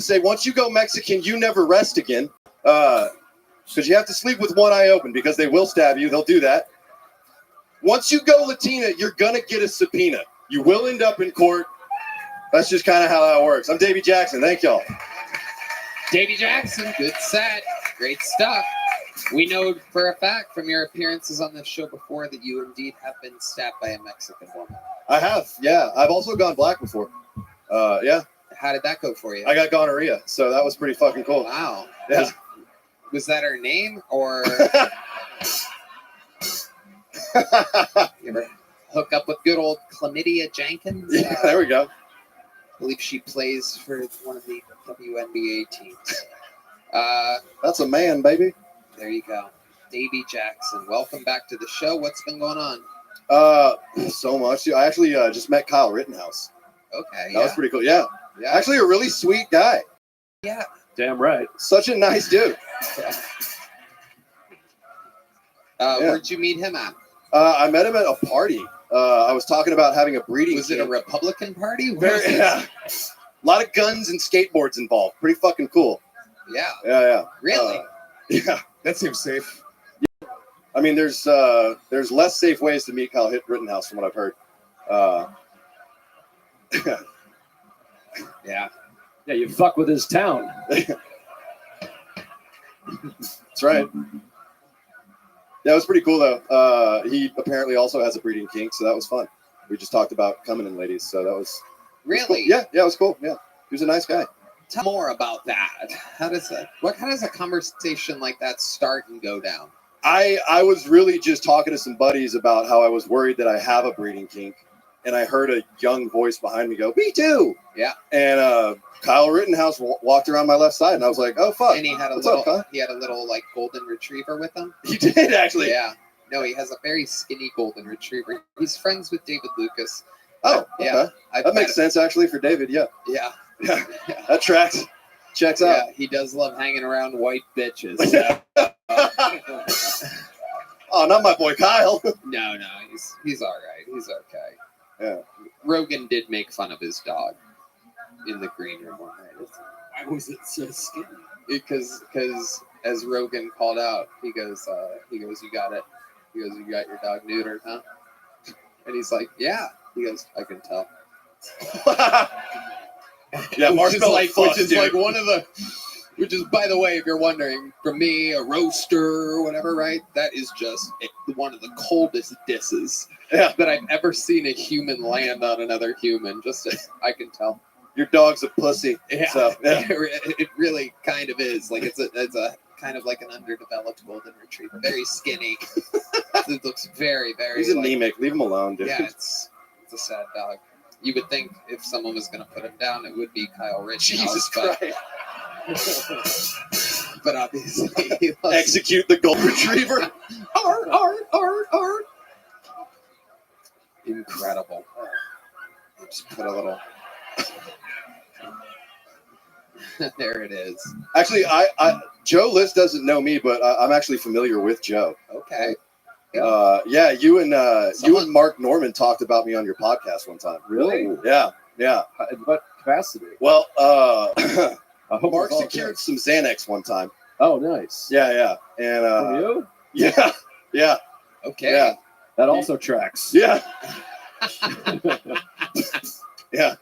say once you go Mexican, you never rest again. Because you have to sleep with one eye open because they will stab you. They'll do that. Once you go Latina, you're going to get a subpoena. You will end up in court. That's just kind of how that works. I'm Davey Jackson. Thank y'all. Davey Jackson, good set. Great stuff. We know for a fact from your appearances on this show before that you indeed have been stabbed by a Mexican woman. I have, yeah. I've also gone black before. Yeah. How did that go for you? I got gonorrhea, so that was pretty fucking cool. Wow. Yeah. Was that her name, or you ever hook up with good old Chlamydia Jenkins? Yeah, there we go. I believe she plays for one of the WNBA teams. That's a man, baby. There you go. Davey Jackson, welcome back to the show. What's been going on? So much. I actually just met Kyle Rittenhouse. Okay. That was pretty cool. Yeah. Yeah. Actually, a really sweet guy. Yeah. Damn right. Such a nice dude. Where'd you meet him at? I met him at a party. I was talking about having a breeding. Was it a Republican party? Yeah. A lot of guns and skateboards involved. Pretty fucking cool. Yeah. Yeah. Really? Yeah. That seems safe. I mean, there's less safe ways to meet Kyle Rittenhouse from what I've heard. Yeah. Yeah, you fuck with his town. That's right. That was pretty cool, though. He apparently also has a breeding kink, so that was fun. We just talked about coming in ladies, so that was Really? cool. Yeah, it was cool. Yeah, he was a nice guy. Tell more about that. How does a conversation like that start and go down? I was really just talking to some buddies about how I was worried that I have a breeding kink, and I heard a young voice behind me go, "Me too." Yeah. And Kyle Rittenhouse walked around my left side, and I was like, "Oh fuck!" And he had a What's little, up, Kyle? he had a little like golden retriever with him. He did actually. Yeah. No, he has a very skinny golden retriever. He's friends with David Lucas. Oh, okay. Yeah. That makes sense actually for David. Yeah. Yeah. Yeah. That tracks. Checks out. Yeah, he does love hanging around white bitches. Oh, not my boy Kyle. No, he's all right. He's okay. Yeah. Rogan did make fun of his dog in the green room one night. Why was it so skinny? Because as Rogan called out, he goes, you got it. He goes, you got your dog neutered, huh? And he's like, yeah. He goes, I can tell. Yeah, Marshmallow which is like one of the, which is, by the way, if you're wondering, for me, a roaster or whatever, right? That is just one of the coldest disses that I've ever seen a human land on another human. Just, I can tell. Your dog's a pussy. Yeah, So, yeah. It really kind of is. Like it's a kind of like an underdeveloped golden retriever, very skinny. It looks very, very. He's anemic. Leave him alone, dude. Yeah, it's a sad dog. You would think if someone was going to put him down, it would be Kyle Rittenhouse. Jesus Christ. But obviously, he loves Execute the golden retriever. Art. Incredible. Just put a little. There it is. Actually, Joe List doesn't know me, but I'm actually familiar with Joe. Okay. Yeah, you and Mark Norman talked about me on your podcast one time. Really? Yeah. In what capacity? Well, I hope Mark it's all secured good. some Xanax one time. Oh, nice. Yeah. And From you? Yeah. Okay. Yeah. That also tracks. Yeah. Yeah.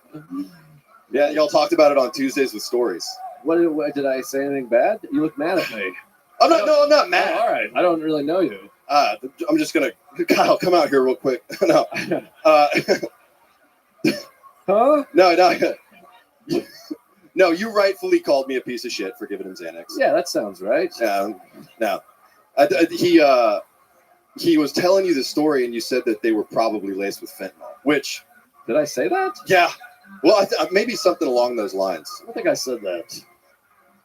Yeah, y'all talked about it on Tuesdays with Stories. What did I say anything bad? You look mad at me. I'm not Oh, mad. all right. I don't really know you. I'm just gonna, Kyle, come out here real quick. No. Huh? No. No, you rightfully called me a piece of shit for giving him Xanax. Yeah, that sounds right. No. He was telling you the story, and you said that they were probably laced with fentanyl. Which, Did I say that? yeah, well, maybe something along those lines. I don't think I said that.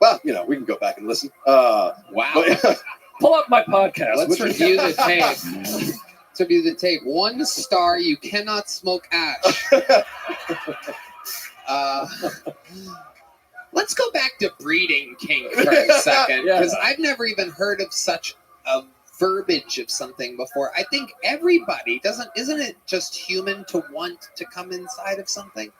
Well, we can go back and listen. Wow. But, Pull up my podcast. Let's Which- review the tape. To be the tape. 1 star, you cannot smoke ash. Let's go back to breeding kink for a second, Yeah. because I've never even heard of such a verbiage of something before. I think everybody isn't it just human to want to come inside of something?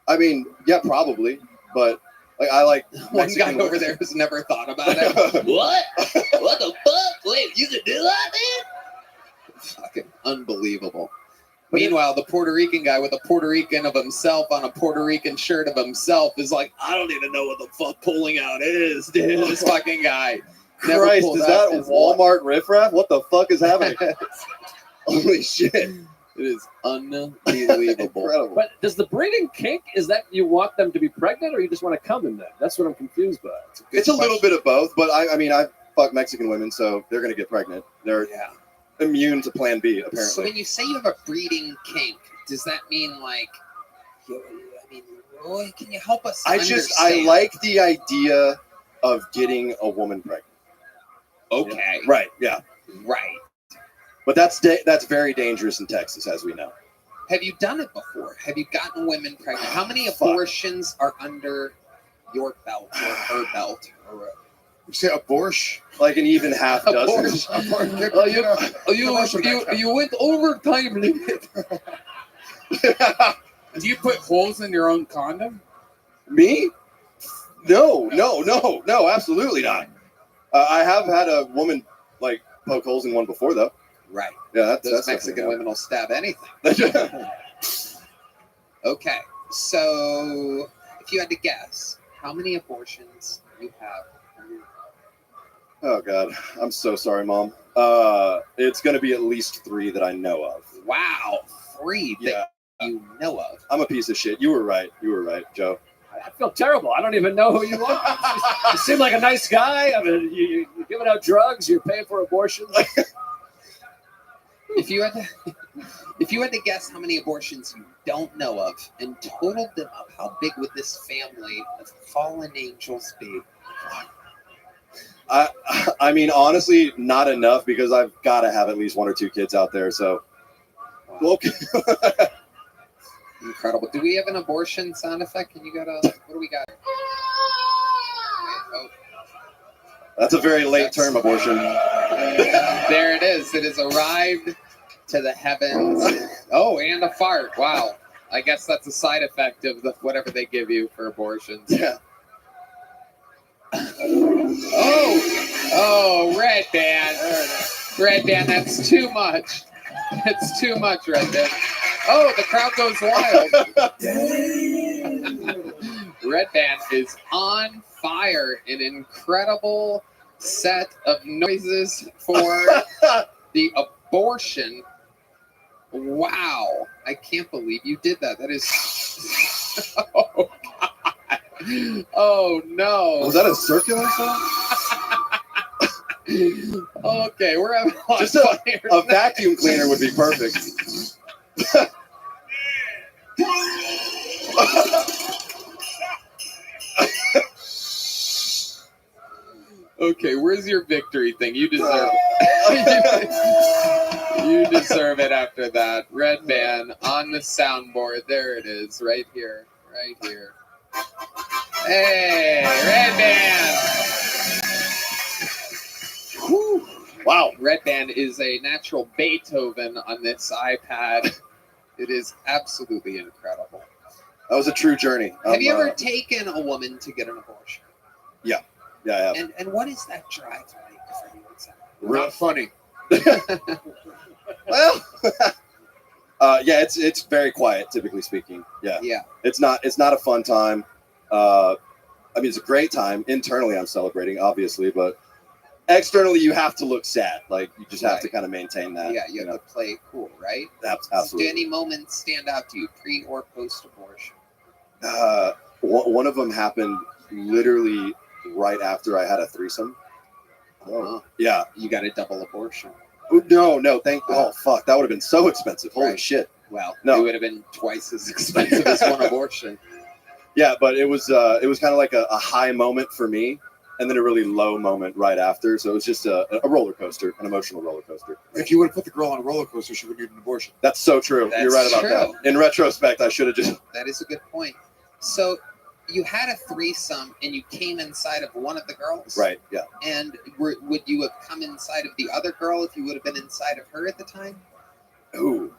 I mean, yeah, probably, but Like I like One guy Mexican over there has never thought about it. What? What the fuck? Wait, you could do that, man? Fucking unbelievable. Meanwhile, the Puerto Rican guy with a Puerto Rican of himself on a Puerto Rican shirt of himself is like, I don't even know what the fuck pulling out is, dude. This fucking guy. Never Christ, pulled is out that his Walmart riffraff? What the fuck is happening? Holy shit. It is unbelievable. Incredible. But does the breeding kink, is that you want them to be pregnant or you just want to come in them? That's what I'm confused by. It's a little bit of both, but I mean, I fuck Mexican women, so they're going to get pregnant. They're Yeah. immune to Plan B, apparently. So when you say you have a breeding kink, does that mean like, Roy, can you help us I understand? like the idea of getting a woman pregnant. Okay. Right, yeah. Right. But that's very dangerous in Texas, as we know. Have you done it before? Have you gotten women pregnant? How many Fuck. abortions are under your belt or her belt? Or You say abortion? Like an even half dozen. you went over time limit. Do you put holes in your own condom? Me? No, absolutely not. I have had a woman like poke holes in one before, though. Right. Yeah, Those that's Mexican women will stab anything. women. Okay. So if you had to guess, how many abortions you have? Oh God, I'm so sorry, Mom. It's gonna be at least 3 that I know of. Wow. 3 Yeah, that you know of. I'm a piece of shit. You were right, Joe. I feel terrible. I don't even know who you are. You seem like a nice guy. I mean, you're giving out drugs. You're paying for abortions. If you had to guess how many abortions you don't know of and totaled them up, how big would this family of fallen angels be? I mean, honestly, not enough because I've got to have at least 1 or 2 kids out there. So, okay. Incredible. Do we have an abortion sound effect? Can you go to, what do we got? Oh, That's a very late term abortion. there it is. It has arrived to the heavens. Oh, and a fart. Wow. I guess that's a side effect of whatever they give you for abortions. Yeah. Oh, Red Band. Red Band, that's too much. That's too much, Red Band. Oh, the crowd goes wild. Red Band is on fire. An incredible set of noises for the abortion. Wow. I can't believe you did that. That is... Oh, God. Oh, no. Was that a circular song? Okay, we're having a lot Just of fun here. A vacuum cleaner would be perfect. Okay, where's your victory thing? You deserve it. You deserve it after that. Red Band on the soundboard. There it is, right here. Right here. Hey, Red Band! Whew. Wow. Red Band is a natural Beethoven on this iPad. It is absolutely incredible. That was a true journey. Have you ever taken a woman to get an abortion? Yeah, I have. And what is that drive like for you exactly? Not funny. Well, yeah, it's very quiet, typically speaking. Yeah, Yeah. it's not a fun time. I mean, it's a great time. Internally, I'm celebrating, obviously, but externally, you have to look sad. Like you just have to kind of maintain that. Yeah, you have to play it cool, right? Absolutely. Do any moments stand out to you, pre or post abortion? One of them happened literally right after I had a threesome. Oh, Yeah. you got a double abortion. No. Oh fuck, that would have been so expensive. Holy Right. shit. Well, No. it would have been twice as expensive as one abortion. Yeah, but it was kind of like a high moment for me, and then a really low moment right after. So it was just a roller coaster, an emotional roller coaster. If you would have put the girl on a roller coaster, she would need an abortion. That's so true. That's You're right about true. that. In retrospect, I should have just. That is a good point. So you had a threesome and you came inside of one of the girls? Right. Yeah. And would you have come inside of the other girl if you would have been inside of her at the time? Ooh.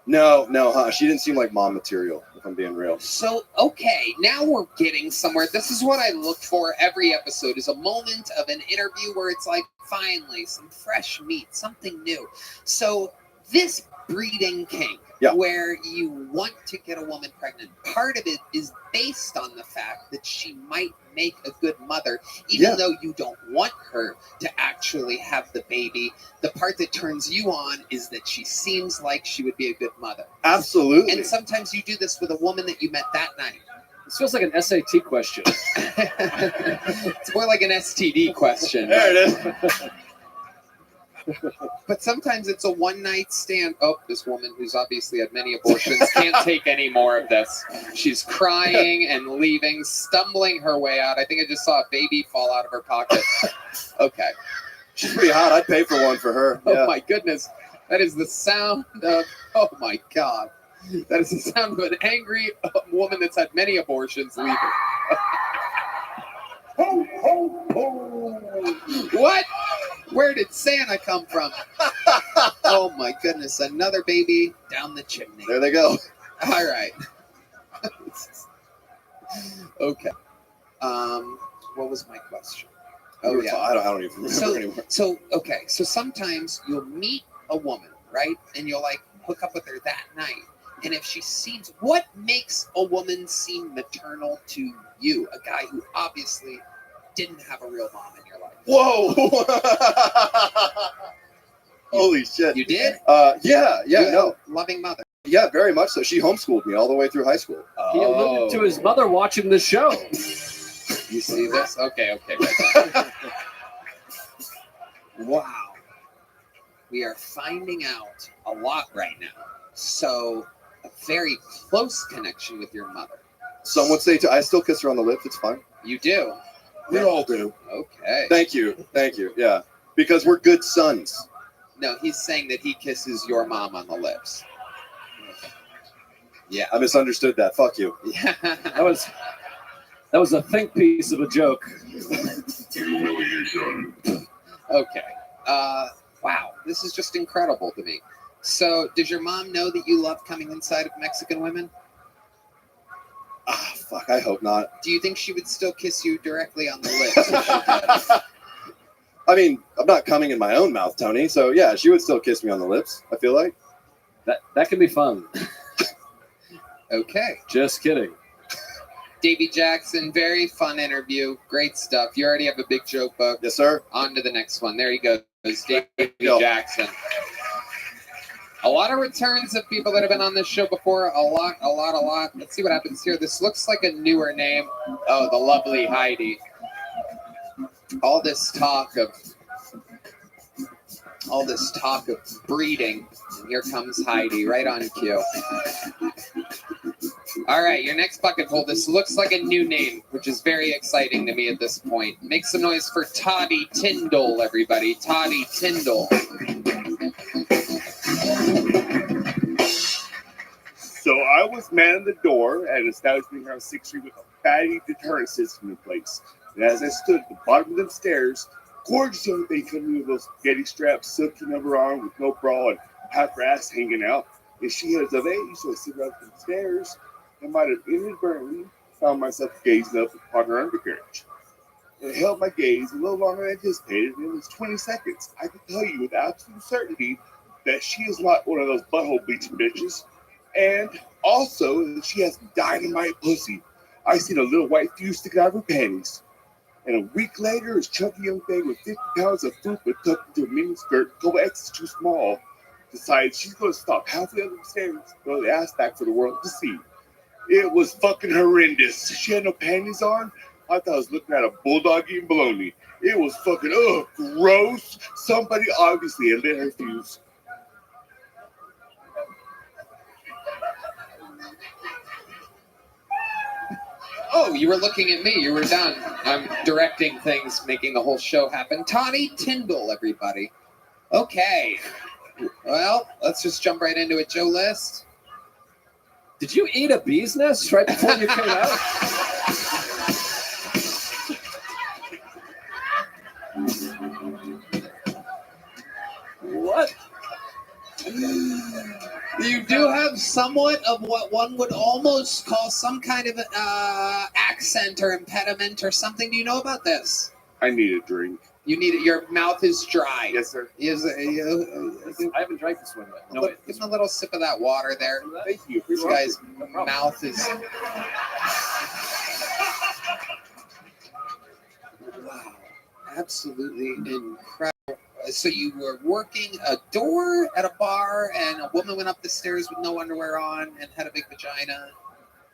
No, she didn't seem like mom material, if I'm being real. So, okay, now we're getting somewhere. This is what I look for every episode, is a moment of an interview where it's like, finally, some fresh meat, something new. So this breeding kink, Yeah. where you want to get a woman pregnant, part of it is based on the fact that she might make a good mother, even Yeah. though you don't want her to actually have the baby. The part that turns you on is that she seems like she would be a good mother. Absolutely. And sometimes you do this with a woman that you met that night. This feels like an SAT question. It's more like an STD question. There it is. But sometimes it's a one-night stand. Oh, this woman who's obviously had many abortions can't take any more of this. She's crying and leaving, stumbling her way out. I think I just saw a baby fall out of her pocket. Okay. She's pretty hot. I'd pay for one for her. Oh Yeah. my goodness. That is the sound of, oh my God. That is the sound of an angry woman that's had many abortions leaving. What? Where did Santa come from? Oh my goodness, another baby down the chimney. There they go. All right. Okay. What was my question? Oh yeah. I don't even remember anymore. So okay. So sometimes you'll meet a woman, right? And you'll like hook up with her that night. And if she seems, what makes a woman seem maternal to you? A guy who obviously didn't have a real mom in your life. Whoa! Holy shit! You did? Yeah, You had a no, loving mother. yeah, very much so. She homeschooled me all the way through high school. He alluded to his mother watching the show. You see this? Okay. Wow. We are finding out a lot right now. So, a very close connection with your mother. Some would say, I still kiss her on the lips. It's fine. You do? We all do. Okay. Thank you. Yeah, because we're good sons. No, he's saying that he kisses your mom on the lips. Yeah. I misunderstood that. Fuck you. Yeah. That was a think piece of a joke. Okay. Wow. This is just incredible to me. So, does your mom know that you love coming inside of Mexican women? Ah, fuck. I hope not. Do you think she would still kiss you directly on the lips if she could? I mean, I'm not coming in my own mouth, Tony. So yeah, she would still kiss me on the lips. I feel like. That can be fun. Okay. Just kidding. Davey Jackson, very fun interview. Great stuff. You already have a big joke book. Yes, sir. On to the next one. There you go. Davey Go. Jackson. A lot of returns of people that have been on this show before. A lot. Let's see what happens here. This looks like a newer name. Oh, the lovely Heidi. All this talk of breeding. And here comes Heidi, right on cue. All right, your next bucket full. This looks like a new name, which is very exciting to me at this point. Make some noise for Toddy Tyndall, everybody. Toddy Tyndall. So I was manning the door at an establishment here on 6th Street with a fatty deterrent system in place. And as I stood at the bottom of the stairs, gorgeous young thing coming with those spaghetti straps, silky over her arm with no bra and half her ass hanging out. And she was of age, so I stood right up the stairs and might have inadvertently found myself gazing up upon her undercarriage. And it held my gaze a little longer than anticipated, and it was 20 seconds. I can tell you with absolute certainty that she is not one of those butthole bleaching bitches. And also that she has dynamite pussy. I seen a little white fuse sticking out of her panties. And a week later, this chunky young thing with 50 pounds of fupa tucked into a mini skirt, a couple X's too small, decides she's going to stop halfway up the stairs, throw the ass back for the world to see. It was fucking horrendous. She had no panties on. I thought I was looking at a bulldog eating bologna. It was fucking, gross. Somebody obviously had lit her fuse. Oh, you were looking at me. You were done. I'm directing things, making the whole show happen. Toddy Tyndall, everybody. Okay. Well, let's just jump right into it. Joe List. Did you eat a bee's nest right before you came out? What? You do somewhat of what one would almost call some kind of accent or impediment or something. Do you know about this? I need a drink. You need it. Your mouth is dry. Yes, sir. I haven't drank this one yet. No, wait. Give him a little sip of that water there. Thank you. This guy's mouth is. Wow. Absolutely incredible. So you were working a door at a bar, and a woman went up the stairs with no underwear on and had a big vagina.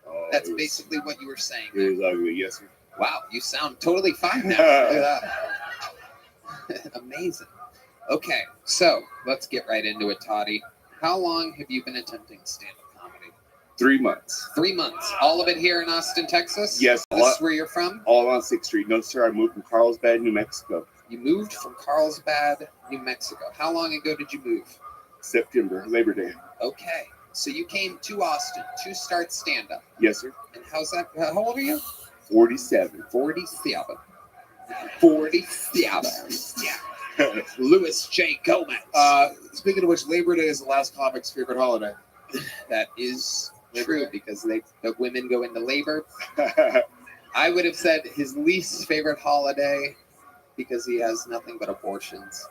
Oh, That's basically what you were saying. It was ugly. Yes, sir. Wow, you sound totally fine now. Look at that. Amazing. Okay, so let's get right into it, Toddy. How long have you been attempting stand-up comedy? 3 months. 3 months. All of it here in Austin, Texas? Yes. This is where you're from? All on 6th Street. No, sir. I moved from Carlsbad, New Mexico. You moved from Carlsbad, New Mexico. How long ago did you move? September, Labor Day. Okay, so you came to Austin to start stand-up. Yes, sir. And how's that? How old are you? 47. 47. 47. Yeah. Louis J. Gomez. Speaking of which, Labor Day is the last comic's favorite holiday. That is true because the women go into labor. I would have said his least favorite holiday because he has nothing but abortions.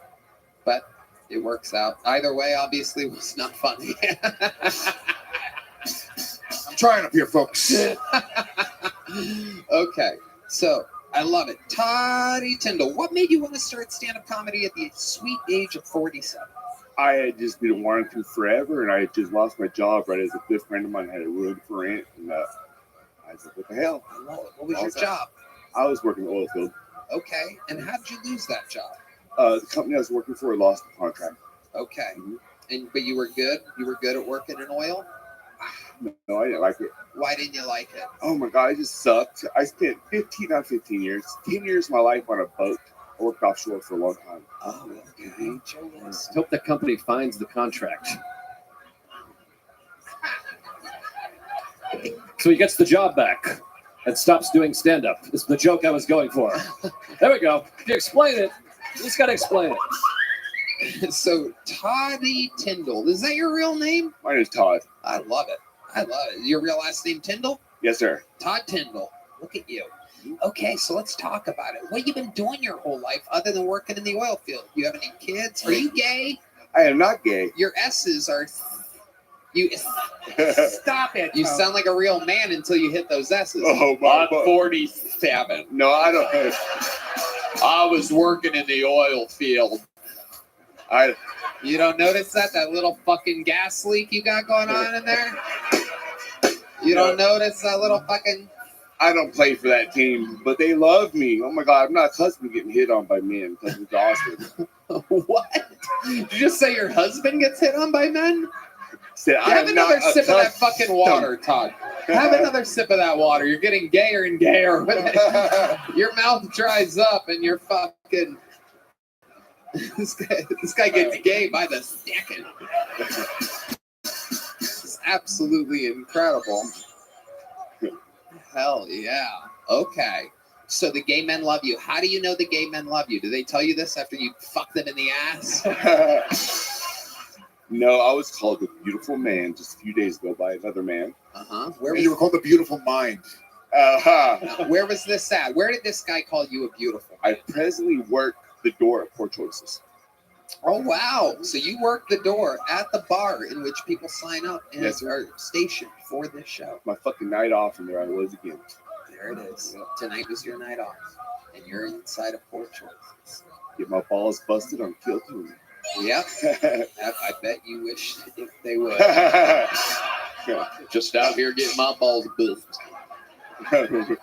But it works out. Either way, obviously, it was not funny. I'm trying up here, folks. Okay, so I love it. Toddy Tyndall, what made you want to start stand-up comedy at the sweet age of 47? I had just been wanting to forever, and I had just lost my job right as a good friend of mine had a room for rent, and I was like, what the hell? I love it. What was your job? I was working in the oil field. Okay, and how did you lose that job? The company I was working for lost the contract. Okay, but you were good? You were good at working in oil? No, I didn't like it. Why didn't you like it? Oh my God, it just sucked. I spent 15 years, 10 years of my life on a boat. I worked offshore for a long time. Oh, okay. Let's hope the company finds the contract. So he gets the job back and stops doing stand-up. This is the joke I was going for. There we go. You explain it. You just got to explain it. So, Toddy Tyndall, is that your real name? My name is Todd. I love it. I love it. Your real last name Tyndall? Yes, sir. Todd Tyndall. Look at you. Okay, so let's talk about it. What have you been doing your whole life other than working in the oil field? You have any kids? Are you gay? I am not gay. Your S's are... You Stop it. You sound like a real man until you hit those S's. Oh my I'm God. 47. No, I don't. I was working in the oil field. You don't notice that little fucking gas leak you got going on in there? You don't notice that little fucking... I don't play for that team, but they love me. Oh my God, I'm not accustomed to getting hit on by men because it's awesome. What? Did you just say your husband gets hit on by men? Said, Have another sip of that fucking water, Todd. Have another sip of that water. You're getting gayer and gayer with it. Your mouth dries up and you're fucking... This guy gets gay by the second. It's absolutely incredible. Hell yeah. Okay. So the gay men love you. How do you know the gay men love you? Do they tell you this after you fuck them in the ass? No, I was called a beautiful man just a few days ago by another man. Where You were called the beautiful mind. where was this at? Where did this guy call you a beautiful I man? presently work the door at Poor Choices. Oh, wow. So you work the door at the bar in which people sign up and Yes, sir. are stationed for this show. My fucking night off, and there I was again. There it is. Tonight was your night off. And you're inside of Poor Choices. Get my balls busted on Kill 3. Yep. I bet you wish if they would. Just out here getting my balls busted.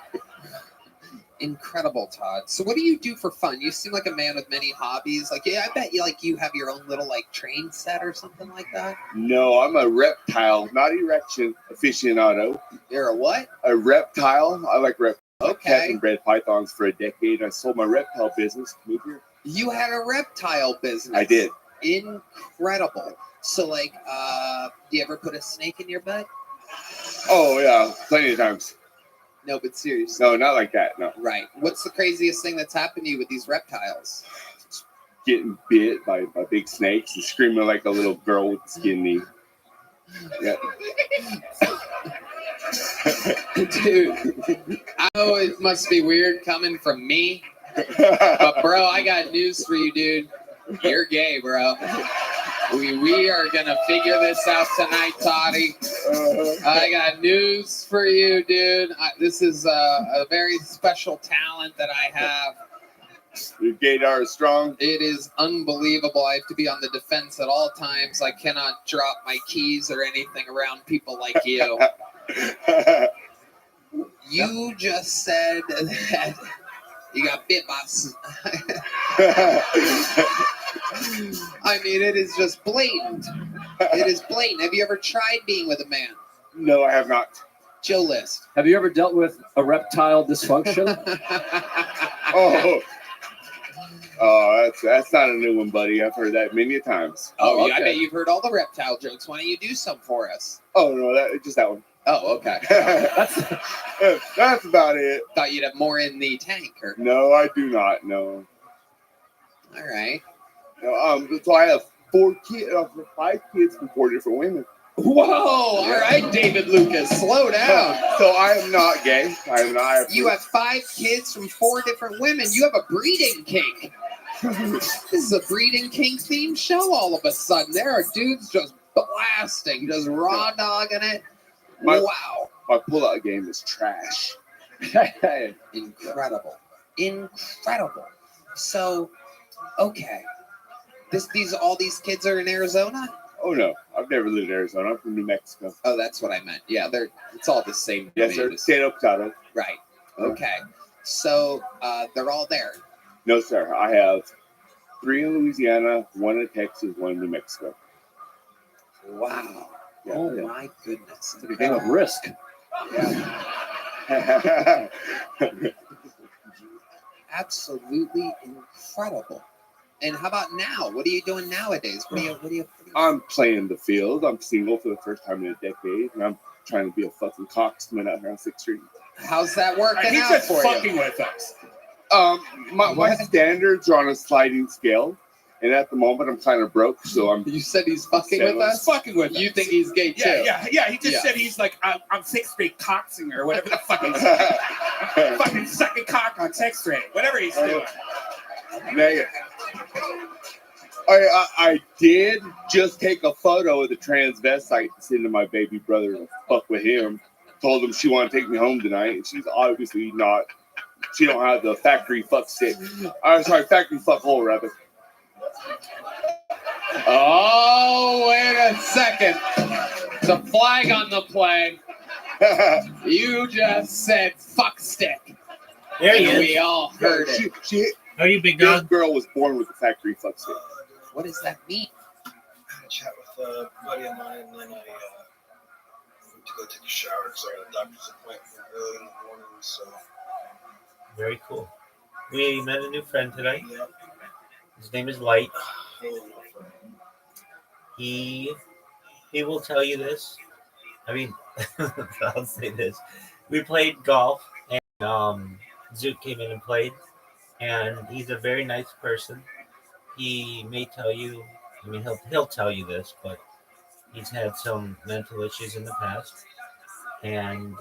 Incredible, Todd. So what do you do for fun? You seem like a man with many hobbies. Like, yeah, I bet you have your own little train set or something like that. No, I'm a reptile, not erection aficionado. You're a what? A reptile. I like reptiles. Okay. Catching bred pythons for a decade. I sold my reptile business. Moved here. You had a reptile business. I did. Incredible. So, do you ever put a snake in your butt? Oh yeah, plenty of times. No, but seriously. No, not like that. No, Right. What's the craziest thing that's happened to you with these reptiles? getting bit by big snakes and screaming like a little girl with a skin knee. Yeah. Dude, I know it must be weird coming from me, but bro, I got news for you, dude. You're gay, bro. We are gonna figure this out tonight, Toddy. I got news for you, dude. This is a very special talent that I have. Your gaydar is strong. It is unbelievable. I have to be on the defense at all times. I cannot drop my keys or anything around people like you. You just said that you got bit by. I mean, it is just blatant. It is blatant. Have you ever tried being with a man? No, I have not. Chill list. Have you ever dealt with erectile dysfunction? That's not a new one, buddy. I've heard that many a times. Oh, okay. I bet you've heard all the reptile jokes. Why don't you do some for us? Oh no, just that one. Oh, okay. That's about it. Thought you'd have more in the tank. Or... No, I do not. No. All right. No, so I have 5 kids from 4 different women. Whoa! All right, David Lucas, slow down. So I am not gay. I am not. You have 5 kids from 4 different women. You have a breeding kink. This is a breeding kink themed show all of a sudden. There are dudes just blasting, just raw dogging it. Wow. My pull-out game is trash. Incredible. Incredible. So, okay. All these kids are in Arizona? Oh no, I've never lived in Arizona. I'm from New Mexico. Oh, that's what I meant. Yeah, it's all the same. Yes, sir. State of Potato. Right. Okay. So they're all there. No, sir. I have 3 in Louisiana, 1 in Texas, 1 in New Mexico. Wow. Yeah, Oh yeah. my goodness. It's a game of Risk. Yeah. Absolutely incredible. And how about now? What are you doing nowadays? What do you I'm playing the field. I'm single for the first time in a decade, and I'm trying to be a fucking coxman out here on 6th Street. How's that working He's out just for fucking you? with us. My standards are on a sliding scale, and at the moment I'm kind of broke, so I'm. You said he's fucking He's with He's us? fucking with You us. think he's gay too? Yeah. He just Yeah. said he's like, I'm 6th Street coxing or whatever the fuck he's fucking sucking cock on 6th Street. Whatever he's doing. Negative. I did just take a photo of the transvestite and send to my baby brother to fuck with him. Told him she wanted to take me home tonight, and she's obviously not. She don't have the factory fuck stick. Factory fuck hole rather. Oh, wait a second. It's a flag on the play. You just said fuck stick. There he And is. we all heard it. How are you, big This dog? girl was born with a factory fuck stick. What does that mean? I had a chat with a buddy of mine, and then I went to go take a shower because I got a doctor's appointment early in the morning. So, Very cool. We met a new friend today. yeah. His name is Light. Hello, my friend. He will tell you this. I mean, I'll say this. We played golf, and Zook came in and played, and he's a very nice person. He may tell you, I mean, he'll tell you this, but he's had some mental issues in the past, and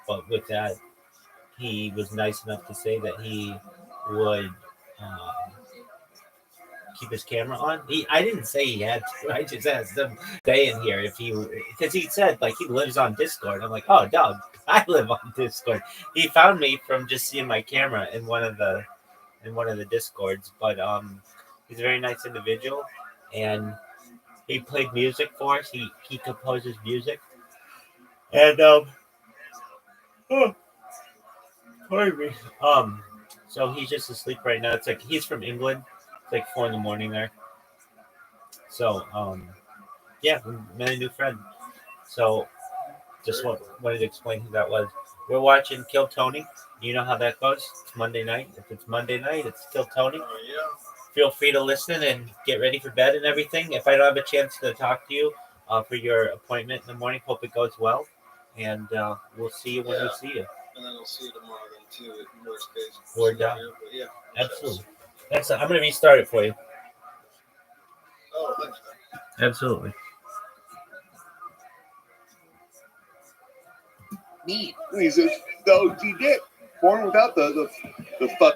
but with that, he was nice enough to say that he would keep his camera on. I didn't say he had to. I just asked him stay in here if he, because he said like he lives on Discord. I'm like, oh, dog, I live on Discord. He found me from just seeing my camera in one of the Discords. But he's a very nice individual, and he played music for us. He composes music, and pardon me. So he's just asleep right now. It's like he's from England. It's like 4 a.m. there. So yeah, we met a new friend. So just wanted to explain who that was. We're watching Kill Tony. You know how that goes. It's Monday night. If it's Monday night, it's Kill Tony. Oh, yeah. Feel free to listen and get ready for bed and everything. If I don't have a chance to talk to you for your appointment in the morning, hope it goes well. And we'll see you when we see you. And then I'll see you tomorrow then, too, in worst case. We're done. But yeah. Absolutely. Excellent. I'm going to restart it for you. Oh, thanks, man. Absolutely. mean? And he's the OG dick, born without the fuck.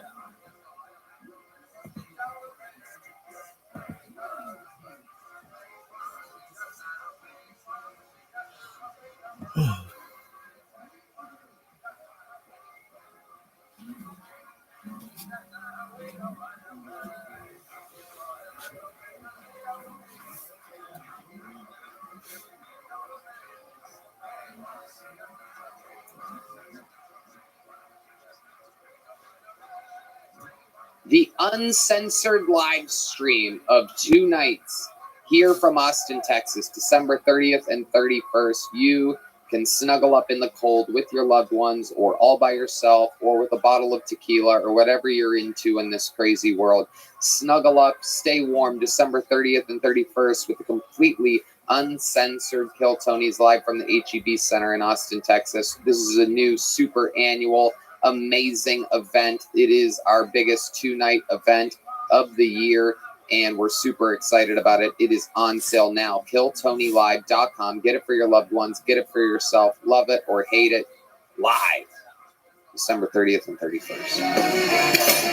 The uncensored live stream of 2 nights here from Austin, Texas, December 30th and 31st. You can snuggle up in the cold with your loved ones or all by yourself or with a bottle of tequila or whatever you're into in this crazy world. Snuggle up, stay warm December 30th and 31st with a completely uncensored Kill Tony's live from the HEB Center in Austin, Texas. This is a new super annual amazing event. It is our biggest 2-night event of the year, and we're super excited about it. It is on sale now. KillTonyLive.com. Get it for your loved ones. Get it for yourself. Love it or hate it. Live. December 30th and 31st.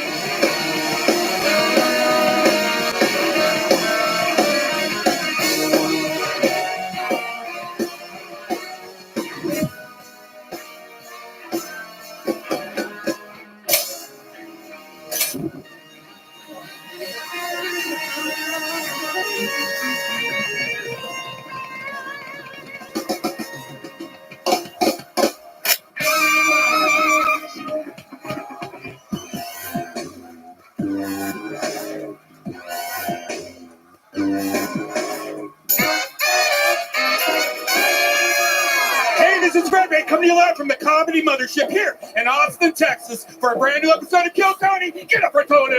Hey, this is Red Ray coming to you live from the Comedy Mothership here in Austin, Texas for a brand new episode of Kill Tony. Get up for Tony!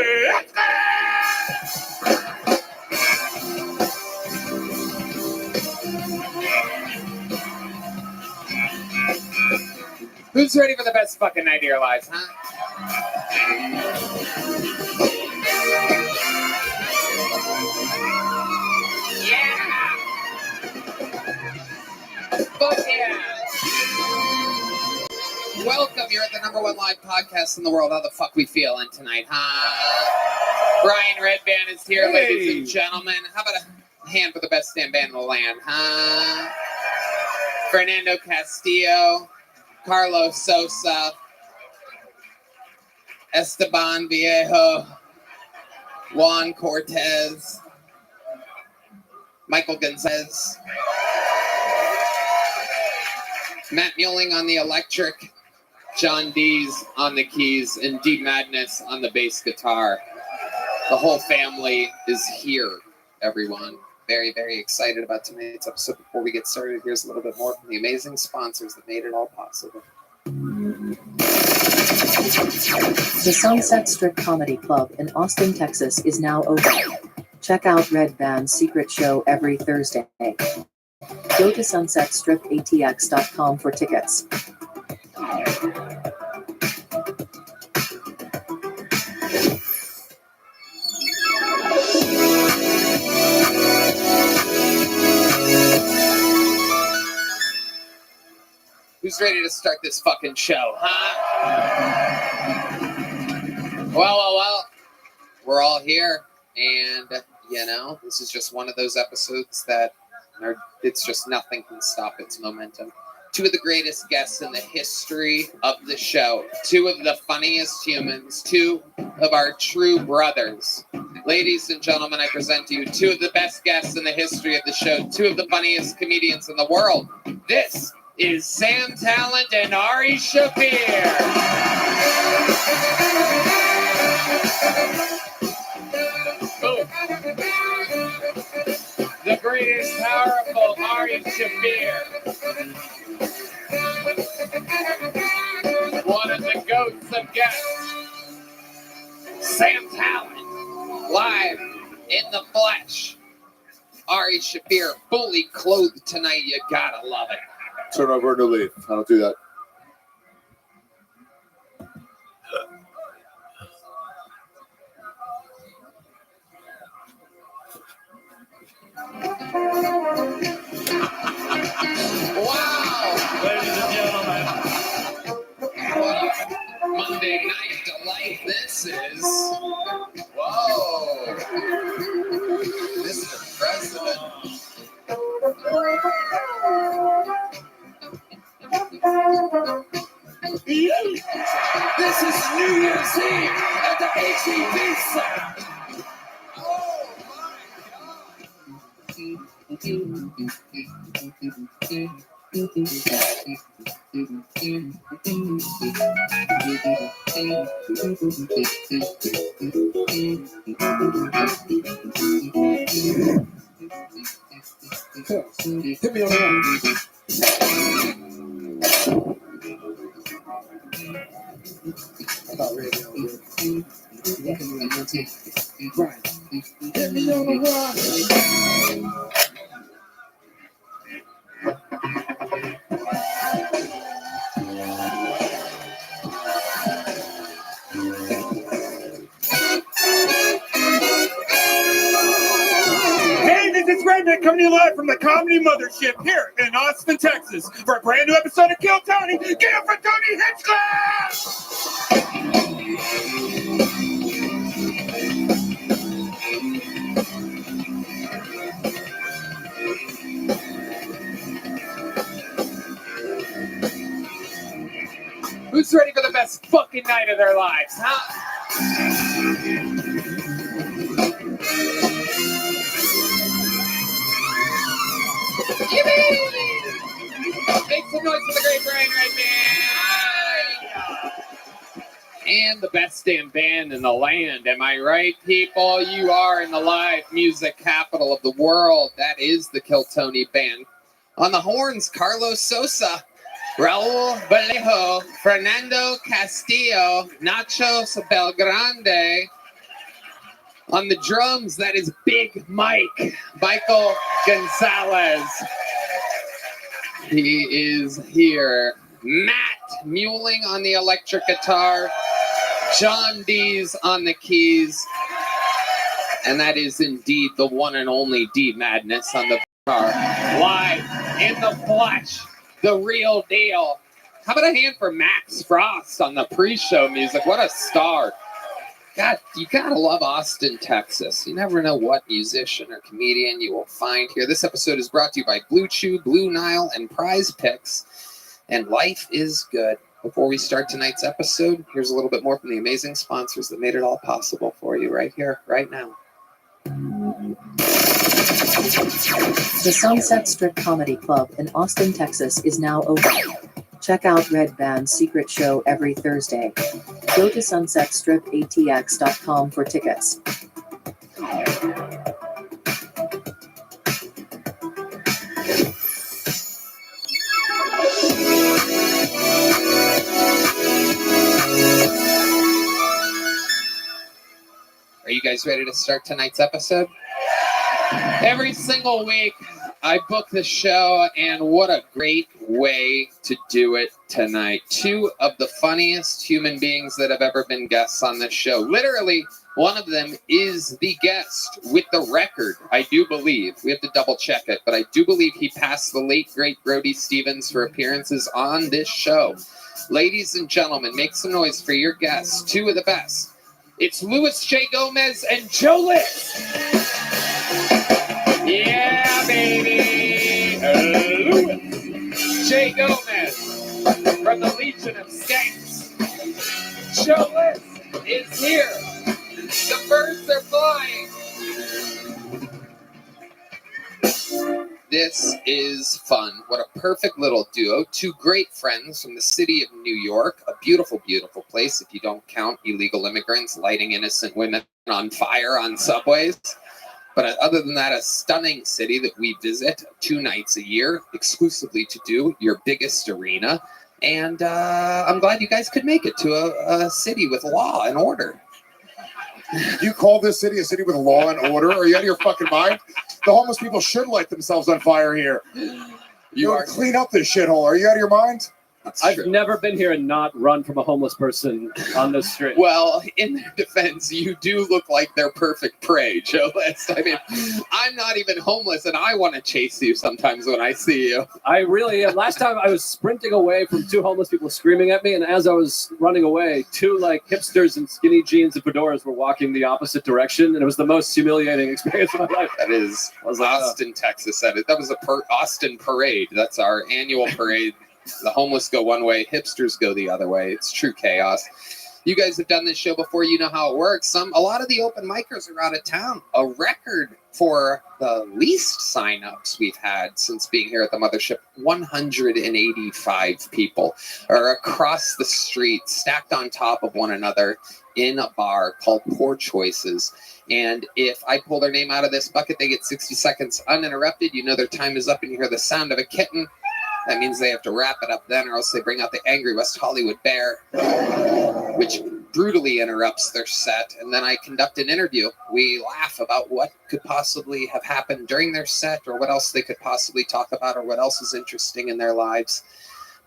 Who's ready for the best fucking night of your lives, huh? Yeah! Fuck yeah! Welcome, you're at the #1 live podcast in the world. How the fuck we feeling tonight, huh? Brian Redband is here, ladies and gentlemen. How about a hand for the best damn band in the land, huh? Fernando Castillo, Carlos Sosa, Esteban Viejo, Juan Cortez, Michael Gonzalez, Matt Muelling on the electric, John Dees on the keys, and D Madness on the bass guitar. The whole family is here, everyone. Very, very excited about tonight's episode. Before we get started, here's a little bit more from the amazing sponsors that made it all possible. The Sunset Strip Comedy Club in Austin, Texas is now open. Check out Red Band's secret show every Thursday. Go to sunsetstripatx.com for tickets. Who's ready to start this fucking show, huh? Well. We're all here, and, this is just one of those episodes that it's just nothing can stop its momentum. 2 of the greatest guests in the history of the show. 2 of the funniest humans. 2 of our true brothers. Ladies and gentlemen, I present to you 2 of the best guests in the history of the show. 2 of the funniest comedians in the world. This is Sam Talent and Ari Shaffir. Boom. The greatest, powerful Ari Shaffir. One of the goats of guests. Sam Talent, live in the flesh. Ari Shaffir, fully clothed tonight. You gotta love it. Turn over and leave. I don't do that. Wow! Ladies and gentlemen, is. Whoa. Mr. President. This is New Year's Eve at the HEB Center. Hit me on the one. About radio. Right. Hit me on the one. Hey, this is Redneck coming to you live from the Comedy Mothership here in Austin, Texas, for a brand new episode of Kill Tony. Get it for Tony Hinchcliffe! Who's ready for the best fucking night of their lives, huh? Yippee! Make some noise for the great Brian Redman! And the best damn band in the land. Am I right, people? You are in the live music capital of the world. That is the Kill Tony Band. On the horns, Carlos Sosa, Raul Vallejo, Fernando Castillo, Nachos Belgrande. On the drums, that is Big Mike, Michael Gonzalez. He is here. Matt Muling on the electric guitar, John Dees on the keys, and that is indeed the one and only D Madness on the guitar. Live in the flesh, the real deal. How about a hand for Max Frost on the pre-show music? What a star. God, you gotta love Austin, Texas. You never know what musician or comedian you will find here. This episode is brought to you by Blue Chew, Blue Nile, and Prize Picks. And life is good. Before we start tonight's episode, here's a little bit more from the amazing sponsors that made it all possible for you right here, right now. The Sunset Strip Comedy Club in Austin, Texas is now open. Check out Red Band's secret show every Thursday. Go to sunsetstripatx.com for tickets. Are you guys ready to start tonight's episode? Every single week, I book the show, and what a great way to do it tonight. Two of the funniest human beings that have ever been guests on this show. Literally, one of them is the guest with the record, I do believe. We have to double check it, but I do believe he passed the late, great Brody Stevens for appearances on this show. Ladies and gentlemen, make some noise for your guests, two of the best. It's Luis J. Gomez and Joe List. Yeah, baby. Luis J. Gomez from the Legion of Skanks. Joe List is here. The birds are flying. This is fun. What a perfect little duo. Two great friends from the city of New York. A beautiful, beautiful place if you don't count illegal immigrants lighting innocent women on fire on subways. But other than that, a stunning city that we visit 2 nights a year exclusively to do your biggest arena. And I'm glad you guys could make it to a city with law and order. You call this city a city with law and order? Are you out of your fucking mind? The homeless people should light themselves on fire here. You are clean up this shithole. Are you out of your mind? I've true. never been here and not run from a homeless person on the street. Well, in their defense, you do look like their perfect prey, Joe List. I mean, I'm not even homeless, and I want to chase you sometimes when I see you. I really am. Last time I was sprinting away from two homeless people screaming at me, and as I was running away, two like hipsters in skinny jeans and fedoras were walking the opposite direction, and it was the most humiliating experience of my life. That is Austin, Texas. That was a Austin parade. That's our annual parade. The homeless go one way, hipsters go the other way. It's true chaos. You guys have done this show before. You know how it works. A lot of the open micers are out of town. A record for the least signups we've had since being here at the mothership. 185 people are across the street, stacked on top of one another in a bar called Poor Choices. And if I pull their name out of this bucket, they get 60 seconds uninterrupted. You know their time is up, and you hear the sound of a kitten. That means they have to wrap it up then, or else they bring out the angry West Hollywood bear, which brutally interrupts their set. And then I conduct an interview. We laugh about what could possibly have happened during their set, or what else they could possibly talk about, or what else is interesting in their lives.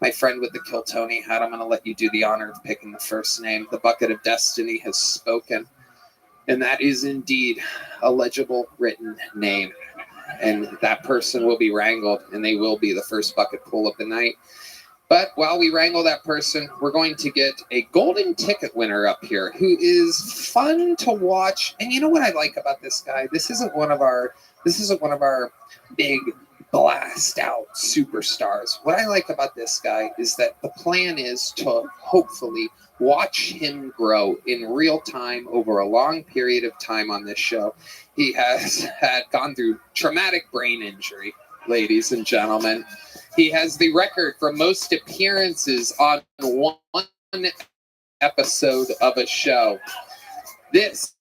My friend with the Kill Tony hat, I'm going to let you do the honor of picking the first name. The Bucket of Destiny has spoken. And that is indeed a legible written name. And that person will be wrangled, and they will be the first bucket pull of the night. But while we wrangle that person, we're going to get a golden ticket winner up here who is fun to watch. And you know what I like about this guy? This isn't one of our big blast out superstars. What I like about this guy is that the plan is to hopefully watch him grow in real time over a long period of time on this show. He has gone through traumatic brain injury, ladies and gentlemen. He has the record for most appearances on one episode of a show. This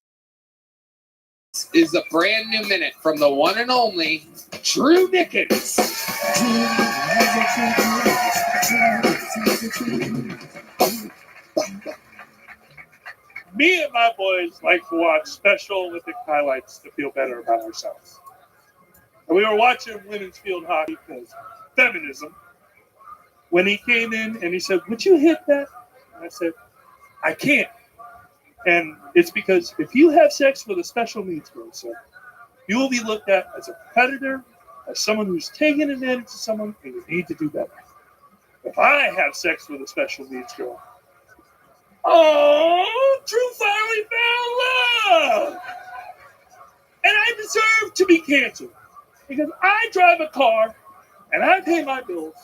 is a brand new minute from the one and only Drew Nickens. Me and my boys like to watch Special Olympic highlights to feel better about ourselves. And we were watching women's field hockey because feminism. When he came in and he said, "Would you hit that?" And I said, "I can't." And it's because if you have sex with a special needs girl, sir, you will be looked at as a predator, as someone who's taking advantage of someone, and you need to do better. If I have sex with a special needs girl, oh, Drew finally found love! And I deserve to be canceled because I drive a car and I pay my bills.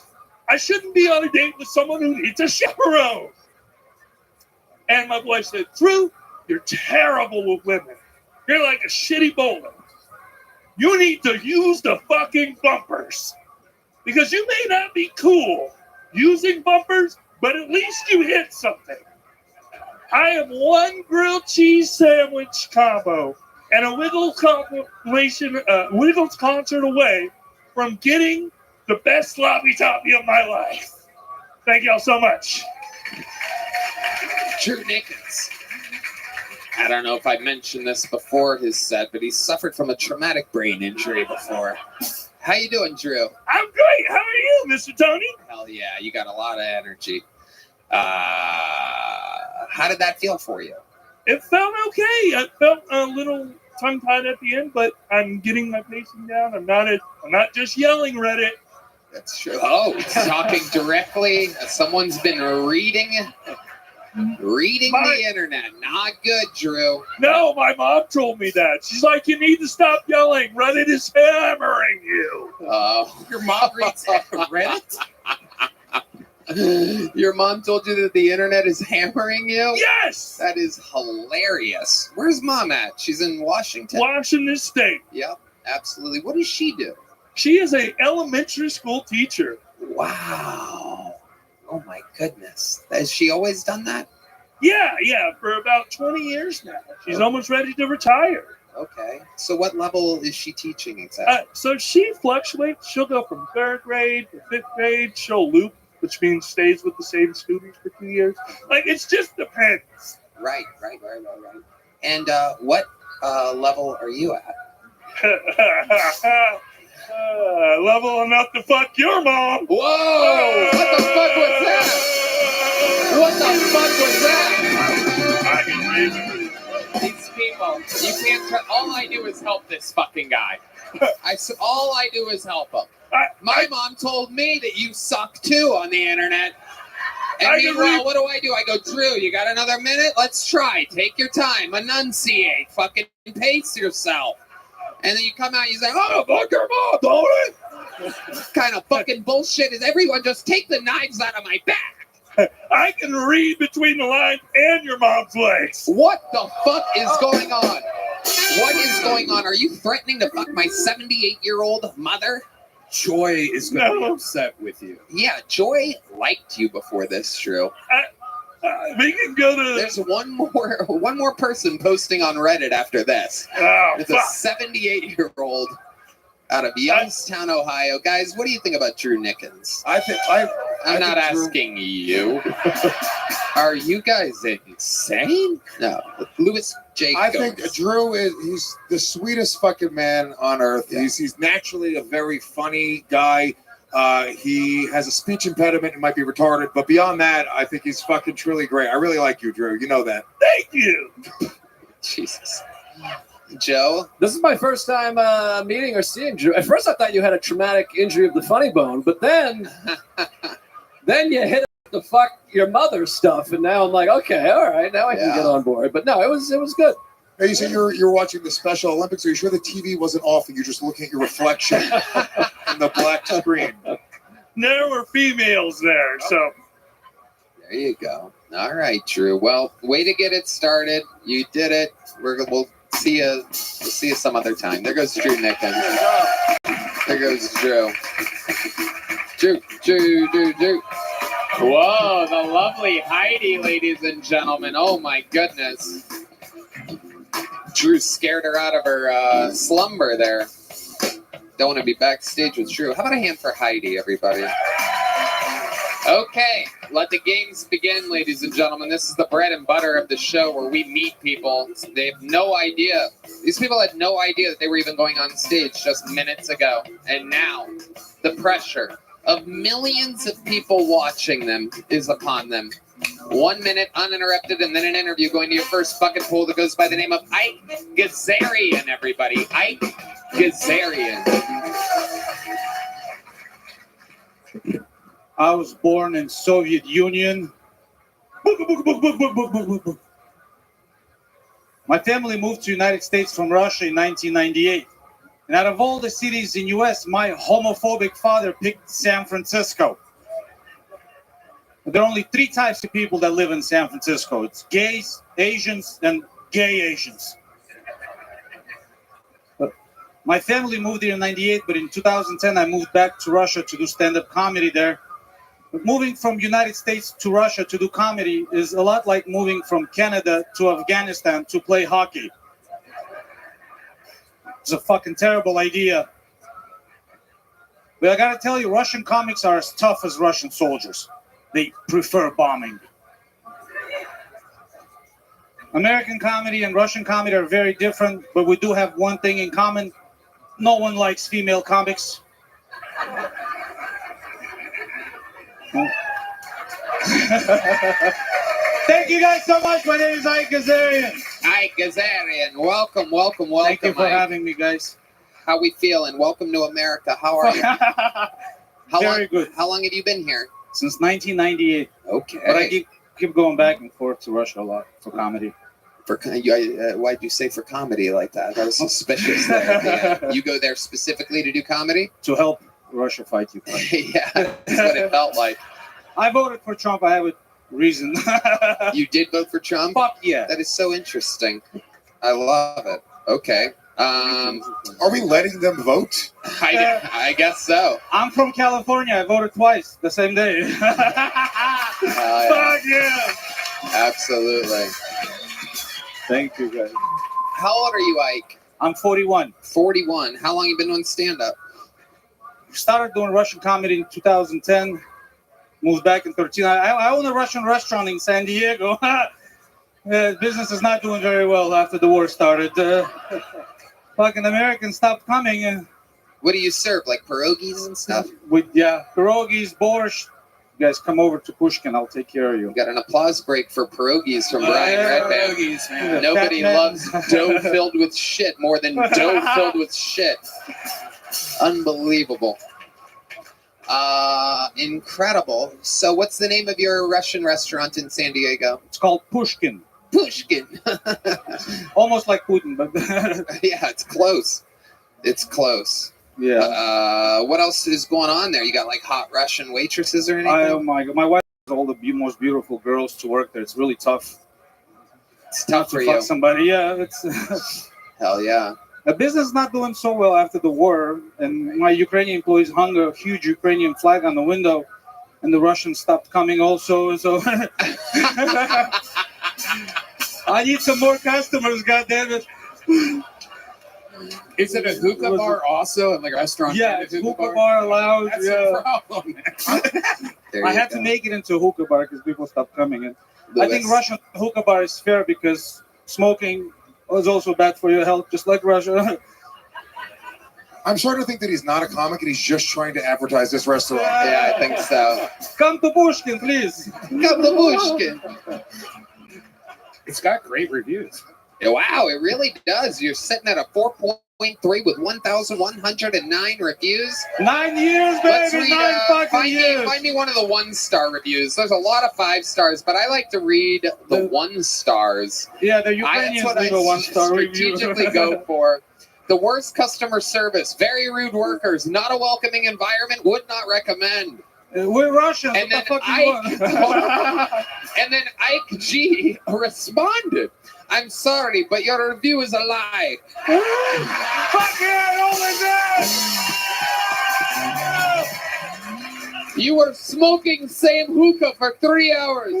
I shouldn't be on a date with someone who needs a chaperone. And my boy said, "Drew, you're terrible with women. You're like a shitty bowler. You need to use the fucking bumpers because you may not be cool using bumpers, but at least you hit something. I am one grilled cheese sandwich combo and a Wiggles concert away from getting the best sloppy toppy of my life. Thank y'all so much." Drew Nickens. I don't know if I mentioned this before his set, but he suffered from a traumatic brain injury before. How you doing, Drew? I'm great. How are you, Mr. Tony? Hell yeah, you got a lot of energy. How did that feel for you? It felt okay. I felt a little tongue-tied at the end, but I'm getting my pacing down. I'm not just yelling Reddit. That's true. Oh, talking directly. Someone's been reading the internet. Not good, Drew. No, my mom told me that. She's like, "You need to stop yelling. Reddit is hammering you." Your mom reads Reddit? Your mom told you that the internet is hammering you? Yes! That is hilarious. Where's mom at? She's in Washington. Washington State. Yep, absolutely. What does she do? She is an elementary school teacher. Wow. Oh my goodness. Has she always done that? Yeah, for about 20 years now. She's almost ready to retire. Okay. So what level is she teaching exactly? So she fluctuates. She'll go from 3rd grade to 5th grade. She'll loop, which means stays with the same students for 2 years. Like, it just depends. Right. And what level are you at? Level enough to fuck your mom. Whoa! What the fuck was that? the fuck was that? I can read. These people, you can't. All I do is help this fucking guy. All I do is help him. My mom told me that you suck too on the internet. And meanwhile, what do? I go, Drew, you got another minute? Let's try. Take your time. Enunciate. Fucking pace yourself. And then you come out and you say, oh, fuck your mom, don't it? What kind of fucking bullshit is everyone just take the knives out of my back? I can read between the lines and your mom's legs. What the fuck is going on? What is going on? Are you threatening to fuck my 78-year-old mother? Joy is going to be upset with you. Yeah, Joy liked you before this, Drew. We can go to. There's one more person posting on Reddit after this. Oh, it's a 78-year-old out of Youngstown, Ohio. Guys, what do you think about Drew Nickens? I'm not asking you. Are you guys insane? No. Louis J. I think Drew he's the sweetest fucking man on earth. Yeah. He's naturally a very funny guy. He has a speech impediment and might be retarded, but beyond that, I think he's fucking truly great. I really like you, Drew. You know that. Thank you. Jesus. Joe? This is my first time meeting or seeing Drew. At first I thought you had a traumatic injury of the funny bone, but then you hit the fuck your mother stuff, and now I'm like, okay, all right, now I can get on board. But no, it was good. Hey, you said you're watching the Special Olympics. Are you sure the TV wasn't off and you're just looking at your reflection in the black screen? There were females there, so. There you go. All right, Drew. Well, way to get it started. You did it. We'll see you. We'll see you some other time. There goes Drew Nickens. There goes Drew. Drew. Whoa, the lovely Heidi, ladies and gentlemen. Oh my goodness. Drew scared her out of her slumber there. Don't want to be backstage with Drew. How about a hand for Heidi, everybody? Okay, let the games begin, ladies and gentlemen. This is the bread and butter of the show where we meet people. They have no idea. These people had no idea that they were even going on stage just minutes ago. And now, the pressure of millions of people watching them is upon them. 1 minute uninterrupted, and then an interview going to your first bucket pool that goes by the name of Ike Gazarian, everybody. Ike Gazarian. I was born in Soviet Union. My family moved to the United States from Russia in 1998. And out of all the cities in U.S., my homophobic father picked San Francisco. There are only 3 types of people that live in San Francisco. It's gays, Asians, and gay Asians. My family moved here in 98, but in 2010, I moved back to Russia to do stand-up comedy there. But moving from United States to Russia to do comedy is a lot like moving from Canada to Afghanistan to play hockey. It's a fucking terrible idea. But I gotta tell you, Russian comics are as tough as Russian soldiers. They prefer bombing. American comedy and Russian comedy are very different, but we do have one thing in common. No one likes female comics. Thank you guys so much. My name is Ike Gazarian. Ike Gazarian. Welcome. Thank you for having me, guys. How we feeling? Welcome to America. How are you? Very good. How long have you been here? Since 1998. Okay. But I keep going back and forth to Russia a lot for comedy. Why'd you say for comedy like that? That was suspicious there. You go there specifically to do comedy? To help Russia fight Ukraine. Yeah, that's what it felt like. I voted for Trump. I have a reason. You did vote for Trump? Fuck yeah. That is so interesting. I love it. Okay. Are we letting them vote? I guess so. I'm from California. I voted twice the same day. Fuck yeah. Absolutely. Thank you, guys. How old are you, Ike? I'm 41. 41. How long have you been doing stand-up? Started doing Russian comedy in 2010. Moved back in 2013. I own a Russian restaurant in San Diego. Business is not doing very well after the war started. Fucking Americans stopped coming. What do you serve? Like pierogies and stuff? Pierogies, borscht, You guys come over to Pushkin. I'll take care of you. We got an applause break for pierogies from Brian Redband. Pierogies, man. Nobody Fat man. loves dough filled with shit more than dough filled with shit. Unbelievable. Incredible. So what's the name of your Russian restaurant in San Diego? It's called Pushkin. Pushkin. Almost like Putin, but Yeah, it's close. It's close. yeah. What else is going on there? You got like hot Russian waitresses or anything? Oh my God, my wife has all the most beautiful girls to work there. It's really tough. It's tough to for fuck you. somebody. Yeah, it's Hell yeah. the business is not doing so well after the war, and my Ukrainian employees hung a huge Ukrainian flag on the window, and the Russians stopped coming also. And so I need some more customers. God damn it! Is it a hookah bar also? Like a restaurant? Yeah, it's hookah bar allowed. That's Yeah. the problem. There I you had go. to make it into a hookah bar because people stopped coming in. I think Louis. Russian hookah bar is fair because smoking is also bad for your health, just like Russia. I'm starting to think that he's not a comic and he's just trying to advertise this restaurant. Yeah, I think so. Come to Pushkin, please. Come to Pushkin. It's got great reviews. Wow, it really does. You're sitting at a 4.3 with 1,109 reviews. 9 years, Let's baby. read, 9 fucking find years. me one of the 1-star reviews. There's a lot of 5 stars, but I like to read the 1 stars. Yeah, the That's Ukrainians what I leave a 1-star review. strategically go for. The worst customer service, very rude workers, not a welcoming environment, would not recommend. We're Russians. And What the then fuck you want? And then Ike G responded, I'm sorry, but your review is a lie. Fuck yeah, only that. You were smoking same hookah for 3 hours.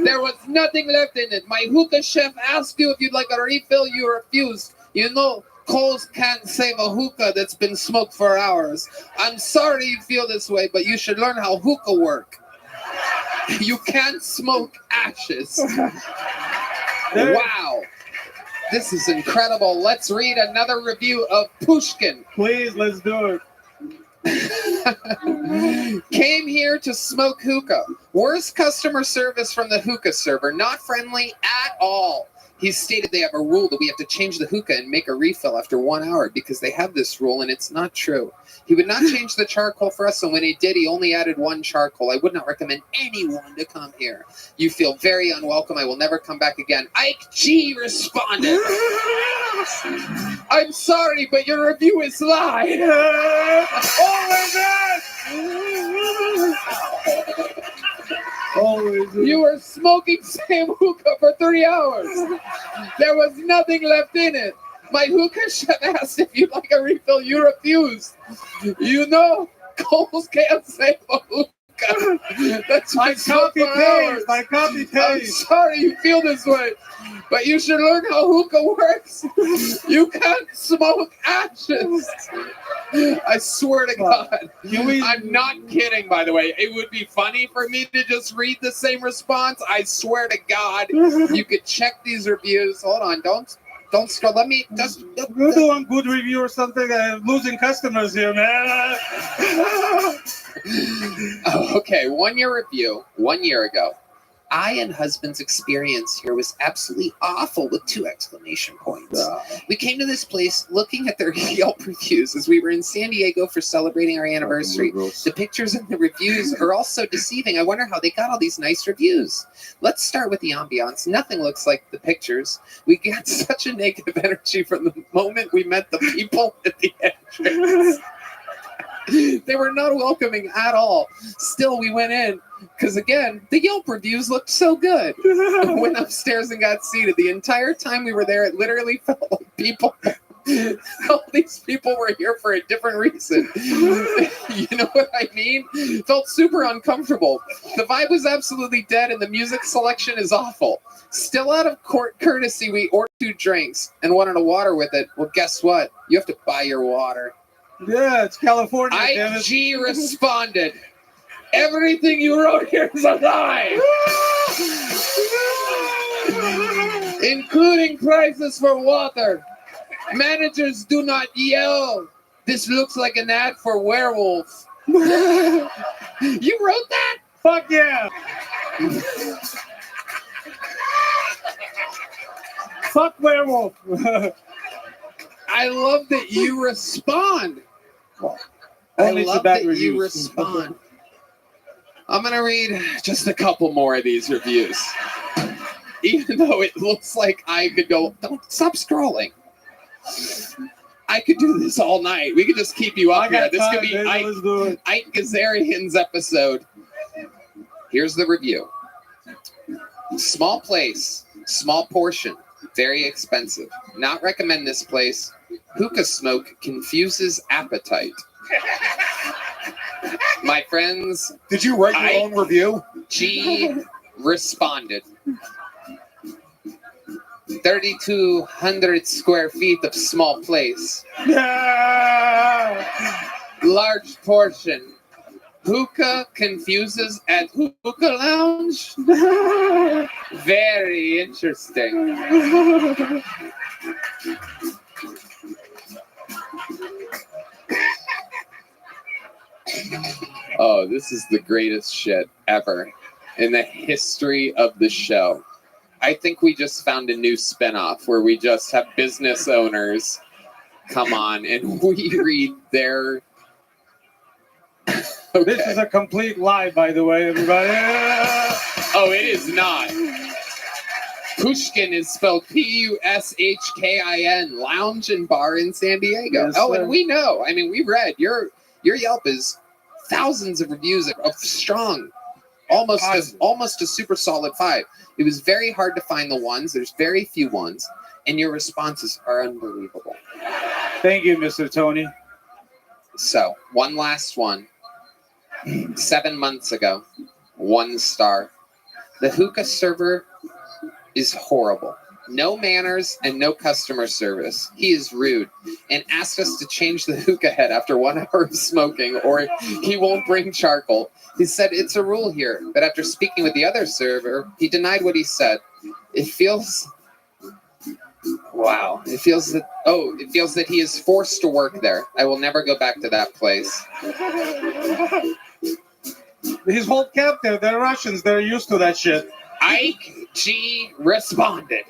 There was nothing left in it. My hookah chef asked you if you'd like a refill. You refused. You know, coals can't save a hookah that's been smoked for hours. I'm sorry you feel this way, but you should learn how hookah work. You can't smoke ashes. Wow. This is incredible. Let's read another review of Pushkin. Please, let's do it. Came here to smoke hookah. Worst customer service from the hookah server. Not friendly at all. He stated they have a rule that we have to change the hookah and make a refill after 1 hour because they have this rule and it's not true. He would not change the charcoal for us, and when he did, he only added 1 charcoal. I would not recommend anyone to come here. You feel very unwelcome. I will never come back again. Ike G responded. I'm sorry, but your review is lie. You were smoking same hookah for 3 hours. There was nothing left in it. My hookah chef asked if you'd like a refill. You refused. You know, coals can't save a hookah. That's My copy paste. My copy I'm paste. sorry you feel this way, but you should learn how hookah works. You can't smoke ashes. I swear to God. I'm not kidding, by the way. It would be funny for me to just read the same response. I swear to God. You could check these reviews. Hold on. Don't scroll. Let me just. You're doing good review or something. I'm losing customers here, man. Oh, okay, 1 year review, 1 year ago. I and husband's experience here was absolutely awful with 2 exclamation points. We came to this place looking at their Yelp reviews as we were in San Diego for celebrating our anniversary. The pictures and the reviews are also deceiving. I wonder how they got all these nice reviews. Let's start with the ambiance. Nothing looks like the pictures. We got such a negative energy from the moment we met the people at the entrance. They were not welcoming at all. Still, we went in because, again, the Yelp reviews looked so good. Went upstairs and got seated. The entire time we were there, it literally felt like people. All these people were here for a different reason. You know what I mean? Felt super uncomfortable. The vibe was absolutely dead, and the music selection is awful. Still out of courtesy, we ordered 2 drinks and wanted a water with it. Well, guess what? You have to buy your water. Yeah, it's California. damn it. IG responded, everything you wrote here is a lie. Including prices for water. Managers do not yell. This looks like an ad for werewolves. You wrote that? Fuck yeah. Fuck werewolf. I love that you respond. I Only to love bad that you reviews. respond. I'm gonna read just a couple more of these reviews. Even though it looks like I could go, don't stop scrolling. I could do this all night. We could just keep you up here. This could be Ike Gazarian's episode. Here's the review. Small place, small portion, very expensive. Not recommend this place. Hookah smoke confuses appetite. My friends, Did you write your own review? G responded. 3,200 square feet of small place. Large portion. Hookah confuses at hookah lounge? Very interesting. Oh, this is the greatest shit ever in the history of the show. I think we just found a new spinoff where we just have business owners come on and we read their. Okay. This is a complete lie, by the way, everybody. Oh, it is not. Pushkin is spelled Pushkin, lounge and bar in San Diego. Yes, oh, sir. and we know. I mean, we read your Yelp is thousands of reviews of strong, almost a super solid 5. It was very hard to find the ones. There's very few ones, and your responses are unbelievable. Thank you, Mr. Tony. So, one last one. 7 months ago, 1 star. The hookah server is horrible. No manners and no customer service. He is rude and asked us to change the hookah head after 1 hour of smoking or he won't bring charcoal. He said it's a rule here, but after speaking with the other server, he denied what he said. It feels... Wow. It feels that he is forced to work there. I will never go back to that place. He's hold captive. They're Russians. They're used to that shit. Ike G responded.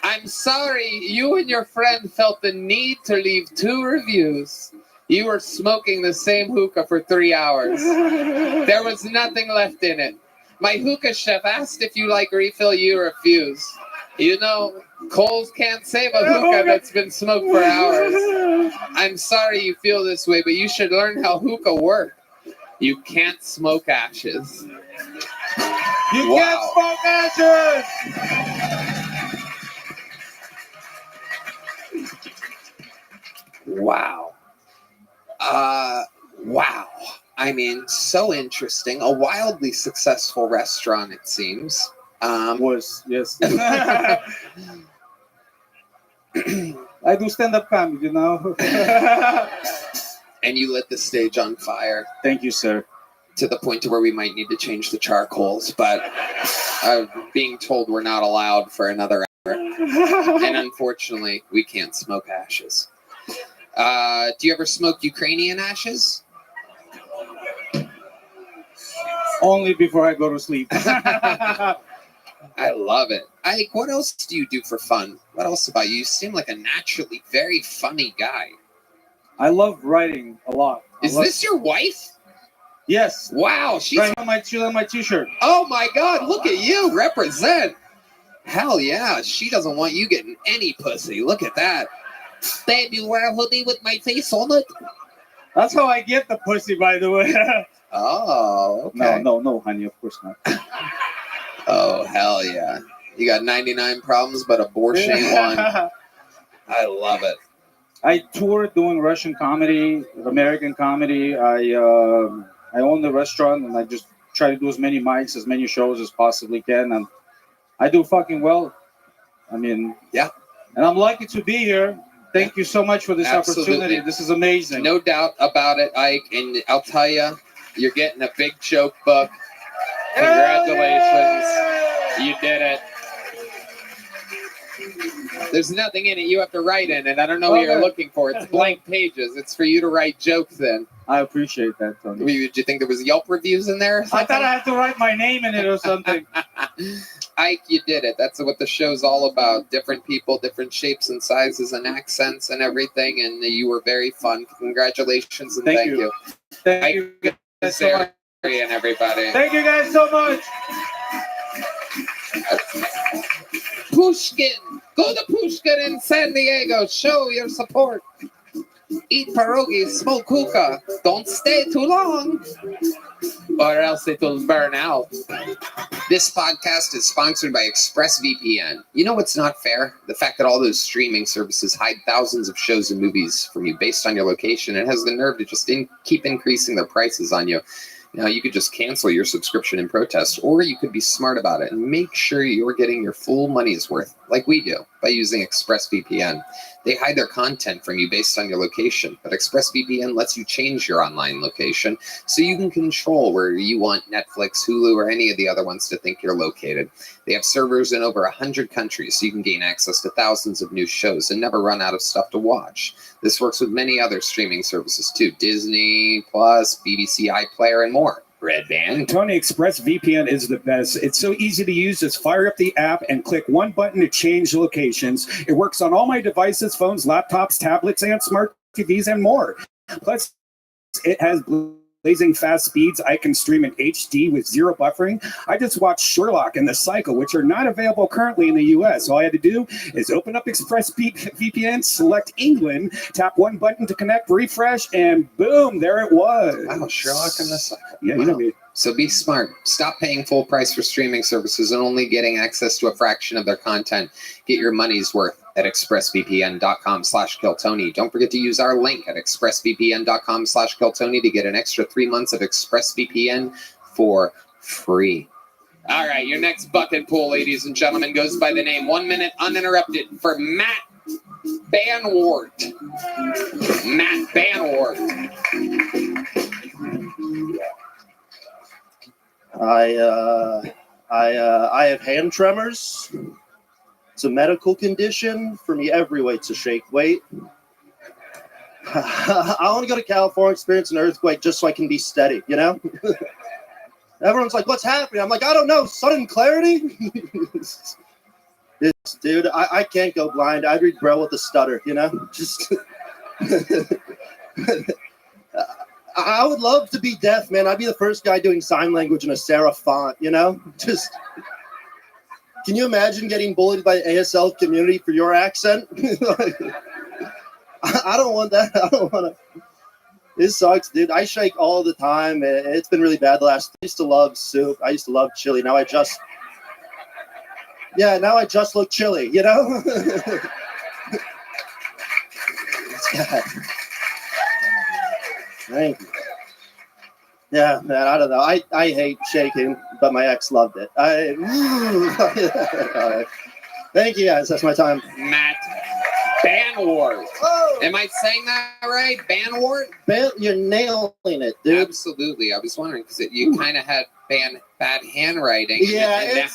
I'm sorry you and your friend felt the need to leave 2 reviews. You were smoking the same hookah for 3 hours. There was nothing left in it. My hookah chef asked if you like refill, you refused. You know, coals can't save a hookah that's been smoked for hours. I'm sorry you feel this way, but you should learn how hookah works. You can't smoke ashes. You Wow. can't smoke ashes! Wow. Wow. I mean, so interesting. A wildly successful restaurant, it seems. Was, yes. I do stand-up comedy, you know. And you lit the stage on fire Thank you, sir. to the point to where we might need to change the charcoals, but being told we're not allowed for another hour. And unfortunately, we can't smoke ashes. Do you ever smoke Ukrainian ashes? Only before I go to sleep. I love it. Ike, what else do you do for fun? What else about you? You seem like a naturally very funny guy. I love writing a lot. Is this your wife? Yes. Wow, she's... Right on my t-shirt. Oh my God, look at you, represent. Hell yeah, she doesn't want you getting any pussy. Look at that. Babe, you wear a hoodie with my face on it? That's how I get the pussy, by the way. Oh, okay. No, honey, of course not. Oh, hell yeah. You got 99 problems, but abortion ain't one. I love it. I tour doing Russian comedy, American comedy. I own the restaurant, and I just try to do as many mics, as many shows as possibly can, and I do fucking well. I mean, yeah. And I'm lucky to be here. Thank you so much for this Absolutely. opportunity. This is amazing. No doubt about it, Ike. And I'll tell you, you're getting a big joke book. Congratulations. You did it. There's nothing in it you have to write in, and I don't know what you're looking for. It's blank pages. It's for you to write jokes in. I appreciate that, Tony. Did you think there was Yelp reviews in there? I thought I had to write my name in it or something. Ike, you did it. That's what the show's all about. Different people, different shapes and sizes and accents and everything. And you were very fun. Congratulations and thank you. Thank you guys so much. And everybody. Thank you guys so much. Pushkin. Go to Pushkin in San Diego. Show your support. Eat pierogies, smoke hookah. Don't stay too long, or else it will burn out. This podcast is sponsored by ExpressVPN. You know what's not fair? The fact that all those streaming services hide thousands of shows and movies from you based on your location and has the nerve to just keep increasing their prices on you. Now, you could just cancel your subscription in protest, or you could be smart about it and make sure you're getting your full money's worth, like we do, by using ExpressVPN. They hide their content from you based on your location, but ExpressVPN lets you change your online location so you can control where you want Netflix, Hulu, or any of the other ones to think you're located. They have servers in over 100 countries, so you can gain access to thousands of new shows and never run out of stuff to watch. This works with many other streaming services too, Disney+, BBC iPlayer, and more. Red Band. Tony, ExpressVPN is the best. It's so easy to use. Just fire up the app and click one button to change locations. It works on all my devices, phones, laptops, tablets, and smart TVs, and more. Plus, it has blazing fast speeds. I can stream in HD with zero buffering. I just watched Sherlock and The Cycle, which are not available currently in the US. All I had to do is open up ExpressVPN, select England, tap one button to connect, refresh, and boom, there it was. Wow, Sherlock and The Cycle. Yeah, you know me. So be smart. Stop paying full price for streaming services and only getting access to a fraction of their content. Get your money's worth at expressvpn.com/KillTony. Don't forget to use our link at expressvpn.com/KillTony to get an extra 3 months of ExpressVPN for free. All right, your next bucket pool, ladies and gentlemen, goes by the name 1 Minute Uninterrupted for Matt Banwart. Matt Banwart. I have hand tremors. It's a medical condition. For me, every weight's a shake weight. I want to go to California, experience an earthquake just so I can be steady, you know? Everyone's like, what's happening? I'm like, I don't know, sudden clarity? Dude, I can't go blind. I read Braille with a stutter, you know? Just... I would love to be deaf, man. I'd be the first guy doing sign language in a serif font, you know? Just... Can you imagine getting bullied by the ASL community for your accent? I don't want that. I don't want to. It sucks, dude. I shake all the time. It's been really bad the last. I used to love soup. I used to love chili. Now I just look chilly, you know? Thank you. Yeah, man, I don't know. I hate shaking, but my ex loved it. Thank you, guys. That's my time. Matt Banwart. Oh. Am I saying that right? Banwart? You're nailing it, dude. Absolutely. I was wondering because you kind of had bad handwriting. Yeah,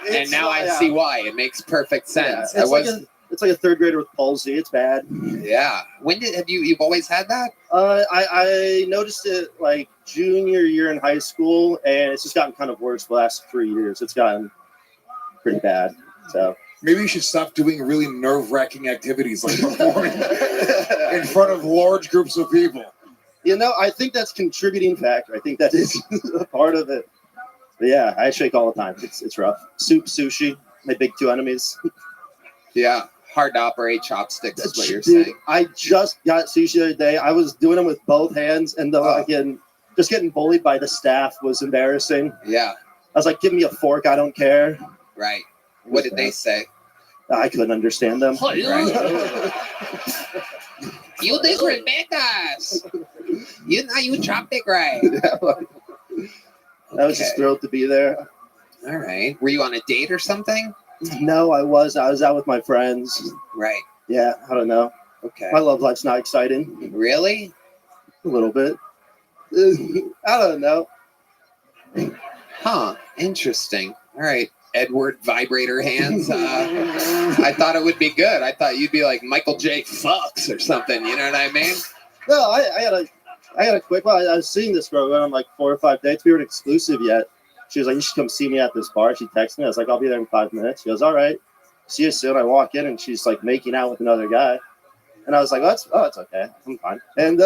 and now I see why. It makes perfect sense. Yeah, it's like a third grader with palsy. It's bad. Yeah. When you've always had that? I noticed it like junior year in high school, and it's just gotten kind of worse the last 3 years. It's gotten pretty bad. So maybe you should stop doing really nerve-wracking activities like performing in front of large groups of people. You know, I think that's a contributing factor. I think that is a part of it. But yeah, I shake all the time. It's rough. Soup, sushi, my big two enemies. Yeah. Hard to operate chopsticks is what you're saying. I just got sushi the other day. I was doing them with both hands, and just getting bullied by the staff was embarrassing. Yeah. I was like, give me a fork. I don't care. Right. What did they say? I couldn't understand them. Right. You different betas. You chopped it right. I was just thrilled to be there. All right. Were you on a date or something? No, I was out with my friends. Right. Yeah, I don't know. Okay. My love life's not exciting. Really? A little bit. I don't know. Huh. Interesting. All right. Edward vibrator hands. I I thought it would be good. I thought you'd be like Michael J. Fox or something. You know what I mean? No, I got a quick one. I was seeing this girl going on like 4 or 5 dates. We weren't exclusive yet. She was like, you should come see me at this bar. She texted me. I was like, I'll be there in 5 minutes. She goes, all right. See you soon. I walk in and she's like making out with another guy. And I was like, it's okay. I'm fine. And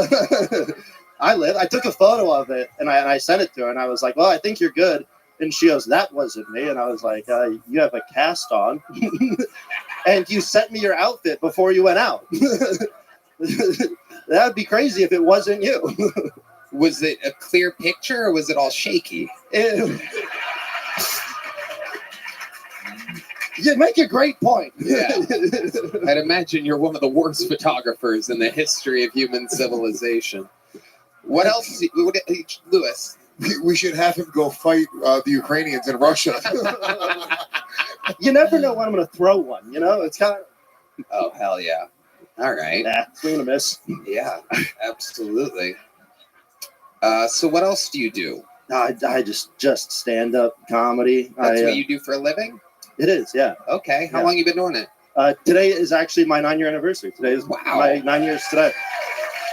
I took a photo of it and I sent it to her and I was like, well, I think you're good. And she goes, that wasn't me. And I was like, you have a cast on and you sent me your outfit before you went out. That'd be crazy if it wasn't you. Was it a clear picture or was it all shaky? You make a great point. Yeah. I'd imagine you're one of the worst photographers in the history of human civilization. What else, Lewis? We should have him go fight the Ukrainians in Russia. You never know when I'm going to throw one. You know, it's kind of. Oh, hell yeah. All right. Swing and a miss. Yeah, absolutely. So what else do you do? I just stand up comedy. That's what you do for a living? It is, yeah. Okay. How long you been doing it? Today is actually my 9-year anniversary. Today is my 9 years today.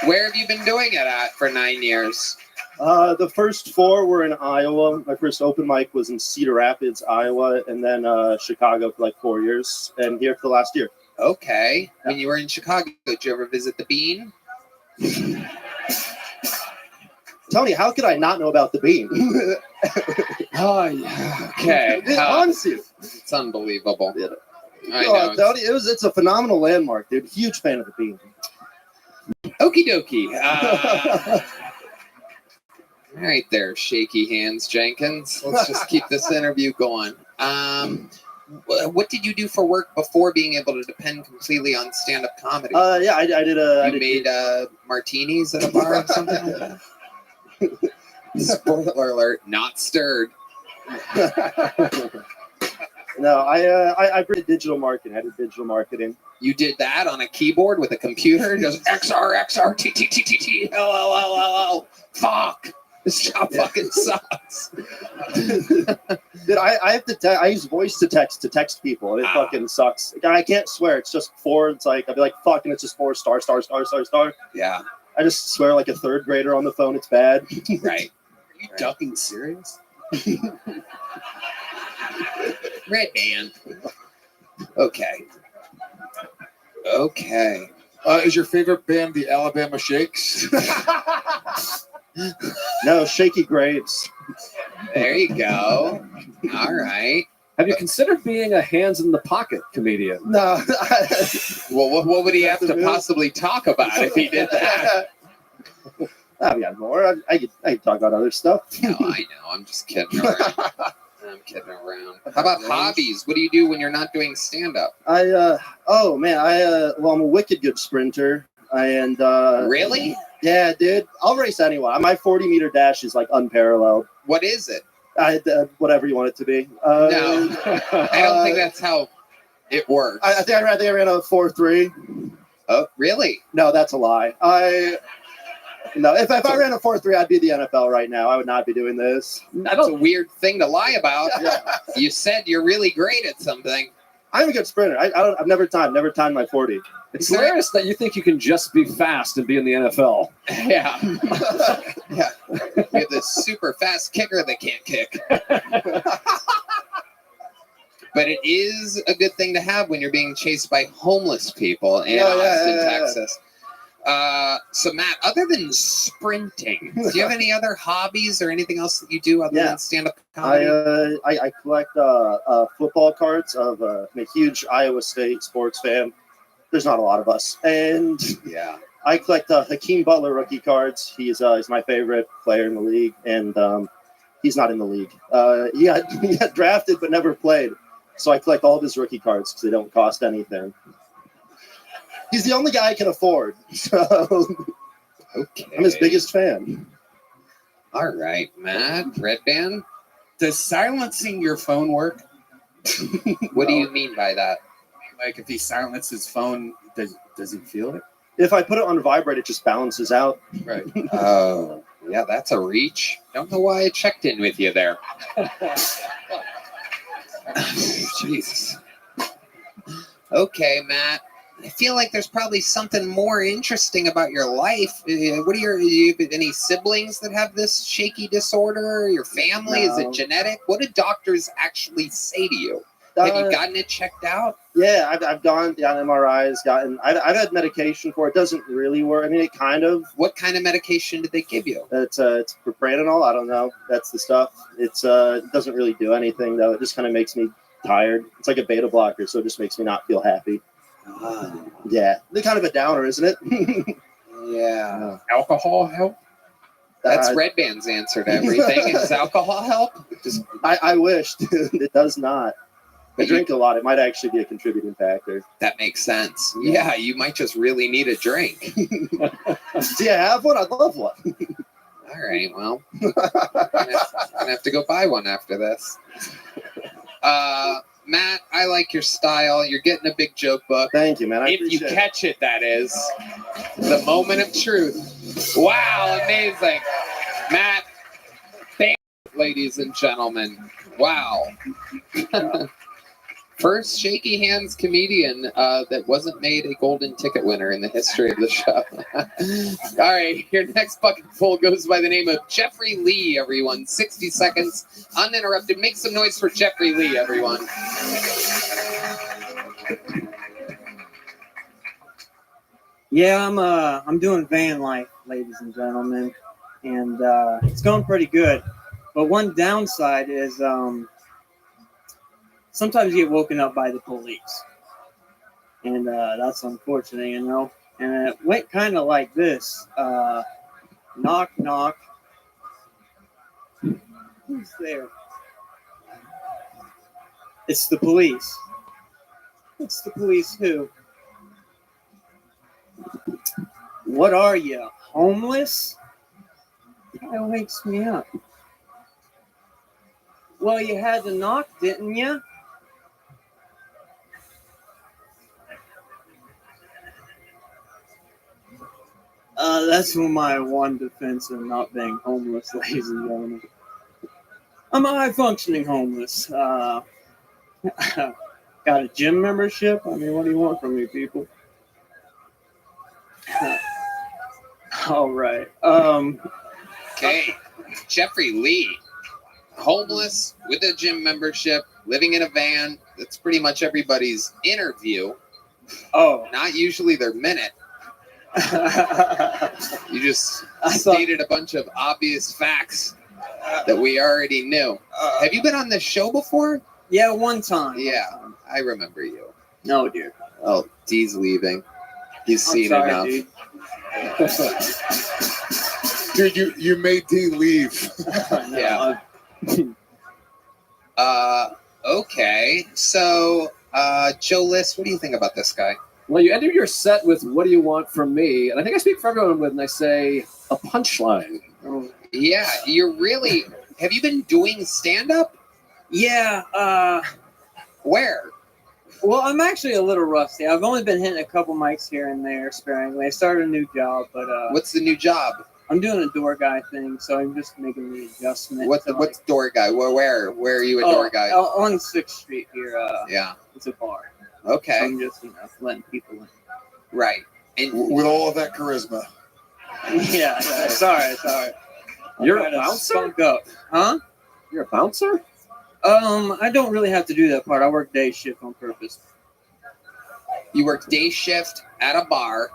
Where have you been doing it at for 9 years? The first 4 were in Iowa. My first open mic was in Cedar Rapids, Iowa, and then Chicago for like 4 years, and here for the last year. Okay. When you were in Chicago, did you ever visit the Bean? Tony, how could I not know about the Bean? Oh, yeah. Okay. Honestly, it's unbelievable. Yeah. I know. Tony, it's a phenomenal landmark, dude. Huge fan of the Bean. Okie dokie. All right there, shaky hands, Jenkins. Let's just keep this interview going. What did you do for work before being able to depend completely on stand-up comedy? Yeah, I did. You made martinis at a bar or something like that? Spoiler alert, not stirred. No, I did digital marketing. I did digital marketing. You did that on a keyboard with a computer? Just XR, T, T, T, T, T, L, L, L, L, L. Fuck. This job fucking sucks. Dude, I have to I use voice to text people, and it fucking sucks. I can't swear. It's just 4. It's like, I'll be like, fuck, and it's just 4 star. Yeah. I just swear like a 3rd grader on the phone. It's bad. Right. Are you ducking serious? Red band. Okay. Is your favorite band the Alabama Shakes? No, Shaky Graves. There you go. All right. Have you considered being a hands in the pocket comedian? No. Well, what would he have to possibly talk about if he did that? I've got more. I could talk about other stuff. No, I know. I'm just kidding around. How about hobbies? What do you do when you're not doing stand-up? I'm a wicked good sprinter. And Really? Yeah, dude. I'll race anyone. My 40-meter dash is like unparalleled. What is it? Whatever you want it to be. No, I don't think that's how it works. I think I ran a 4.3. Oh, really? No, that's a lie. No, if I ran a 4.3, I'd be in the NFL right now. I would not be doing this. That's a weird thing to lie about. You said you're really great at something. I'm a good sprinter. I've never timed my 40. It's hilarious that you think you can just be fast and be in the NFL. Yeah. Yeah. You're the super fast kicker that can't kick. But it is a good thing to have when you're being chased by homeless people in Austin, Texas. So Matt, other than sprinting, do you have any other hobbies or anything else that you do other than stand-up comedy? I collect football cards. I'm a huge Iowa State sports fan. There's not a lot of us, and I collect Hakeem Butler rookie cards. He's my favorite player in the league, and he's not in the league. He got drafted but never played, so I collect all of his rookie cards because they don't cost anything. He's the only guy I can afford, so I'm his biggest fan. All right, Matt. Red Band? Does silencing your phone work? What do you mean by that? Like if he silences his phone, does he feel it? If I put it on vibrate, it just balances out. Right. Oh, yeah, that's a reach. Don't know why I checked in with you there. Jesus. Okay, Matt. I feel like there's probably something more interesting about your life. What are you have any siblings that have this shaky disorder? Your family? Is it No. genetic? What do doctors actually say to you? Have you gotten it checked out? Yeah, I've gotten MRIs, I've had medication for it. Doesn't really work. I mean, it kind of. What kind of medication did they give you? It's propranolol. I don't know. That's the stuff. It doesn't really do anything though. It just kind of makes me tired. It's like a beta blocker, so it just makes me not feel happy. Yeah, they're kind of a downer, isn't it? Yeah. Alcohol help? That's Red Band's answer to everything. Does alcohol help? I wish. It does not. I drink a lot. It might actually be a contributing factor. That makes sense. Yeah, you might just really need a drink. Do you have one? I'd love one. All right, well, I'm gonna have to go buy one after this. Matt, I like your style. You're getting a big joke book. Thank you, man. I if you appreciate it. catch it, that is. The moment of truth. Wow, amazing. Matt, thank you, ladies and gentlemen. Wow. First shaky hands comedian that wasn't made a golden ticket winner in the history of the show. All right, your next bucket full goes by the name of Jeffrey Lee, everyone. 60 seconds, uninterrupted. Make some noise for Jeffrey Lee, everyone. Yeah, I'm doing van life, ladies and gentlemen, and it's going pretty good. But one downside is sometimes you get woken up by the police, and that's unfortunate, you know. And it went kind of like this: knock, knock. Who's there? It's the police. It's the police. Who? What are you, homeless? That wakes me up. Well, you had to knock, didn't you? That's my one defense of not being homeless, ladies and gentlemen. I'm a high-functioning homeless. Got a gym membership? I mean, what do you want from me, people? All right. Okay, Jeffrey Lee, homeless with a gym membership, living in a van. That's pretty much everybody's interview. Oh, not usually their minute. You just stated a bunch of obvious facts that we already knew. Have you been on this show before? Yeah, one time. Yeah, I remember you. No, dear. Oh, D's leaving. He's I'm seen sorry, enough. Dude, you made D leave. Yeah. Okay. So, Joe List, what do you think about this guy? Well, you ended your set with "What do you want from me?" and I think I speak for everyone when I say a punchline. Yeah, you're really. Have you been doing stand-up? Yeah. Where? Well, I'm actually a little rusty. I've only been hitting a couple mics here and there sparingly. I started a new job, but what's the new job? I'm doing a door guy thing, so I'm just making the adjustment. What's door guy? Where are you a door guy? On 6th Street here. Yeah, it's a bar. Okay. So I'm just letting people in. Right. And with all of that charisma. Yeah. Sorry. You're a bouncer? Spunk up, huh? You're a bouncer? I don't really have to do that part. I work day shift on purpose. You work day shift at a bar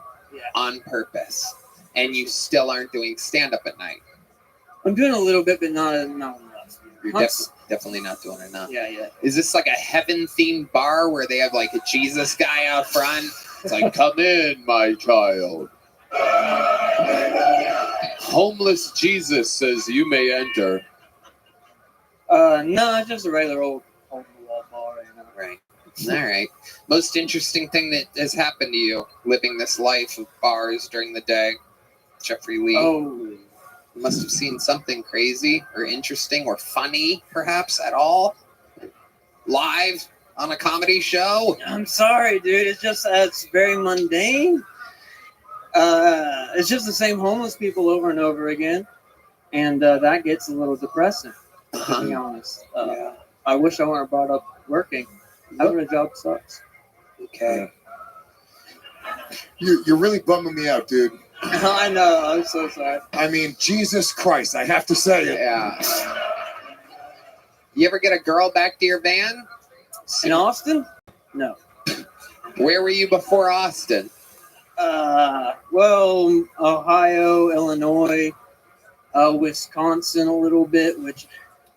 on purpose, and you still aren't doing stand-up at night. I'm doing a little bit, but not enough. You're definitely not doing enough. Yeah. Is this like a heaven-themed bar where they have like a Jesus guy out front? It's like, come in, my child. Homeless Jesus says you may enter. No, it's just a regular old hole-in-the-wall bar. Right. All right. Most interesting thing that has happened to you living this life of bars during the day, Jeffrey Lee? Oh. You must have seen something crazy or interesting or funny, perhaps, at all. Live on a comedy show. I'm sorry, dude. It's very mundane. It's just the same homeless people over and over again. And that gets a little depressing, to be honest. I wish I weren't brought up working. Having a job sucks. Okay. You're really bumming me out, dude. I know. I'm so sorry. I mean, Jesus Christ, I have to say it. Yeah. You ever get a girl back to your van? In Austin? No. Where were you before Austin? Well, Ohio, Illinois, Wisconsin a little bit, which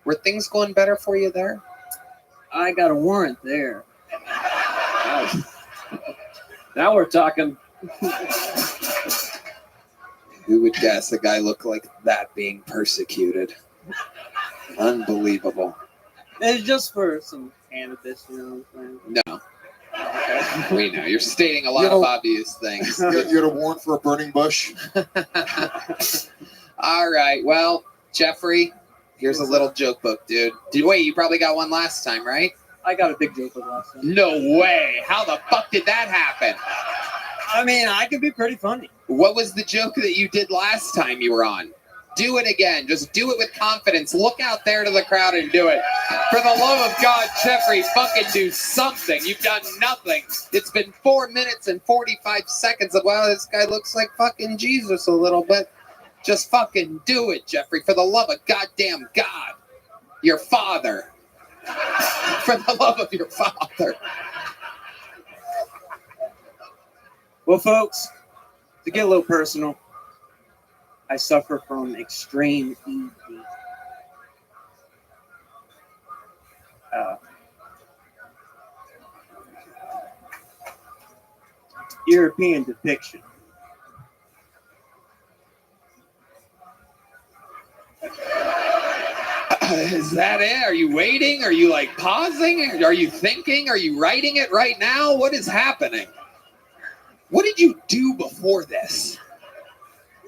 Were things going better for you there? I got a warrant there. Now we're talking. Who would guess a guy look like that being persecuted? Unbelievable. It's just for some cannabis, you know. No. We know. You're stating a lot of obvious things. You had a warrant for a burning bush? All right. Well, Jeffrey, here's a little joke book, dude. Wait, you probably got one last time, right? I got a big joke book last time. No way. How the fuck did that happen? I mean, I can be pretty funny. What was the joke that you did last time you were on? Do it again. Just do it with confidence. Look out there to the crowd and do it. For the love of God, Jeffrey, fucking do something. You've done nothing. It's been 4 minutes and 45 seconds of, wow, this guy looks like fucking Jesus a little bit. Just fucking do it, Jeffrey. For the love of goddamn God. Your father. For the love of your father. Well, folks, to get a little personal, I suffer from extreme ED. European depiction. Is that it? Are you waiting? Are you like pausing? Are you thinking? Are you writing it right now? What is happening? What did you do before this?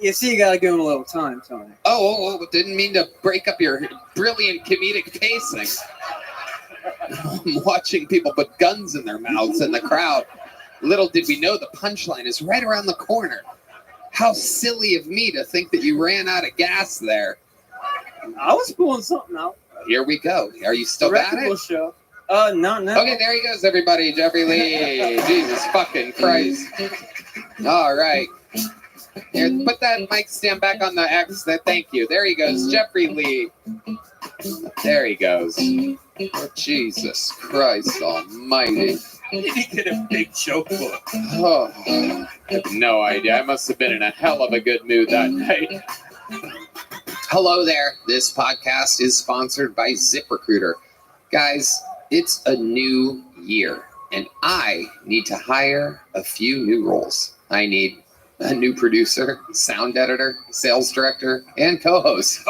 You see, you gotta give him a little time, Tony. Oh, didn't mean to break up your brilliant comedic pacing. I'm watching people put guns in their mouths in the crowd. Little did we know the punchline is right around the corner. How silly of me to think that you ran out of gas there. I was pulling something out. Here we go. Are you still at it? Show. No. Okay, there he goes, everybody. Jeffrey Lee. Jesus fucking Christ. All right. Here, put that mic stand back on the X. Thank you. There he goes. Jeffrey Lee. There he goes. Oh, Jesus Christ almighty. Did he get a big joke book? Oh, I have no idea. I must have been in a hell of a good mood that night. Hello there. This podcast is sponsored by ZipRecruiter. Guys, it's a new year, and I need to hire a few new roles. I need a new producer, sound editor, sales director, and co-host.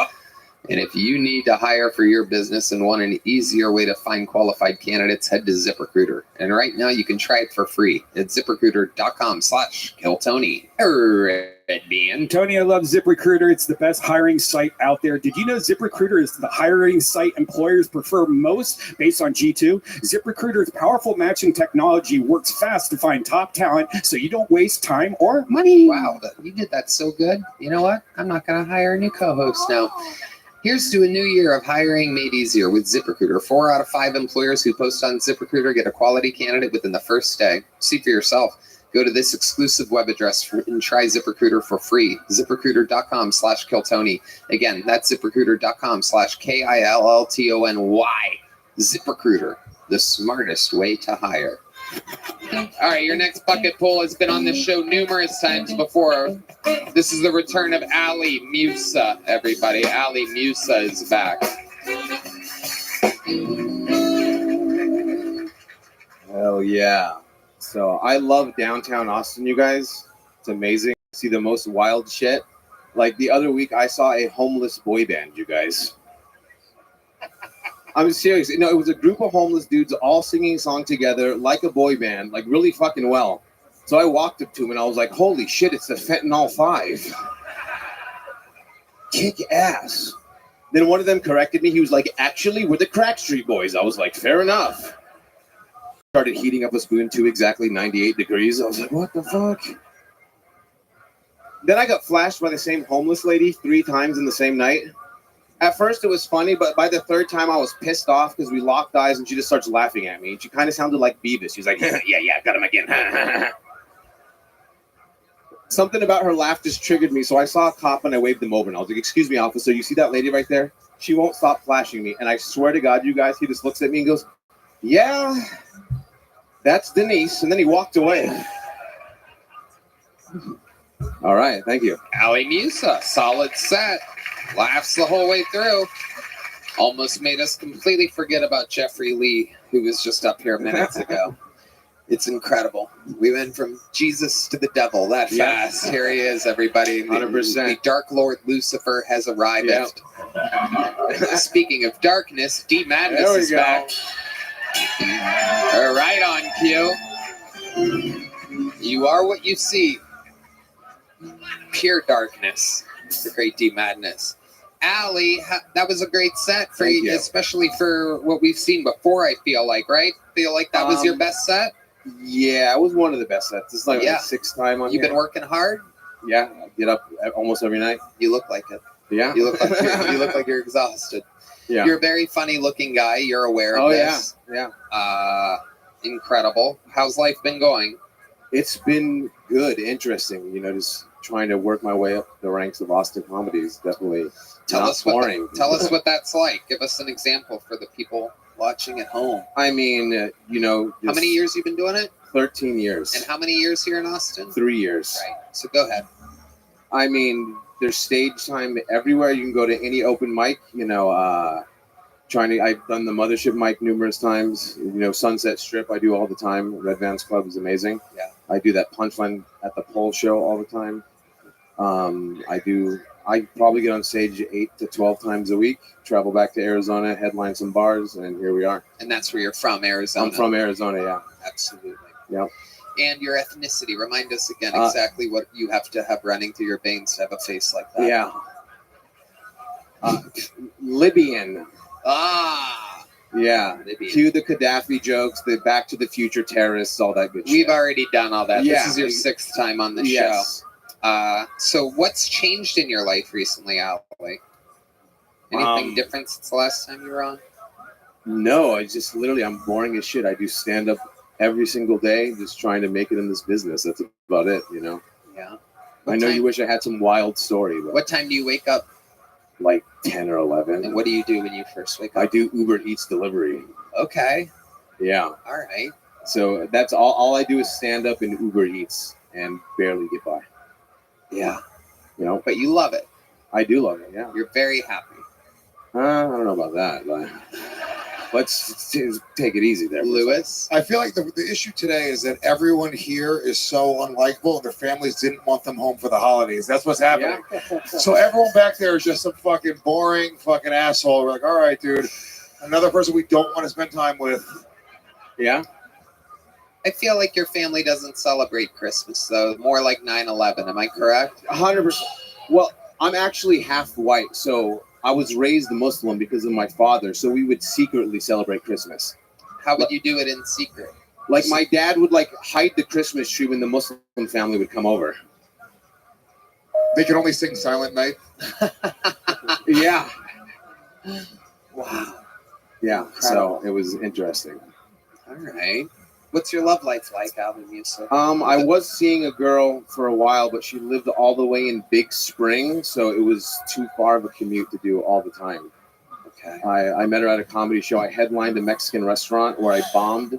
And if you need to hire for your business and want an easier way to find qualified candidates, head to ZipRecruiter. And right now you can try it for free at ZipRecruiter.com/KillTony. Tony, I love ZipRecruiter. It's the best hiring site out there. Did you know ZipRecruiter is the hiring site employers prefer most based on G2? ZipRecruiter's powerful matching technology works fast to find top talent so you don't waste time or money. Wow, you did that so good. You know what? I'm not going to hire a new co-host now. Here's to a new year of hiring made easier with ZipRecruiter. 4 out of 5 employers who post on ZipRecruiter get a quality candidate within the first day. See for yourself. Go to this exclusive web address and try ZipRecruiter for free. ZipRecruiter.com/KillTony. Again, that's ZipRecruiter.com/KILLTONY. ZipRecruiter, the smartest way to hire. All right, your next bucket pull has been on this show numerous times before. This is the return of Ali Musa, everybody. Ali Musa is back. Hell yeah. So I love downtown Austin, you guys. It's amazing. See the most wild shit. Like the other week, I saw a homeless boy band, you guys. I'm serious. No, it was a group of homeless dudes all singing a song together like a boy band, like really fucking well. So I walked up to him and I was like, holy shit, it's the Fentanyl 5. Kick ass. Then one of them corrected me. He was like, actually, we're the Crack Street Boys. I was like, fair enough. Started heating up a spoon to exactly 98 degrees. I was like, what the fuck? Then I got flashed by the same homeless lady 3 times in the same night. At first it was funny, but by the third time I was pissed off because we locked eyes and she just starts laughing at me. She kind of sounded like Beavis. She was like, yeah, got him again. Something about her laugh just triggered me. So I saw a cop and I waved him over and I was like, excuse me, officer, you see that lady right there? She won't stop flashing me. And I swear to God, you guys, he just looks at me and goes, yeah, that's Denise. And then he walked away. All right, thank you. Ali Musa, solid set. Laughs the whole way through. Almost made us completely forget about Jeffrey Lee, who was just up here minutes ago. It's incredible. We went from Jesus to the devil that fast. Here he is, everybody. 100%. The Dark Lord Lucifer has arrived. Speaking of darkness, D Madness There we is go. back. All right, on cue. You are what you see. Pure darkness. The great D Madness. Ali, that was a great set for you, especially for what we've seen before. I feel like, right? Feel like that was your best set. Yeah, it was one of the best sets. This is like my sixth time on You've been working hard. Yeah, I get up almost every night. You look like it. Yeah, you look like you're exhausted. Yeah, you're a very funny looking guy. You're aware of this. Yeah. Incredible. How's life been going? It's been good, interesting. You know, just trying to work my way up the ranks of Austin comedy is definitely Tell not us boring. Tell us what that's like. Give us an example for the people watching at home. I mean, you know, How many years you been doing it? 13 years. And how many years here in Austin? 3 years. Right. So go ahead. I mean, there's stage time everywhere. You can go to any open mic. You know, I've done the Mothership mic numerous times. You know, Sunset Strip I do all the time. Red Vans Club is amazing. Yeah. I do that Punchline at the Pole show all the time. I probably get on stage 8 to 12 times a week, travel back to Arizona, headline some bars, and here we are. And that's where you're from, Arizona. I'm from Arizona, yeah. Absolutely. Yep. And your ethnicity. Remind us again exactly what you have to have running through your veins to have a face like that. Yeah. Libyan. Ah. Yeah. Libyan. Cue the Gaddafi jokes, the Back to the Future terrorists, all that good shit. We've already done all that. Yeah. This is your 6th time on the Yes. show. So what's changed in your life recently, Ali? Anything different since the last time you were on? No, I'm boring as shit. I do stand up every single day, just trying to make it in this business. That's about it, you know? Yeah. I know you wish I had some wild story, but What time do you wake up? like 10 or 11. And what do you do when you first wake up? I do Uber Eats delivery. Okay. Yeah. All right. So that's all I do is stand up and Uber Eats and barely get by. Yeah. You know? But you love it. I do love it, yeah. You're very happy. I don't know about that, but let's take it easy there. Lewis? I feel like the issue today is that everyone here is so unlikable and their families didn't want them home for the holidays. That's what's happening. So everyone back there is just some fucking boring fucking asshole. We're like, all right, dude, another person we don't want to spend time with. Yeah. I feel like your family doesn't celebrate Christmas, though. More like 9/11. Am I correct? 100%. Well, I'm actually half white, so I was raised Muslim because of my father, so we would secretly celebrate Christmas. How would you do it in secret? Like my dad would like hide the Christmas tree when the Muslim family would come over. They can only sing Silent Night. Yeah. Wow. Yeah. So it was interesting. All right. What's your love life like, Alvin Musa? I was seeing a girl for a while, but she lived all the way in Big Spring, so it was too far of a commute to do all the time. Okay. I met her at a comedy show. I headlined a Mexican restaurant where I bombed,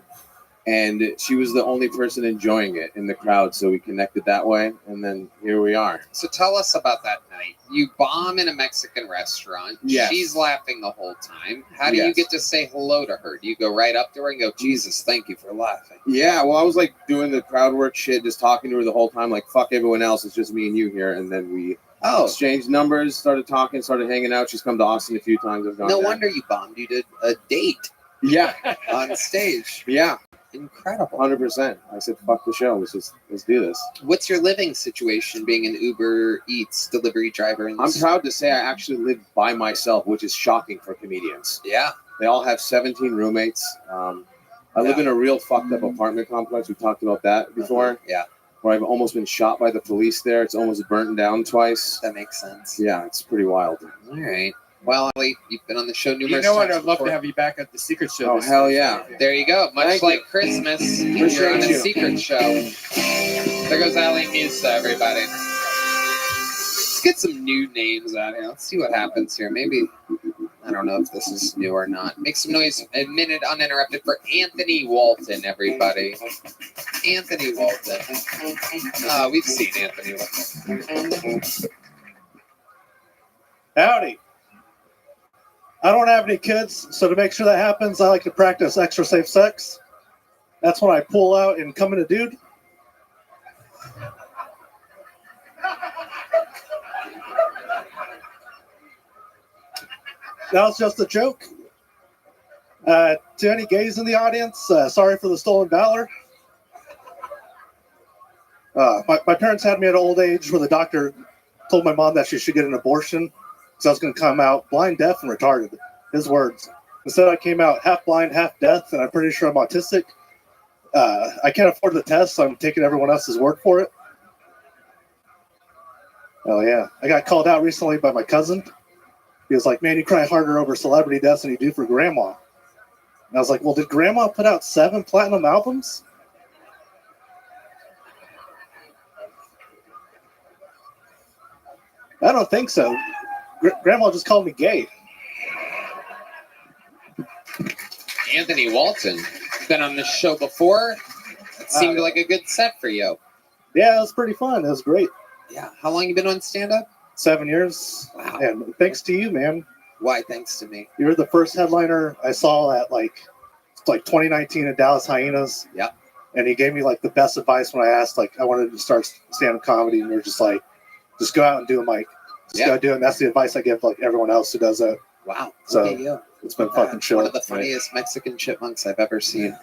and she was the only person enjoying it in the crowd, so we connected that way, and then here we are. So tell us about that night. You bomb in a Mexican restaurant. Yes. She's laughing the whole time. How do you get to say hello to her? Do you go right up to her and go, Jesus, thank you for laughing? Yeah, well, I was like doing the crowd work shit, just talking to her the whole time, like, fuck everyone else, it's just me and you here, and then we exchanged numbers, started talking, started hanging out. She's come to Austin a few times. I've gone No there. wonder you bombed. You did a date Yeah. on stage. Yeah. Incredible. 100%. I said, fuck the show. Let's do this. What's your living situation being an Uber Eats delivery driver? In I'm this? proud to say I actually live by myself, which is shocking for comedians. Yeah. They all have 17 roommates. I live in a real fucked up apartment complex. We talked about that before. Yeah. Where I've almost been shot by the police there. It's almost burnt down twice. That makes sense. Yeah, it's pretty wild. All right. Well, Ali, you've been on the show numerous You know what? times I'd love before. to have you back at the Secret Show. Oh, this hell Thursday. yeah. There you go. Much Thank like you. Christmas, you're Appreciate on a you. secret show. There goes Ali Musa, everybody. Let's get some new names out here. Let's see what happens here. Maybe, I don't know if this is new or not. Make some noise, a minute uninterrupted for Anthony Walton, everybody. Anthony Walton. We've seen Anthony Walton. Howdy. I don't have any kids, so to make sure that happens, I like to practice extra safe sex. That's when I pull out and come in a dude. That was just a joke. To any gays in the audience, sorry for the stolen valor. My parents had me at an old age where the doctor told my mom that she should get an abortion because I was going to come out blind, deaf, and retarded. His words. Instead, I came out half blind, half deaf, and I'm pretty sure I'm autistic. I can't afford the test, so I'm taking everyone else's word for it. Oh, yeah. I got called out recently by my cousin. He was like, man, you cry harder over celebrity deaths than you do for grandma. And I was like, well, did grandma put out 7 platinum albums? I don't think so. Grandma just called me gay. Anthony Walton. Been on this show before. It seemed like a good set for you. Yeah, it was pretty fun. It was great. Yeah. How long you been on stand-up? 7 years. Wow. And thanks to you, man. Why thanks to me? You were the first headliner I saw at like 2019 at Dallas Hyenas. Yeah. And he gave me like the best advice when I asked, like, I wanted to start stand-up comedy, and you're just like, just go out and do a mic. Just go do it. And that's the advice I give like everyone else who does that. Wow. So Okay, yeah. it's been fucking chill. One of the funniest Mexican chipmunks I've ever seen.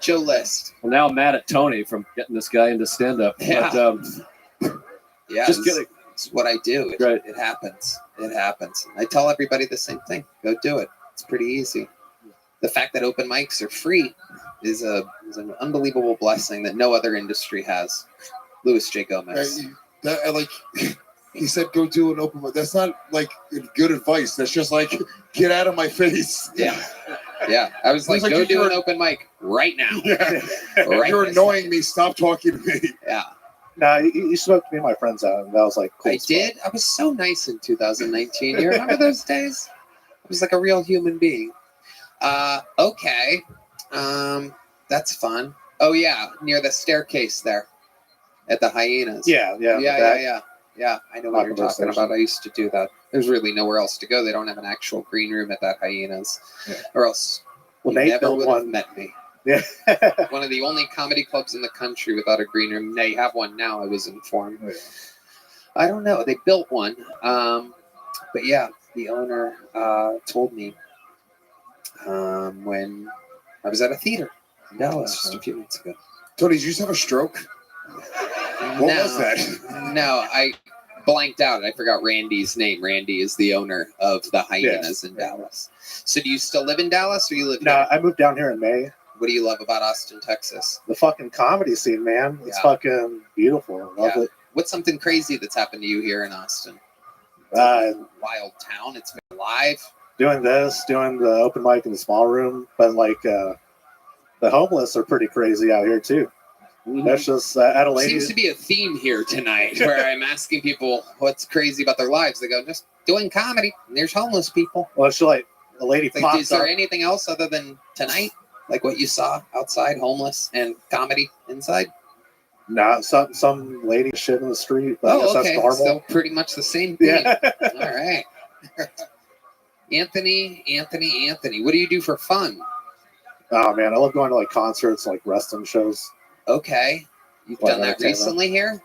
Joe List. Well, now I'm mad at Tony from getting this guy into stand-up. Yeah. But, Yeah, just kidding. It's what I do. It happens. It happens. I tell everybody the same thing. Go do it. It's pretty easy. The fact that open mics are free is an unbelievable blessing that no other industry has. Louis J. Gomez. He said, go do an open mic. That's not like good advice. That's just like, get out of my face. Yeah. Yeah. I was like, It's like go you do were- an open mic right now. Yeah. Right You're this annoying me. Stop talking to me. Yeah. Nah, you smoked me and my friends out, and that was like cool. I did. I was so nice in 2019. You remember those days? I was like a real human being. Okay. That's fun. Oh yeah, near the staircase there at the Hyenas. Yeah. Yeah. I know what you're talking about. I used to do that. There's really nowhere else to go. They don't have an actual green room at that Hyenas, or else Well, you Nate never built would have one. met me. Yeah. One of the only comedy clubs in the country without a green room. They have one now, I was informed. I don't know. They built one. But yeah, the owner told me when I was at a theater in Dallas just a few months ago. Tony, did you just have a stroke? What was that? No, I blanked out. I forgot Randy's name. Randy is the owner of the Hyenas in Dallas. So do you still live in Dallas, or you live No, here? I moved down here in May. What do you love about Austin, Texas? The fucking comedy scene, man. It's Yeah. fucking beautiful. I love Yeah. it. What's something crazy that's happened to you here in Austin? Wild town. It's been alive. Doing this, doing the open mic in the small room, but like the homeless are pretty crazy out here too. That's just at a lady. Seems to be a theme here tonight where I'm asking people what's crazy about their lives. They go, just doing comedy. And there's homeless people. Well, it's like a lady Like, pops is there up. anything else other than tonight? Like what you saw outside, homeless and comedy inside? Nah, some lady shit in the street, but I guess Oh, okay. that's normal. So pretty much the same thing. Yeah. All right. Anthony. What do you do for fun? Oh man, I love going to like concerts, like wrestling shows. Okay. You've Like done that entertainment. recently here?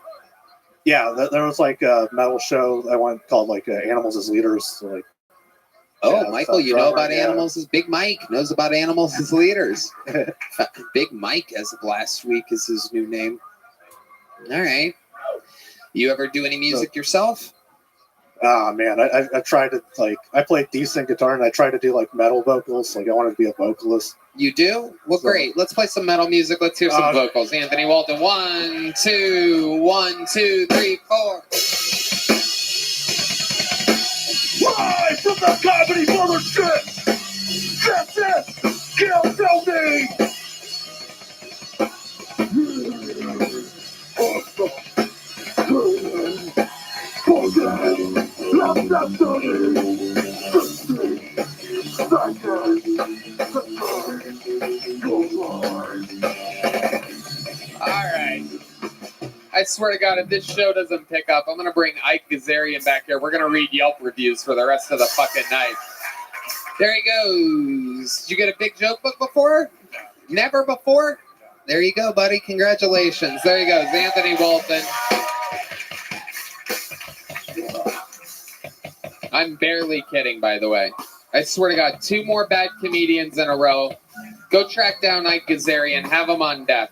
Yeah, there was like a metal show I went called like Animals as Leaders. So, like, Oh, yeah, Michael, so you know drummer, about yeah. animals as Big Mike knows about animals as leaders. Big Mike, as of last week, is his new name. All right. You ever do any music yourself? Oh man, I tried to I played decent guitar and I tried to do like metal vocals. Like I wanted to be a vocalist. You do? Well, great. Let's play some metal music. Let's hear some vocals. Anthony Walton. 1, 2, 1, 2, 3, 4. Why from the comedy mothership. That's it. Kill Tony. All right. I swear to God, if this show doesn't pick up, I'm going to bring Ike Gazarian back here. We're going to read Yelp reviews for the rest of the fucking night. There he goes. Did you get a big joke book before? Never before? There you go, buddy. Congratulations. There he goes. Anthony Walton. I'm barely kidding, by the way. I swear to God, 2 more bad comedians in a row. Go track down Ike Gazarian. Have him on death.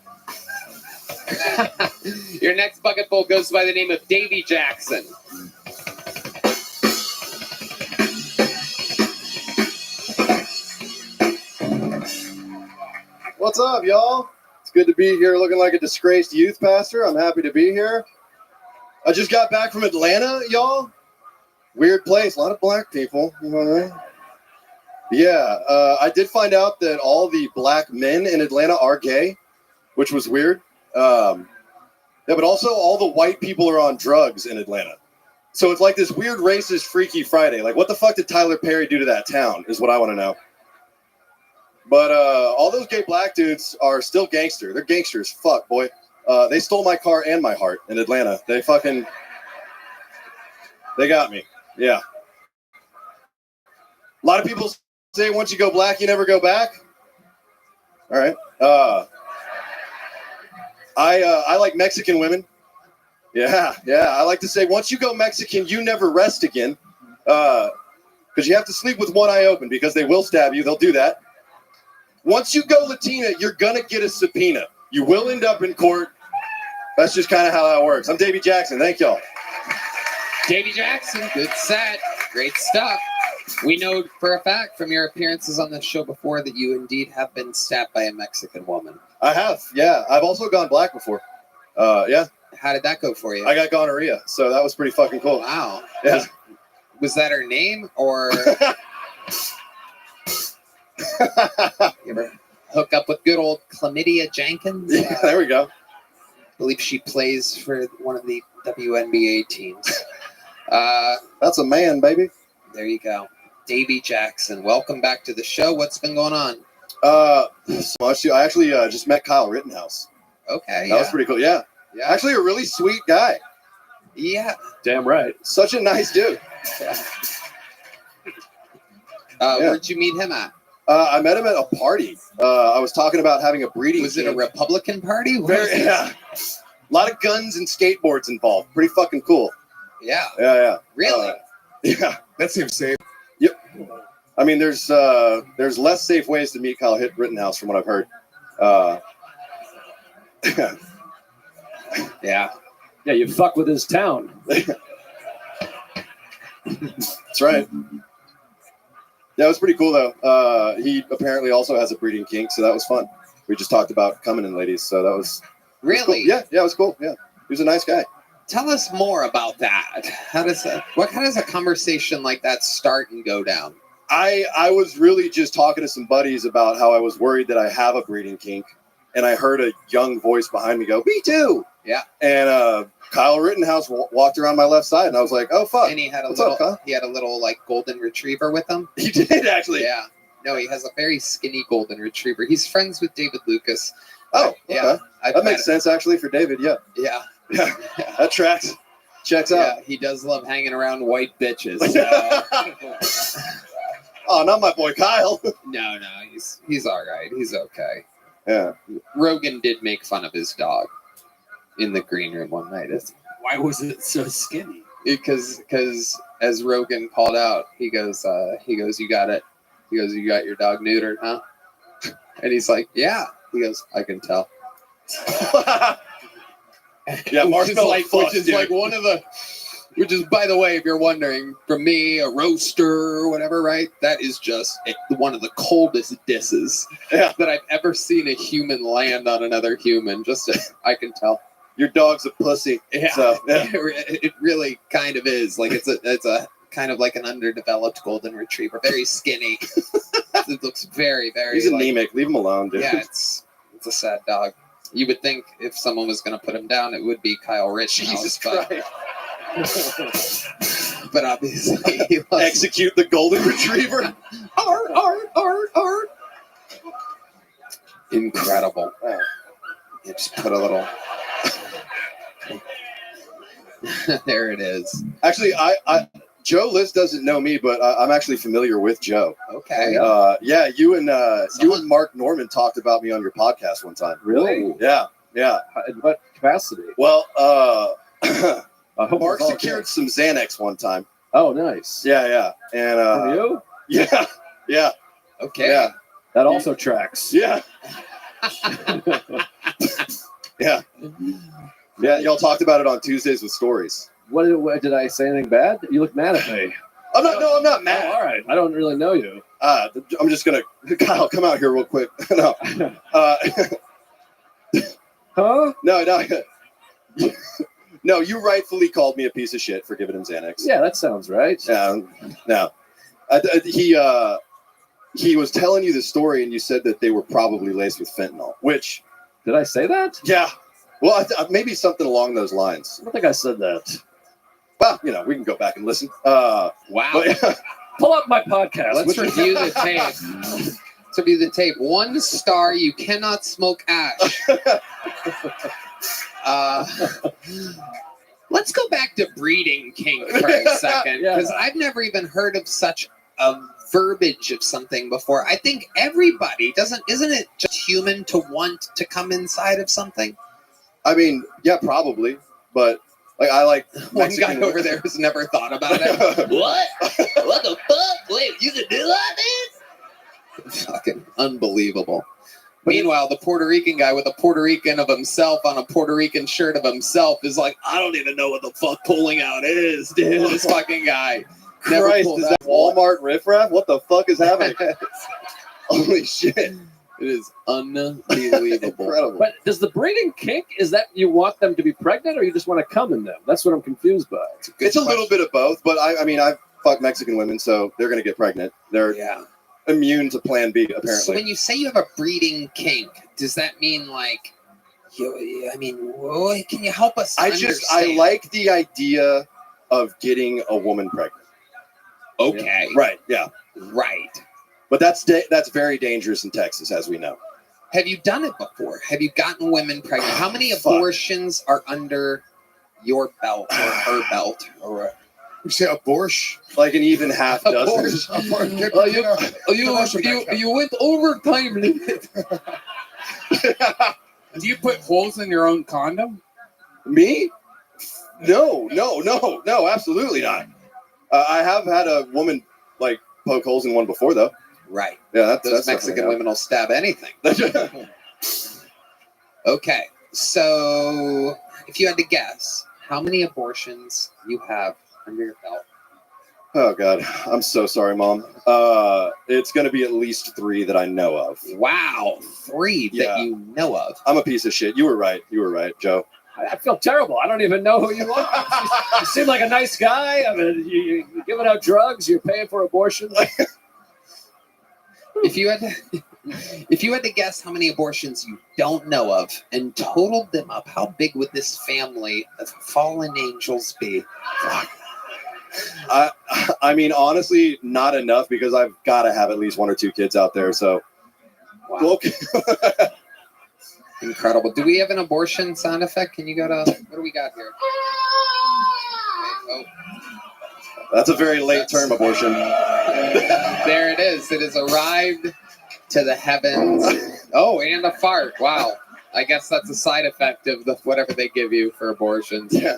Your next bucket full goes by the name of Davy Jackson. What's up, y'all? It's good to be here looking like a disgraced youth pastor. I'm happy to be here. I just got back from Atlanta, y'all. Weird place, a lot of black people. You know what I mean? Yeah, I did find out that all the black men in Atlanta are gay, which was weird. Yeah, but also all the white people are on drugs in Atlanta. So it's like this weird racist Freaky Friday. Like, what the fuck did Tyler Perry do to that town is what I want to know. But all those gay black dudes are still gangster. They're gangsters. Fuck, boy. They stole my car and my heart in Atlanta. They got me. Yeah. A lot of people say once you go black, you never go back. All right. I like Mexican women. Yeah. I like to say once you go Mexican, you never rest again. Because you have to sleep with one eye open because they will stab you. They'll do that. Once you go Latina, you're going to get a subpoena. You will end up in court. That's just kind of how that works. I'm Davy Jackson. Thank y'all. Davy Jackson, good set. Great stuff. We know for a fact from your appearances on the show before that you indeed have been stabbed by a Mexican woman. I have, yeah. I've also gone black before. Yeah. How did that go for you? I got gonorrhea, so that was pretty fucking cool. Wow. Yeah. Was that her name, or you ever hook up with good old Chlamydia Jenkins? Yeah, there we go. I believe she plays for one of the WNBA teams. That's a man, baby. There you go. Davy Jackson, welcome back to the show. What's been going on? So I actually just met Kyle Rittenhouse. Okay. That was pretty cool. Yeah. Actually a really sweet guy. Yeah. Damn right. Such a nice dude. Yeah. Where'd you meet him at? I met him at a party. I was talking about having a breeding Was it a Republican party? Yeah. A lot of guns and skateboards involved. Pretty fucking cool. Yeah. Yeah. Really? Yeah. That seems safe. Yep. I mean, there's less safe ways to meet Kyle Rittenhouse from what I've heard. Yeah. Yeah, you fuck with his town. That's right. Yeah, it was pretty cool though. He apparently also has a breeding kink, so that was fun. We just talked about coming in ladies, so that was really cool. Yeah, it was cool. Yeah, he was a nice guy. Tell us more about that. How does a conversation like that start and go down? I was really just talking to some buddies about how I was worried that I have a breeding kink, and I heard a young voice behind me go, "Me too." Yeah. And Kyle Rittenhouse walked around my left side, and I was like, "Oh fuck!" And he had What's up, Kyle? he had a little like golden retriever with him. He did actually. Yeah. No, he has a very skinny golden retriever. He's friends with David Lucas. Oh, okay. Yeah. That makes sense actually for David. Yeah. Yeah. Yeah. That tracks. Checks out. Yeah, he does love hanging around white bitches. So. Oh, not my boy Kyle. No, he's all right. He's okay. Yeah. Rogan did make fun of his dog in the green room one night. Why was it so skinny? Because as Rogan called out, he goes, "You got it." He goes, "You got your dog neutered, huh?" And he's like, "Yeah." He goes, "I can tell." Yeah, Marshmallow which is like one of the, which is, by the way, if you're wondering, from me, a roaster or whatever, right? That is just one of the coldest disses that I've ever seen a human land on another human. I can tell. Your dog's a pussy. Yeah, So, yeah. It really kind of is. Like it's a kind of like an underdeveloped golden retriever, very skinny. It looks very, very. He's anemic. Leave him alone, dude. Yeah, it's a sad dog. You would think if someone was going to put him down, it would be Kyle Rittenhouse. Jesus but, Christ. but obviously, he loves Execute the golden retriever. Art. Incredible. You just put a little. There it is. Actually, I Joe List doesn't know me, but I'm actually familiar with Joe. Okay. Yeah, you and Mark Norman talked about me on your podcast one time. Really? Yeah. In what capacity? Well, I hope Mark it's all secured good. some Xanax one time. Oh, nice. Yeah. And From you? Yeah. Okay. Yeah. That also tracks. Yeah. Yeah. Yeah, y'all talked about it on Tuesdays with Stories. What did I say anything bad? You look mad at me. I'm not mad. Oh, all right. I don't really know you. I'm just gonna Kyle, come out here real quick. No. Huh? No. No, you rightfully called me a piece of shit for giving him Xanax. Yeah, that sounds right. Yeah. No. He was telling you the story, and you said that they were probably laced with fentanyl. Which did I say that? Yeah. Well, maybe something along those lines. I don't think I said that. Well, we can go back and listen. Wow. But, Pull up my podcast. Let's review the tape. Let's review the tape. 1 star. You cannot smoke ash. Let's go back to breeding kink for a second, because I've never even heard of such a verbiage of something before. I think everybody isn't it just human to want to come inside of something? I mean, yeah, probably, but I like one guy over there who's never thought about it. What? What the fuck? Wait, you can do that, dude? Fucking unbelievable. Meanwhile, the Puerto Rican guy with a Puerto Rican of himself on a Puerto Rican shirt of himself is like, I don't even know what the fuck pulling out is, dude. This fucking guy. Never Christ, pulled is out. that Walmart riffraff? What the fuck is happening? Holy shit. It is unbelievable. Incredible. But does the breeding kink, is that you want them to be pregnant or you just want to come in them? That's what I'm confused by. It's a little bit of both, but I mean, I've fucked Mexican women, so they're going to get pregnant. They're immune to Plan B, apparently. So when you say you have a breeding kink, does that mean like, can you help us understand? I like the idea of getting a woman pregnant. Okay. Right, yeah. Right. But that's very dangerous in Texas, as we know. Have you done it before? Have you gotten women pregnant? How many abortions are under your belt or her belt? Or you say abortion? Like an even half dozen. You went overtime limit. Do you put holes in your own condom? Me? No, absolutely not. I have had a woman poke holes in one before, though. Right. Yeah, those Mexican women will stab anything. Okay, so if you had to guess, how many abortions you have under your belt? Oh God, I'm so sorry, Mom. It's going to be at least 3 that I know of. Wow, 3 that you know of. I'm a piece of shit. You were right, Joe. I feel terrible. I don't even know who you are. You seem like a nice guy. I mean, you're giving out drugs. You're paying for abortion. If you had to guess how many abortions you don't know of and totaled them up, how big would this family of fallen angels be? I mean, honestly, not enough, because I've got to have at least 1 or 2 kids out there. So, okay. Incredible. Do we have an abortion sound effect? Can you go to, what do we got here? Oh. That's a very late term abortion. There it is. It has arrived to the heavens. Oh, and a fart. Wow. I guess that's a side effect of whatever they give you for abortions. Yeah.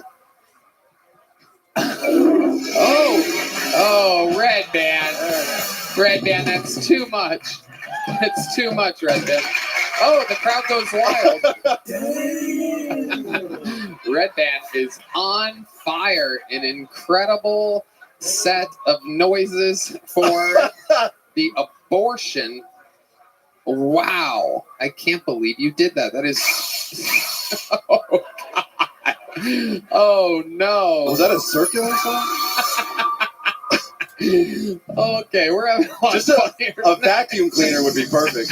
Oh, Red Band. Red Band, that's too much. That's too much, Red Band. Oh, the crowd goes wild. Red Band is on fire. An incredible set of noises for the abortion. Wow. I can't believe you did that. That is... Oh, God. Oh, no. Was that a circular song? Okay, we're having a lot Just of fun here. a vacuum cleaner would be perfect.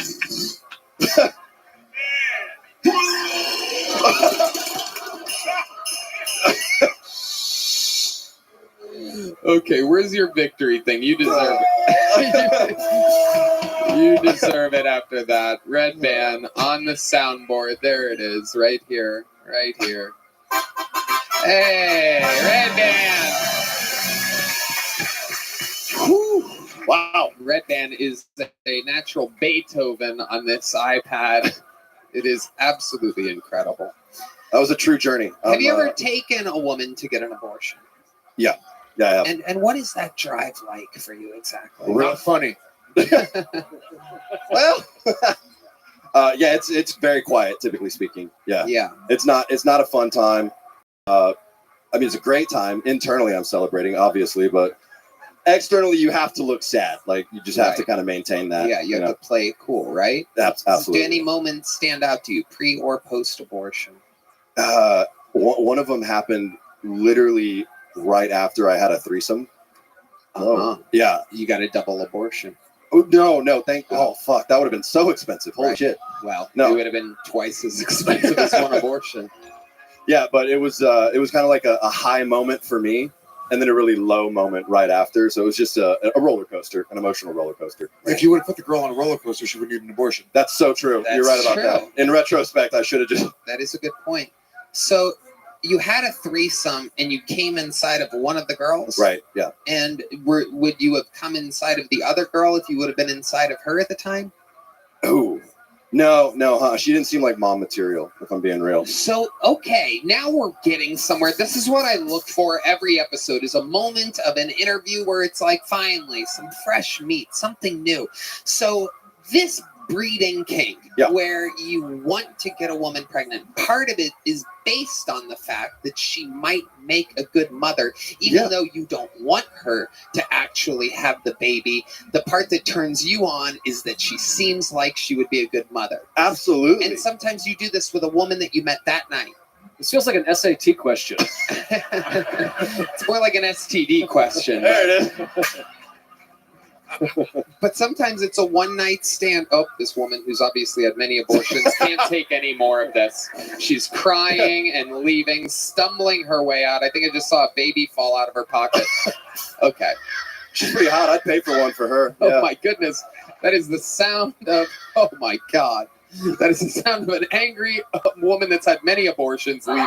Okay, where's your victory thing? You deserve it. You deserve it after that. Red Band on the soundboard. There it is, right here. Right here. Hey, Red Band! Whew. Wow, Red Band is a natural Beethoven on this iPad. It is absolutely incredible. That was a true journey. Have you ever taken a woman to get an abortion? Yeah. Yeah, I have. And what is that drive like for you exactly? Not funny. Well, yeah, it's very quiet, typically speaking. Yeah. Yeah. It's not a fun time. I mean, it's a great time. Internally, I'm celebrating, obviously, but externally, you have to look sad. Like, you just have to kind of maintain that. Yeah, you have to play it cool, right? Absolutely. Do any moments stand out to you, pre or post abortion? One of them happened literally right after I had a threesome. Oh, yeah. You got a double abortion. Oh, no, oh, fuck. That would have been so expensive. Holy shit. Well, No. it would have been twice as expensive as one abortion. Yeah, but it was kind of like a high moment for me, and then a really low moment right after. So it was just a roller coaster, an emotional roller coaster. If you would have put the girl on a roller coaster, she would need an abortion. That's so true. You're right about that. In retrospect, I should have just. That is a good point. So you had a threesome and you came inside of one of the girls? Right, yeah. And would you have come inside of the other girl if you would have been inside of her at the time? Oh, no, she didn't seem like mom material, if I'm being real. So, okay, now we're getting somewhere. This is what I look for every episode, is a moment of an interview where it's like, finally, some fresh meat, something new. So this breeding kink, where you want to get a woman pregnant, part of it is based on the fact that she might make a good mother, even though you don't want her to actually have the baby. The part that turns you on is that she seems like she would be a good mother. Absolutely. And sometimes you do this with a woman that you met that night. This feels like an SAT question. It's more like an STD question. There it is. But sometimes it's a one-night stand. Oh, this woman who's obviously had many abortions can't take any more of this. She's crying and leaving, stumbling her way out. I think I just saw a baby fall out of her pocket. Okay. She's pretty hot. I'd pay for one for her. Oh, my goodness. That is the sound of, oh, my God. That is the sound of an angry woman that's had many abortions leaving.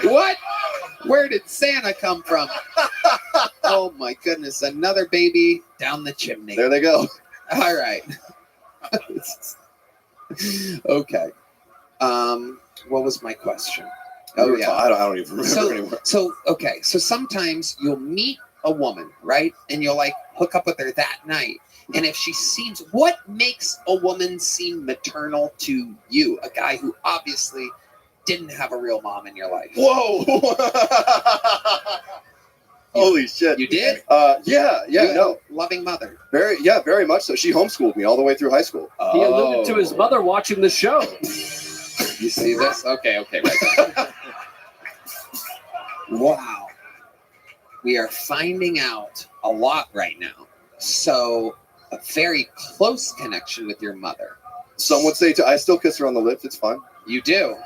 What? Where did Santa come from? Oh my goodness, another baby down the chimney. There they go. All right. Okay. What was my question? Oh yeah. I don't even remember anymore. So sometimes you'll meet a woman, right? And you'll like hook up with her that night. And if she seems, what makes a woman seem maternal to you? A guy who obviously didn't have a real mom in your life. Whoa! Holy shit! You did? Yeah. No, loving mother. Very much so. She homeschooled me all the way through high school. He alluded to his mother watching the show. You see this? Okay, right. Wow. We are finding out a lot right now. So, a very close connection with your mother. Some would say, I still kiss her on the lips. It's fine. You do?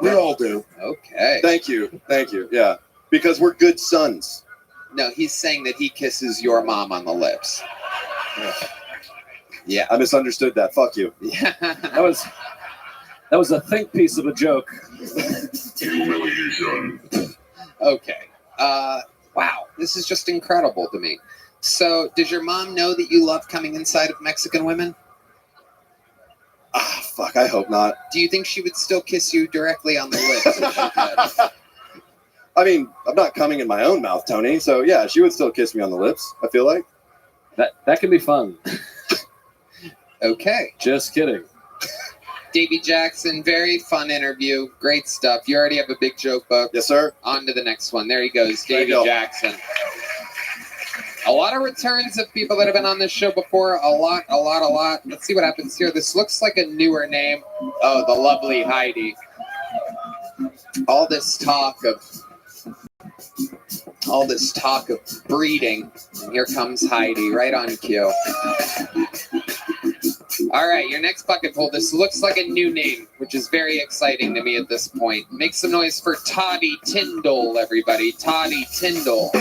We all do. Okay. Thank you. Yeah. Because we're good sons. No, he's saying that he kisses your mom on the lips. Yeah. I misunderstood that. Fuck you. Yeah. That was a think piece of a joke. Okay. Wow. This is just incredible to me. So, does your mom know that you love coming inside of Mexican women? Ah, fuck. I hope not. Do you think she would still kiss you directly on the lips if she could? I mean, I'm not coming in my own mouth, Tony. So yeah, she would still kiss me on the lips. I feel like that can be fun. Okay. Just kidding. Davey Jackson, very fun interview. Great stuff. You already have a big joke book. Yes, sir. On to the next one. There he goes, Davey Jackson. A lot of returns of people that have been on this show before. A lot. Let's see what happens here. This looks like a newer name. Oh, the lovely Heidi. All this talk of all this talk of breeding. And here comes Heidi, right on cue. All right, your next bucket full. This looks like a new name, which is very exciting to me at this point. Make some noise for Toddy Tyndall, everybody. Toddy Tyndall.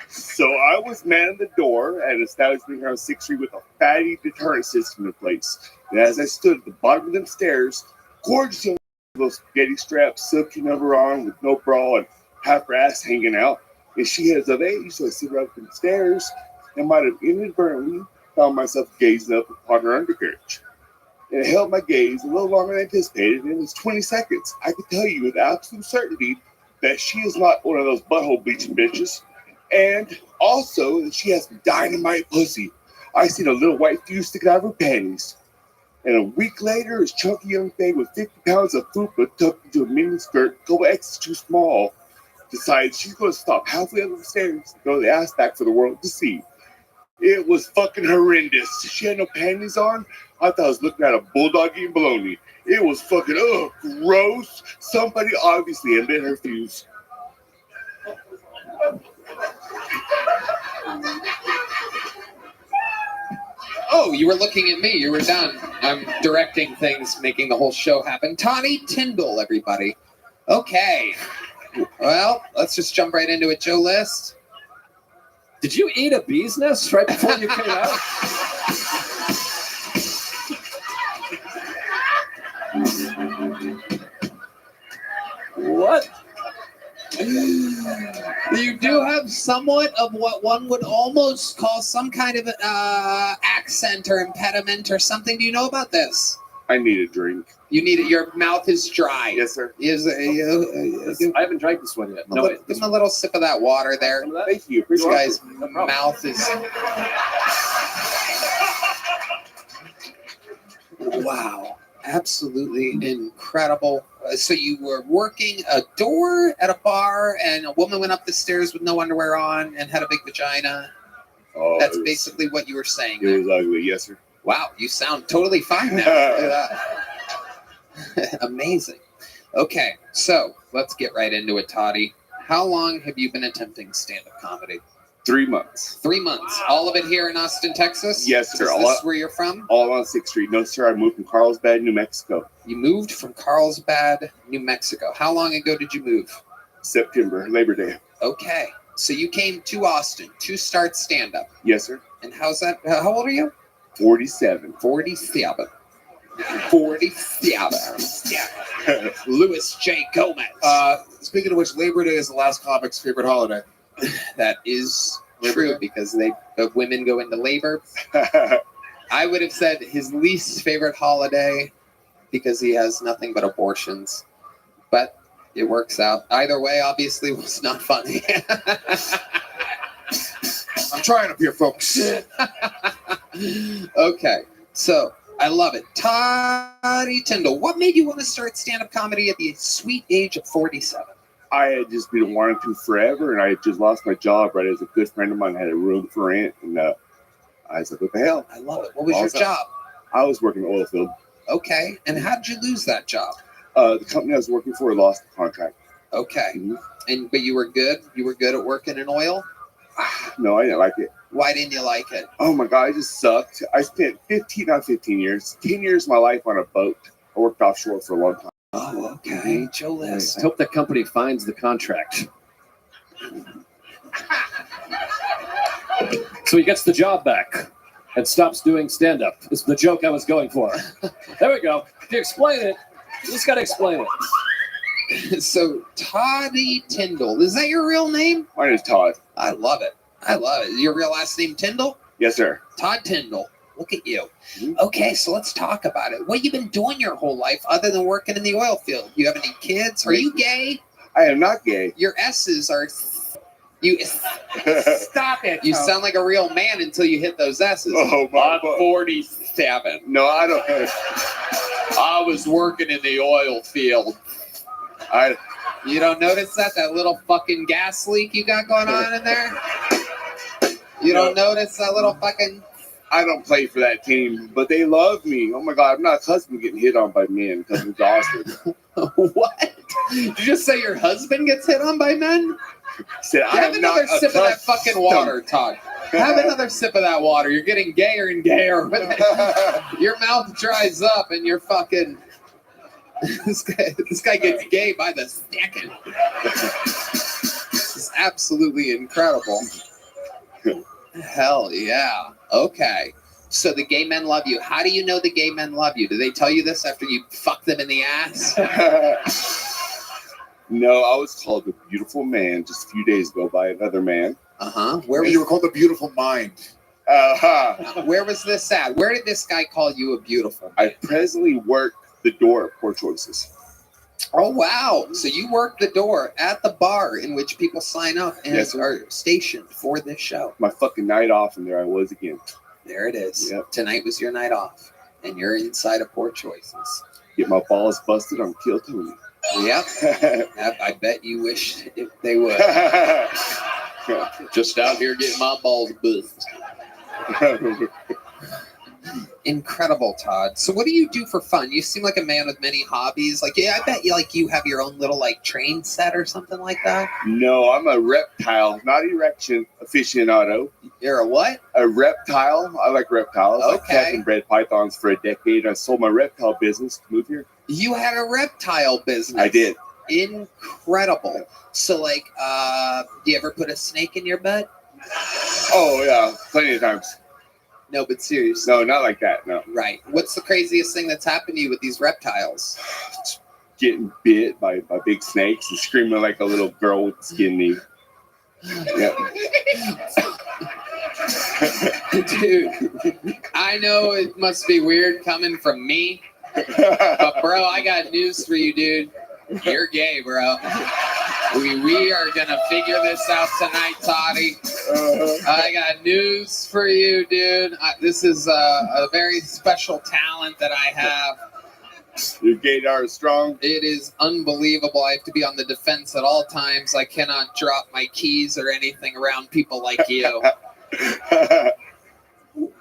So I was manning the door at an establishment here on 6th Street with a fatty deterrent system in place. And as I stood at the bottom of them stairs, gorgeous young those spaghetti straps, silky number on with no bra and half her ass hanging out. And she has of age, so I sit right up the stairs and might have inadvertently found myself gazing up upon her undercarriage. And it held my gaze a little longer than anticipated, and it was 20 seconds. I could tell you with absolute certainty that she is not one of those butthole bleaching bitches. And also that she has dynamite pussy. I seen a little white fuse sticking out of her panties. And a week later, this chunky young thing with 50 pounds of fupa tucked into a mini skirt, a couple X's too small, decides she's going to stop halfway up the stairs and throw the ass back for the world to see. It was fucking horrendous. She had no panties on. I thought I was looking at a bulldog eating bologna. It was fucking, gross. Somebody obviously had lit her fuse. Oh, you were looking at me. You were done. I'm directing things, making the whole show happen. Toddy Tyndall, everybody. Okay. Well, let's just jump right into it. Joe List. Did you eat a bee's nest right before you came out? What? You do have somewhat of what one would almost call some kind of accent or impediment or something. Do you know about this? I need a drink. You need it. Your mouth is dry. Yes, sir. I haven't drank this one yet. No, give him a little sip of that water there. Thank you. This guy's mouth is... Wow. Absolutely incredible. So you were working a door at a bar and a woman went up the stairs with no underwear on and had a big vagina. Oh, That's basically what you were saying. It was ugly. Yes, sir. Wow, you sound totally fine now. Amazing. Okay, so let's get right into it, Toddy. How long have you been attempting stand-up comedy? 3 months. 3 months. All of it here in Austin, Texas? Yes, sir. Is this where you're from? All on 6th Street. No, sir. I moved from Carlsbad, New Mexico. You moved from Carlsbad, New Mexico. How long ago did you move? September, Labor Day. Okay. So you came to Austin to start stand-up. Yes, sir. And how's that? How old are you? 47. 47. 47. Yeah. Louis J. Gomez. Speaking of which, Labor Day is the last comic's favorite holiday. That is true because women go into labor. I would have said his least favorite holiday because he has nothing but abortions. But it works out. Either way, obviously, was not funny. I'm trying up here, folks. Okay, so I love it. Toddy Tyndall, what made you want to start stand-up comedy at the sweet age of 47? I had just been wanting to forever, and I had just lost my job right as a good friend of mine had a room for rent, and I was like, what the hell? I love it. What was your job? I was working in the oil field. Okay, and how did you lose that job? The company I was working for lost the contract. Okay, but you were good? You were good at working in oil? No, I didn't like it. Why didn't you like it? Oh my God, it just sucked. I spent 10 years of my life on a boat. I worked offshore for a long time. Oh, okay. Joe List. I hope that company finds the contract. So he gets the job back and stops doing stand-up. Is the joke I was going for. There we go. If you explain it, you just got to explain it. So, Toddy Tyndall, is that your real name? My name is Todd. I love it. I love it. Your real last name Tyndall? Yes, sir. Todd Tyndall. Look at you. Okay, so let's talk about it. What you been doing your whole life other than working in the oil field? You have any kids? Are you gay? I am not gay. Your S's are... You Stop it. You sound like a real man until you hit those S's. Oh, my I'm 47. No, I don't. I was working in the oil field. You don't notice that little fucking gas leak you got going on in there? You don't notice that little fucking... I don't play for that team, but they love me. Oh my God, I'm not accustomed to getting hit on by men because I'm exhausted. What? Did you just say your husband gets hit on by men? Said, I Have am another not sip of that fucking accustomed. water, Todd. Have another sip of that water. You're getting gayer and gayer with it. Your mouth dries up and you're fucking. This guy gets gay by the second. This is absolutely incredible. Hell yeah. Okay. So the gay men love you. How do you know the gay men love you? Do they tell you this after you fuck them in the ass? No, I was called a beautiful man just a few days ago by another man. Where you were called a beautiful mind. Where was this at? Where did this guy call you a beautiful? I presently work the door at Poor Choices. Oh wow! So you work the door at the bar in which people sign up and Yes, are stationed for this show. My fucking night off, and there I was again. There it is. Yep. Tonight was your night off, and you're inside of Poor Choices. Get my balls busted on Kill Tony. Yep. I bet you wish they would. Just out here getting my balls busted. Incredible, Todd. So what do you do for fun? You seem like a man with many hobbies. Like, yeah, I bet you have your own little like train set or something like that. No, I'm a reptile, not erection aficionado. You're a what? A reptile. I like reptiles. I Okay. kept and bred pythons for a decade. I sold my reptile business to move here. You had a reptile business. I did. Incredible. So, like, do you ever put a snake in your bed? Oh yeah, plenty of times. No, but seriously. No, not like that. No. Right. What's the craziest thing that's happened to you with these reptiles? Getting bit by big snakes and screaming like a little girl with skin knee. Yep. Dude, I know it must be weird coming from me, but bro, I got news for you, dude. You're gay, bro. We are gonna figure this out tonight, Toddy. I got news for you, dude. This is a very special talent that I have. Your gaydar is strong. It is unbelievable. I have to be on the defense at all times. I cannot drop my keys or anything around people like you.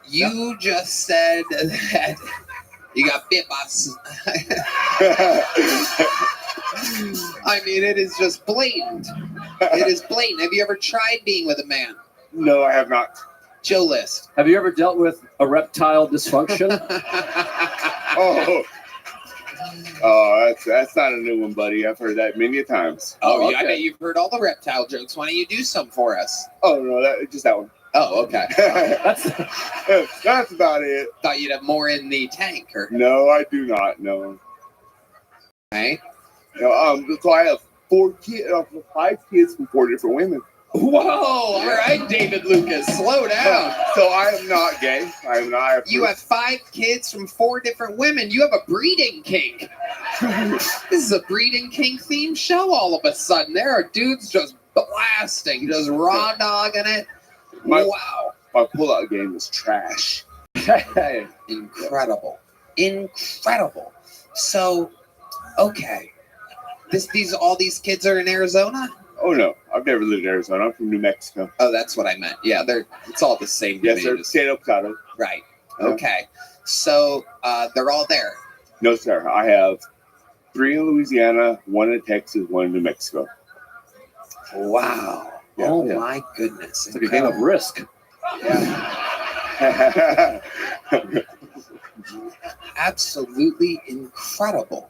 You just said that you got bit by. I mean, it is just blatant. It is blatant. Have you ever tried being with a man? No, I have not. Joe List. Have you ever dealt with erectile dysfunction? That's not a new one, buddy. I've heard that many times. Oh, yeah, I bet you've heard all the reptile jokes. Why don't you do some for us? Oh no, just that one. Oh, okay. That's about it. Thought you'd have more in the tank, or No, I do not. No. okay? No, so I have 5 kids from 4 different women. Whoa! All right, David Lucas, slow down. So I am not gay. I am not. You have 5 kids from 4 different women. You have a breeding kink. This is a breeding kink themed show all of a sudden. There are dudes just blasting, just raw dogging it. Wow. My pull-out game is trash. Incredible. Incredible. So, okay. All these kids are in Arizona? Oh no, I've never lived in Arizona. I'm from New Mexico. Oh, that's what I meant. Yeah, it's all the same. to Yes, me. sir. Just- State of Colorado. Right. Okay. So they're all there. No, sir. I have 3 in Louisiana, 1 in Texas, 1 in New Mexico. Wow. Yeah, oh yeah. my goodness. It's like a game of Risk. Absolutely incredible.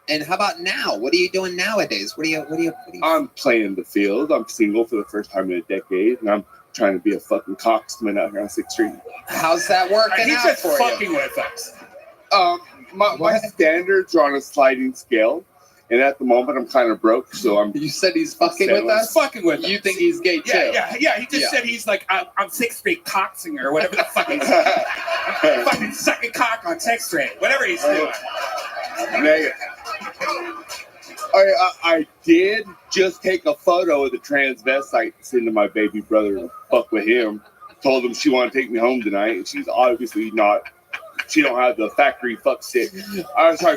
And how about now? What are you doing nowadays? What do you I'm playing the field. I'm single for the first time in a decade, and I'm trying to be a fucking coxman out here on 6th Street. How's that working He's out just for fucking you? with us. My standards are on a sliding scale, and at the moment I'm kind of broke, so I'm. You said he's fucking with us? Fucking with us. You think he's gay too? Yeah. He just Yeah. said he's like I'm 6th Street coxinger or whatever the fuck he's fucking sucking cock on 6th Street. Whatever he's doing. I did just take a photo of the transvestite and send to my baby brother to fuck with him. Told him she wanted to take me home tonight, and she's obviously not. She don't have the factory fuck stick.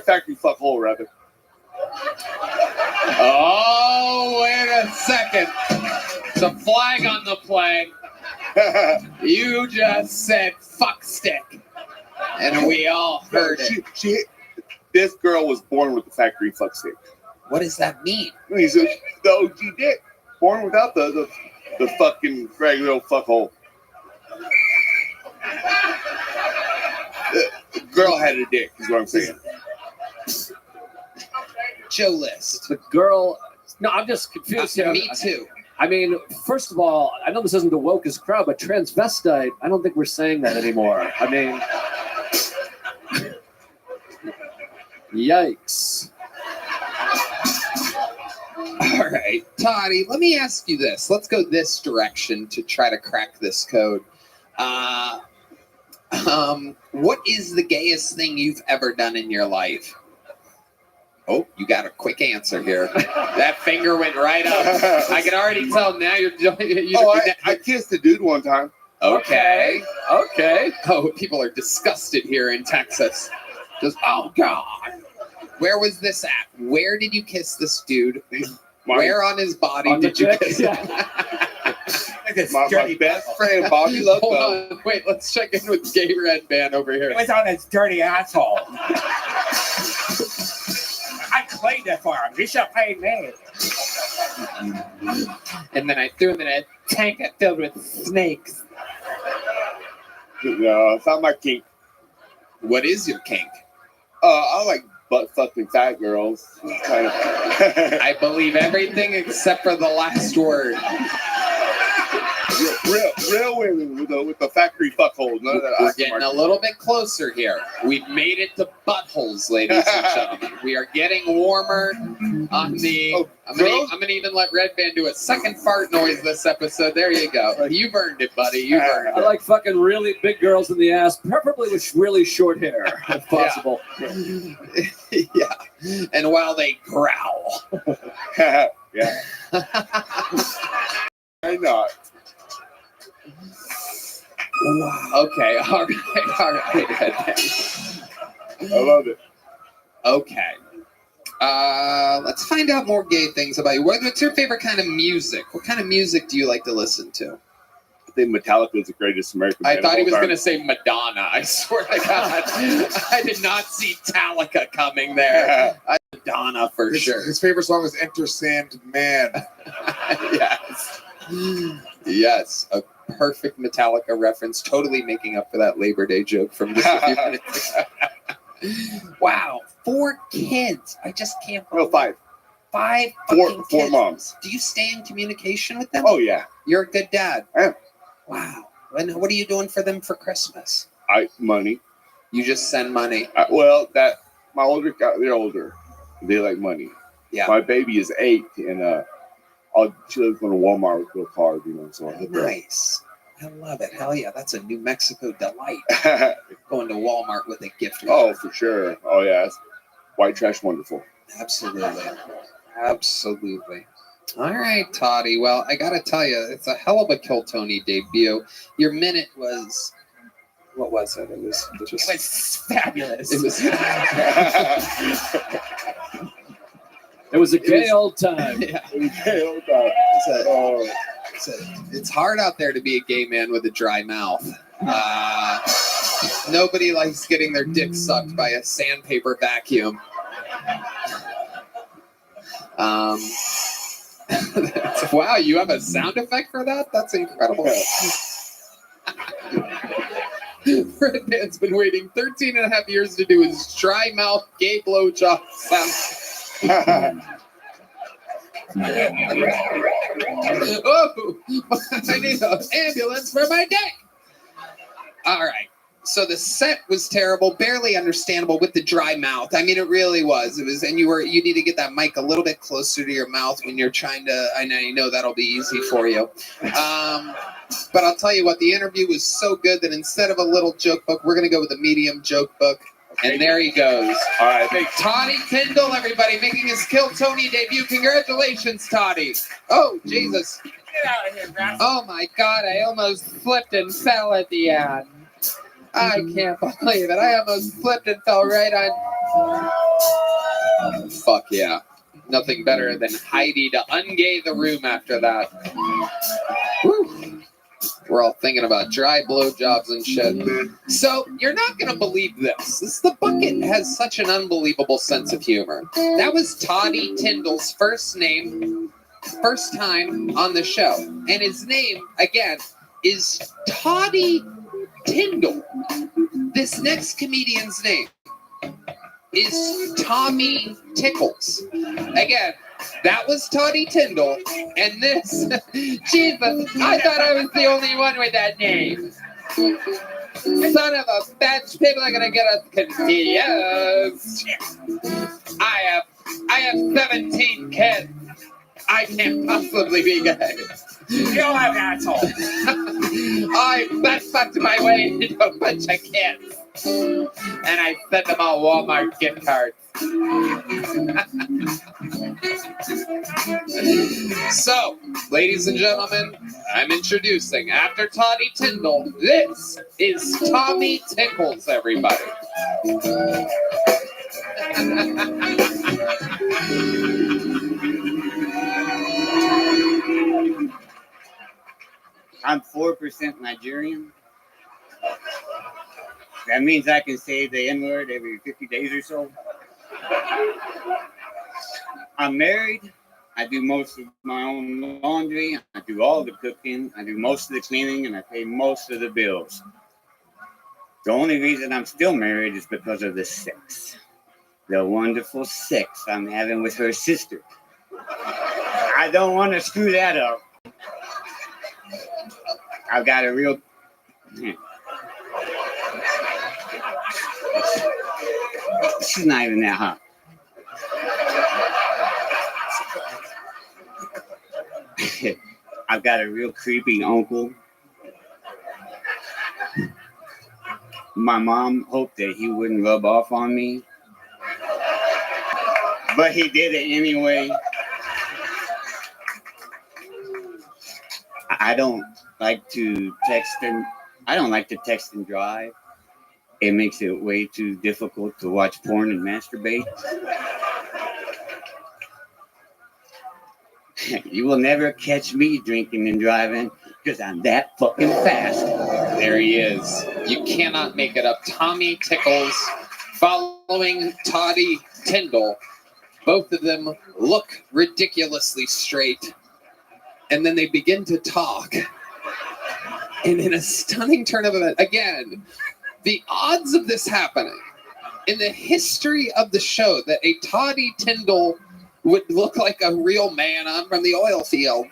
Factory fuck hole rather. Oh, wait a second. It's a flag on the play. You just said fuck stick. And we all heard it. This girl was born with the factory fuck stick. What does that mean? He's the OG dick. Born without the fucking regular old fuck hole. The girl had a dick, is what I'm saying. Joe List. The girl. No, I'm just confused here. Me too. I mean, first of all, I know this isn't the wokest crowd, but transvestite, I don't think we're saying that anymore. I mean, yikes. All right, Toddy, let me ask you this. Let's go this direction to try to crack this code. What is the gayest thing you've ever done in your life? Oh, you got a quick answer here. That finger went right up. I can already tell now you're I kissed a dude one time. Okay. Oh, people are disgusted here in Texas. Just, oh, God. Where was this at? Where did you kiss this dude? Where on his body did you kiss him? My best friend, Bobby Loco. Hold on. Wait, let's check in with Gay Red Band over here. It was on his dirty asshole. I cleaned it for him. He should have paid me. And then I threw him in a tank filled with snakes. No, it's not my kink. What is your kink? I like butt fucking fat girls. Kind of. I believe everything except for the last word. Real women with the factory fuck holes. None of that. We're getting a little bit closer here. We've made it to buttholes, ladies and gentlemen. We are getting warmer on the. I'm gonna even let Red Band do a second fart noise this episode. There you go. You've earned it, buddy. You've earned it. I like fucking really big girls in the ass, preferably with really short hair, if possible. Yeah. And while they growl. Yeah. Why not? Wow. Okay. All right. I love it. Okay. Let's find out more gay things about you. What's your favorite kind of music? What kind of music do you like to listen to? I think Metallica is the greatest American band. I thought he was of all going to say Madonna. I swear to God. I did not see Metallica coming there. Madonna for sure. His favorite song is Enter Sandman. Yes. Yes. A perfect Metallica reference. Totally making up for that Labor Day joke from just a few minutes ago. Wow. 4 kids. I just can't believe No, 5. 5 fucking Four kids. moms. Do you stay in communication with them? Oh, yeah. You're a good dad. I am. Wow. And what are you doing for them for Christmas? Money. You just send money. My older guy, they're older. They like money. Yeah. My baby is 8, and she lives in a Walmart with a card, so I'll hit her up. Nice. I love it. Hell yeah. That's a New Mexico delight. Going to Walmart with a gift. Oh, for sure. Oh, yeah. It's white trash wonderful. Absolutely. Absolutely. All right, Toddy. Well, I got to tell you, it's a hell of a Kill Tony debut. Your minute was, what was it? It was fabulous. It was. It was a gay old time. Yeah. It was a gay old time. It's hard out there to be a gay man with a dry mouth. Nobody likes getting their dick sucked by a sandpaper vacuum. Wow, you have a sound effect for that? That's incredible. Red Band's been waiting 13 and a half years to do his dry mouth gay blowjob sound. Oh, I need an ambulance for my dick. All right. So the set was terrible, barely understandable with the dry mouth. I mean, it really was. It was, and you need to get that mic a little bit closer to your mouth when you're trying to. I know that'll be easy for you. But I'll tell you what, the interview was so good that instead of a little joke book, we're going to go with a medium joke book. And there he goes. All right. Toddy Kendall, everybody, making his Kill Tony debut. Congratulations, Toddy. Oh, Jesus. Get out of here, Brass. Oh, my God. I almost flipped and fell at the end. I can't believe it. I almost flipped and fell right on. Fuck yeah. Nothing better than Heidi to ungay the room after that. Woo. We're all thinking about dry blowjobs and shit. So you're not gonna believe this. The Bucket has such an unbelievable sense of humor. That was Toddy Tyndall's first time on the show, and his name again is Toddy Tyndall. This next comedian's name is Tommy Tickles. Again, that was Toddy Tyndall, and this, Jesus, I thought I was the only one with that name. Son of a bitch, people are gonna get us confused. I have 17 kids. I can't possibly be good. You're an asshole. I butt-fucked my way into a bunch of kids. And I sent them all Walmart gift cards. So, ladies and gentlemen, I'm introducing, after Toddy Tyndall, this is Tommy Tickles, everybody. I'm 4% Nigerian. That means I can say the N-word every 50 days or so. I'm married. I do most of my own laundry. I do all the cooking. I do most of the cleaning, and I pay most of the bills. The only reason I'm still married is because of the sex. The wonderful sex I'm having with her sister. I don't want to screw that up. I've got a real... She's not even that hot. I've got a real creepy uncle. My mom hoped that he wouldn't rub off on me, but he did it anyway. I don't like to text and drive. It makes it way too difficult to watch porn and masturbate. You will never catch me drinking and driving because I'm that fucking fast. There he is. You cannot make it up. Tommy Tickles following Toddy Tyndall. Both of them look ridiculously straight. And then they begin to talk. And in a stunning turn of events, again, the odds of this happening in the history of the show, that a Toddy Tyndall would look like a real man on from the oil field.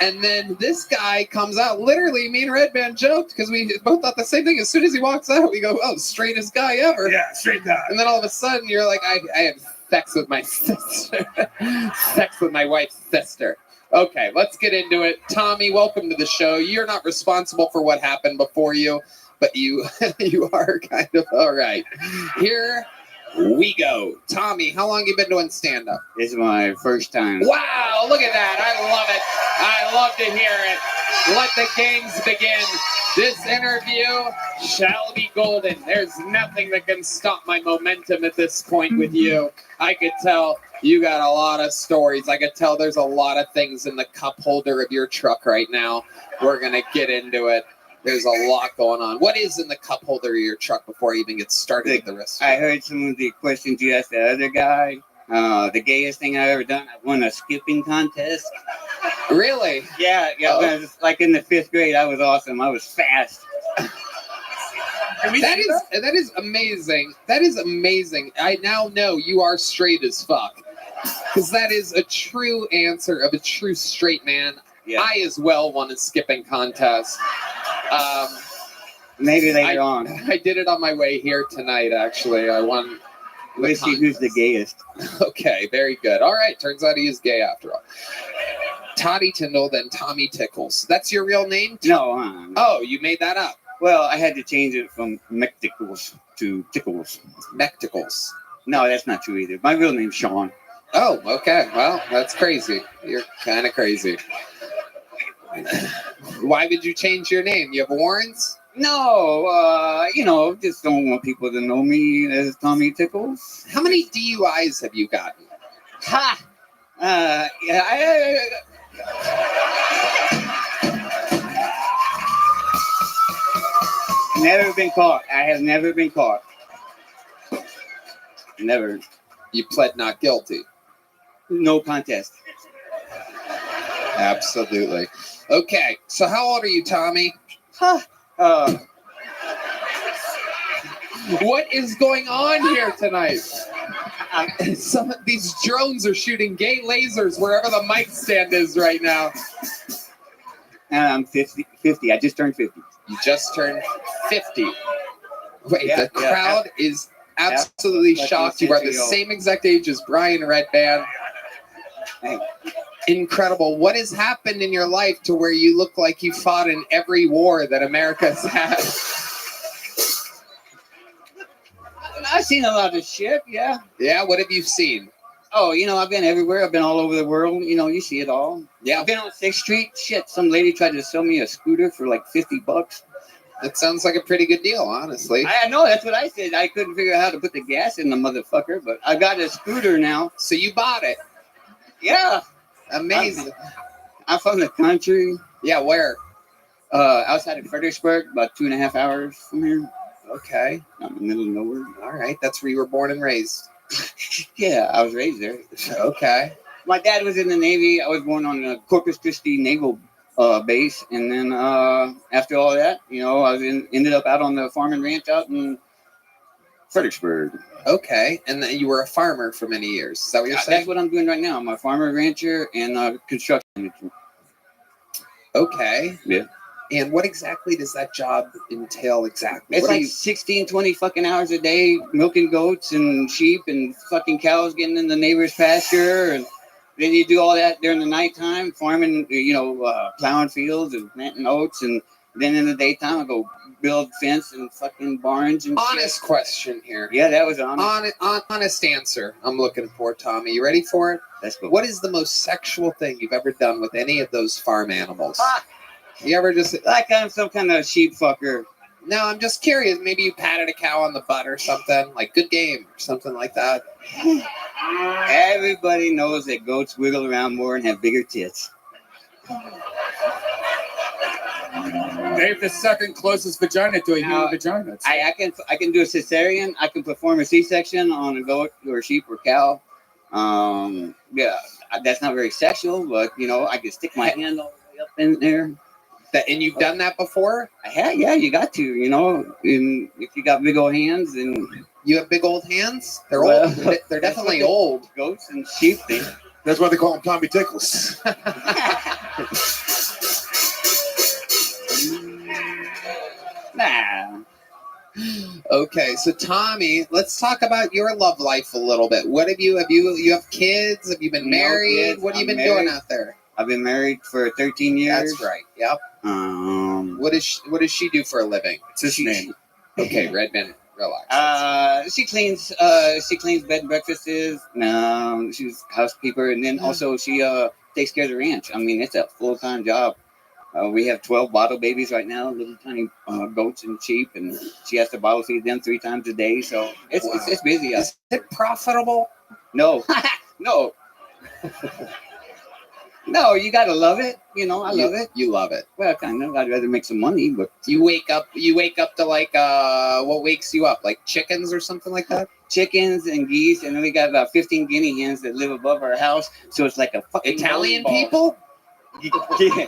And then this guy comes out, literally, me and Red Band joked because we both thought the same thing. As soon as he walks out, we go, oh, straightest guy ever. Yeah, straight guy. And then all of a sudden, you're like, I have sex with my sister. Sex with my wife's sister. Okay, let's get into it. Tommy, welcome to the show. You're not responsible for what happened before you, but you are kind of all right. Here we go. Tommy, how long have you been doing stand-up? This is my first time. Wow, look at that. I love it. I love to hear it. Let the games begin. This interview shall be golden. There's nothing that can stop my momentum at this point with you. I could tell you got a lot of stories. I could tell there's a lot of things in the cup holder of your truck right now. We're going to get into it. There's a lot going on. What is in the cup holder of your truck before I even get started with the rest? I heard some of the questions you asked the other guy. The gayest thing I've ever done, I won a skipping contest. Really? Yeah. When I was, like in the 5th grade, I was awesome. I was fast. That is amazing. That is amazing. I now know you are straight as fuck. Because that is a true answer of a true straight man. Yeah. I as well won a skipping contest. Maybe later on. I did it on my way here tonight, actually. I won. Let's see who's the gayest. Okay, very good. All right, turns out he is gay after all. Toddy Tyndall, then Tommy Tickles. That's your real name? No. Oh, you made that up. Well, I had to change it from Mecticles to Tickles. Mecticles. No, that's not true either. My real name's Sean. Oh, okay. Well, that's crazy. You're kind of crazy. Why would you change your name? You have warrants? No, just don't want people to know me as Tommy Tickles. How many DUIs have you gotten? Never been caught. I have never been caught. Never. You pled not guilty. No contest. Absolutely. Okay, so how old are you, Tommy? What is going on here tonight? Some of these drones are shooting gay lasers wherever the mic stand is right now. I'm 50. I just turned 50. You just turned 50. Wait, Yeah, the crowd is absolutely Like shocked. a You are the 50-year-old. same exact age as Brian Redband. Incredible. What has happened in your life to where you look like you fought in every war that America's had? I've seen a lot of shit, yeah. Yeah, what have you seen? Oh, I've been everywhere. I've been all over the world. You see it all. Yeah. I've been on 6th Street. Shit, some lady tried to sell me a scooter for like $50. That sounds like a pretty good deal, honestly. I know, that's what I said. I couldn't figure out how to put the gas in the motherfucker, but I got a scooter now. So you bought it? Yeah. Amazing. I'm from the country. Yeah, where? Outside of Fredericksburg, about 2.5 hours from here. Okay. I'm in the middle of nowhere. All right, that's where you were born and raised. Yeah, I was raised there. Okay. My dad was in the Navy. I was born on the Corpus Christi Naval base, and then after all that, I ended up out on the farm and ranch out in Fredericksburg. Okay, and then you were a farmer for many years. Is that what you're saying? That's what I'm doing right now. I'm a farmer, rancher, and construction manager. Okay. Yeah. And what exactly does that job entail exactly? It's What are like you- 16, 20 fucking hours a day, milking goats and sheep and fucking cows getting in the neighbor's pasture. And then you do all that during the nighttime, farming, plowing fields and planting oats. And then in the daytime, I go build fence and fucking barns and honest question here. Yeah, that was honest. Honest answer I'm looking for, Tommy. You ready for it? Let's go. What is the most sexual thing you've ever done with any of those farm animals? You ever just like I'm some kind of sheep fucker? No, I'm just curious. Maybe you patted a cow on the butt or something, like good game or something like that. Everybody knows that goats wiggle around more and have bigger tits. They have the second closest vagina to a human vagina. I can do a cesarean. I can perform a C-section on a goat or sheep or cow. Yeah, that's not very sexual, but I can stick my hand all the way up in there. And you've done that before? I have, yeah. You got to, and if you got big old hands, and you have big old hands. They're old. They're definitely old. Goats and sheep. That's why they call him Tommy Tickles. Nah. Okay, so Tommy, let's talk about your love life a little bit. What have you have kids? Have you been No married? kids. What have you I'm been doing married. out there? I've been married for 13 years. That's right. Yep. What does she do for a living? It's his name. Okay, Redman, relax. She cleans bed and breakfasts. She's housekeeper, and then also she takes care of the ranch. I mean, it's a full-time job. We have 12 bottle babies right now, little tiny goats and sheep, and she has to bottle feed them 3 times a day. So it's busy. Is it profitable? No, no. No, you gotta love it. I love it. You love it. Well, kind of. I'd rather make some money, but You wake up to like what wakes you up? Like chickens or something like that? chickens and geese, and then we got about 15 guinea hens that live above our house. So it's like a fucking Italian ball. people? Yeah.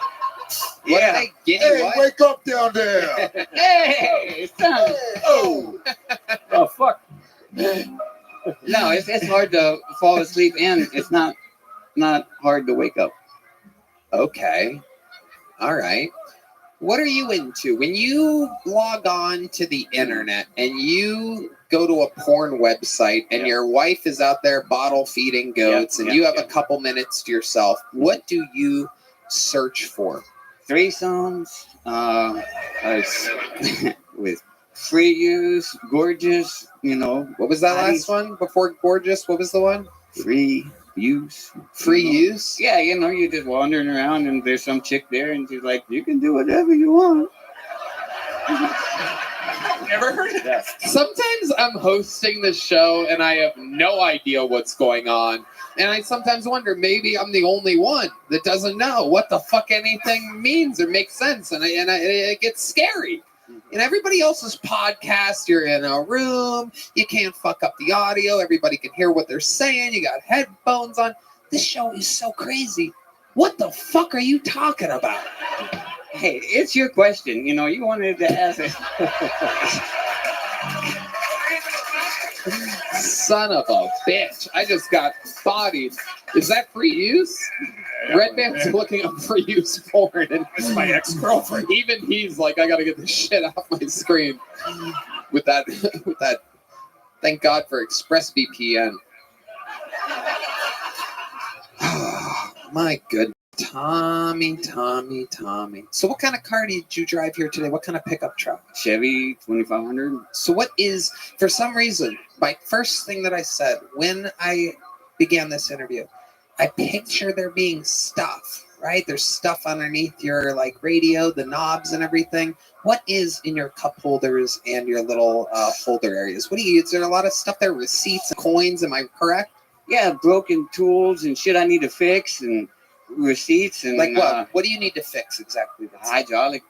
What are they? Guinea Hey, what? wake up down there! Hey, son. Oh, Oh fuck! No, it's hard to fall asleep, and it's not hard to wake up. Okay. All right. What are you into? When you log on to the internet and you go to a porn website and your wife is out there bottle feeding goats and you have a couple minutes to yourself, what do you search for? Threesomes, with free use, gorgeous, What was that last one? Before gorgeous, what was the one? free use. Free use? Yeah, you're just wandering around and there's some chick there and she's like, you can do whatever you want. Never heard of that. Sometimes I'm hosting the show and I have no idea what's going on. And I sometimes wonder, maybe I'm the only one that doesn't know what the fuck anything means or makes sense. And it gets scary. In everybody else's podcast, you're in a room, you can't fuck up the audio, everybody can hear what they're saying, you got headphones on. This show is so crazy. What the fuck are you talking about? Hey, it's your question. You know, you wanted to ask it. Son of a bitch. I just got bodied. Is that free use? Red Band's looking up free use porn. And It's my ex-girlfriend. even he's like, I gotta get this shit off my screen. With that, thank God for ExpressVPN. My good Tommy. So what kind of car did you drive here today? What kind of pickup truck? Chevy 2500. So what is, for some reason, my first thing that I said when I began this interview, I picture there being stuff, right? There's stuff underneath your like radio, the knobs and everything. What is in your cup holders and your little holder areas? What do you, is there a lot of stuff there? Receipts and coins, am I correct? Yeah, broken tools and shit I need to fix and receipts and Like what? What do you need to fix exactly? hydraulic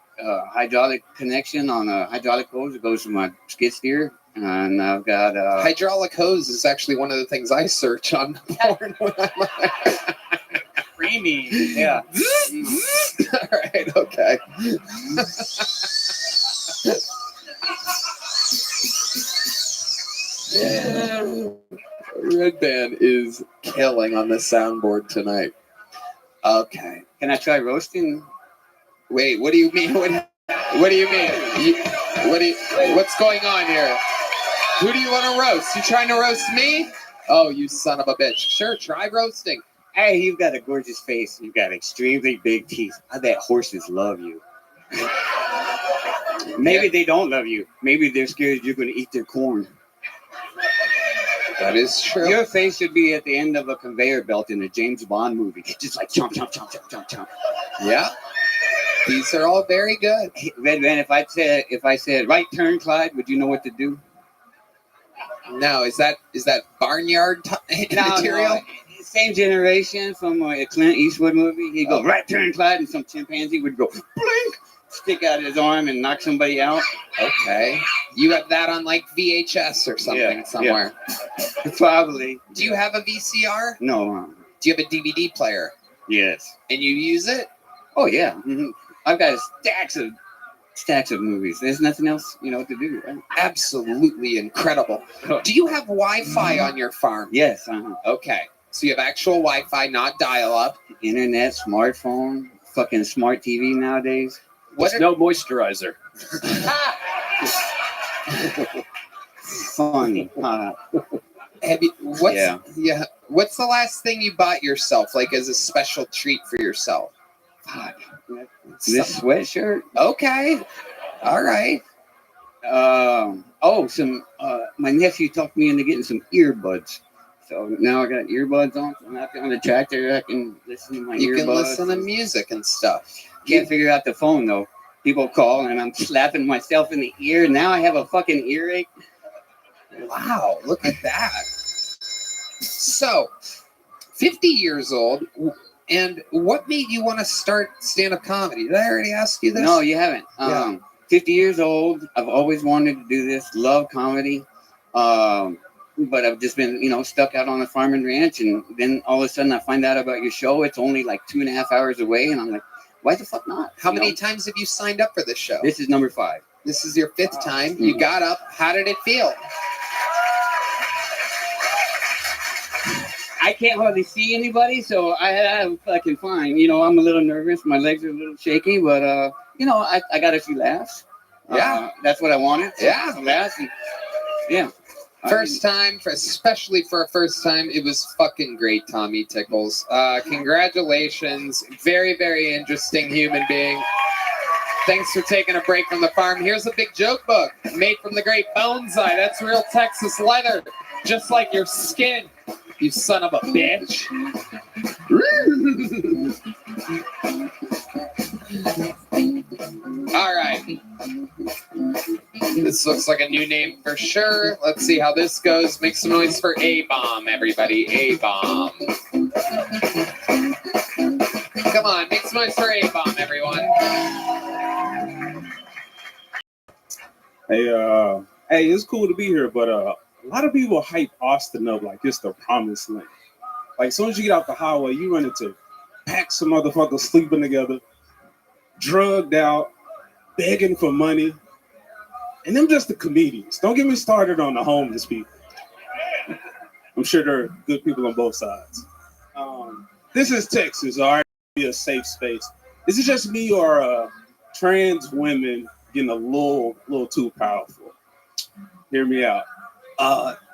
connection on a hydraulic hose that goes to my skid steer, and I've got Hydraulic hose is actually one of the things I search on porn when I'm creamy. Yeah. All right. Okay. Red Band is killing on the soundboard tonight. Okay. Can I try roasting? Wait, what do you mean? What do you mean? What's going on here? Who do you want to roast? You trying to roast me? Oh, you son of a bitch. Sure, try roasting. Hey, you've got a gorgeous face. You've got extremely big teeth. I bet horses love you. Maybe they don't love you. Maybe they're scared you're going to eat their corn. That is true. Your face should be at the end of a conveyor belt in a James Bond movie. Just like chomp, chomp, chomp, chomp, chomp, chomp. Yeah. These are all very good. Hey, Red Man, if I said right turn, Clyde, would you know what to do? No, is that barnyard material? No, same generation from a Clint Eastwood movie. He'd go right turn, Clyde, and some chimpanzee would go blink, stick out his arm and knock somebody out. Okay. You have that on like VHS or something somewhere. Yeah. Probably. Do you have a VCR? No. Do you have a DVD player? Yes. And you use it? Oh yeah. Mm-hmm. I've got stacks of movies. There's nothing else, to do. Right? Absolutely incredible. Do you have Wi-Fi on your farm? Yes. Uh-huh. Okay. So you have actual Wi-Fi, not dial-up. Internet, smartphone, fucking smart TV nowadays. There's no moisturizer. Funny. What's the last thing you bought yourself, like as a special treat for yourself? This sweatshirt. Okay. All right. My nephew talked me into getting some earbuds. So now I got earbuds on. So I'm out there on the tractor. I can listen to my earbuds. You can listen to music and stuff. Can't figure out the phone though. People call and I'm slapping myself in the ear. Now I have a fucking earache. Wow, look at that. So, 50 years old, and what made you want to start stand-up comedy? Did I already ask you this? No, you haven't. Yeah. 50 years old. I've always wanted to do this. Love comedy. But I've just been, stuck out on a farm and ranch. And then all of a sudden I find out about your show. It's only like 2.5 hours away. And I'm like, why the fuck not? How many times have you signed up for this show? This is number 5. This is your 5th time. You got up. How did it feel? I can't hardly see anybody, so I'm fucking fine. I'm a little nervous. My legs are a little shaky, but, I got a few laughs. Yeah. That's what I wanted. Yeah. Laughs. And, yeah. First time, especially for a first time, it was fucking great, Tommy Tickles. Congratulations. Very, very interesting human being. Thanks for taking a break from the farm. Here's a big joke book made from the great bonsai. That's real Texas leather, just like your skin, you son of a bitch. All right. This looks like a new name for sure. Let's see how this goes. Make some noise for A-Bomb, everybody. A-Bomb. Come on, make some noise for A-Bomb, everyone. Hey, it's cool to be here, but a lot of people hype Austin up like it's the promised land. Like, as soon as you get off the highway, you run into packs of motherfuckers sleeping together, drugged out, begging for money. And them just the comedians. Don't get me started on the homeless people. I'm sure there are good people on both sides. This is Texas, all right? Be a safe space. Is it just me or trans women getting a little too powerful? Hear me out.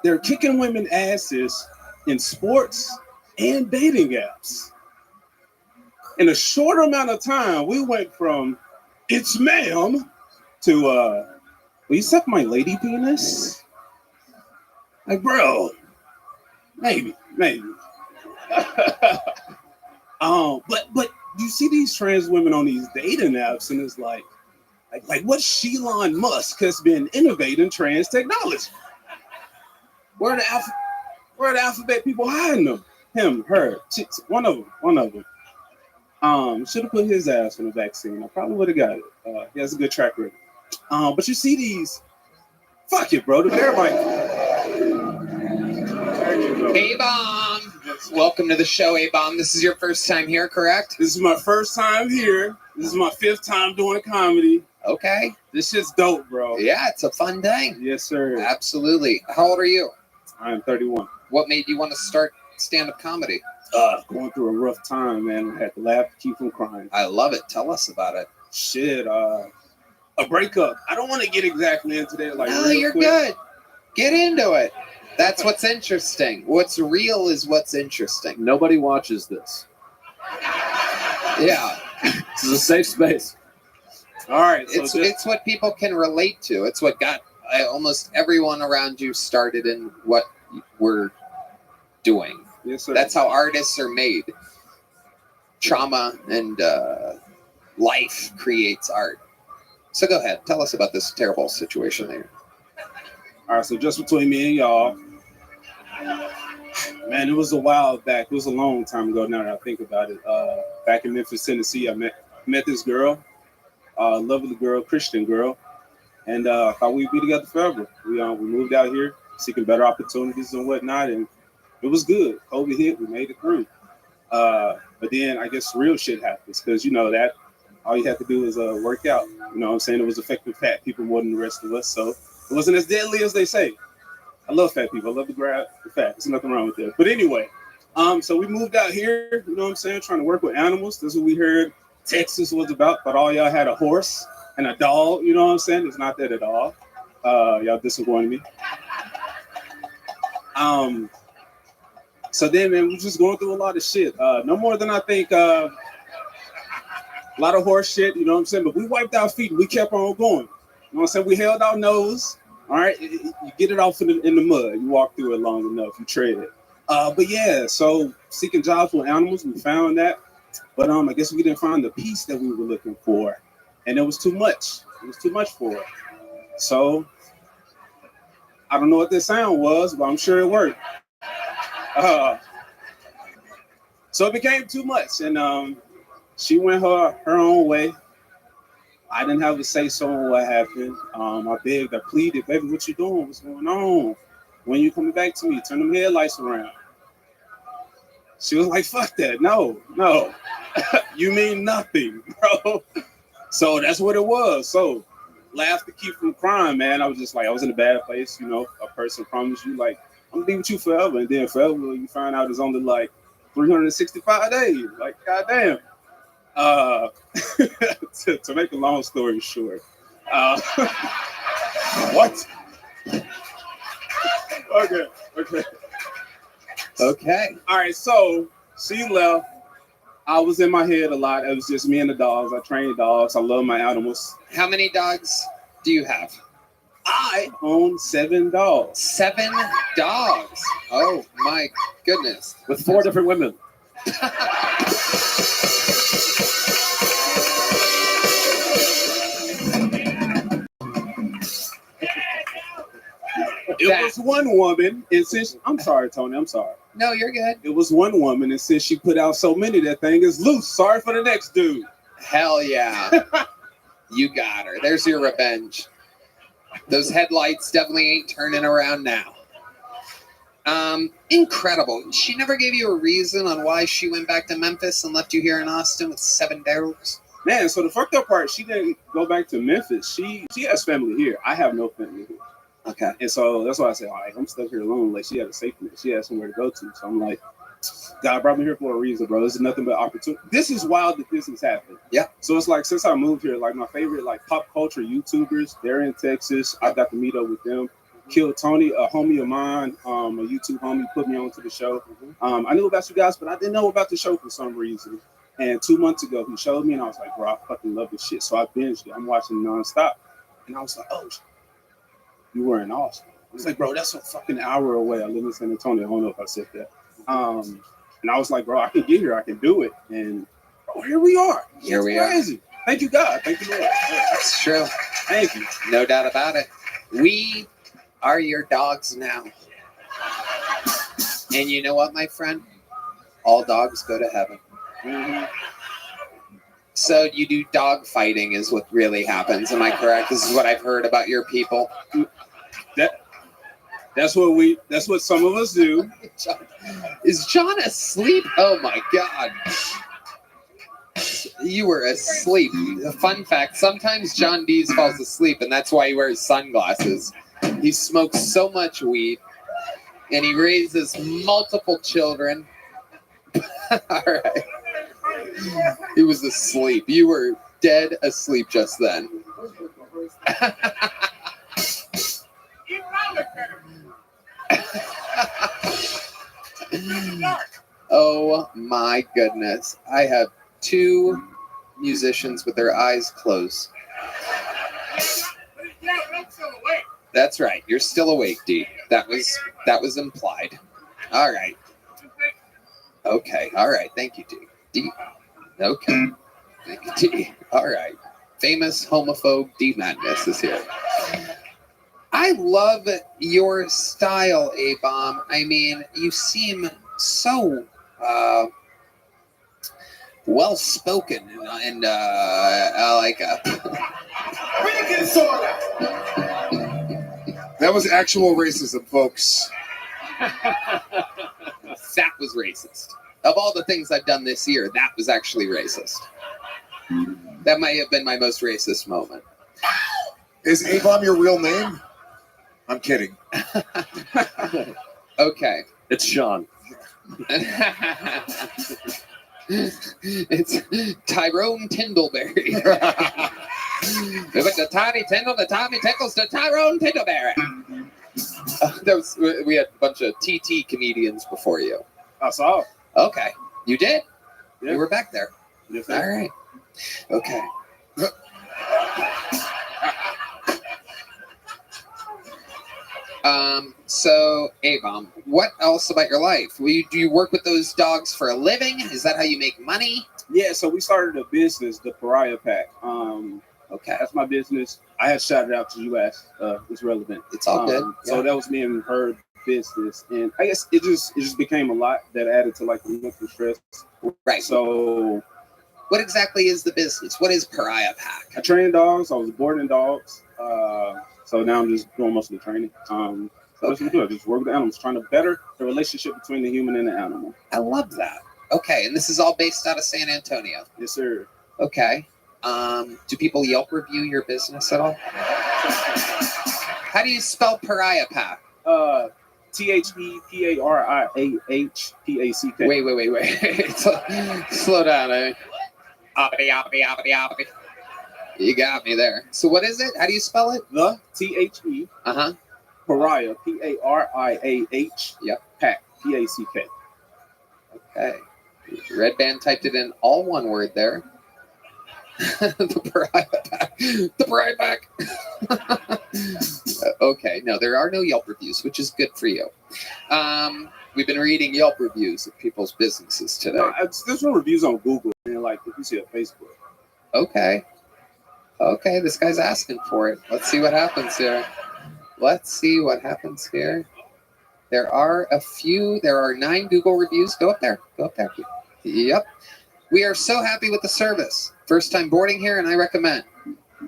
They're kicking women asses in sports and dating apps. In a short amount of time, we went from "it's ma'am" to "will you suck my lady penis?" Like, bro, maybe. But you see these trans women on these dating apps, and it's like what Elon Musk has been innovating trans technology. Where are the alphabet people hiding them? Him, her, one of them. Should have put his ass on the vaccine. I probably would have got it. He has a good track record. But you see these, fuck it, bro. Everybody. Hey, Bomb. Welcome to the show, A-Bomb. This is your first time here, correct? This is my first time here. This is my 5th time doing comedy. Okay. This shit's dope, bro. Yeah, it's a fun thing. Yes, sir. Absolutely. How old are you? I'm 31. What made you want to start stand-up comedy? Going through a rough time, man. I had to laugh to keep from crying. I love it. Tell us about it. Shit, a breakup. I don't want to get exactly into that. No, you're good. Get into it. That's what's interesting. What's real is what's interesting. Nobody watches this. Yeah. This is a safe space. All right. So it's what people can relate to. It's what got almost everyone around you started in what we're doing. Yes, sir. That's how artists are made. Trauma and life creates art. So go ahead. Tell us about this terrible situation there. All right. So just between me and y'all, man, it was a while back. It was a long time ago now that I think about it. Back in Memphis, Tennessee, I met this girl, lovely girl, Christian girl, and thought we'd be together forever. We moved out here seeking better opportunities and whatnot, and it was good. COVID hit, we made it through. But then I guess real shit happens because you know that all you have to do is work out. You know what I'm saying? It was affecting fat people more than the rest of us, so it wasn't as deadly as they say. I love fat people. I love to grab the fat. There's nothing wrong with that. But anyway, so we moved out here, you know what I'm saying, trying to work with animals. This is what we heard Texas was about, but all y'all had a horse and a dog, you know what I'm saying? It's not that at all. Y'all disappointed me. So then, man, we're just going through a lot of shit. No more than I think a lot of horse shit, you know what I'm saying? But we wiped our feet and we kept on going. You know what I'm saying? We held our nose. All right, you get it off in the mud. You walk through it long enough, you trade it. But yeah, so seeking jobs with animals, we found that. But I guess we didn't find the peace that we were looking for. And it was too much. It was too much for it. So I don't know what this sound was, but I'm sure it worked. So it became too much. And she went her own way. I didn't have to say so on what happened. I begged, I pleaded, baby, what you doing? What's going on? When you coming back to me? Turn them headlights around. She was like, fuck that. No. You mean nothing, bro. So that's what it was. So laugh to keep from crying, man. I was just like, I was in a bad place. You know, a person promised you, like, I'm gonna be with you forever. And then forever, you find out it's only like 365 days. Like, goddamn. To make a long story short, what? Okay. All right. So she left. I was in my head a lot. It was just me and the dogs. I trained dogs. I love my animals. How many dogs do you have? I own 7 dogs. 7 dogs. Oh my goodness. With 4 different women. It was one woman, and since I'm sorry, Tony, I'm sorry. No, you're good. It was one woman, and since she put out so many, that thing is loose. Sorry for the next dude. Hell yeah. You got her. There's your revenge. Those headlights definitely ain't turning around now. Incredible. She never gave you a reason on why she went back to Memphis and left you here in Austin with 7 dogs. Man, so the fucked up part, she didn't go back to Memphis. She has family here. I have no family here. Okay. And so that's why I say, all right, I'm stuck here alone. Like, she had a safety net. She had somewhere to go to. So I'm like, God brought me here for a reason, bro. This is nothing but opportunity. This is wild that this has happened. Yeah. So it's like, since I moved here, like my favorite like pop culture YouTubers, they're in Texas. I got to meet up with them. Kill Tony, a homie of mine, a YouTube homie, put me onto the show. I knew about you guys, but I didn't know about the show for some reason. And 2 months ago, he showed me, and I was like, bro, I fucking love this shit. So I binged it. I'm watching nonstop. And I was like, oh, you were in Austin. I was like, bro, that's a fucking hour away. I live in San Antonio. I don't know if I said that. And I was like, bro, I can get here. I can do it. And bro, here we are. Here we crazy. Are. Thank you, God. Thank you, Lord. That's true. Thank you. No doubt about it. We are your dogs now. And you know what, my friend? All dogs go to heaven. Mm-hmm. So you do dog fighting is what really happens. Am I correct? This is what I've heard about your people. That's what some of us do. Is John asleep? Oh my God. You were asleep. Fun fact, sometimes John Dees falls asleep, and that's why he wears sunglasses. He smokes so much weed, and he raises multiple children. All right. He was asleep. You were dead asleep just then. Oh my goodness. I have 2 musicians with their eyes closed. That's right. You're still awake, D. That was implied. All right. Okay. All right. Thank you, D. D. Okay. Thank you, D. All right. Famous homophobe D Madness is here. I love your style, A-Bomb. I mean, you seem so well spoken and like that was actual racism, folks. That was racist. Of all the things I've done this year, that was actually racist. That might have been my most racist moment. Is A-Bomb your real name? I'm kidding. Okay. It's Sean. It's Tyrone Tindleberry. With the tiny Tindle, the Tommy tickles to Tyrone Tindleberry. We had a bunch of TT comedians before you. I saw. Okay. You did? Yeah. You were back there. Yes, all right. Okay. So, A-Bomb, what else about your life? Do you work with those dogs for a living? Is that how you make money? Yeah, so we started a business, the Pariah Pack. Okay. That's my business. I had shouted out to you as it's relevant. It's all good. So Yeah. that was me and her business. And I guess it just became a lot that added to like the mental stress. Right. So what exactly is the business? What is Pariah Pack? I trained dogs. I was boarding dogs. So now I'm just doing most of the training. So that's what we do. I just work with the animals, trying to better the relationship between the human and the animal. I love that. Okay, and this is all based out of San Antonio. Yes, sir. Okay. Do people Yelp review your business at all? How do you spell Pariah Pack? THEPARIAHPACK. Wait. Slow down, eh? Oppity. You got me there. So what is it? How do you spell it? The THE. Pariah. PARIAH. Yep. Pack. PACK. Okay. Red Band typed it in all one word there. The Pariah Pack. The Pariah Pack. Okay. No, there are no Yelp reviews, which is good for you. We've been reading Yelp reviews of people's businesses today. No, there's no reviews on Google and like if you see on Facebook. Okay, this guy's asking for it. Let's see what happens here. There are 9 Google reviews. Go up there. Yep. We are so happy with the service. First time boarding here, and I recommend.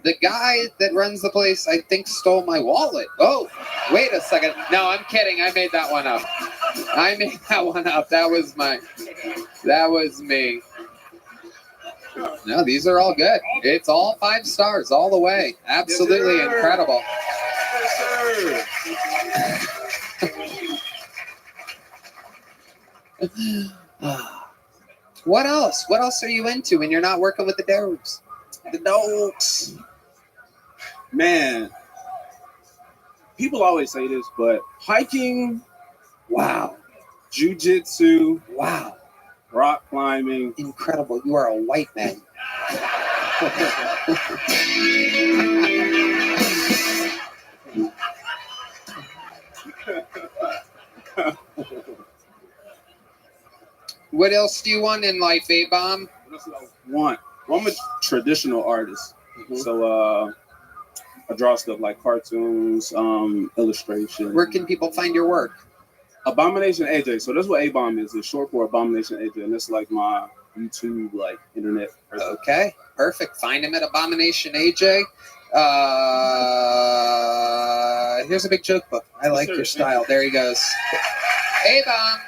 The guy that runs the place, I think, stole my wallet. Oh, wait a second. No, I'm kidding. I made that one up. That was me. No, these are all good. It's all 5 stars all the way. Absolutely Yes, sir. incredible. What else? What else are you into when you're not working with the dogs? The dogs. Man, people always say this, but hiking, wow. Jiu-jitsu, wow. Rock climbing. Incredible. You are a white man. What else do you want in life, A-Bomb? Well, I'm a traditional artist. So I draw stuff like cartoons, illustration. Where can people find your work? Abomination AJ. So that's what A-Bomb is. It's short for Abomination AJ, and it's like my YouTube, like internet. Okay, perfect. Find him at Abomination AJ. Here's a big joke book. I like your style. There he goes. A-Bomb.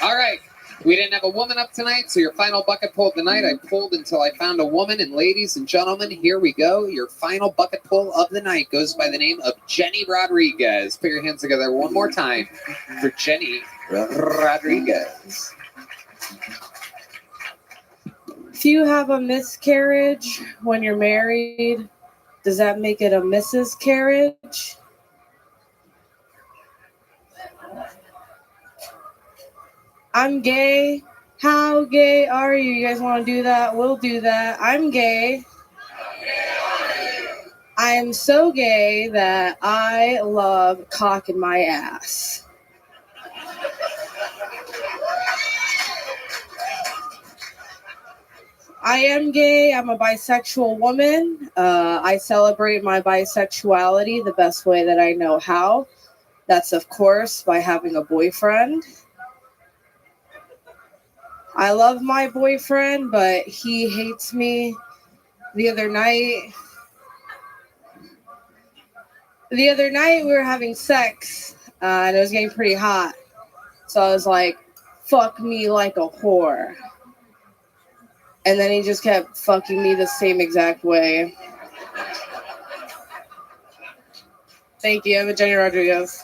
All right. We didn't have a woman up tonight, so your final bucket pull of the night. I pulled until I found a woman, and ladies and gentlemen, here we go. Your final bucket pull of the night goes by the name of Jenny Rodriguez. Put your hands together one more time for Jenny Rodriguez. If you have a miscarriage when you're married, does that make it a Mrs. Carriage? I'm gay. How gay are you? You guys want to do that? We'll do that. I'm gay. I am so gay that I love cock in my ass. I am gay. I'm a bisexual woman. I celebrate my bisexuality the best way that I know how. That's, of course, by having a boyfriend. I love my boyfriend, but he hates me. The other night we were having sex, and it was getting pretty hot. So I was like, fuck me like a whore. And then he just kept fucking me the same exact way. Thank you. I'm Jenny Rodriguez.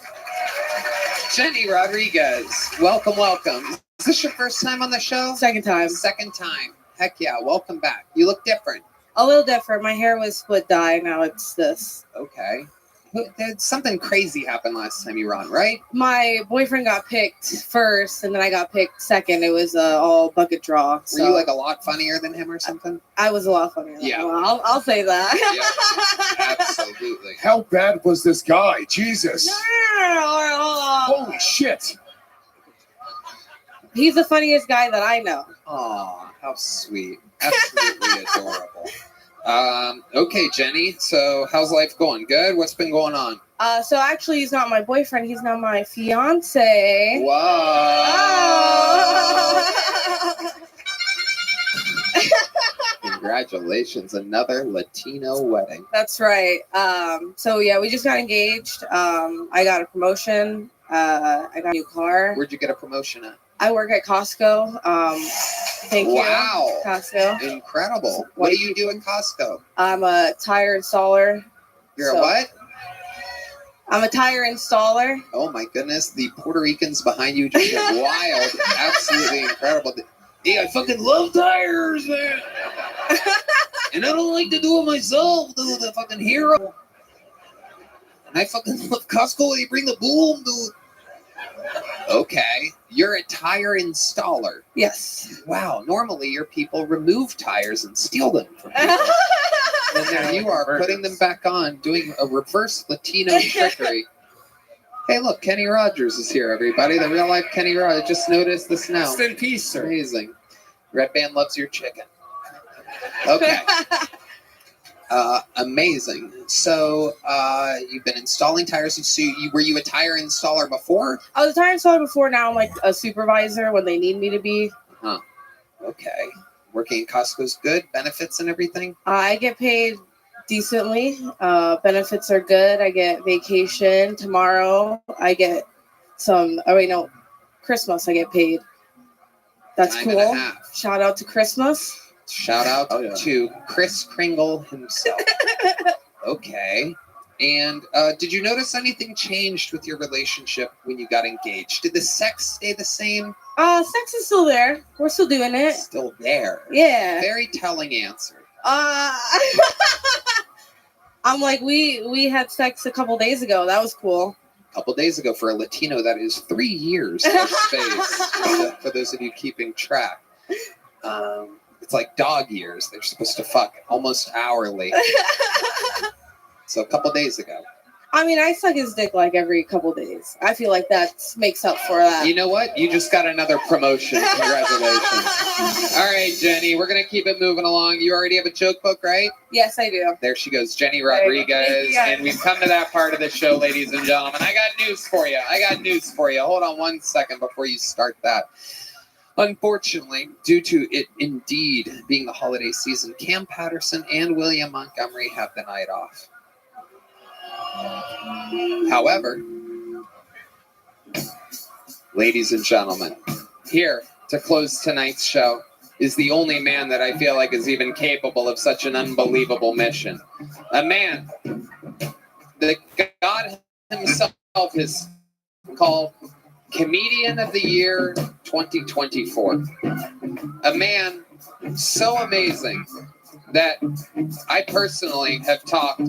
Jenny Rodriguez. Welcome, welcome. Is this your first time on the show? Second time. Second time. Heck yeah. Welcome back. You look different. A little different. My hair was split dye. Now it's this. Okay. Something crazy happened last time you were on, right? My boyfriend got picked first, and then I got picked second. It was all bucket draw. Were you like a lot funnier than him or something? I was a lot funnier. Yeah. Well, I'll say that. Yeah, absolutely. How bad was this guy? Jesus. Holy shit. He's the funniest guy that I know. Aw, how sweet. Absolutely adorable. Okay, Jenny. So how's life going? Good? What's been going on? So actually, he's not my boyfriend. He's now my fiance. Wow. Congratulations. Another Latino wedding. That's right. So yeah, we just got engaged. I got a promotion. I got a new car. Where'd you get a promotion at? I work at Costco. Thank you. Wow. Costco. Incredible. What do you do at Costco? I'm a tire installer. You're a what? I'm a tire installer. Oh my goodness. The Puerto Ricans behind you just get wild. Absolutely incredible. Hey, I fucking love tires, man. And I don't like to do it myself, dude. The fucking hero. And I fucking love Costco. They bring the boom, dude. Okay. You're a tire installer. Yes. Wow. Normally, your people remove tires and steal them from people. And there you are putting them back on, doing a reverse Latino trickery. Hey, look, Kenny Rogers is here, everybody. The real life Kenny Rogers. I just noticed this now. Rest in peace, sir. Amazing. Red Band loves your chicken. Okay. Amazing. So you've been installing tires. So were you a tire installer before? I was a tire installer before. Now I'm like a supervisor when they need me to be. Huh. Okay. Working at Costco's good. Benefits and everything? I get paid decently. Benefits are good. I get vacation tomorrow. I get some. Oh wait, no, Christmas. I get paid. That's Time and a cool. half. Shout out to Christmas. Shout out to Chris Kringle himself. Okay. And did you notice anything changed with your relationship when you got engaged? Did the sex stay the same? Sex is still there. We're still doing it. Still there. Yeah. Very telling answer. I'm like, we had sex a couple days ago. That was cool. A couple days ago, for a Latino, that is 3 years of space. For those of you keeping track. It's like dog years. They're supposed to fuck almost hourly. So a couple days ago. I mean, I suck his dick like every couple days. I feel like that makes up for that. You know what? You just got another promotion. Congratulations. All right, Jenny, we're going to keep it moving along. You already have a joke book, right? Yes, I do. There she goes, Jenny Rodriguez. Yeah. And we've come to that part of the show, ladies and gentlemen. I got news for you. Hold on 1 second before you start that. Unfortunately, due to it indeed being the holiday season, Cam Patterson and William Montgomery have the night off. However, ladies and gentlemen, here to close tonight's show is the only man that I feel like is even capable of such an unbelievable mission. A man that God himself has called Comedian of the Year 2024. A man so amazing that I personally have talked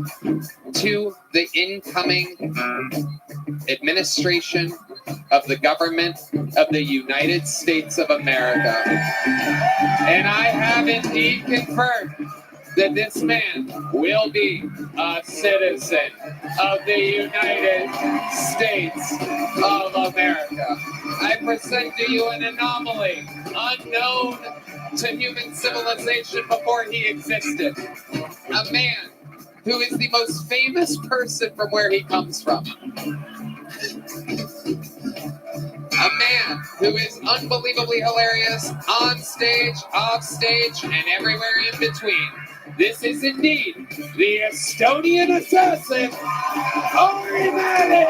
to the incoming administration of the government of the United States of America. And I have indeed confirmed that this man will be a citizen of the United States of America. I present to you an anomaly unknown to human civilization before he existed. A man who is the most famous person from where he comes from. A man who is unbelievably hilarious on stage, off stage, and everywhere in between. This is indeed the Estonian assassin, Ari Madden!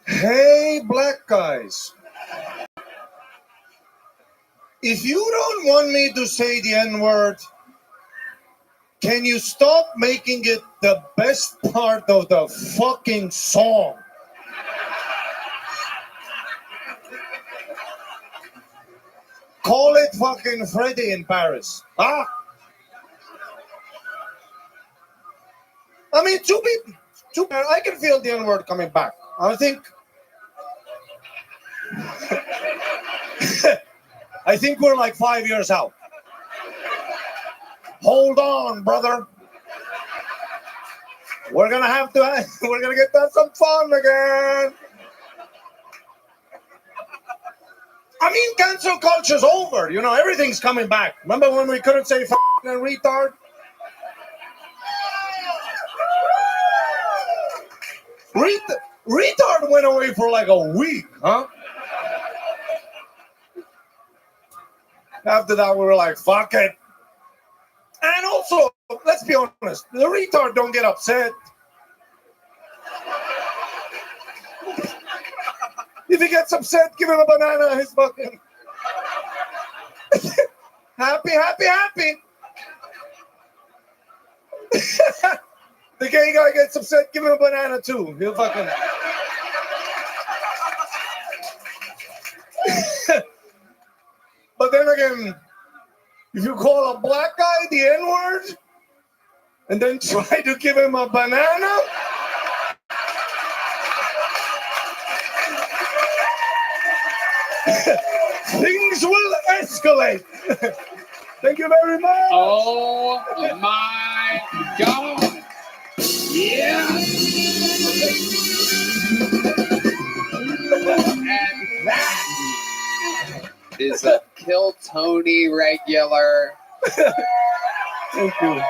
Hey, black guys. If you don't want me to say the N-word, can you stop making it the best part of the fucking song? Call it fucking Freddy in Paris, huh? I mean, I can feel the N-word coming back. I think we're like 5 years out. Hold on, brother. We're gonna get to have some fun again. I mean, cancel culture's over. You know, everything's coming back. Remember when we couldn't say f***ing and retard? Retard went away for like a week, huh? After that, we were like, fuck it. And also, let's be honest, the retard don't get upset. If he gets upset, give him a banana, he's fucking happy. The gay guy gets upset, give him a banana too. He'll fucking... But then again, if you call a black guy the N-word and then try to give him a banana, things will escalate. Thank you very much. Oh my God. Yeah. And that is a Kill Tony regular. Thank you.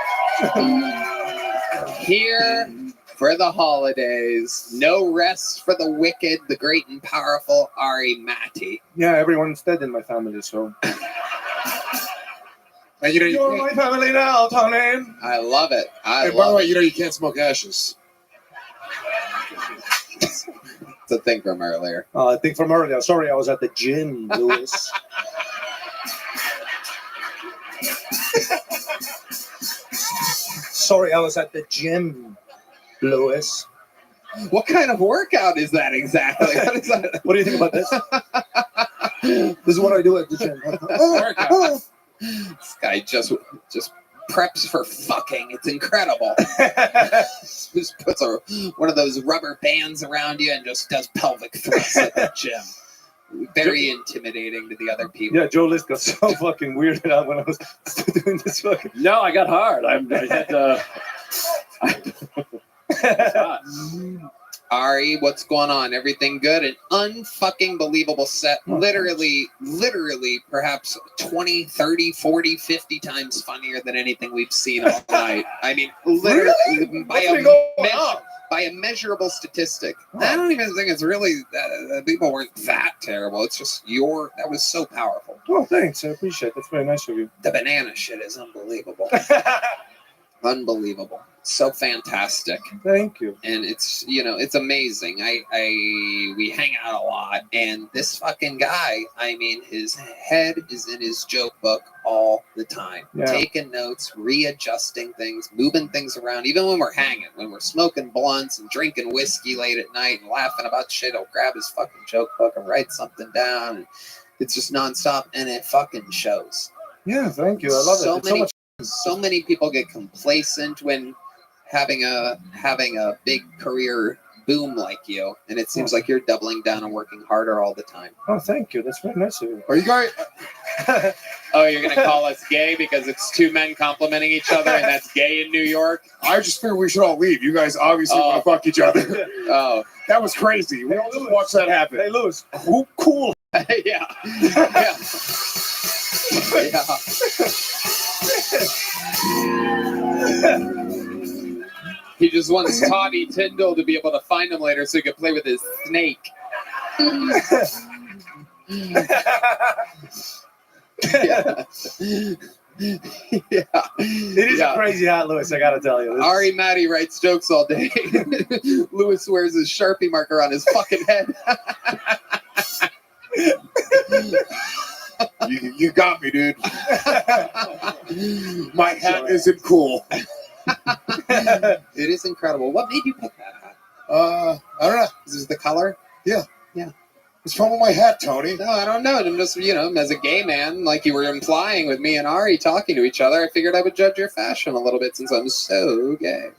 Here for the holidays. No rest for the wicked, the great and powerful Ari Matti. Yeah, everyone's dead in my family, so. And you know, You're my family now, Tony. I love it. I and by love the way, it. you know you can't smoke ashes. It's a thing from earlier. I think from earlier. Sorry, I was at the gym, Lewis. Sorry, I was at the gym, Lewis. What kind of workout is that exactly? What is that? What do you think about this? This is what I do at the gym. This guy just preps for fucking. It's incredible. Just puts one of those rubber bands around you and just does pelvic thrusts at the gym. Very intimidating to the other people. Yeah, Joe List got so fucking weirded out when I was doing this fucking. No, I got hard. I had Ari, what's going on? Everything good? An unfucking believable set. Literally, perhaps 20, 30, 40, 50 times funnier than anything we've seen all night. I mean, literally, by a measurable statistic. I don't even think it's really that people weren't that terrible. It's just that was so powerful. Oh, thanks. I appreciate it. That's very nice of you. The banana shit is unbelievable. Unbelievable. So fantastic. Thank you. And it's amazing. We hang out a lot, and this fucking guy, I mean, his head is in his joke book all the time. Yeah. Taking notes, readjusting things, moving things around. Even when we're hanging, when we're smoking blunts and drinking whiskey late at night and laughing about shit, he'll grab his fucking joke book and write something down. And it's just nonstop, and it fucking shows. Yeah, thank you. I love it. It's So many people get complacent when having a big career boom like you, and it seems like you're doubling down and working harder all the time. Oh, thank you. That's very nice of you. Are you guys? Oh, you're gonna call us gay because it's two men complimenting each other, and that's gay in New York? I just figured we should all leave. You guys obviously want to fuck each other. Oh, that was crazy. We all just watched that happen. Hey, Lewis. Cool. Yeah. Yeah. He just wants Toddy Tyndall to be able to find him later so he can play with his snake. Yeah. It is a crazy hat, Lewis, I gotta tell you. Ari Matti writes jokes all day. Lewis wears his Sharpie marker on his fucking head. You got me, dude. My hat isn't cool. It is incredible. What made you pick that hat? I don't know. Is this the color? Yeah. Yeah. What's wrong with my hat, Tony? No, I don't know. I'm just, as a gay man, like you were implying with me and Ari talking to each other, I figured I would judge your fashion a little bit since I'm so gay.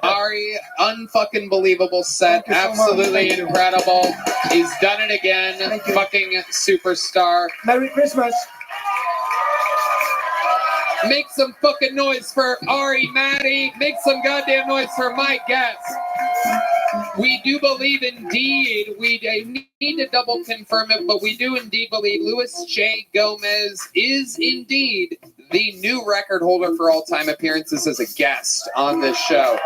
Ari, unfucking believable set. Absolutely incredible. He's done it again. Fucking superstar. Merry Christmas. Make some fucking noise for Ari Matti. Make some goddamn noise for Mike Getz. We do believe indeed, we need to double confirm it, but we do indeed believe Luis J. Gomez is indeed the new record holder for all-time appearances as a guest on this show.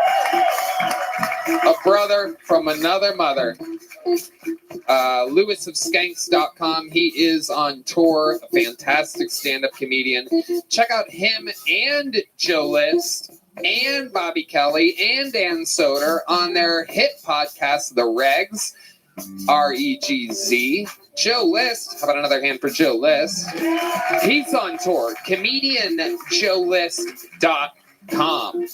A brother from another mother. Lewis of Skanks.com. He is on tour, a fantastic stand-up comedian. Check out him and Joe List and Bobby Kelly and Dan Soder on their hit podcast, The Regs, REGZ. Joe List, how about another hand for Joe List? He's on tour, comedianjoelist.com.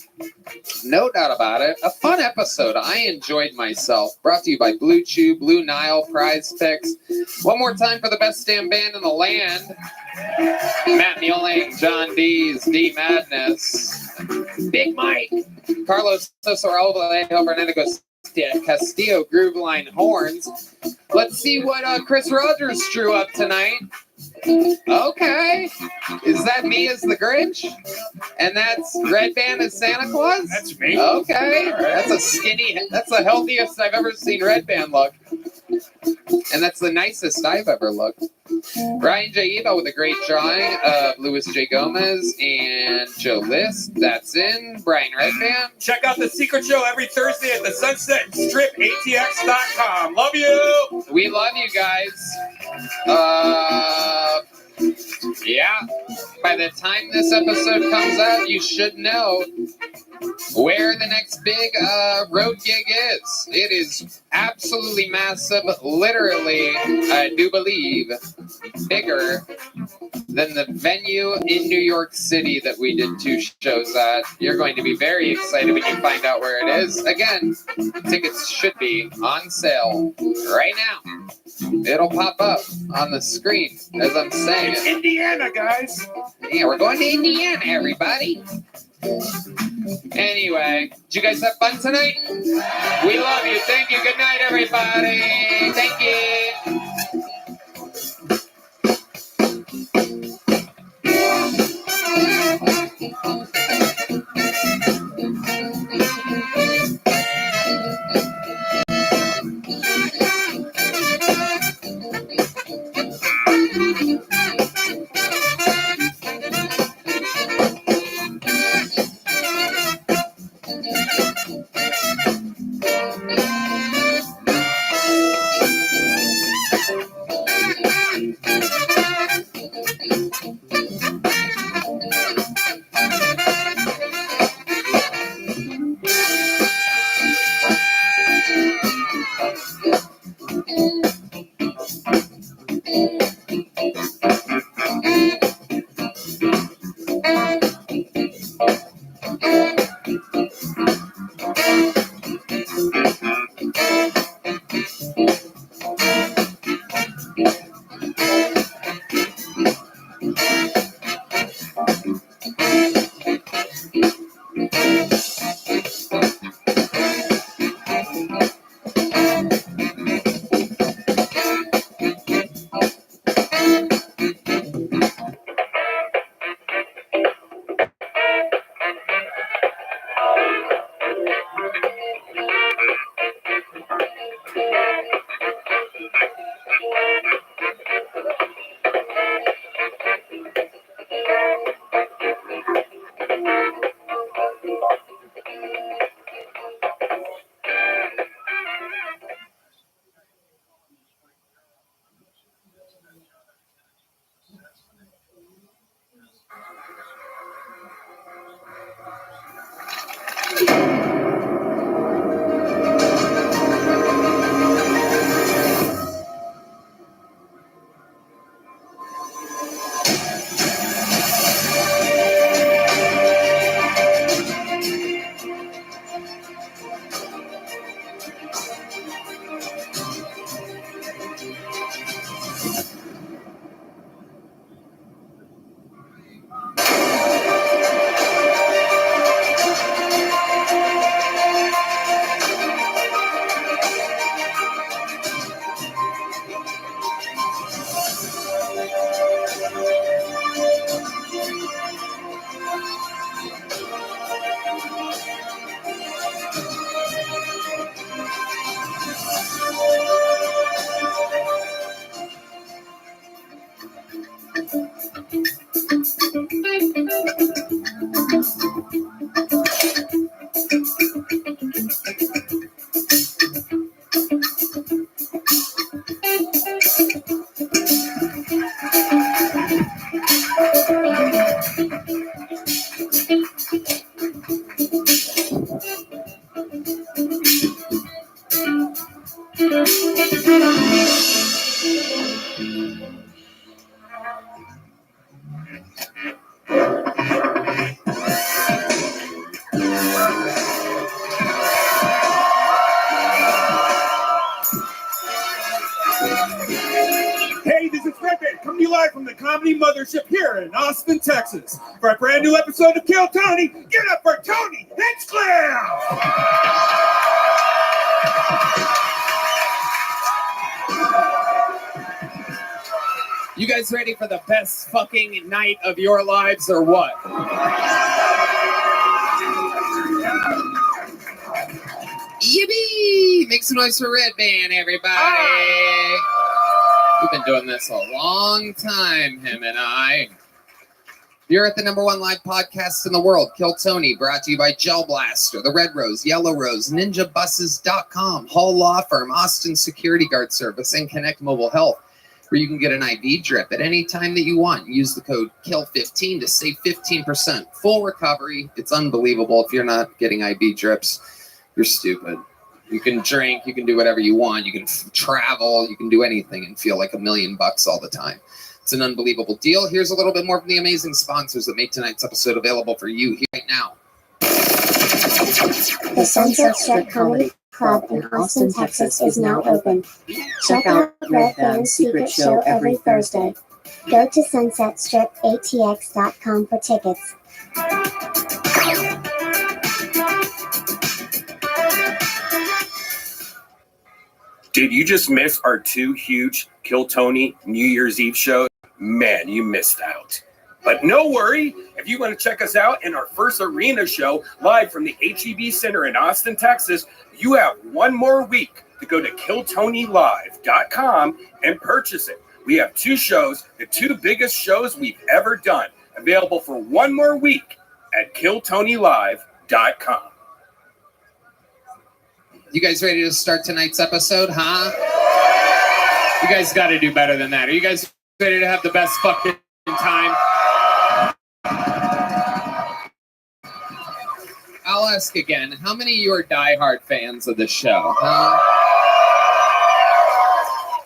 No doubt about it. A fun episode. I enjoyed myself. Brought to you by Blue Chew, Blue Nile, Prize Picks. One more time for the best damn band in the land. Matt Mueling, John Dees, D Madness, Big Mike, Carlos Sosoralva, Fernando Castillo, Groove Line Horns. Let's see what Chris Rogers drew up tonight. Okay. Is that me as the Grinch? And that's Red Band as Santa Claus? That's me. Okay. That's the healthiest I've ever seen Red Band look. And that's the nicest I've ever looked. Ryan J. Eva with a great drawing of Luis J. Gomez and Joe List. That's in Brian Redband. Check out The Secret Show every Thursday at the Sunset Strip ATX.com. Love you. We love you guys. Yeah. By the time this episode comes out, you should know where the next big road gig is. It is absolutely massive. Literally, I do believe, bigger than the venue in New York City that we did 2 shows at. You're going to be very excited when you find out where it is. Again, tickets should be on sale right now. It'll pop up on the screen as I'm saying It's it. Indiana, guys. Yeah, we're going to Indiana, everybody. Anyway, did you guys have fun tonight? We love you. Thank you. Good night, everybody. Thank you. Hey, this is Red Band coming to you live from the Comedy Mothership here in Austin, Texas. For a brand new episode of Kill Tony, get up for Tony Hinchcliffe! You guys ready for the best fucking night of your lives or what? Yippee! Make some noise for Red Band, everybody. We've been doing this a long time, him and I. You're at the #1 live podcast in the world, Kill Tony, brought to you by Gel Blaster, The Red Rose, Yellow Rose, NinjaBuses.com, Hall Law Firm, Austin Security Guard Service, and Connect Mobile Health, where you can get an IV drip at any time that you want. Use the code KILL15 to save 15%. Full recovery. It's unbelievable. If you're not getting IV drips, you're stupid. You can drink, you can do whatever you want, you can travel, you can do anything and feel like $1 million all the time. It's an unbelievable deal. Here's a little bit more from the amazing sponsors that make tonight's episode available for you right now. The Sunset Strip Comedy Club in Austin, Texas is now open. Check out Red Band's secret show every Thursday. Go to sunsetstripatx.com for tickets. Did you just miss our 2 huge Kill Tony New Year's Eve shows? Man, you missed out. But no worry, if you want to check us out in our first arena show live from the HEB Center in Austin, Texas, you have 1 more week to go to KillTonyLive.com and purchase it. We have 2 shows, the 2 biggest shows we've ever done, available for 1 more week at KillTonyLive.com. You guys ready to start tonight's episode, huh? You guys got to do better than that. Are you guys ready to have the best fucking time? I'll ask again, how many of you are diehard fans of the show, huh?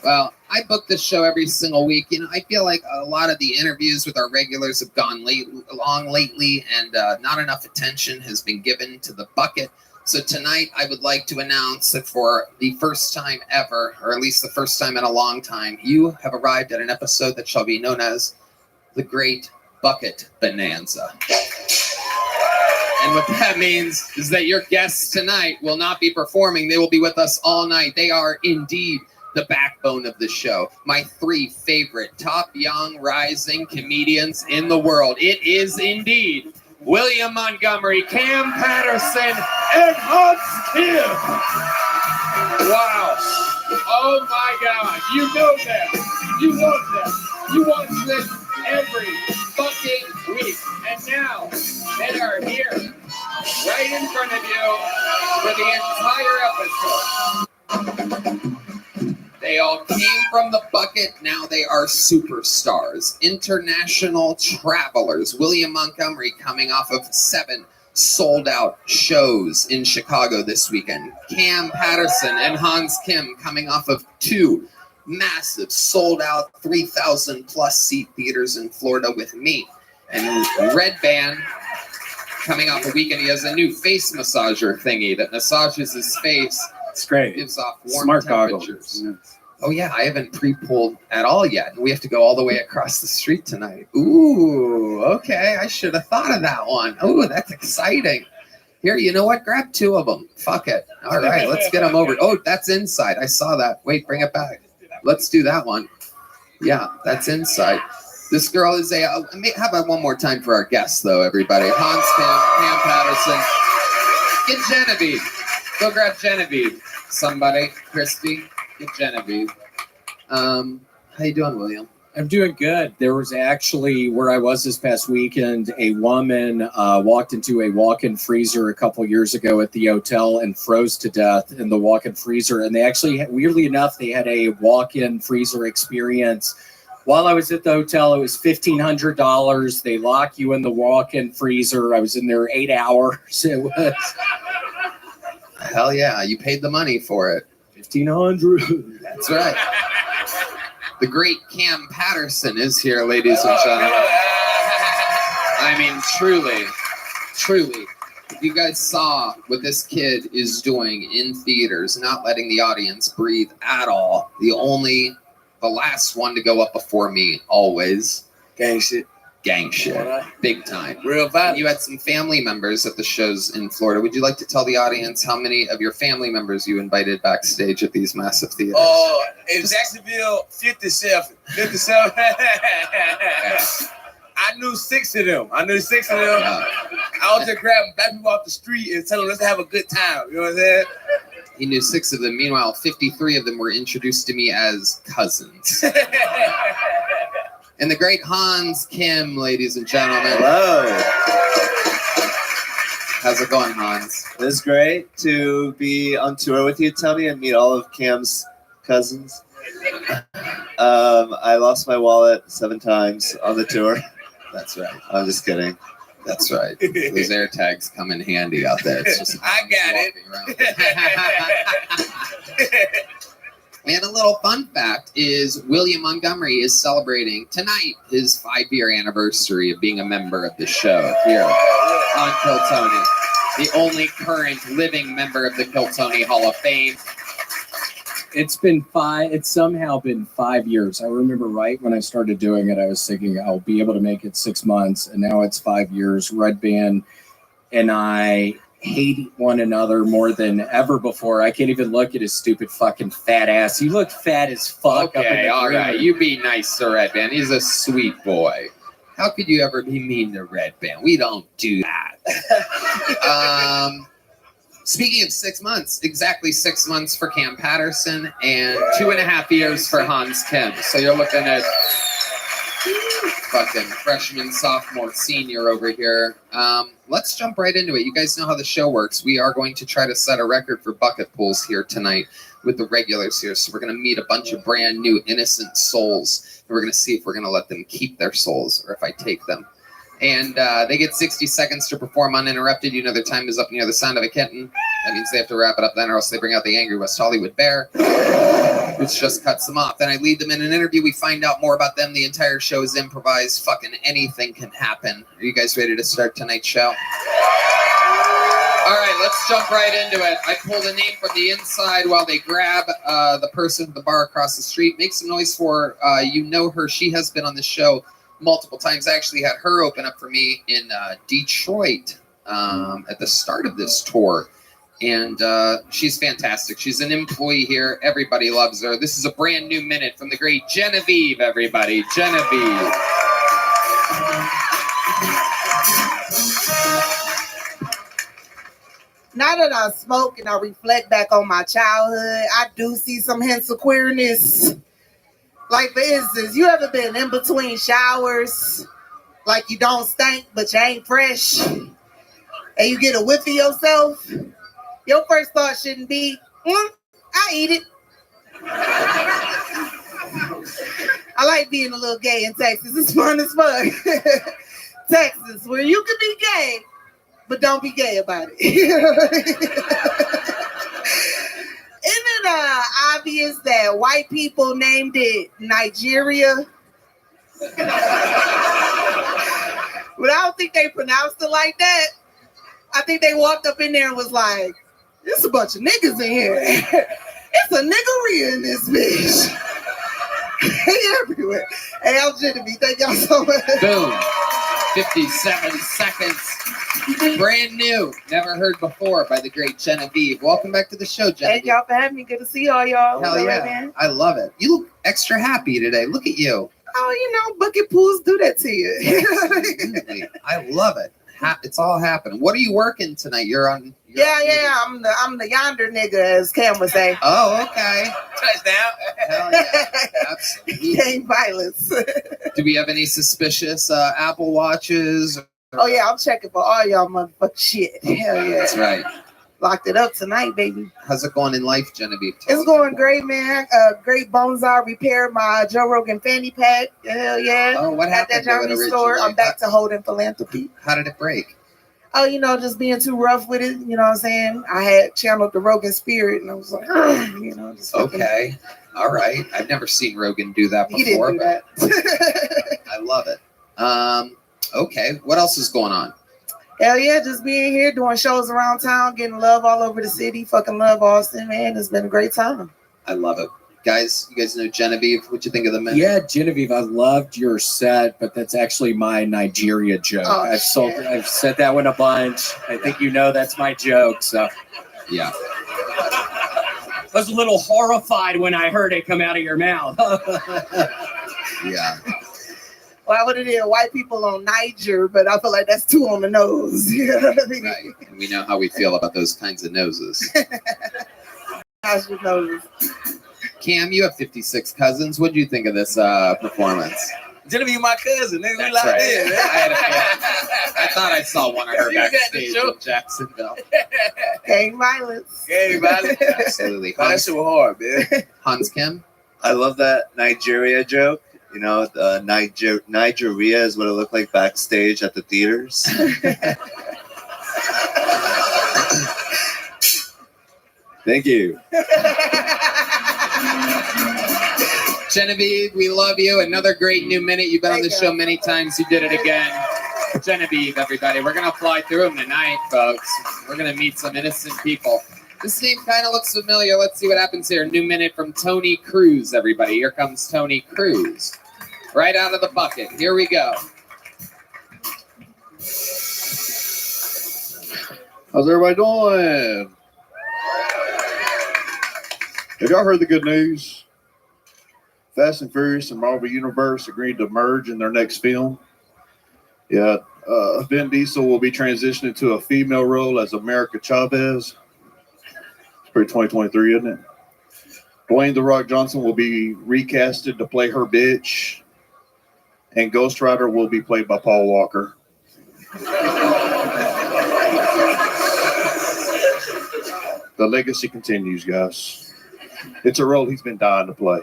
Well, I book this show every single week. You know, I feel like a lot of the interviews with our regulars have gone long lately, and not enough attention has been given to the bucket. So tonight, I would like to announce that for the first time ever, or at least the first time in a long time, you have arrived at an episode that shall be known as the Great Bucket Bonanza. And what that means is that your guests tonight will not be performing. They will be with us all night. They are indeed the backbone of the show. My 3 favorite top young rising comedians in the world. It is indeed William Montgomery, Cam Patterson, and Hans Kim. Wow. Oh my God. You know them. You love them. You watch this every fucking week. And now they are here, right in front of you, for the entire episode. They all came from the bucket. Now they are superstars, international travelers. William Montgomery coming off of 7 sold-out shows in Chicago this weekend. Cam Patterson and Hans Kim coming off of 2 massive sold-out 3,000-plus seat theaters in Florida with me. And Red Band coming off a weekend. He has a new face massager thingy that massages his face. It's great. Gives off warm Smart temperatures. goggles. Oh yeah, I haven't pre-pulled at all yet. We have to go all the way across the street tonight. Ooh, okay. I should have thought of that one. Ooh, that's exciting. Here, you know what? Grab 2 of them. Fuck it. All right, let's get them over. Oh, that's inside. I saw that. Wait, bring it back. Let's do that one. Yeah, that's inside. This girl is how about one more time for our guests, though, everybody? Hans Kim, Cam Patterson. Get Genevieve. Go grab Genevieve. Somebody. Christy. Get Genevieve. How you doing, William? I'm doing good. There was actually, where I was this past weekend, a woman walked into a walk-in freezer a couple years ago at the hotel and froze to death in the walk-in freezer. And they actually, weirdly enough, they had a walk-in freezer experience. While I was at the hotel, it was $1,500. They lock you in the walk-in freezer. I was in there 8 hours. It was... Hell yeah, you paid the money for it. $1,500. That's right. The great Cam Patterson is here, ladies and gentlemen. I mean, truly. If you guys saw what this kid is doing in theaters, not letting the audience breathe at all. The last one to go up before me, always. Gang shit. gang shit, big time. Real vibe. You had some family members at the shows in Florida. Would you like to tell the audience how many of your family members you invited backstage at these massive theaters? In Jacksonville, 57. 57. I knew 6 of them. I was just grabbing black people off the street and telling them, let's have a good time. You know what I'm saying? He knew 6 of them. Meanwhile, 53 of them were introduced to me as cousins. And the great Hans Kim, ladies and gentlemen. Hello. How's it going, Hans? It's great to be on tour with you, Tony, and meet all of Cam's cousins. I lost my wallet 7 times on the tour. That's right. I'm just kidding. That's right. Those air tags come in handy out there. It's just I got it. And a little fun fact is William Montgomery is celebrating tonight his 5-year anniversary of being a member of the show here on Kill Tony. The only current living member of the Kill Tony Hall of Fame. It's somehow been 5 years. I remember right when I started doing it, I was thinking I'll be able to make it 6 months, and now it's 5 years. Red Band and I hate one another more than ever before. I can't even look at his stupid fucking fat ass. He looked fat as fuck. Okay, all right. You be nice to Red Band. He's a sweet boy. How could you ever be mean to Red Band? We don't do that. Speaking of 6 months, exactly 6 months for Cam Patterson and 2.5 years for Hans Kim. So you're looking at fucking freshman, sophomore, senior over here. Let's jump right into it. You guys know how the show works. We are going to try to set a record for bucket pulls here tonight with the regulars here. So we're going to meet a bunch of brand new innocent souls. And we're going to see if we're going to let them keep their souls or if I take them. And they get 60 seconds to perform uninterrupted. You know their time is up near the sound of a kitten. That means they have to wrap it up then, or else they bring out the angry West Hollywood bear, which just cuts them off. Then I lead them in an interview. We find out more about them. The entire show is improvised. Fucking anything can happen. Are you guys ready to start tonight's show? All right, let's jump right into it. I pull the name from the inside while they grab the person at the bar across the street. Make some noise for her. You know her. She has been on the show multiple times. I actually had her open up for me in Detroit at the start of this tour. And she's fantastic. She's an employee here. Everybody loves her. This is a brand new minute from the great Genevieve, everybody. Genevieve. Now that I smoke and I reflect back on my childhood, I do see some hints of queerness. Like, for instance, you ever been in between showers, like you don't stink, but you ain't fresh, and you get a whiff of yourself? Your first thought shouldn't be, I eat it. I like being a little gay in Texas. It's fun as fuck. Texas, where you can be gay, but don't be gay about it. Isn't it obvious that white people named it Nigeria? But I don't think they pronounced it like that. I think they walked up in there and was like, there's a bunch of niggas in here. It's a niggeria in this bitch. Hey, everywhere. Hey, I'm Genevieve. Thank y'all so much. Boom. 57 seconds. Brand new. Never heard before by the great Genevieve. Welcome back to the show, Genevieve. Thank y'all for having me. Good to see all y'all. Hell yeah. I love it. You look extra happy today. Look at you. Oh, you know, bucket pools do that to you. Absolutely. I love it. It's all happening. What are you working tonight? You're on. Yeah. I'm the yonder nigga, as Cam would say. Oh, okay. Touchdown. Hell yeah. Absolutely. Gang violence. Do we have any suspicious Apple Watches? Oh yeah, I'm checking for all y'all motherfucking shit. Hell yeah. That's right. Locked it up tonight, baby. How's it going in life, Genevieve? It's going great, man. Great bones. I repaired my Joe Rogan fanny pack. Hell yeah. Oh, what happened? At that Johnny store. I'm back to holding philanthropy. How did it break? Oh, you know, just being too rough with it. You know what I'm saying? I had channeled the Rogan spirit, and I was like, you know, just okay. All right. I've never seen Rogan do that before. He didn't do that. I love it. Okay. What else is going on? Hell yeah, just being here, doing shows around town, getting love all over the city. Fucking love Austin, man. It's been a great time. I love it. guys? You guys know Genevieve? What'd you think of the minute? Yeah, Genevieve, I loved your set, but that's actually my Nigeria joke. Oh, I've said that one a bunch. I think you know that's my joke. So yeah. I was a little horrified when I heard it come out of your mouth. Yeah. Well, I would have did white people on Niger, but I feel like that's too on the nose. You know what I mean? Right. And we know how we feel about those kinds of noses. How's your nose? Cam, you have 56 cousins. What do you think of this performance? Genevieve, my cousin. Nigga, we That's locked right. in, man. I thought I saw one of her You got the backstage show. in Jacksonville. Gang violence. Hey, Valley. Absolutely. Man, that shit was hard, man. Hans Kim? I love that Nigeria joke. You know, Nigeria is what it looked like backstage at the theaters. Thank you. Genevieve, we love you. Another great new minute. You've been on the show many times. You did it again. Genevieve, everybody. We're going to fly through them tonight, folks. We're going to meet some innocent people. This name kind of looks familiar. Let's see what happens here. New minute from Tony Cruz, everybody. Here comes Tony Cruz. Right out of the bucket. Here we go. How's everybody doing? Have y'all heard the good news? Fast and Furious and Marvel Universe agreed to merge in their next film. Yeah, Vin Diesel will be transitioning to a female role as America Chavez. It's pretty 2023, isn't it? Dwayne The Rock Johnson will be recasted to play her bitch. And Ghost Rider will be played by Paul Walker. The legacy continues, guys. It's a role he's been dying to play.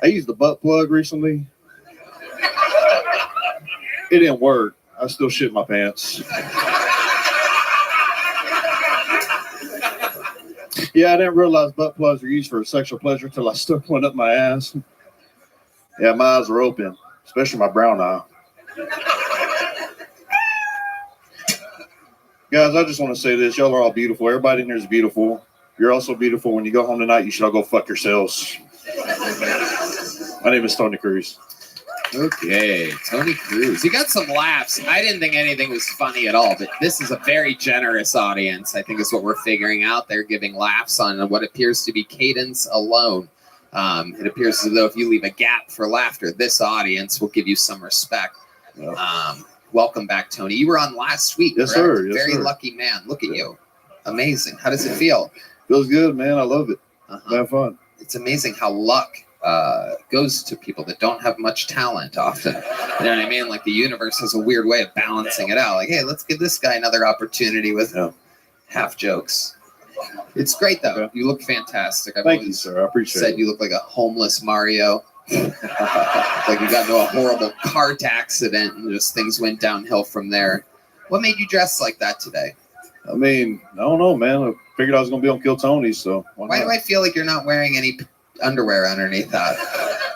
I used the butt plug recently. It didn't work. I still shit my pants. Yeah, I didn't realize butt plugs are used for sexual pleasure until I stuck one up my ass. Yeah, my eyes are open, especially my brown eye. Guys, I just want to say this. Y'all are all beautiful. Everybody in here is beautiful. You're also beautiful. When you go home tonight, you should all go fuck yourselves. My name is Tony Cruz. Okay, Tony Cruz. You got some laughs. I didn't think anything was funny at all, but this is a very generous audience, I think is what we're figuring out. They're giving laughs on what appears to be cadence alone. It appears as though if you leave a gap for laughter, this audience will give you some respect. Welcome back, Tony. You were on last week, Yes, correct? sir. Yes, Very sir. lucky man. Look at you. Amazing. How does it feel? Feels good, man. I love it. Have fun. It's amazing how luck goes to people that don't have much talent often. You know what I mean? Like the universe has a weird way of balancing it out. Like, hey, let's give this guy another opportunity with half jokes. It's great, though. You look fantastic. Thank you, sir. I appreciate said it. you look like a homeless Mario. Like you got into a horrible cart accident and just things went downhill from there. What made you dress like that today? I mean, I don't know, man. I figured I was going to be on Kill Tony, so Why do I feel like you're not wearing any underwear underneath that?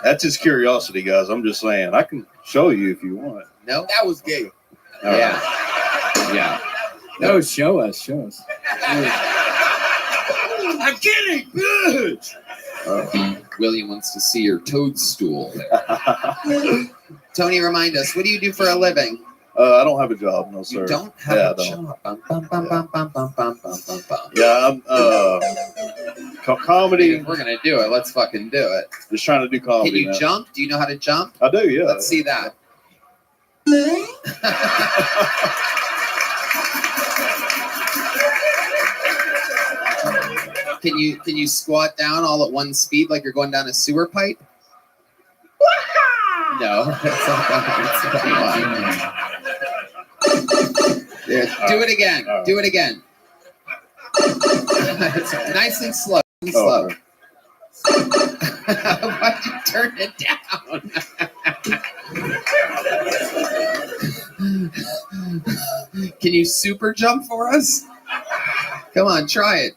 That's just curiosity, guys. I'm just saying. I can show you if you want. No? That was gay. All right. Yeah. No, show us. Show us. I'm kidding, bitch. William wants to see your toadstool. Tony, remind us, what do you do for a living? I don't have a job, no, sir. You don't have Yeah, a I don't. job. Bum, bum, bum, bum, bum, bum, bum, bum, bum, bum. Yeah, I'm comedy. If we're gonna do it, let's fucking do it. Just trying to do comedy. Can you man. jump? Do you know how to jump? I do, yeah. Let's see that. Can you squat down all at one speed like you're going down a sewer pipe? No. That's not yeah, do it again. Do it again. Nice and slow. Slow. Why'd you turn it down? Can you super jump for us? Come on, try it.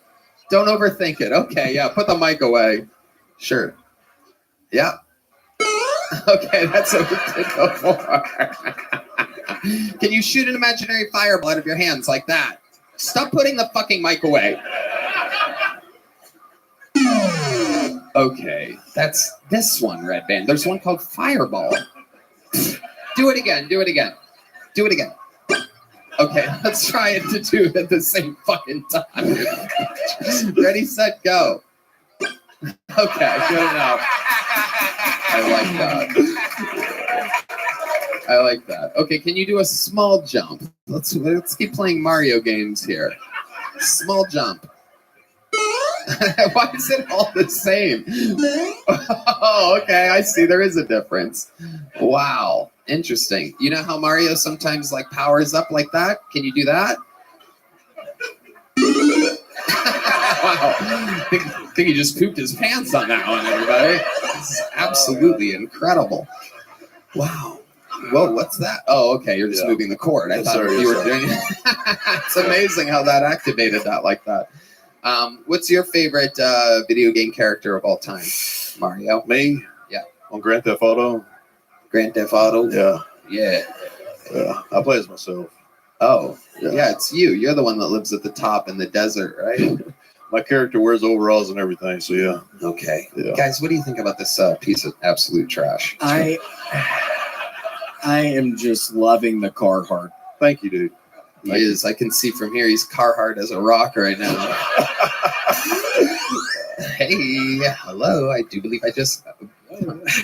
Don't overthink it. Okay, yeah, put the mic away. Sure. Yeah. Okay, that's what we did before. Can you shoot an imaginary fireball out of your hands like that? Stop putting the fucking mic away. Okay, that's this one, Red Band. There's one called Fireball. Do it again. Do it again. Do it again. Okay, let's try it to do it at the same fucking time. Ready, set, go. Okay, good enough. I like that. I like that. Okay, can you do a small jump? Let's keep playing Mario games here. Small jump. Why is it all the same? Oh, okay, I see. There is a difference. Wow, interesting. You know how Mario sometimes like powers up like that? Can you do that? Wow, I think he just pooped his pants on that one, everybody. This is absolutely incredible. Wow. Whoa, what's that? Oh, okay, you're just moving the cord. I thought you were doing it. It's amazing how that activated that like that. What's your favorite video game character of all time? Mario? Me? Yeah. On Grand Theft Auto? Grand Theft Auto? Yeah. Yeah. Yeah. I play as myself. Oh, yeah, it's you. You're the one that lives at the top in the desert, right? My character wears overalls and everything, so yeah. Okay. Yeah. Guys, what do you think about this piece of absolute trash? I am just loving the Carhartt. Thank you, dude. He is. I can see from here he's Carhartt as a rock right now. Hey, hello. I do believe I just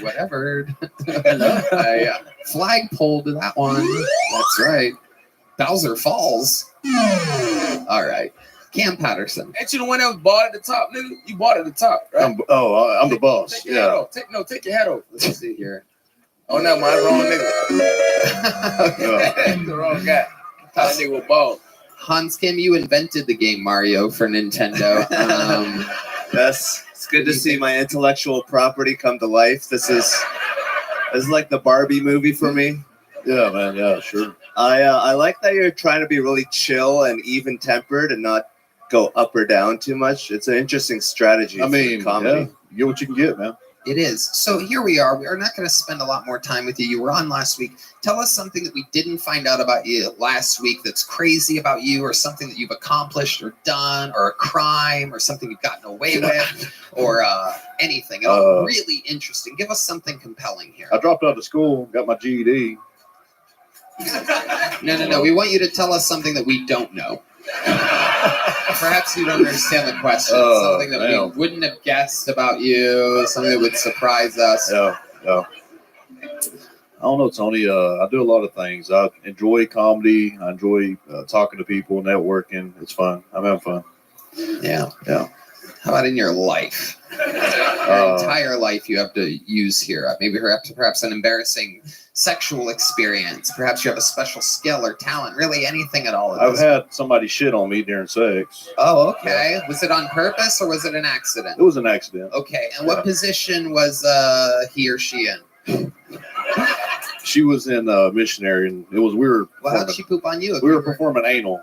whatever. Hello. I flagpole to that one. That's right. Bowser Falls. All right. Cam Patterson. Ain't you the one that was bought at the top, nigga? You bought at the top, right? I'm the boss. Take your head off. Take your head off. Let's see here. Oh, no, my wrong nigga. The wrong guy. That nigga was bald. Hans Kim, you invented the game Mario for Nintendo. Yes, it's good to see my intellectual property come to life. This is like the Barbie movie for me. Yeah, man. Yeah, sure. I like that you're trying to be really chill and even tempered and not go up or down too much. It's an interesting strategy. I mean, for comedy. yeah, you get what you can get, man. It is. So here we are. We are not going to spend a lot more time with you. You were on last week. Tell us something that we didn't find out about you last week that's crazy about you, or something that you've accomplished or done, or a crime, or something you've gotten away with, or anything. Really interesting. Give us something compelling here. I dropped out of school, got my GED. No. We want you to tell us something that we don't know. Perhaps you don't understand the question. Something that we wouldn't have guessed about you. Something that would surprise us. Yeah. I don't know, Tony. I do a lot of things. I enjoy comedy. I enjoy talking to people, networking. It's fun. I'm having fun. Yeah. How about in your life? Your entire life you have to use here. Maybe perhaps an embarrassing sexual experience. Perhaps you have a special skill or talent. Really anything at all. I've had somebody shit on me during sex. Oh, okay. Was it on purpose or was it an accident? It was an accident. Okay. And what position was he or she in? She was in missionary, and we were. Well, how'd she poop on you? We were performing anal,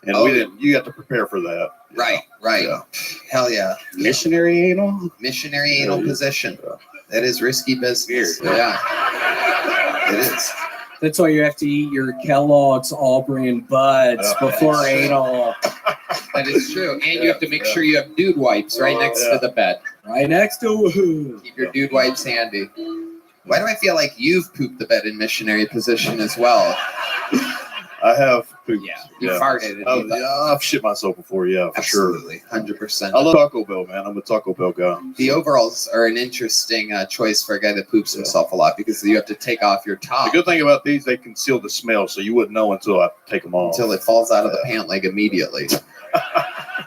and we didn't. You got to prepare for that. Right. Yeah. Hell yeah. Missionary anal Position. That is risky business. Yeah. It is. That's why you have to eat your Kellogg's All-Bran Buds before anal. That is true. And you have to make sure you have dude wipes right next to the bed. Right next to Keep your dude wipes handy. Why do I feel like you've pooped the bed in missionary position as well? I have pooped. Yeah. You farted. I've shit myself before, for Absolutely. sure. 100%. I love Taco Bell, man. I'm a Taco Bell guy. The overalls are an interesting choice for a guy that poops himself a lot because you have to take off your top. The good thing about these, they conceal the smell, so you wouldn't know until I take them off. Until it falls out of the pant leg immediately.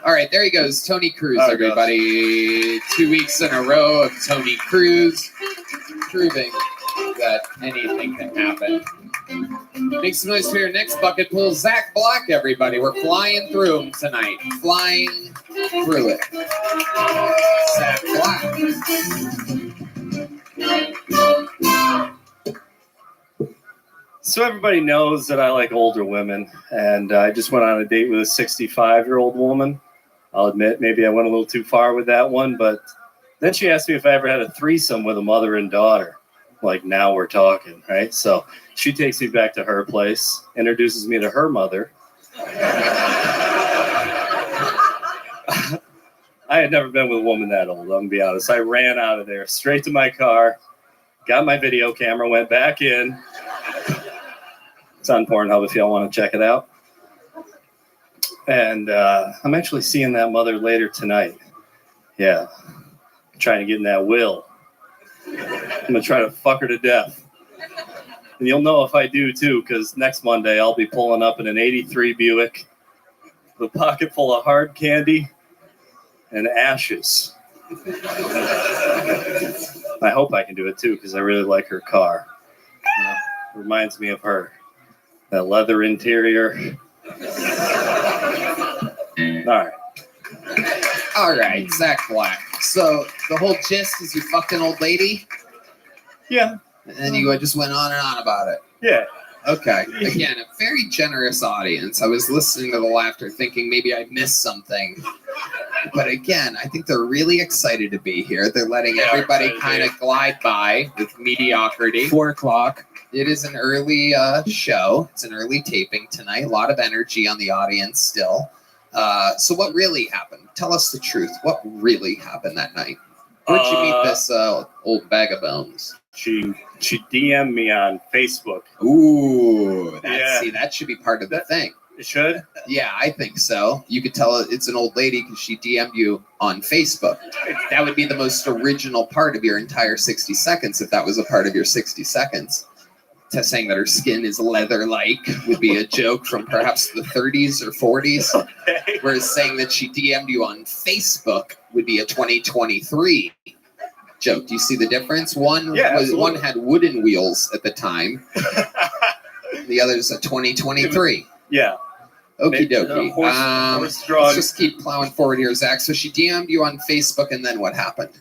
All right, there he goes. Tony Cruz, everybody. 2 weeks in a row of Tony Cruz proving that anything can happen. Make some noise for your next bucket pool. Zach Black, everybody. We're flying through him tonight. Flying through it. Zach Black. So everybody knows that I like older women, and I just went on a date with a 65-year-old woman. I'll admit, maybe I went a little too far with that one, but then she asked me if I ever had a threesome with a mother and daughter. Like, now we're talking, right? So she takes me back to her place, introduces me to her mother. I had never been with a woman that old, I'm going to be honest. I ran out of there, straight to my car, got my video camera, went back in. It's on Pornhub if y'all want to check it out. And I'm actually seeing that mother later tonight. Yeah. I'm trying to get in that will. I'm going to try to fuck her to death. And you'll know if I do, too, because next Monday I'll be pulling up in an 83 Buick with a pocket full of hard candy and ashes. I hope I can do it, too, because I really like her car. Reminds me of her. That leather interior. All right, Zach Black. So the whole gist is you fucked an old lady? Yeah. And then you just went on and on about it? Yeah. Okay. Again, a very generous audience. I was listening to the laughter thinking maybe I missed something. But again, I think they're really excited to be here. They're letting everybody kind of glide by with mediocrity. 4 o'clock. It is an early show. It's an early taping tonight. A lot of energy on the audience still. So what really happened? Tell us the truth. What really happened that night? Where'd you meet this old bag of bones? She DM'd me on Facebook. Ooh, see, that should be part of the thing. It should? Yeah, I think so. You could tell it's an old lady because she DM'd you on Facebook. That would be the most original part of your entire 60 seconds if that was a part of your 60 seconds. Saying that her skin is leather-like would be a joke from perhaps the 30s or 40s. Okay. Whereas saying that she DM'd you on Facebook would be a 2023 joke. Do you see the difference? One had wooden wheels at the time. The other's a 2023. Yeah. Okie dokie. Let's just keep plowing forward here, Zach. So she DM'd you on Facebook, and then what happened?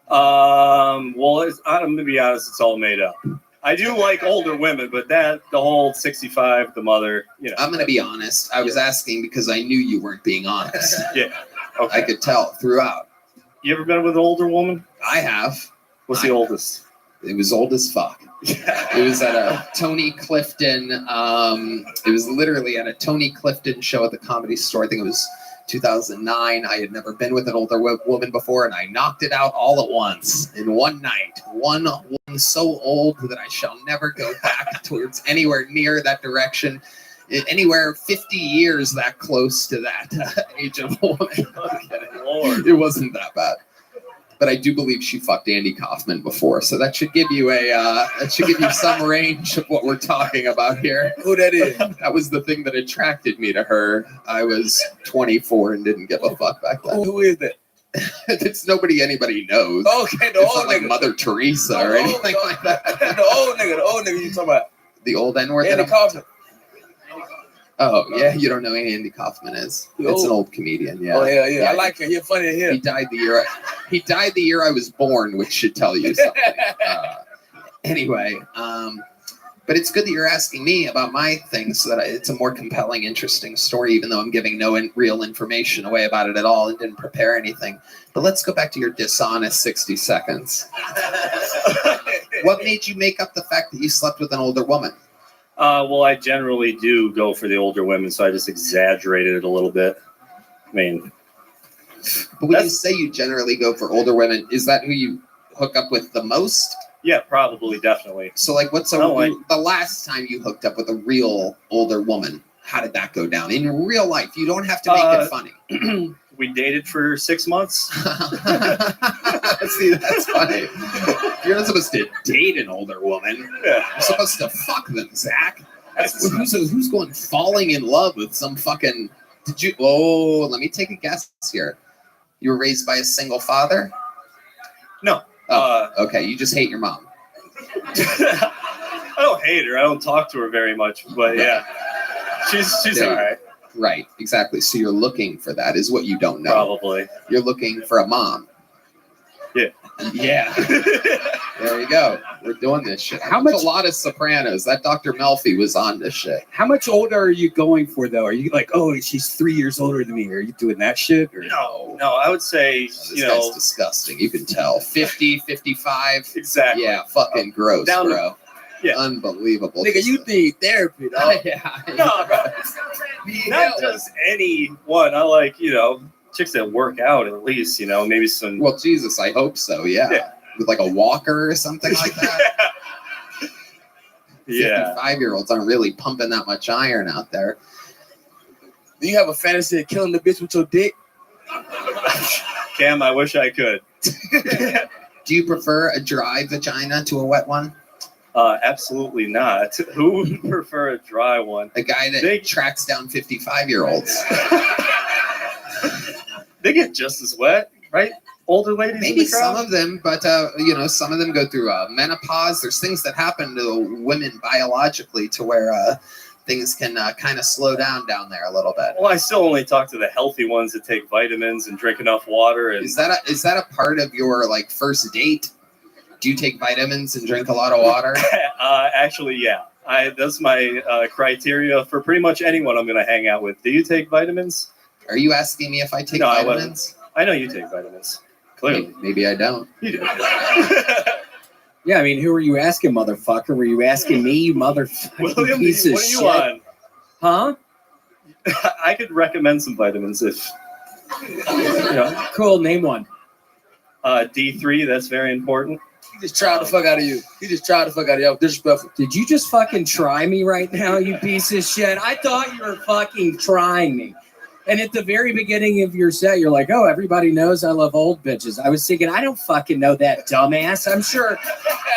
Well, I'm going to be honest, it's all made up. I do like older women, but the whole 65, the mother, I'm going to be honest. I was asking because I knew you weren't being honest. Yeah. Okay. I could tell throughout. You ever been with an older woman? I have. What's the oldest? It was old as fuck. It was at a Tony Clifton. It was literally at a Tony Clifton show at the Comedy Store. I think it was 2009. I had never been with an older woman before, and I knocked it out all at once in one night. One so old that I shall never go back towards anywhere near that direction. Anywhere 50 years that close to that age of a woman. Lord. It wasn't that bad. But I do believe she fucked Andy Kaufman before, so that should give you some range of what we're talking about here. Who that is? That was the thing that attracted me to her. I was 24 and didn't give a fuck back then. Who is that? It's nobody anybody knows. Okay, the it's old not like nigga. Mother Teresa or anything like that. The old nigga you talking about? The old N-word. Andy Kaufman. Oh, yeah, you don't know who Andy Kaufman is. It's an old comedian, yeah. Oh, yeah. I like him. You're funny as hell. He died the year I was born, which should tell you something. Anyway, but it's good that you're asking me about my things so that it's a more compelling, interesting story, even though I'm giving no real information away about it at all and didn't prepare anything. But let's go back to your dishonest 60 seconds. What made you make up the fact that you slept with an older woman? Well, I generally do go for the older women, so I just exaggerated it a little bit. I mean, but when you say you generally go for older women, is that who you hook up with the most? Yeah, probably, definitely. So, like, the last time you hooked up with a real older woman? How did that go down in real life? You don't have to make it funny. We dated for 6 months. See, that's funny. You're not supposed to date an older woman. Yeah. You're supposed to fuck them, Zach. Who's going falling in love with some fucking... let me take a guess here. You were raised by a single father? No. Oh, okay. You just hate your mom. I don't hate her. I don't talk to her very much, but yeah. She's all right. Right, exactly. So you're looking for that is what you don't know. Probably. You're looking for a mom. Yeah. Yeah. There we go. We're doing this shit. How much? A lot of Sopranos. That Dr. Melfi was on this shit. How much older are you going for, though? Are you like, oh, she's 3 years older than me? Are you doing that shit? Or? No, I would say, this guy's disgusting. You can tell. 50, 55. Exactly. Yeah, fucking gross, Down bro. Yeah. Unbelievable. Nigga, you need therapy, dog. Yeah. No, bro. Not just any one. I like, chicks that work out at least, maybe some. Well, Jesus, I hope so. Yeah. With like a walker or something like that. Yeah. 55-year-olds aren't really pumping that much iron out there. Do you have a fantasy of killing the bitch with your dick? Cam, I wish I could. Do you prefer a dry vagina to a wet one? Absolutely not. Who would prefer a dry one? A guy that tracks down 55-year-olds. They get just as wet, right? Older ladies. Maybe in the crowd? some of them, but some of them go through menopause. There's things that happen to women biologically to where things can kind of slow down there a little bit. Well, I still only talk to the healthy ones that take vitamins and drink enough water. And Is that a part of your like first date? Do you take vitamins and drink a lot of water? Actually, yeah. That's my criteria for pretty much anyone I'm going to hang out with. Do you take vitamins? Are you asking me if I take No, vitamins? I know you take vitamins. Clearly. Maybe I don't. You do. Yeah, I mean, who were you asking, motherfucker? Were you asking me, you motherfucking William, piece of what are you shit? on? Huh? I could recommend some vitamins if. Cool, name one. D3, that's very important. He just tried the fuck out of you. He just tried the fuck out of you. Disrespectful. Did you just fucking try me right now, you piece of shit? I thought you were fucking trying me. And at the very beginning of your set, you're like, oh, everybody knows I love old bitches. I was thinking, I don't fucking know that, dumbass. I'm sure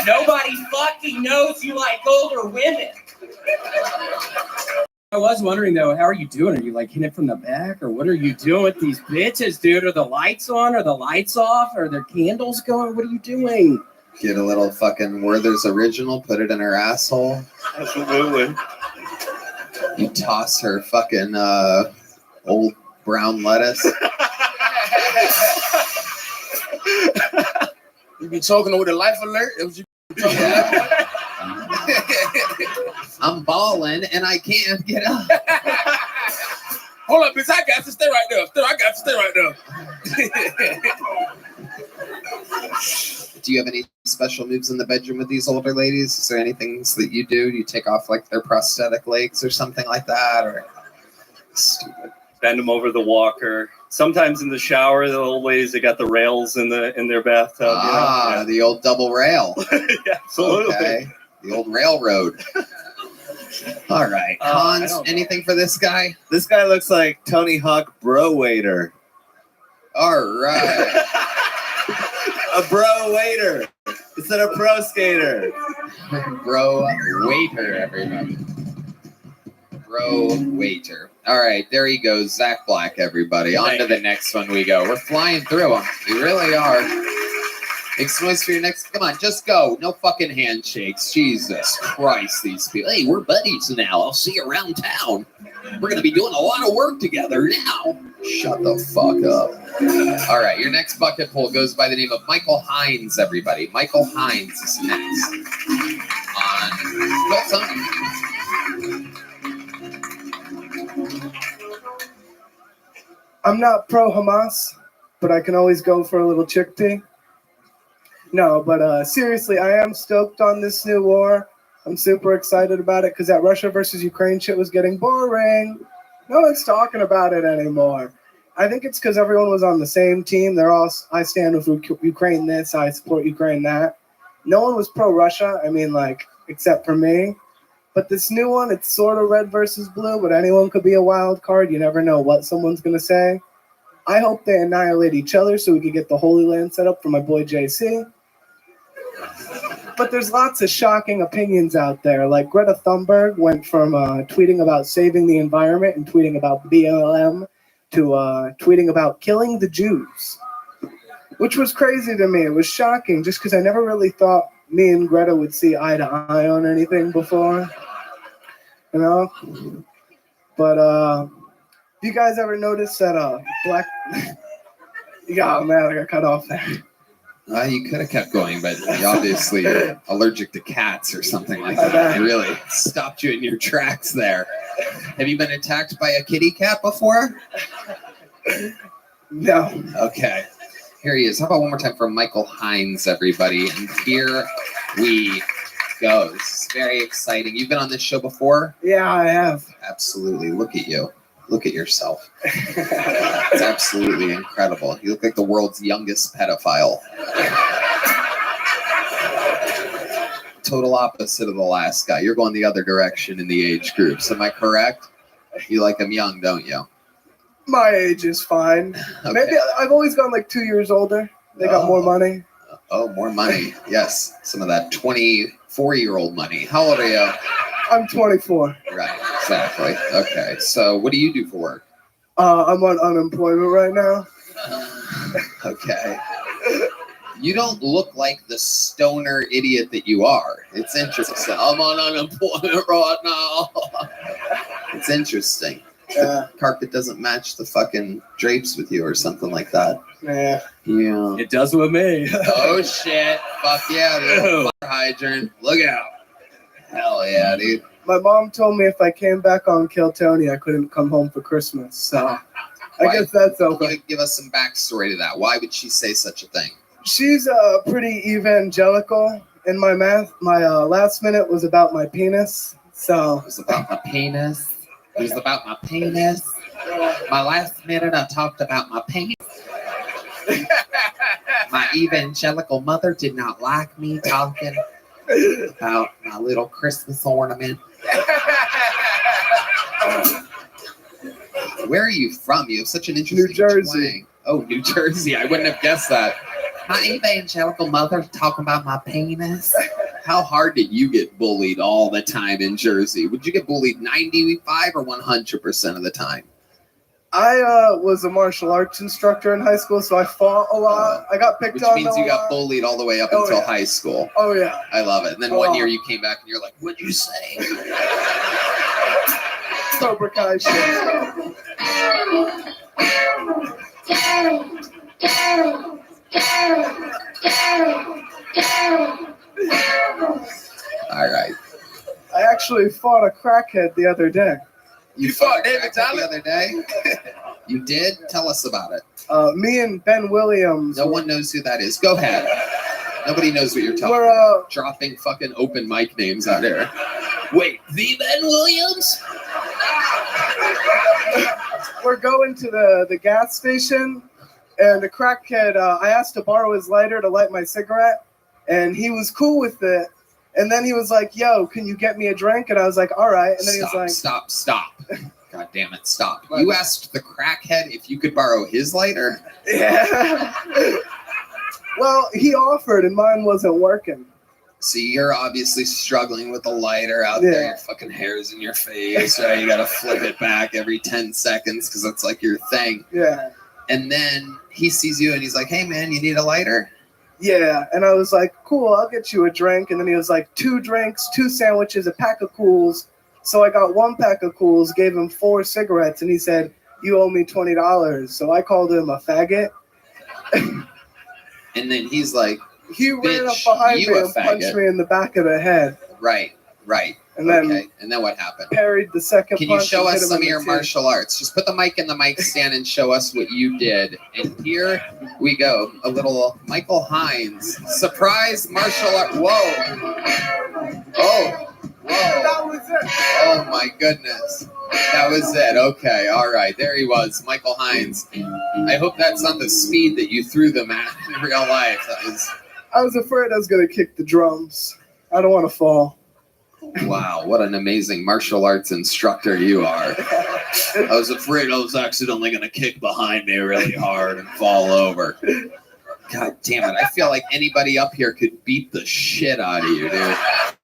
nobody fucking knows you like older women. I was wondering, though, how are you doing? Are you, like, hitting it from the back? Or what are you doing with these bitches, dude? Are the lights on? Are the lights off? Are there candles going? What are you doing? Get a little fucking Werther's Original, put it in her asshole. Absolutely. You toss her fucking old brown lettuce. You be choking her with a life alert? It was you I'm balling and I can't get up. Hold up, bitch. I got to stay right there. I got to stay right there. Do you have any special moves in the bedroom with these older ladies? Is there anything that you do? Do you take off like their prosthetic legs or something like that? Or stupid. Bend them over the walker. Sometimes in the shower, the old ladies, they got the rails in their bathtub. Ah, the old double rail. Yeah, absolutely. Okay. The old railroad. All right. Hans, anything for this guy? This guy looks like Tony Hawk Bro Waiter. All right. A bro waiter instead of pro skater. Bro waiter, everybody. Bro waiter. All right, there he goes, Zach Black, everybody. On to the next one we go. We're flying through them. We really are. Make some noise for your next. Come on, just go. No fucking handshakes. Jesus Christ, these people. Hey, we're buddies now. I'll see you around town. We're going to be doing a lot of work together now. Shut the fuck up. All right, your next bucket pull goes by the name of Michael Hines, everybody. Michael Hines is next. I'm not pro Hamas, but I can always go for a little chickpea. No, but seriously, I am stoked on this new war. I'm super excited about it because that Russia versus Ukraine shit was getting boring. No one's talking about it anymore. I think it's because everyone was on the same team. They're all, I stand with Ukraine this, I support Ukraine that. No one was pro-Russia, I mean, like, except for me. But this new one, it's sort of red versus blue, but anyone could be a wild card. You never know what someone's going to say. I hope they annihilate each other so we can get the Holy Land set up for my boy JC. But there's lots of shocking opinions out there. Like Greta Thunberg went from tweeting about saving the environment and tweeting about BLM to tweeting about killing the Jews, which was crazy to me. It was shocking just because I never really thought me and Greta would see eye to eye on anything before, you know? But you guys ever notice that black... Yeah, man, I got cut off there. You could have kept going, but you obviously allergic to cats or something like that. It really stopped you in your tracks there. Have you been attacked by a kitty cat before? No. Okay. Here he is. How about one more time for Michael Hines, everybody? And here we go. This is very exciting. You've been on this show before? Yeah, I have. Absolutely. Look at you. Look at yourself. It's absolutely incredible. You look like the world's youngest pedophile. Total opposite of the last guy. You're going the other direction in the age groups. Am I correct? You like them young, don't you? My age is fine. Okay. Maybe I've always gone like 2 years older. They got more money. Oh, more money. Yes. Some of that 24-year-old money. How old are you? I'm 24. Right. Exactly. Okay. So what do you do for work? I'm on unemployment right now. Okay. You don't look like the stoner idiot that you are. It's interesting. I'm on unemployment right now. It's interesting. Carpet doesn't match the fucking drapes with you or something like that. Yeah. Yeah. It does with me. Oh shit. Fuck yeah, dude. Fire hydrant. Look out. Hell yeah, dude. My mom told me if I came back on Kill Tony, I couldn't come home for Christmas. So I guess that's over. Can you give us some backstory to that? Why would she say such a thing? She's pretty evangelical. And my last minute was about my penis. So it was about my penis. It was about my penis. My last minute, I talked about my penis. My evangelical mother did not like me talking about my little Christmas ornament. Where are you from? You have such an interesting New Jersey. twang. Oh, New Jersey. I wouldn't have guessed that. My evangelical mother talking about my penis. How hard did you get bullied all the time in Jersey? Would you get bullied 95 or 100% of the time? I was a martial arts instructor in high school, so I fought a lot. I got picked Which on. means you got bullied all the way up until high school. Oh yeah. I love it. And then one year you came back and you're like, what'd you say? Cobra Kai shit. All right. I actually fought a crackhead the other day. You fought David Tyler the other day? You did? Tell us about it. Me and Ben Williams. No one knows who that is. Go ahead. Nobody knows what you're talking We're, about. Dropping fucking open mic names out here. Wait, the Ben Williams? We're going to the gas station, and the crackhead, I asked to borrow his lighter to light my cigarette, and he was cool with it. And then he was like, yo, can you get me a drink? And I was like, all right. And then he was like, Stop. God damn it, stop. You asked the crackhead if you could borrow his lighter? Yeah. Well, he offered, and mine wasn't working. See, you're obviously struggling with the lighter out there. Your fucking hair's in your face, right? You gotta flip it back every 10 seconds because that's like your thing. Yeah. And then he sees you and he's like, hey man, you need a lighter? Yeah. And I was like, cool, I'll get you a drink. And then he was like, 2 drinks, 2 sandwiches, a pack of Cools. So I got 1 pack of Cools, gave him 4 cigarettes, and he said, you owe me $20. So I called him a faggot. And then he's like, he ran up behind me and punched me in the back of the head. Right. And then okay. And then what happened? Parried the second Can you punch show and hit us him some in of the your teeth. martial arts? Just put the mic in the mic stand and show us what you did. And here we go. A little Michael Hines. Surprise martial art. Whoa. Oh. Whoa. That was it. Oh my goodness. That was it. Okay. All right. There he was. Michael Hines. I hope that's not the speed that you threw them at in real life. I was afraid I was going to kick the drums. I don't want to fall. Wow, what an amazing martial arts instructor you are. I was afraid I was accidentally going to kick behind me really hard and fall over. God damn it. I feel like anybody up here could beat the shit out of you, dude.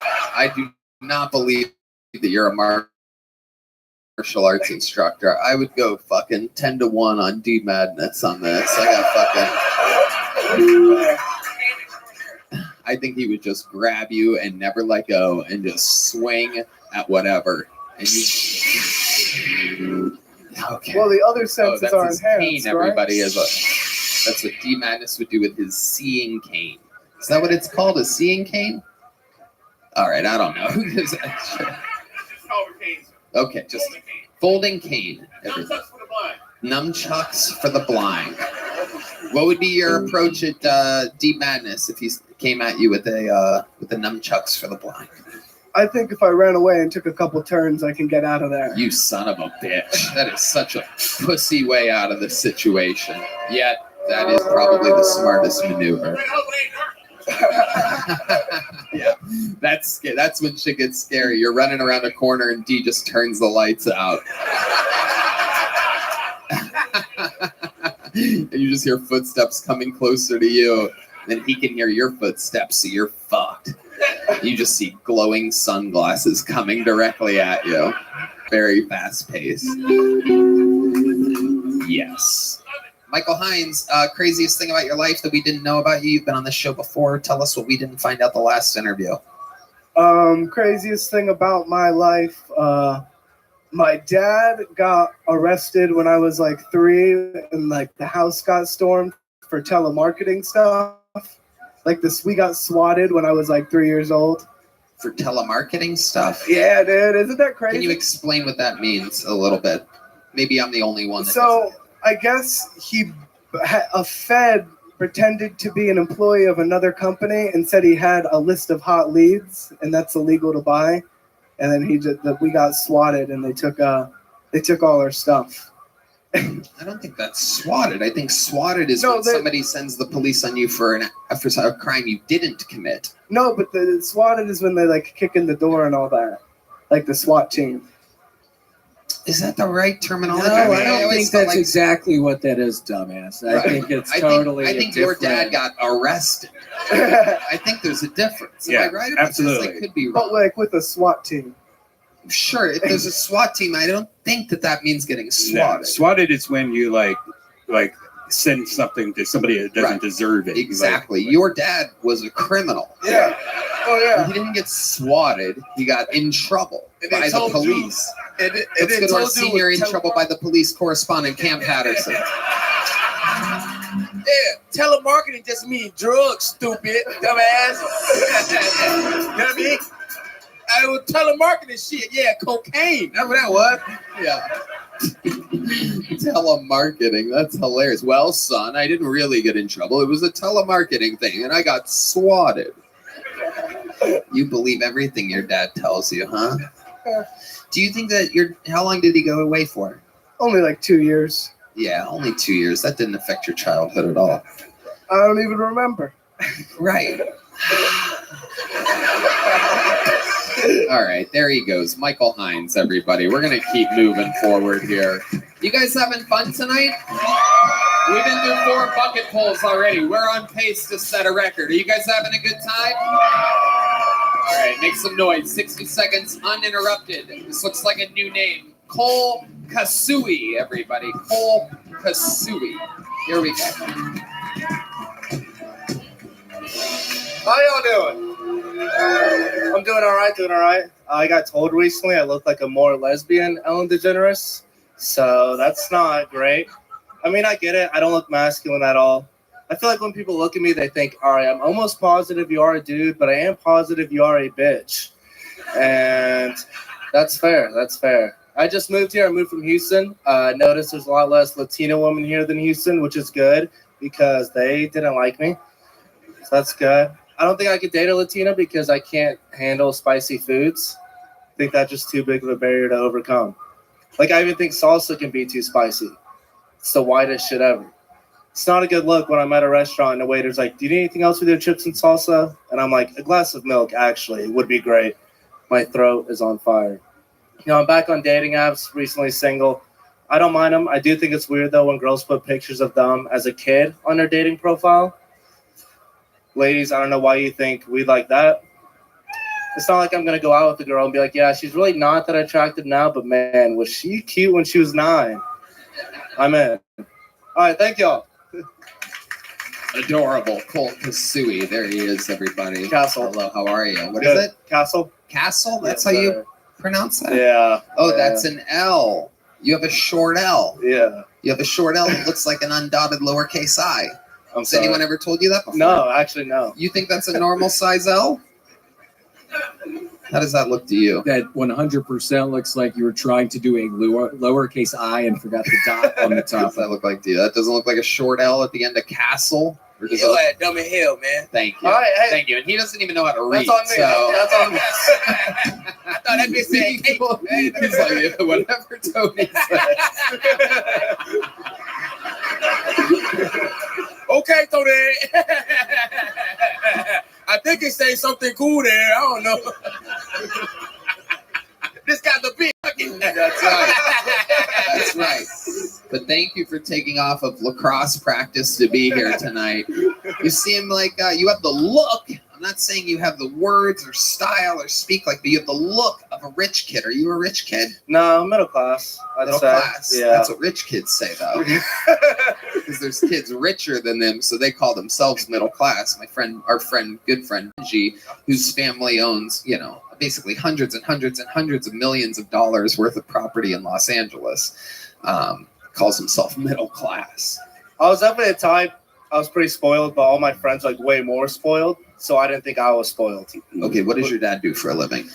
I do not believe that you're a martial arts instructor. I would go fucking 10-1 on D Madness on this. I think he would just grab you and never let go and just swing at whatever. And you. Okay. Well, the other senses that's are his enhanced, cane, everybody. That's what D Madness would do with his seeing cane. Is that what it's called? A seeing cane? All right, I don't know. Who gives that shit? Okay, just folding cane. Nunchucks for the blind. What would be your approach at Deep Madness if he came at you with the nunchucks for the blind? I think if I ran away and took a couple turns, I can get out of there. You son of a bitch. That is such a pussy way out of the situation. Yet, that is probably the smartest maneuver. Yeah, that's when shit gets scary. You're running around a corner and D just turns the lights out. And you just hear footsteps coming closer to you. Then he can hear your footsteps, so you're fucked. You just see glowing sunglasses coming directly at you. Very fast paced. Yes. Michael Hines, craziest thing about your life that we didn't know about you. You've been on this show before. Tell us what we didn't find out the last interview. Craziest thing about my life, my dad got arrested when I was like 3, and like the house got stormed for telemarketing stuff. Like we got swatted when I was like 3 years old. For telemarketing stuff? Yeah, dude. Isn't that crazy? Can you explain what that means a little bit? Maybe I'm the only one that So I guess a Fed pretended to be an employee of another company and said he had a list of hot leads, and that's illegal to buy. And then we got swatted, and they took all our stuff. I don't think that's swatted. I think swatted is when somebody sends the police on you for a crime you didn't commit. No, but the swatted is when they like kick in the door and all that, like the SWAT team. Is that the right terminology? No, I don't think that's exactly what that is, dumbass. I think it's totally. I think your dad got arrested. I think there's a difference. Am I right? Absolutely. This, could be wrong. But like with a SWAT team. Sure, if there's a SWAT team, I don't think that means getting swatted. No, swatted is when you like send something to somebody that doesn't deserve it. Exactly. Your dad was a criminal. Yeah. Oh yeah. He didn't get swatted. He got in trouble by the police. Let's go to our senior in trouble by the police correspondent, Cam Patterson. Yeah, telemarketing just means drugs, stupid, dumbass. You know what I mean? I was telemarketing shit. Yeah, cocaine. That's what that was. Yeah. Telemarketing. That's hilarious. Well, son, I didn't really get in trouble. It was a telemarketing thing, and I got swatted. You believe everything your dad tells you, huh? Do you think that how long did he go away for? Only like 2 years. Yeah, only 2 years. That didn't affect your childhood at all. I don't even remember. Right. All right, there he goes. Michael Hines, everybody. We're going to keep moving forward here. You guys having fun tonight? We've been through 4 bucket pulls already. We're on pace to set a record. Are you guys having a good time? All right, make some noise. 60 seconds uninterrupted. This looks like a new name. Cole Kasui, everybody. Cole Kasui. Here we go. How y'all doing? I'm doing all right. I got told recently I look like a more lesbian Ellen DeGeneres, so that's not great. I mean, I get it. I don't look masculine at all. I feel like when people look at me, they think, all right, I'm almost positive you are a dude, but I am positive you are a bitch. And that's fair. I just moved here. I moved from Houston. Noticed there's a lot less Latino women here than Houston, which is good because they didn't like me. So that's good. I don't think I could date a Latina because I can't handle spicy foods. I think that's just too big of a barrier to overcome. Like, I even think salsa can be too spicy. It's the whitest shit ever. It's not a good look when I'm at a restaurant and the waiter's like, do you need anything else with your chips and salsa? And I'm like, a glass of milk, actually, would be great. My throat is on fire. You know, I'm back on dating apps, recently single. I don't mind them. I do think it's weird, though, when girls put pictures of them as a kid on their dating profile. Ladies, I don't know why you think we like that. It's not like I'm going to go out with a girl and be like, yeah, she's really not that attractive now, but man, was she cute when she was 9? I'm in. All right, thank y'all. Adorable. Cole Kasui. There he is, everybody. Castle. Hello, how are you? What is it? Castle. Castle? That's how you pronounce that? Yeah. Oh, that's an L. You have a short L. Yeah. You have a short L that looks like an undotted lowercase I. Has sorry. anyone ever told you that before? No, actually, no. You think that's a normal size L? How does that look to you? That 100% looks like you were trying to do a lowercase I and forgot the dot on the top. What does that look like to you? That doesn't look like a short L at the end of castle. Or does Yo, it- dumb as hell, man. Thank you. All right, hey. Thank you. And he doesn't even know how to read. That's on me. So. That's on me. I thought that bitch said cake. He's like, whatever Tony says. Okay, Tony. I think it say something cool there. I don't know. This got the big fucking. That's right. That's right. But thank you for taking off of lacrosse practice to be here tonight. You seem like you have the look. I'm not saying you have the words or style or speak like, but you have the look of a rich kid. Are you a rich kid? No, middle class. Middle class. Yeah. That's what rich kids say, though. Because there's kids richer than them, so they call themselves middle class. Our good friend G, whose family owns, basically hundreds and hundreds and hundreds of millions of dollars worth of property in Los Angeles, calls himself middle class. I was definitely a type. I was pretty spoiled, but all my friends like way more spoiled. So I didn't think I was spoiled. Okay, what does your dad do for a living?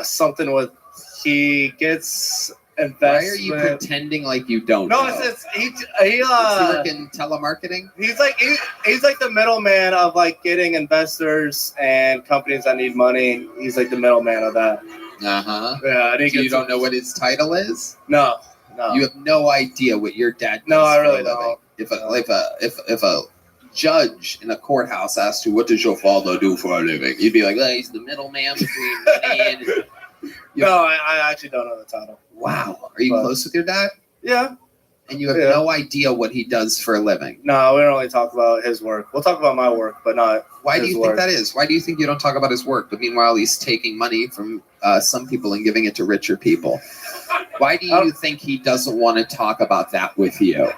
Something with he gets investment. Why are you pretending like you don't? No, know? he Is he working telemarketing? He's like the middleman of like getting investors and companies that need money. He's like the middleman of that. Uh-huh. Yeah, So you don't know what his title is? No. You have no idea what your dad does. No, I for a really living. don't. If a judge in a courthouse asked you, what does your father do for a living? You'd be like, he's the middleman between money and... No, I actually don't know the title. Wow. Are you close with your dad? Yeah. And you have no idea what he does for a living? No, we don't really talk about his work. We'll talk about my work, but not Why do his you work. think that is? Why do you think you don't talk about his work, but meanwhile he's taking money from some people and giving it to richer people? Why do you think he doesn't want to talk about that with you?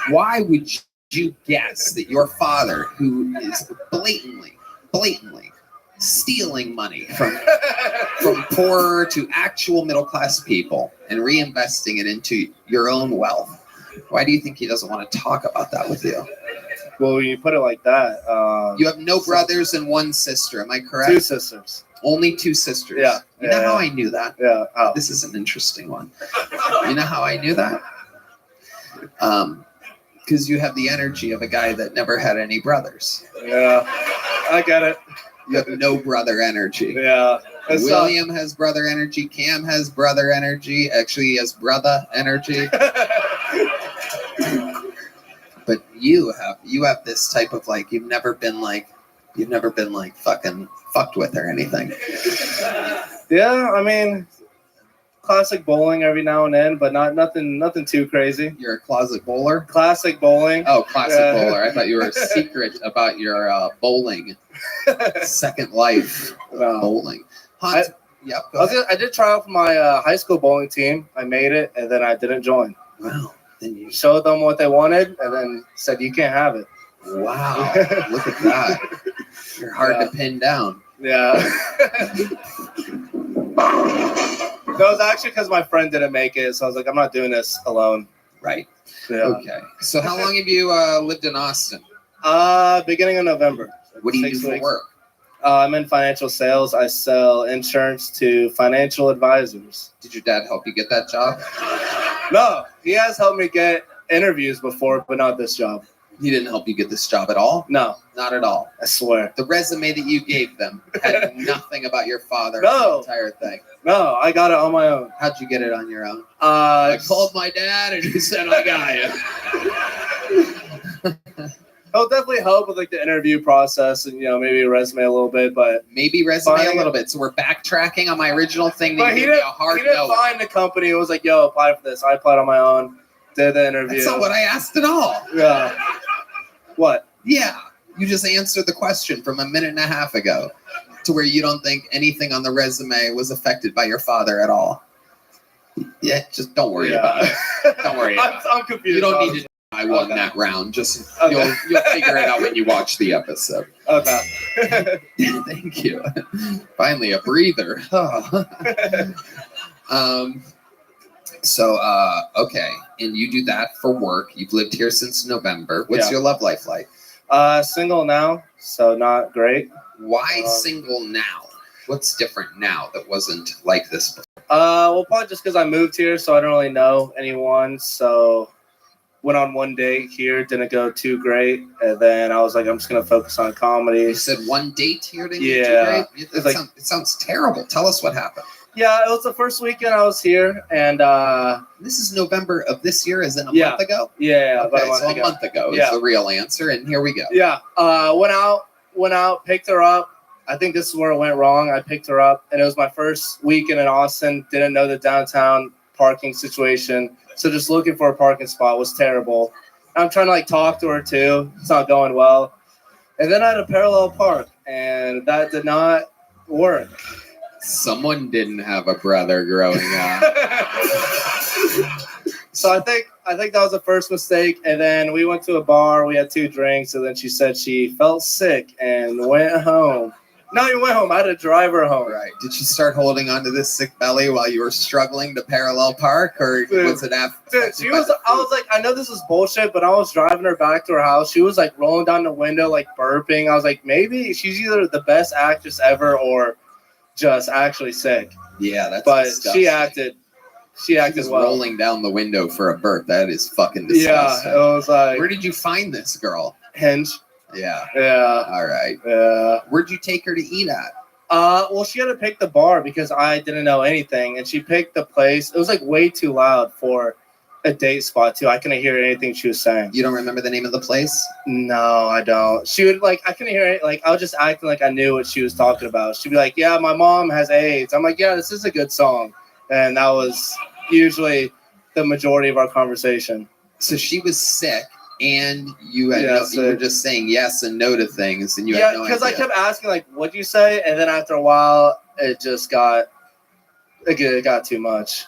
Why would you guess that your father, who is blatantly stealing money from poorer to actual middle class people and reinvesting it into your own wealth, why do you think he doesn't want to talk about that with you? Well, when you put it like that, you have no brothers and one sister. Am I correct? 2 sisters. Only 2 sisters. Yeah. You know how I knew that? Yeah. Oh. This is an interesting one. You know how I knew that? Because you have the energy of a guy that never had any brothers. Yeah, I get it. You have no brother energy. Yeah. William has brother energy. Cam has brother energy. Actually, he has brother energy. But you have this type of like you've never been fucking fucked with or anything. Yeah, I mean, classic bowling every now and then, but nothing too crazy. You're a closet bowler? Classic bowling. Oh, classic bowler. I thought you were a secret about your bowling. Second life bowling. Hans, yep, I did try out for my high school bowling team. I made it, and then I didn't join. Wow. Then you showed them what they wanted, and then said, you can't have it. Wow. Look at that. You're hard to pin down. Yeah. That was actually because my friend didn't make it, so I was like, I'm not doing this alone. Right. Yeah. Okay. So how long have you lived in Austin? Beginning of November. What do you 6 do for weeks. work? I'm in financial sales. I sell insurance to financial advisors. Did your dad help you get that job? No, he has helped me get interviews before, but not this job. He didn't help you get this job at all? No. Not at all. I swear. The resume that you gave them had nothing about your father. No. The entire thing. No, I got it on my own. How'd you get it on your own? I called my dad and he said, I got you. It'll definitely help with like the interview process and maybe a resume a little bit, but maybe resume a little bit. So we're backtracking on my original thing. But he didn't find the company. It was like, yo, apply for this. I applied on my own. Did the interview. That's not what I asked at all. Yeah. What? Yeah. You just answered the question from a minute and a half ago to where you don't think anything on the resume was affected by your father at all. Yeah, just don't worry about it. Don't worry about it. I'm confused. You don't need to. I won that round. Just you'll figure it out when you watch the episode. Okay. Thank you. Finally, a breather. Okay, and you do that for work. You've lived here since November. What's your love life like? Single now, so not great. Why single now? What's different now that wasn't like this before? Well, probably just because I moved here, so I don't really know anyone. So went on one date here, didn't go too great, and then I was like, I'm just gonna focus on comedy. You said one date here didn't Yeah. do great? It's like- It sounds terrible. Tell us what happened. Yeah, it was the first weekend I was here, and this is November of this year, as in a Yeah. month ago? Yeah, about Okay, a month so ago. a month ago is Yeah. the real answer, and here we go. Yeah, went out, picked her up. I think this is where it went wrong. I picked her up, and it was my first weekend in Austin. Didn't know the downtown parking situation, so just looking for a parking spot was terrible. I'm trying to like talk to her too. It's not going well. And then I had a parallel park, and that did not work. Someone didn't have a brother growing up. So I think that was the first mistake. And then we went to a bar. We had 2 drinks, and then she said she felt sick and went home. Not even went home. I had to drive her home. Right. Did she start holding onto this sick belly while you were struggling to parallel park, or was it after? Dude, she was. I was like, I know this is bullshit, but I was driving her back to her house. She was like rolling down the window, like burping. I was like, maybe she's either the best actress ever or just actually sick. Yeah, that's But disgusting. she acted was well. rolling down the window for a burp. That is fucking Yeah, disgusting. it was like Where did you find this girl? Hinge. Yeah. Yeah. All right. Yeah. Where'd you take her to eat at? Well, she had to pick the bar because I didn't know anything, and she picked the place. It was like way too loud for a date spot too. I couldn't hear anything she was saying. You don't remember the name of the place? No, I don't. She would like, I couldn't hear it. Like, I was just acting like I knew what she was talking about. She'd be like, "Yeah, my mom has AIDS." I'm like, "Yeah, this is a good song," and that was usually the majority of our conversation. So she was sick, and you had Yeah, you were just saying yes and no to things, and you Yeah, had no because I idea. kept asking like, "What'd you say?" And then after a while, it just got too much.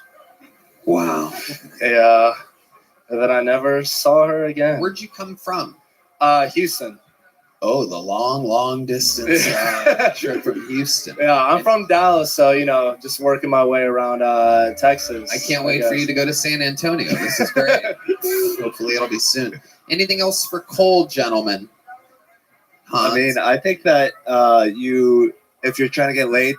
Wow. Yeah. And then I never saw her again. Where'd you come from? Houston. Oh, the long distance trip from Houston. Yeah, I'm from Dallas, so just working my way around Texas. I can't wait for you to go to San Antonio. This is great. Hopefully it'll be soon. Anything else for Cole, gentlemen? I mean, I think that if you're trying to get laid,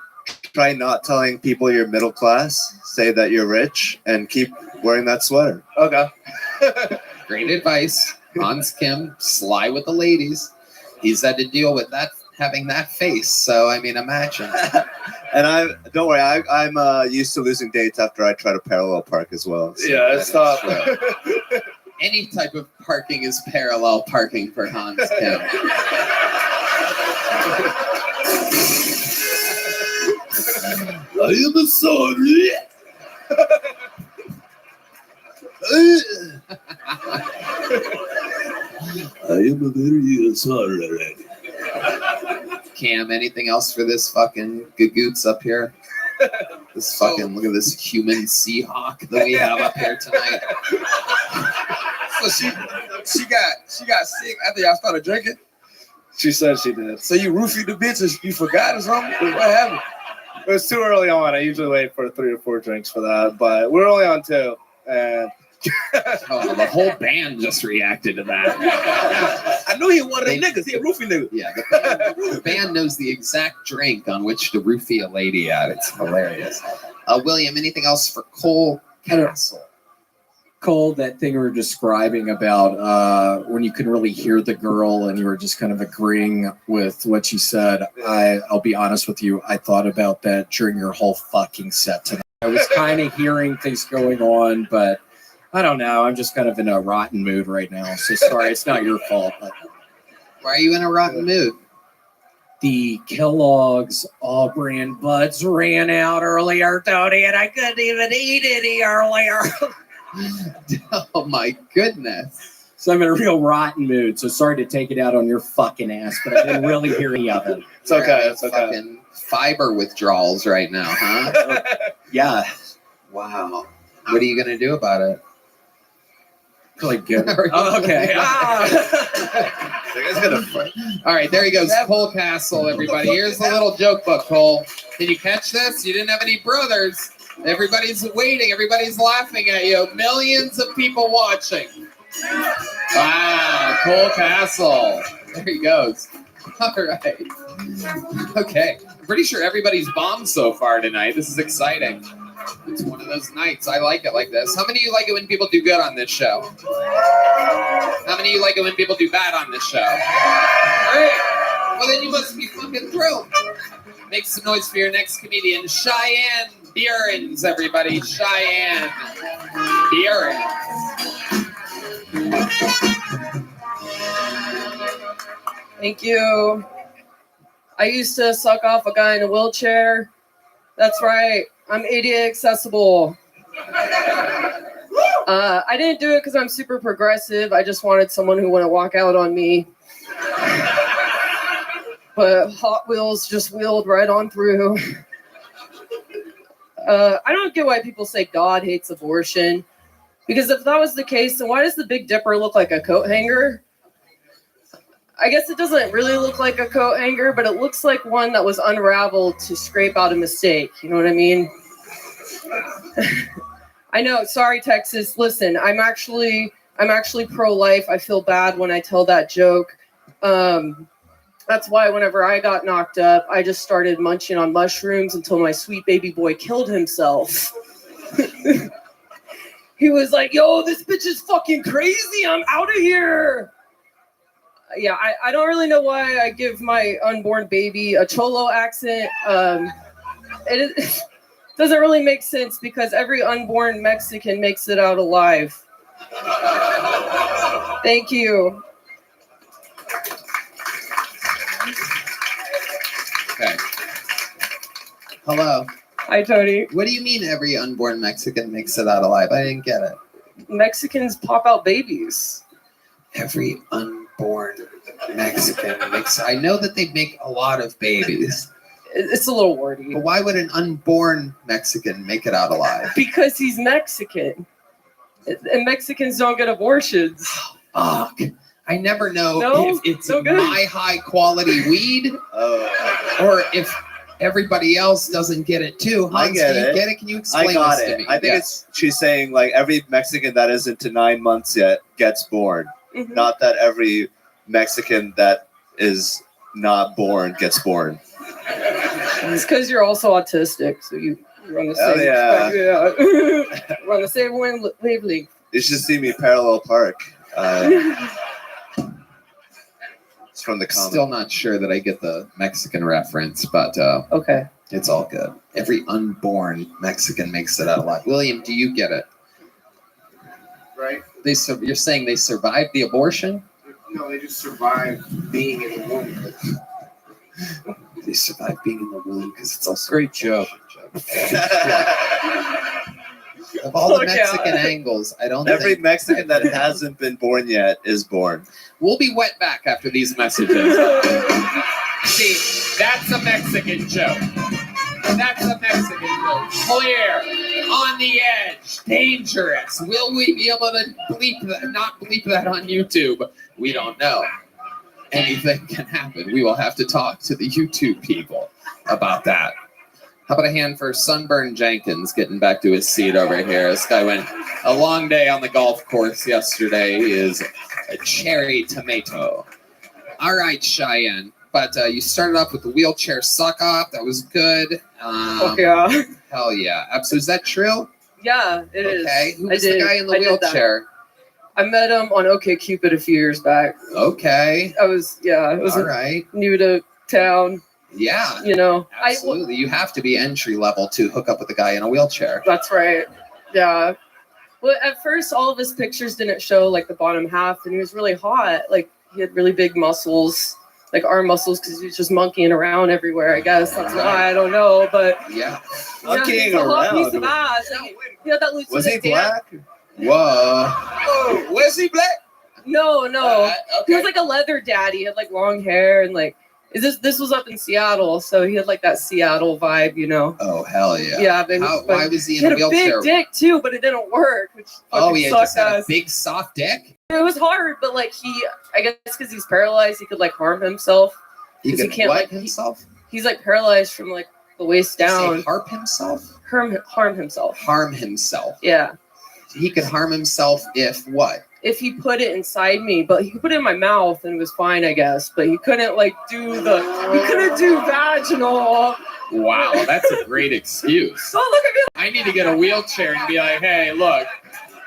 try not telling people you're middle class. Say that you're rich and keep wearing that sweater. Okay. Great advice. Hans Kim, sly with the ladies. He's had to deal with that, having that face. So, I mean, imagine. And don't worry, I'm used to losing dates after I try to parallel park as well. So. Yeah, it's tough. Any type of parking is parallel parking for Hans Kim. I am sorry. I am very sorry. Cam, anything else for this fucking gagoots up here? This fucking, look at this human Seahawk that we have up here tonight. So she got sick after y'all started drinking. She said she did. So you roofied the bitch and you forgot or something? What happened? It was too early on. I usually wait for 3 or 4 drinks for that, but we're only on 2. And oh, the whole band just reacted to that. I knew he was one of them niggas. He a roofie nigga. Yeah, the band knows the exact drink on which to roofie a lady at. It's hilarious. William, anything else for Cole Castle? Cole, that thing we were describing about when you couldn't really hear the girl and you were just kind of agreeing with what she said. I'll be honest with you. I thought about that during your whole fucking set tonight. I was kind of hearing things going on, but I don't know. I'm just kind of in a rotten mood right now. So sorry, it's not your fault. But why are you in a rotten mood? The Kellogg's All Brand Buds ran out earlier, Tony, and I couldn't even eat any earlier. Oh my goodness. So I'm in a real rotten mood. So sorry to take it out on your fucking ass, but I didn't really hear any of it. It's okay. It's okay. Fucking fiber withdrawals right now, huh? Yeah. Wow. What are you gonna do about it? Really good. Oh, okay. All right, there he goes. Cole Castle, everybody. Here's the little joke book, Cole. Did you catch this? You didn't have any brothers. Everybody's waiting. Everybody's laughing at you. Millions of people watching. Wow, Cole Castle. There he goes. All right. Okay. I'm pretty sure everybody's bombed so far tonight. This is exciting. It's one of those nights. I like it like this. How many of you like it when people do good on this show? How many of you like it when people do bad on this show? Great. Well, then you must be fucking thrilled. Make some noise for your next comedian, Cheyenne Beerens, everybody. Cheyenne Beerens. Thank you. I used to suck off a guy in a wheelchair. That's right. I'm ADA accessible. I didn't do it because I'm super progressive. I just wanted someone who wouldn't walk out on me. But Hot Wheels just wheeled right on through. I don't get why people say God hates abortion. Because if that was the case, then why does the Big Dipper look like a coat hanger? I guess it doesn't really look like a coat hanger, but it looks like one that was unraveled to scrape out a mistake. You know what I mean? I know. Sorry, Texas. Listen, I'm actually pro-life. I feel bad when I tell that joke. That's why whenever I got knocked up, I just started munching on mushrooms until my sweet baby boy killed himself. He was like, yo, this bitch is fucking crazy. I'm out of here. Yeah, I don't really know why I give my unborn baby a Cholo accent. It doesn't really make sense because every unborn Mexican makes it out alive. Thank you. Okay. Hello. Hi, Tony. What do you mean every unborn Mexican makes it out alive? I didn't get it. Mexicans pop out babies. Every unborn Mexican makes. I know that they make a lot of babies. It's a little wordy. But why would an unborn Mexican make it out alive? Because he's Mexican. And Mexicans don't get abortions. Fuck. I never know No? if it's So good. my high quality weed or if everybody else doesn't get it too. I Hans, get do you it. get it? Can you explain I got this to it. me? I think she's saying like every Mexican that isn't to 9 months yet gets born. Mhm. Not that every Mexican that is not born gets born. It's because you're also autistic, so you run the Hell same. yeah. We're on the same wavelength. You should see me parallel park. It's from the comic. Still not sure that I get the Mexican reference, but okay, it's all good. Every unborn Mexican makes it out alive. William, do you get it? Right? You're saying they survived the abortion? No, they just survived being in the womb. They survived being in the womb because it's also great joke. Of all the Fuck yeah. Mexican angles, I don't Every think Mexican that hasn't been born yet is born. we'll be wet back after these messages. See, that's a Mexican joke. That's a Mexican joke. Clear, on the edge, dangerous. Will we be able to not bleep that on YouTube? We don't know. Anything can happen. We will have to talk to the YouTube people about that. How about a hand for Sunburn Jenkins getting back to his seat over here? This guy went a long day on the golf course yesterday. He is a cherry tomato. All right, Cheyenne. But you started off with the wheelchair suck off. That was good. Yeah. Hell yeah. So is that true? Yeah, it is. Okay. Who I was the did. guy in the I did that. wheelchair? I met him on OkCupid a few years back. Okay. I was All right. new to town. Yeah. You know, Absolutely. You have to be entry level to hook up with a guy in a wheelchair. That's right. Yeah. Well, at first, all of his pictures didn't show like the bottom half, and he was really hot. Like he had really big muscles, like arm muscles, because he was just monkeying around everywhere. I guess that's why I don't know, but yeah, he's a hot piece of ass. Like, he had that Was he Lieutenant Dan- black? Whoa. Oh, was he black? No. Okay. He was like a leather daddy. He had like long hair and like this was up in Seattle, so he had like that Seattle vibe, you know. Oh hell yeah. Yeah, baby. Why was he in had a wheelchair? big dick too, but it didn't work. Which Oh, he fucking just had a sucked big soft dick. It was hard, but like I guess because he's paralyzed, he could like harm himself. He 'Cause could can't what like himself? he's like paralyzed from like the waist down. Say harp himself? Harm himself. Harm himself. Yeah. He could harm himself if what? If he put it inside me, but he could put it in my mouth and it was fine, I guess. But he couldn't like do vaginal. Wow, that's a great excuse. Oh, look at me. I need to get a wheelchair and be like, hey, look,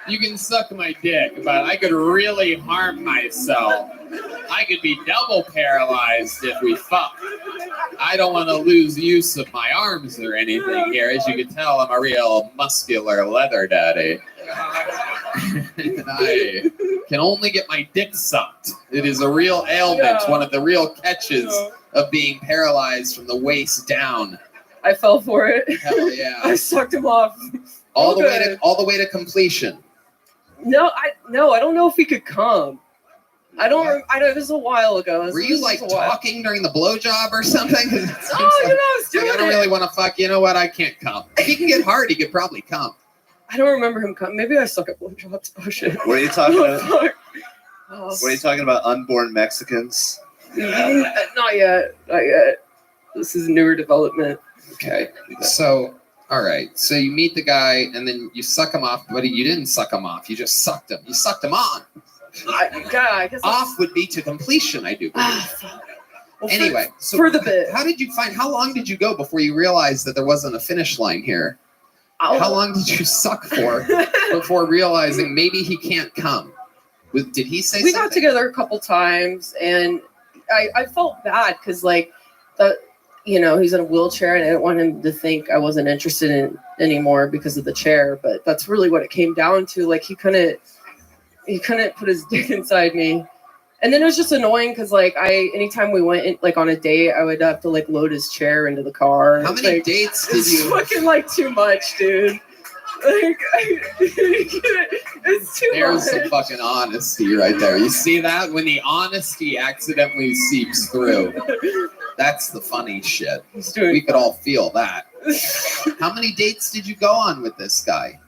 you can suck my dick, but I could really harm myself. I could be double paralyzed if we fuck. I don't want to lose use of my arms or anything here. As you can tell, I'm a real muscular leather daddy. And I can only get my dick sucked. It is a real ailment, one of the real catches of being paralyzed from the waist down. I fell for it. Hell yeah. I sucked him off. All the way to completion. No, I don't know if he could come. I don't. It was a while ago. Were you like talking during the blowjob or something? Oh, I was doing I don't really want to fuck. You know what? I can't come. If he can get hard, he could probably come. I don't remember him coming. Maybe I suck at blowjobs. Oh shit. What are you talking about? Oh. What are you talking about? Unborn Mexicans? Not yet. Not yet. This is newer development. Okay. So, all right. So you meet the guy, and then you suck him off, but you didn't suck him off. You just sucked him. You sucked him on. I guess off would be to completion, I do believe. Well, anyway, so for the bit. How long did you go before you realized that there wasn't a finish line here? How long did you suck for before realizing maybe he can't come? Did he say we something? got together a couple times, and I felt bad because he's in a wheelchair, and I didn't want him to think I wasn't interested in anymore because of the chair. But that's really what it came down to. Like he couldn't put his dick inside me. And then it was just annoying because anytime we went in, on a date, I would have to load his chair into the car. How many dates did you? It's fucking too much, dude. It's too There's much. some fucking honesty right there. You see that? When the honesty accidentally seeps through. That's the funny shit. We could all feel that. How many dates did you go on with this guy?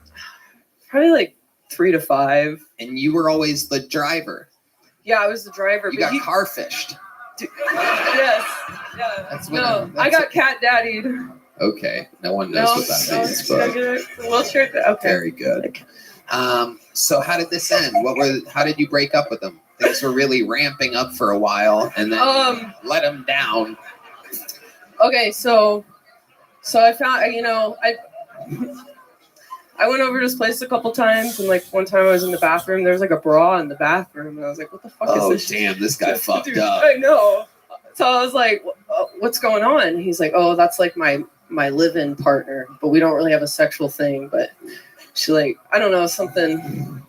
Probably 3 to 5. And you were always the driver. Yeah, I was the driver. You got car fished. Yes. Yeah. I got cat daddied. Okay. No one knows what that means. But Wheelchair. Okay. very good. So how did this end? How did you break up with him? Things were really ramping up for a while, and then let him down. Okay, so I found I went over to his place a couple times, and one time I was in the bathroom. There was a bra in the bathroom, and I was like, "What the fuck is this?" Oh damn, this guy fucked Dude, up. I know. So I was like, "What's going on?" And he's like, "Oh, that's my live-in partner, but we don't really have a sexual thing." But she I don't know, something.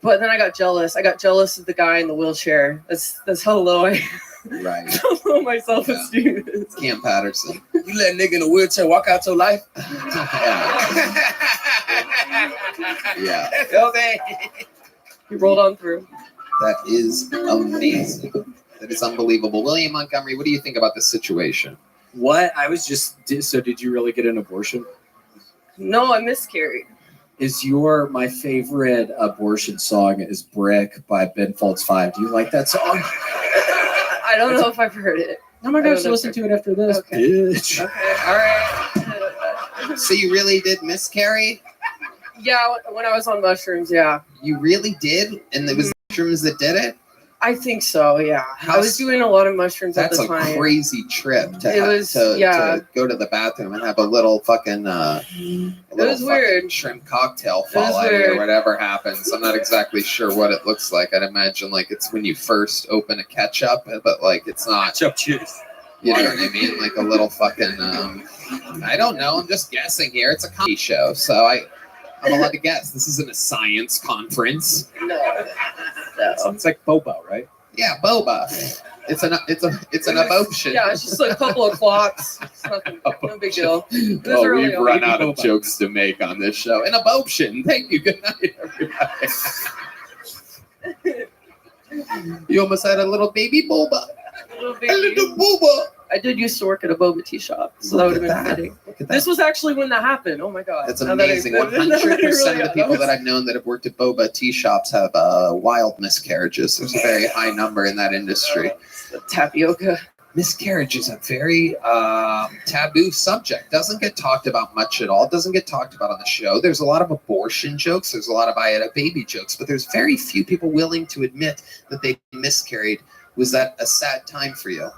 But then I got jealous. I got jealous of the guy in the wheelchair. That's how low I Right. how low my self-esteem is. Cam Patterson. You let a nigga in a wheelchair walk out your life? Yeah. Okay. He rolled on through. That is amazing. That is unbelievable. William Montgomery, what do you think about this situation? What? I was so did you really get an abortion? No, I miscarried. My favorite abortion song is Brick by Ben Folds 5. Do you like that song? I don't know if I've heard it. Oh my gosh, listen to it after this. Okay. Bitch. Okay, all right. So you really did miscarry? Yeah, when I was on mushrooms, yeah. You really did? And it was mushrooms that did it? I think so, yeah. I was doing a lot of mushrooms at the That's time. a crazy trip to yeah. go to the bathroom and have a little fucking weird. shrimp cocktail fall out or whatever happens. I'm not exactly sure what it looks like. I'd imagine it's when you first open a ketchup, but it's not. Ketchup cheers. You know what I mean? Like a little fucking I don't know. I'm just guessing here. It's a comedy show, so I'm allowed to guess. This isn't a science conference. No. It's like boba, right? Yeah, boba. It's an abortion. Yeah, it's just a couple of clocks. It's nothing, no big deal. We've run out of jokes to make on this show. An abortion. Thank you. Good night, everybody. You almost had a little baby boba. A little boba. I did used to work at a boba tea shop, so that would have been fitting. This was actually when that happened. Oh my god, that's amazing. 100% of the people that I've known that have worked at boba tea shops have wild miscarriages. There's a very high number in that industry. The tapioca. Miscarriage is a very taboo subject. Doesn't get talked about much at all. Doesn't get talked about on the show. There's a lot of abortion jokes. There's a lot of I had a baby jokes, but there's very few people willing to admit that they miscarried. Was that a sad time for you?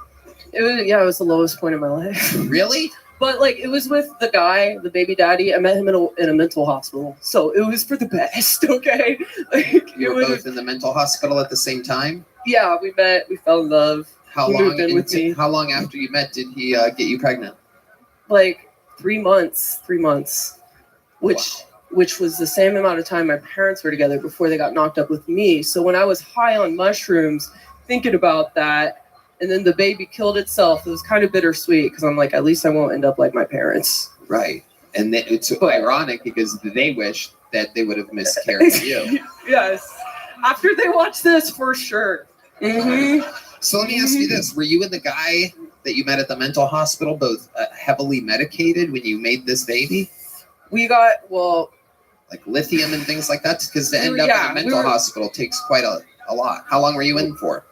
It was the lowest point in my life. Really? But like it was with the guy, the baby daddy. I met him in a mental hospital, so it was for the best. Okay, like You were both in the mental hospital at the same time. yeah, we met, we fell in love. How He long? moved in with me. How long after you met did he get you pregnant? Like 3 months, which was the same amount of time my parents were together before they got knocked up with me. So when I was high on mushrooms, thinking about that, and then the baby killed itself, it was kind of bittersweet because I'm like, at least I won't end up like my parents. Right. And then it's ironic because they wish that they would have miscarried you. Yes. After they watch this, for sure. Mm-hmm. So let me ask you this. Were you and the guy that you met at the mental hospital both heavily medicated when you made this baby? We got, well... Like lithium and things like that? Because to end up in a mental hospital takes quite a lot. How long were you in for?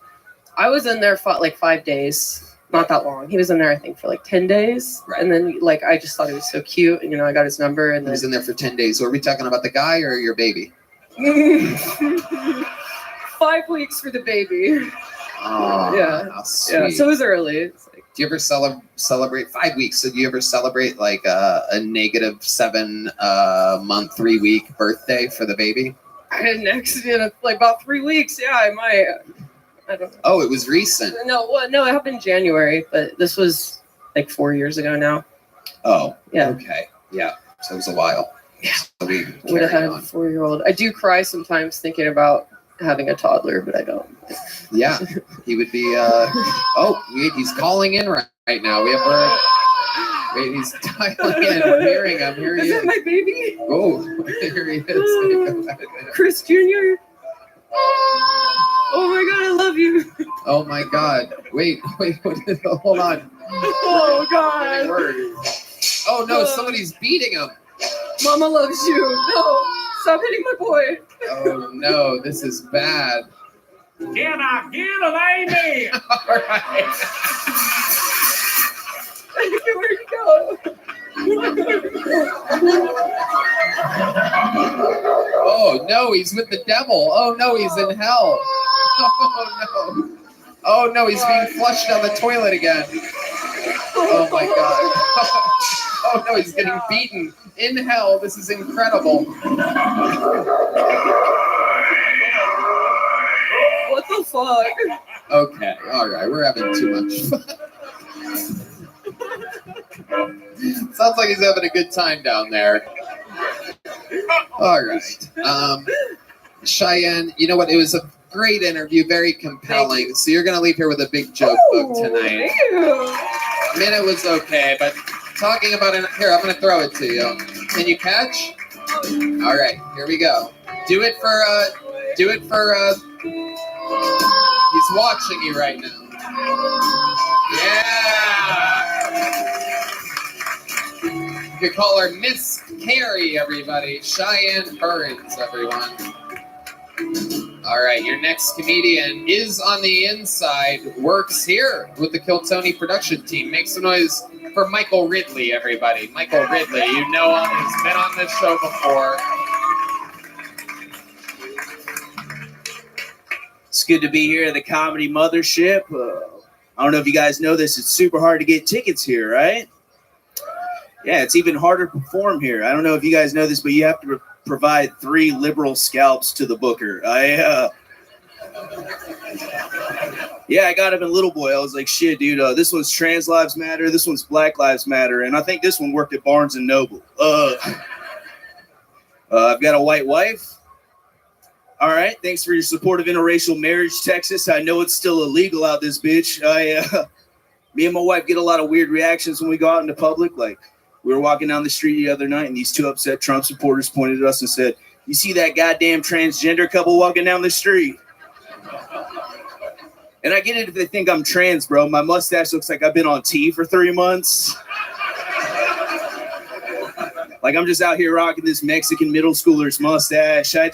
I was in there for like 5 days. Not that long. He was in there, I think, for like 10 days. Right. And then, like, I just thought he was so cute. And, I got his number. And he was in there for 10 days. So are we talking about the guy or your baby? 5 weeks for the baby. Oh, yeah. How sweet. Yeah. So it was early. It's like, do you ever celebrate 5 weeks? So do you ever celebrate like a -7 month, 3 week birthday for the baby? I had an accident like about 3 weeks. Yeah, I might. I don't know. Oh, it was recent. No, it happened in January, but this was like 4 years ago now. Oh, yeah. Okay, yeah. So it was a while. Yeah. So we would have had on. a 4-year-old. I do cry sometimes thinking about having a toddler, but I don't. Yeah, he would be. Oh, wait, he's calling in right now. We have. Wait, he's dialing in. I'm hearing him. Here he is. Is that my baby? Oh, here he is. Chris Jr. Oh my God, I love you. Oh my God. Wait. Hold on. Oh God. Oh no, somebody's beating him. Mama loves you. No, stop hitting my boy. Oh no, this is bad. Can I get an amen? All right. Where'd he go? Oh no, he's with the devil. Oh no, he's in hell. Oh no. Oh no, he's being flushed down the toilet again. Oh my God. Oh no, he's getting beaten in hell. This is incredible. What the fuck? Okay, all right, we're having too much fun. Sounds like he's having a good time down there. All right. Cheyenne, you know what? It was a great interview, very compelling. So you're going to leave here with a big joke book tonight. I mean, it was okay, but talking about it, here, I'm going to throw it to you. Can you catch? All right, here we go. Do it for, he's watching you right now. Yeah. You can call her Miss Carrie, everybody. Cheyenne Burns, everyone. All right, your next comedian is on the inside, works here with the Kill Tony production team. Make some noise for Michael Ridley, everybody. Michael Ridley, you know him. He's been on this show before. It's good to be here at the Comedy Mothership. I don't know if you guys know this. It's super hard to get tickets here, right? Yeah, it's even harder to perform here. I don't know if you guys know this, but you have to provide 3 liberal scalps to the booker. I got him in Little Boy. I was like, shit, dude, this one's Trans Lives Matter. This one's Black Lives Matter. And I think this one worked at Barnes & Noble. I've got a white wife. All right, thanks for your support of interracial marriage, Texas. I know it's still illegal out this bitch. Me and my wife get a lot of weird reactions when we go out into public. Like, we were walking down the street the other night, and these 2 upset Trump supporters pointed at us and said, "You see that goddamn transgender couple walking down the street?" And I get it if they think I'm trans, bro. My mustache looks like I've been on T for 3 months. Like, I'm just out here rocking this Mexican middle schooler's mustache. I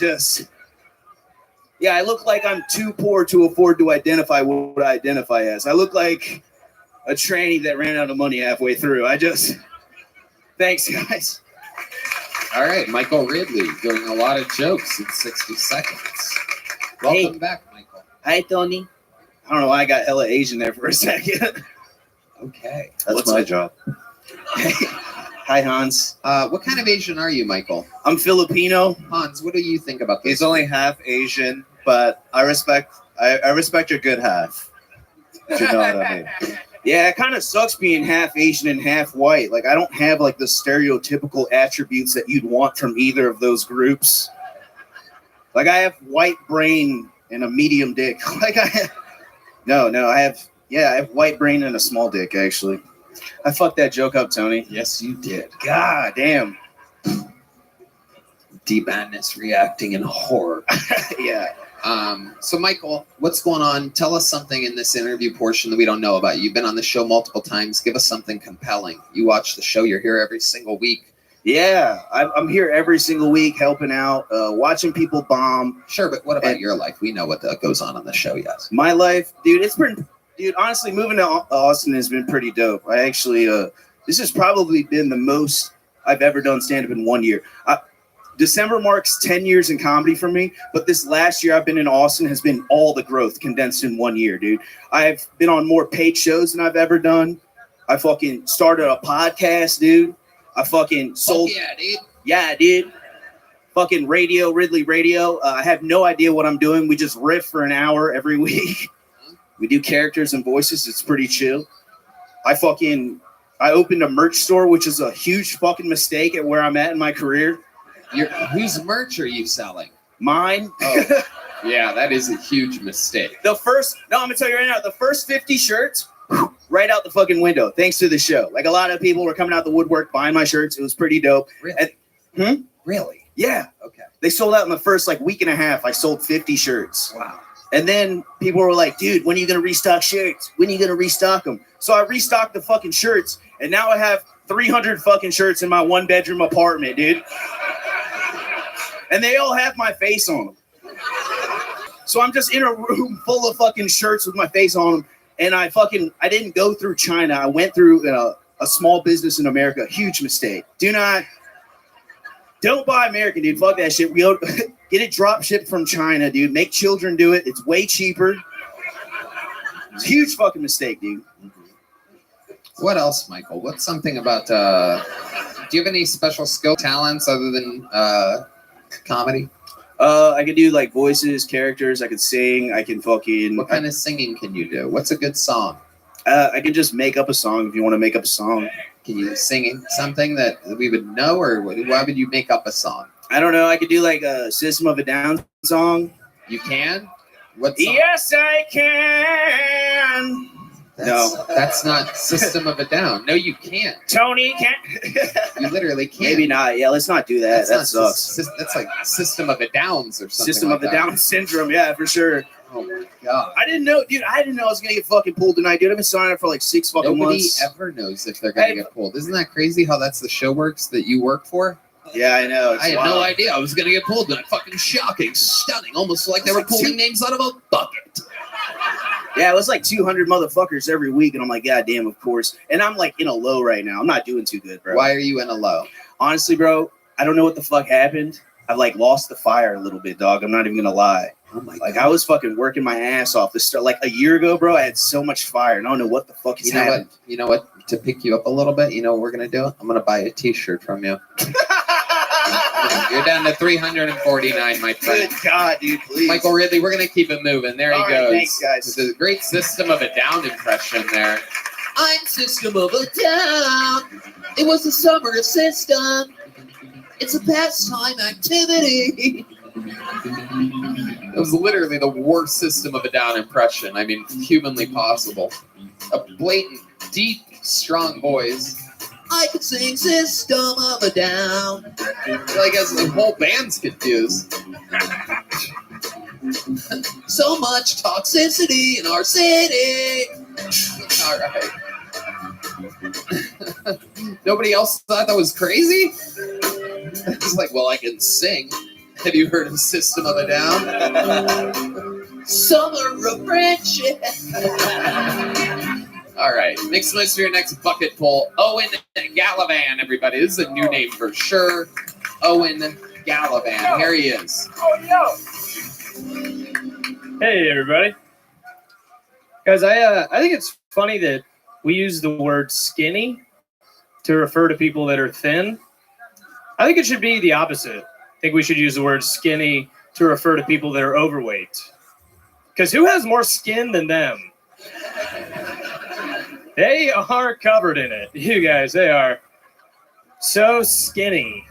look like I'm too poor to afford to identify what I identify as. I look like a tranny that ran out of money halfway through. Thanks, guys. All right, Michael Ridley doing a lot of jokes in 60 seconds. Welcome back, Michael. Hi, Tony. I don't know why I got hella Asian there for a second. Okay. That's my job. Hi, Hans. What kind of Asian are you, Michael? I'm Filipino. Hans, what do you think about this? He's only half Asian, but I respect your good half. If you know what I mean. Yeah, it kind of sucks being half Asian and half white. Like, I don't have like the stereotypical attributes that you'd want from either of those groups. Like, I have white brain and a medium dick. Like, I have white brain and a small dick, actually. I fucked that joke up, Tony. Yes, you did. God damn. Deep Madness reacting in horror. Yeah. So, Michael, what's going on? Tell us something in this interview portion that we don't know about. You've been on the show multiple times. Give us something compelling. You watch the show. You're here every single week. Yeah, I'm here every single week helping out, watching people bomb. Sure, but what about your life? We know what goes on the show, yes. My life, dude, honestly, moving to Austin has been pretty dope. I actually, this has probably been the most I've ever done stand-up in 1 year. December marks 10 years in comedy for me, but this last year I've been in Austin has been all the growth condensed in 1 year, dude. I've been on more paid shows than I've ever done. I fucking started a podcast, dude. I fucking sold. Yeah, dude. Yeah, dude. Fucking Ridley Radio. I have no idea what I'm doing. We just riff for an hour every week. We do characters and voices. It's pretty chill. I opened a merch store, which is a huge fucking mistake at where I'm at in my career. Whose merch are you selling? Mine. Oh, yeah, that is a huge mistake. I'm gonna tell you right now, the first 50 shirts, right out the fucking window, thanks to the show. Like, a lot of people were coming out the woodwork buying my shirts. It was pretty dope. Really? Really? Yeah. Okay. They sold out in the first week and a half. I sold 50 shirts. Wow. And then people were like, dude, when are you going to restock shirts? When are you going to restock them? So I restocked the fucking shirts, and now I have 300 fucking shirts in my 1-bedroom apartment, dude. And they all have my face on them. So I'm just in a room full of fucking shirts with my face on them. And I didn't go through China. I went through a small business in America. Huge mistake. Don't buy American, dude. Fuck that shit. Get it drop shipped from China, dude. Make children do it. It's way cheaper. It's a huge fucking mistake, dude. What else, Michael? What's something about, do you have any special skill talents other than comedy? I can do voices, characters. I can sing. I can fucking. What kind of singing can you do? What's a good song? I can just make up a song if you want to make up a song. Can you sing something that we would know, or why would you make up a song? I don't know. I could do a System of a Down song. You can? What song? Yes, I can. That's not System of a Down. No, you can't. Tony can't. You literally can't. Maybe not. Yeah, let's not do that. That sucks. That's like System of a Downs or something. System of a Down syndrome. Yeah, for sure. Oh my god. I didn't know, dude. I didn't know I was gonna get fucking pulled tonight, dude. I've been signing up for 6 fucking months. Nobody ever knows if they're gonna get pulled. Isn't that crazy how that's the show works that you work for? Yeah, I know. I had no idea I was gonna get pulled. Fucking shocking, stunning, almost like they were pulling names out of a bucket. Yeah, it was 200 motherfuckers every week, and I'm like, God damn, of course. And I'm in a low right now. I'm not doing too good, bro. Why are you in a low? Honestly, bro, I don't know what the fuck happened. I've lost the fire a little bit, dog. I'm not even gonna lie. Oh my god. I was fucking working my ass off to start. A year ago, bro, I had so much fire, and I don't know what the fuck has happened. You know what? To pick you up a little bit, you know what we're gonna do? I'm gonna buy a T-shirt from you. You're down to 349, my friend. Good God, dude, please. Michael Ridley, we're gonna keep it moving. There he All goes. Right, thanks, guys. It's a great System of a Down impression there. I'm System of a Down. It was a summer system. It's a pastime activity. It was literally the worst System of a Down impression. I mean, humanly possible. A blatant, deep, strong voice. I could sing System of a Down. As the whole band's confused. So much toxicity in our city. All right. Nobody else thought that was crazy? It's well, I can sing. Have you heard of System of a Down? Summer of friendship. All right, make some noise for your next bucket pull. Owen Galavan, everybody. This is a new name for sure. Owen Galavan. Here he is. Hey, everybody. Guys, I think it's funny that we use the word skinny to refer to people that are thin. I think it should be the opposite. I think we should use the word skinny to refer to people that are overweight. Because who has more skin than them? They are covered in it. You guys, they are so skinny.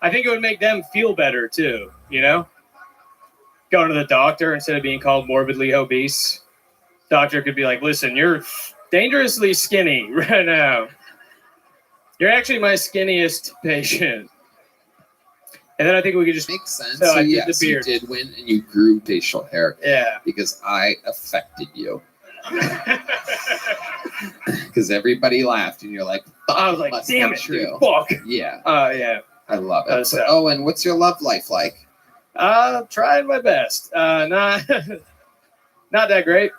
I think it would make them feel better too, you know? Going to the doctor instead of being called morbidly obese. Doctor could be like, listen, you're dangerously skinny right now. You're actually my skinniest patient. And then I think we could just make sense. So So I did yes, the you beard. did win, and you grew facial hair. Yeah. Because I affected you. Because everybody laughed, and you're like, I was like, must damn not it, you. fuck. Yeah. Yeah. I love it. That's So, Owen, what's your love life like? Trying my best. Not that great.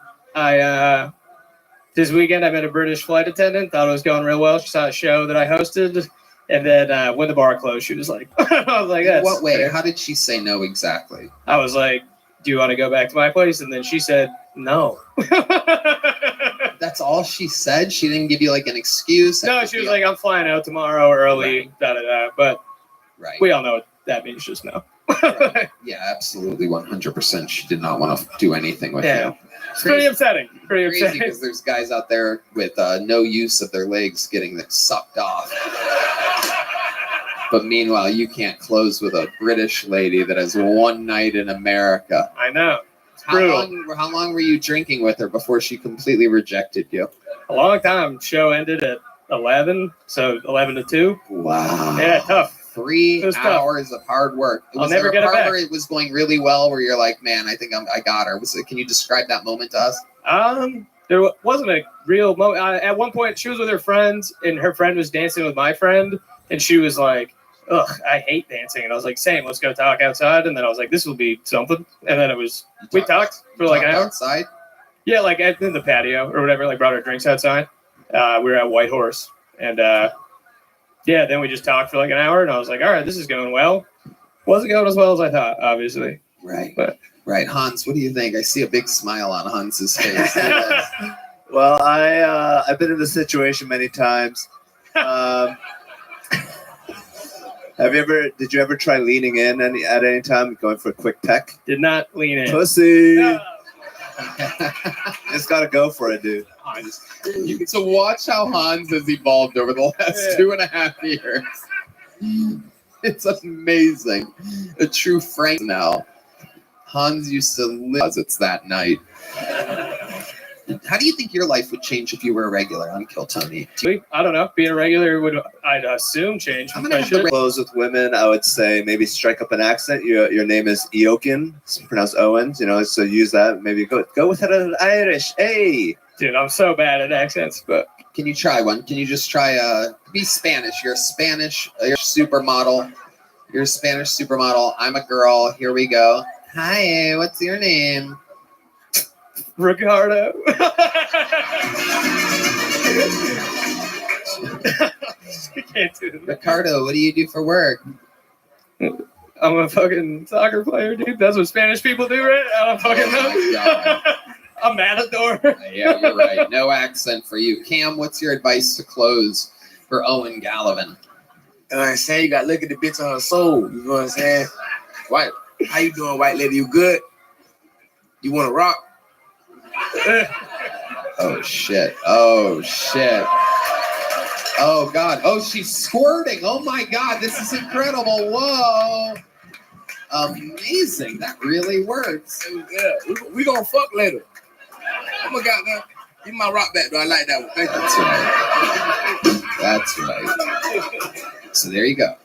This weekend I met a British flight attendant. Thought it was going real well. She saw a show that I hosted, and then when the bar closed, she was like, "I was like, In that's what way? fair." How did she say no exactly? I was like, "Do you want to go back to my place?" And then she said, "No." That's all she said? She didn't give you like an excuse? No, she was like, "I'm flying out tomorrow early." Da da da. But Right. we all know what that means. Just no. Yeah, absolutely, 100%. She did not want to do anything with Yeah. you. It's pretty upsetting. Pretty Crazy upsetting. because there's guys out there with no use of their legs getting them sucked off. But meanwhile, you can't close with a British lady that has one night in America. I know. It's How brutal. long were you drinking with her before she completely rejected you? A long time. Show ended at 11, so 11 to 2. Wow. Yeah, tough. 3 It was tough. hours of hard work. I'll Was never there a get it part back. where it was going really well, where you're like, man, I think I got her? Can you describe that moment to us? There wasn't a real moment. At one point, she was with her friends, and her friend was dancing with my friend, and she was like, "Ugh, I hate dancing." And I was like, "Same. Let's go talk outside." And then I was like, "This will be something." And then we talked for like an hour. Outside? Yeah, like in the patio or whatever. Like brought our drinks outside. We were at White Horse, and yeah, then we just talked for like an hour, and I was like, "All right, this is going well." Wasn't going as well as I thought, obviously. Right. But Right, Hans, what do you think? I see a big smile on Hans's face. Well, I've been in this situation many times. Did you ever try leaning in at any time, going for a quick peck? Did not lean in. Pussy. Just gotta go for it, dude. So watch how Hans has evolved over the last 2.5 years. It's amazing. A true Frank now. Hans used to live it's that night. How do you think your life would change if you were a regular on Kill Tony? I don't know. Being a regular would, I'd assume, change. Close with women, I would say maybe strike up an accent. Your name is Eokin, it's pronounced Owens. You know, so use that. Maybe go with it an Irish. Hey, dude, I'm so bad at accents. But can you try one? Can you just try be Spanish? You're a Spanish. You're a supermodel. You're a Spanish supermodel. I'm a girl. Here we go. Hi, what's your name? Ricardo. Ricardo, what do you do for work? I'm a fucking soccer player, dude. That's what Spanish people do, right? I don't fucking know. A matador. Yeah, you're right. No accent for you. Cam, what's your advice to close for Owen Gallivan? You know what I'm saying? You got to look at the bitch on her soul. You know what I'm saying? White, how you doing, white lady? You good? You want to rock? Oh, shit. Oh, shit. Oh, God. Oh, she's squirting. Oh, my God. This is incredible. Whoa. Amazing. That really works. Yeah, we going to fuck later. I'm a goddamn. Give me my rock back, though. I like that one. Thank you. That's right. So there you go.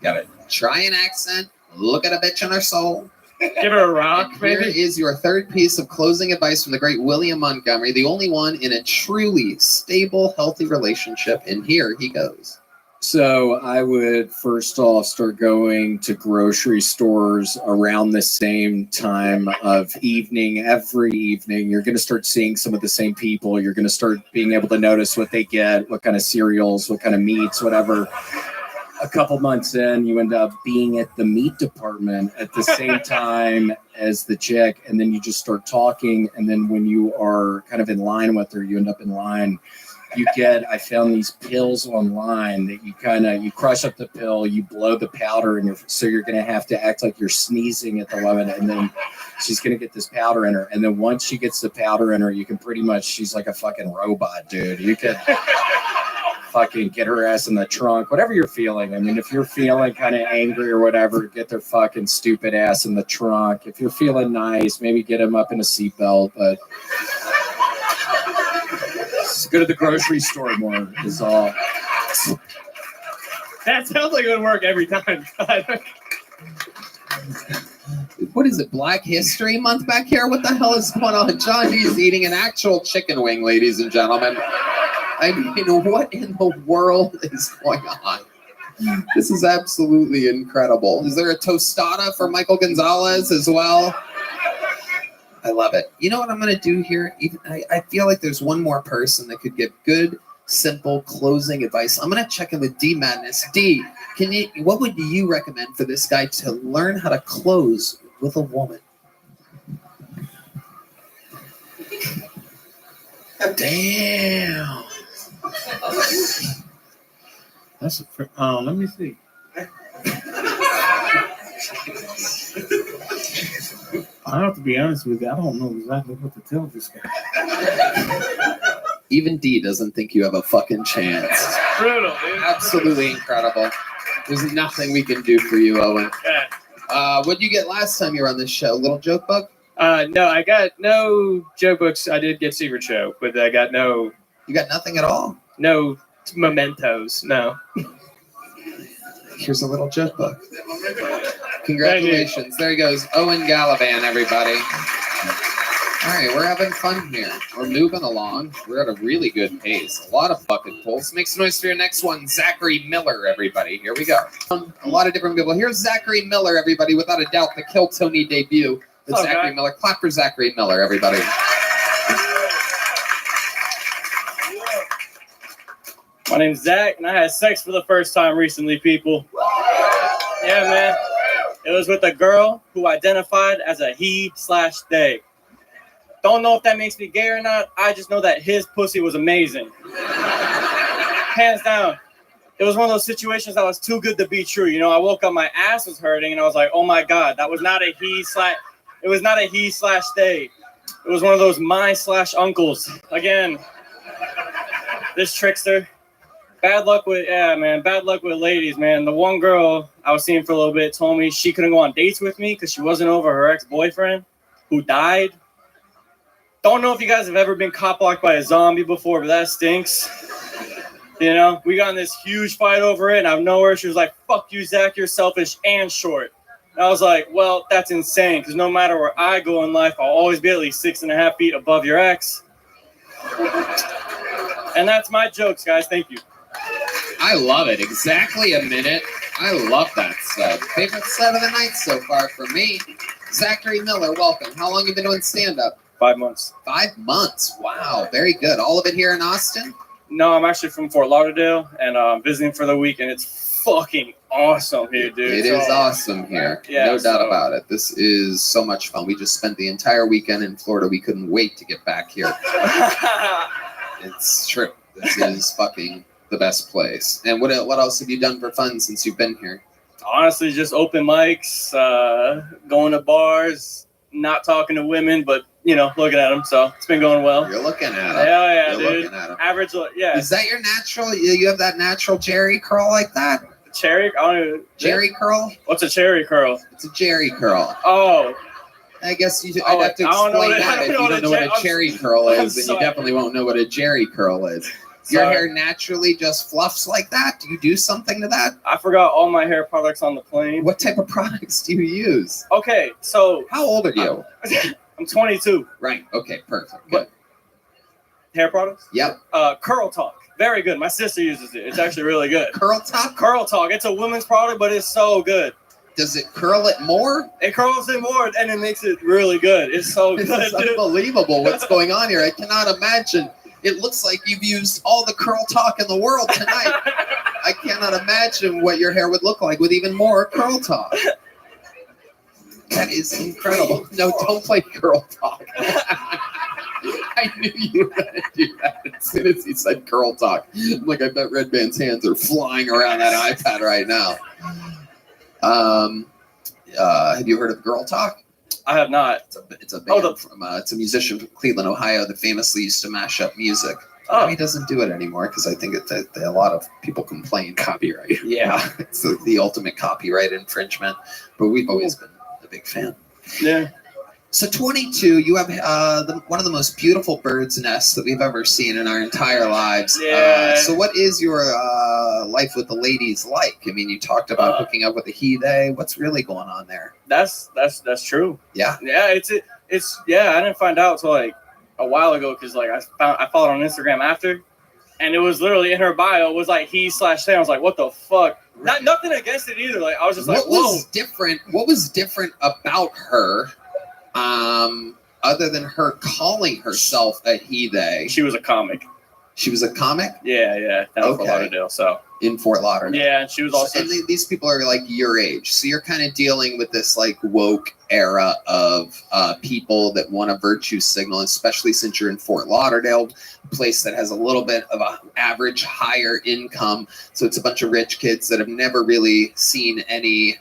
Got to try an accent. Look at a bitch on her soul. Give her a rock, Here maybe. is your third piece of closing advice from the great William Montgomery, the only one in a truly stable, healthy relationship. And here he goes. So I would first off start going to grocery stores around the same time of evening. Every evening, you're going to start seeing some of the same people. You're going to start being able to notice what they get, what kind of cereals, what kind of meats, whatever. a couple months in, you end up being at the meat department at the same time as the chick, and then you just start talking, and then when you are kind of in line with her, you end up in line. I found these pills online that you crush up the pill, you blow the powder, and so you're going to have to act like you're sneezing at the lemon, and then she's going to get this powder in her. And then once she gets the powder in her, you can pretty much, she's like a fucking robot, dude. You could fucking get her ass in the trunk, whatever you're feeling. I mean, if you're feeling kind of angry or whatever, get their fucking stupid ass in the trunk. If you're feeling nice, maybe get them up in a seatbelt, but just go to the grocery store more is all. That sounds like it would work every time. What is it, Black History Month back here? What the hell is going on? John D's eating an actual chicken wing, ladies and gentlemen. I mean, what in the world is going on? This is absolutely incredible. Is there a tostada for Michael Gonzalez as well? I love it. You know what I'm going to do here? I feel like there's one more person that could give good, simple closing advice. I'm going to check in with D Madness. D, what would you recommend for this guy to learn how to close with a woman? Damn. That's let me see. I have to be honest with you. I don't know exactly what to tell this guy. Even D doesn't think you have a fucking chance. Brutal, dude. Absolutely incredible. There's nothing we can do for you, Owen. What did you get last time you were on this show? Little joke book? No, I got no joke books. I did get Secret Show, but I got no. You got nothing at all? No mementos. No. Here's a little joke book. Congratulations. There he goes. Owen Galavan, everybody. All right, we're having fun here. We're moving along. We're at a really good pace. A lot of fucking pulls. Make some noise for your next one. Zachary Miller, everybody. Here we go. A lot of different people. Here's Zachary Miller, everybody. Without a doubt, the Kill Tony debut. With Zachary Miller. Clap for Zachary Miller, everybody. My name's Zach, and I had sex for the first time recently, people. Yeah, man. It was with a girl who identified as a he/they. Don't know if that makes me gay or not. I just know that his pussy was amazing. Hands down. It was one of those situations that was too good to be true. You know, I woke up, my ass was hurting, and I was like, oh my God, that was not a it was not a he/they. It was one of those my/uncles. Again, this trickster. Bad luck with ladies, man. The one girl I was seeing for a little bit told me she couldn't go on dates with me because she wasn't over her ex-boyfriend who died. Don't know if you guys have ever been cop-blocked by a zombie before, but that stinks. You know, we got in this huge fight over it, and out of nowhere, she was like, fuck you, Zach, you're selfish and short. And I was like, well, that's insane, because no matter where I go in life, I'll always be at least 6.5 feet above your ex. And that's my jokes, guys. Thank you. I love it. Exactly a minute. I love that set. Favorite set of the night so far for me. Zachary Miller, welcome. How long have you been doing stand-up? 5 months. 5 months. Wow. Very good. All of it here in Austin? No, I'm actually from Fort Lauderdale, and I'm visiting for the week, and it's fucking awesome here, dude. It is awesome here. Yeah, no doubt about it. This is so much fun. We just spent the entire weekend in Florida. We couldn't wait to get back here. It's true. This is fucking the best place. And what else have you done for fun since you've been here? Honestly, just open mics, going to bars, not talking to women, but, you know, looking at them. So it's been going well. You're looking at them. Yeah, You're dude. looking at them. Average, yeah. Is that your natural? You have that natural Jerry curl like that? Cherry? I don't even, Jerry curl? What's a cherry curl? It's a Jerry curl. Oh. I guess I'd have to explain that if you don't know what a cherry curl is, then you definitely won't know what a Jerry curl is. Your hair naturally just fluffs like that? Do you do something to that? I forgot all my hair products on the plane. What type of products do you use? Okay, so... How old are you? I'm 22. Right, okay, perfect. Good. Hair products? Yep. Curl Talk. Very good. My sister uses it. It's actually really good. Curl Talk? Curl Talk. It's a woman's product, but it's so good. Does it curl it more? It curls it more, and it makes it really good. It's so good. It's unbelievable what's going on here. I cannot imagine. It looks like you've used all the Curl Talk in the world tonight. I cannot imagine what your hair would look like with even more Girl Talk. That is incredible. No, don't play Girl Talk. I knew you were going to do that as soon as he said Girl Talk. I'm like, I bet Redman's hands are flying around that iPad right now. Have you heard of Girl Talk? I have not. It's a band it's a musician from Cleveland, Ohio that famously used to mash up music. Oh. He doesn't do it anymore because I think a lot of people complain copyright. Yeah, it's the ultimate copyright infringement. But we've always been a big fan. Yeah. So 22, you have one of the most beautiful bird's nests that we've ever seen in our entire lives. Yeah. So what is your life with the ladies like? I mean, you talked about hooking up with a he, they. What's really going on there? That's true. Yeah. Yeah, it's yeah. I didn't find out until like a while ago because like I followed on Instagram after, and it was literally in her bio. It was like he/they. I was like, what the fuck? Right. Nothing against it either. Like I was just like, what was different? What was different about her? Other than her calling herself a he, they. She was a comic. She was a comic? Yeah. That was Fort Lauderdale, so. In Fort Lauderdale. Yeah, and she was also. And these people are like your age. So you're kind of dealing with this like woke era of people that want a virtue signal, especially since you're in Fort Lauderdale, a place that has a little bit of an average higher income. So it's a bunch of rich kids that have never really seen any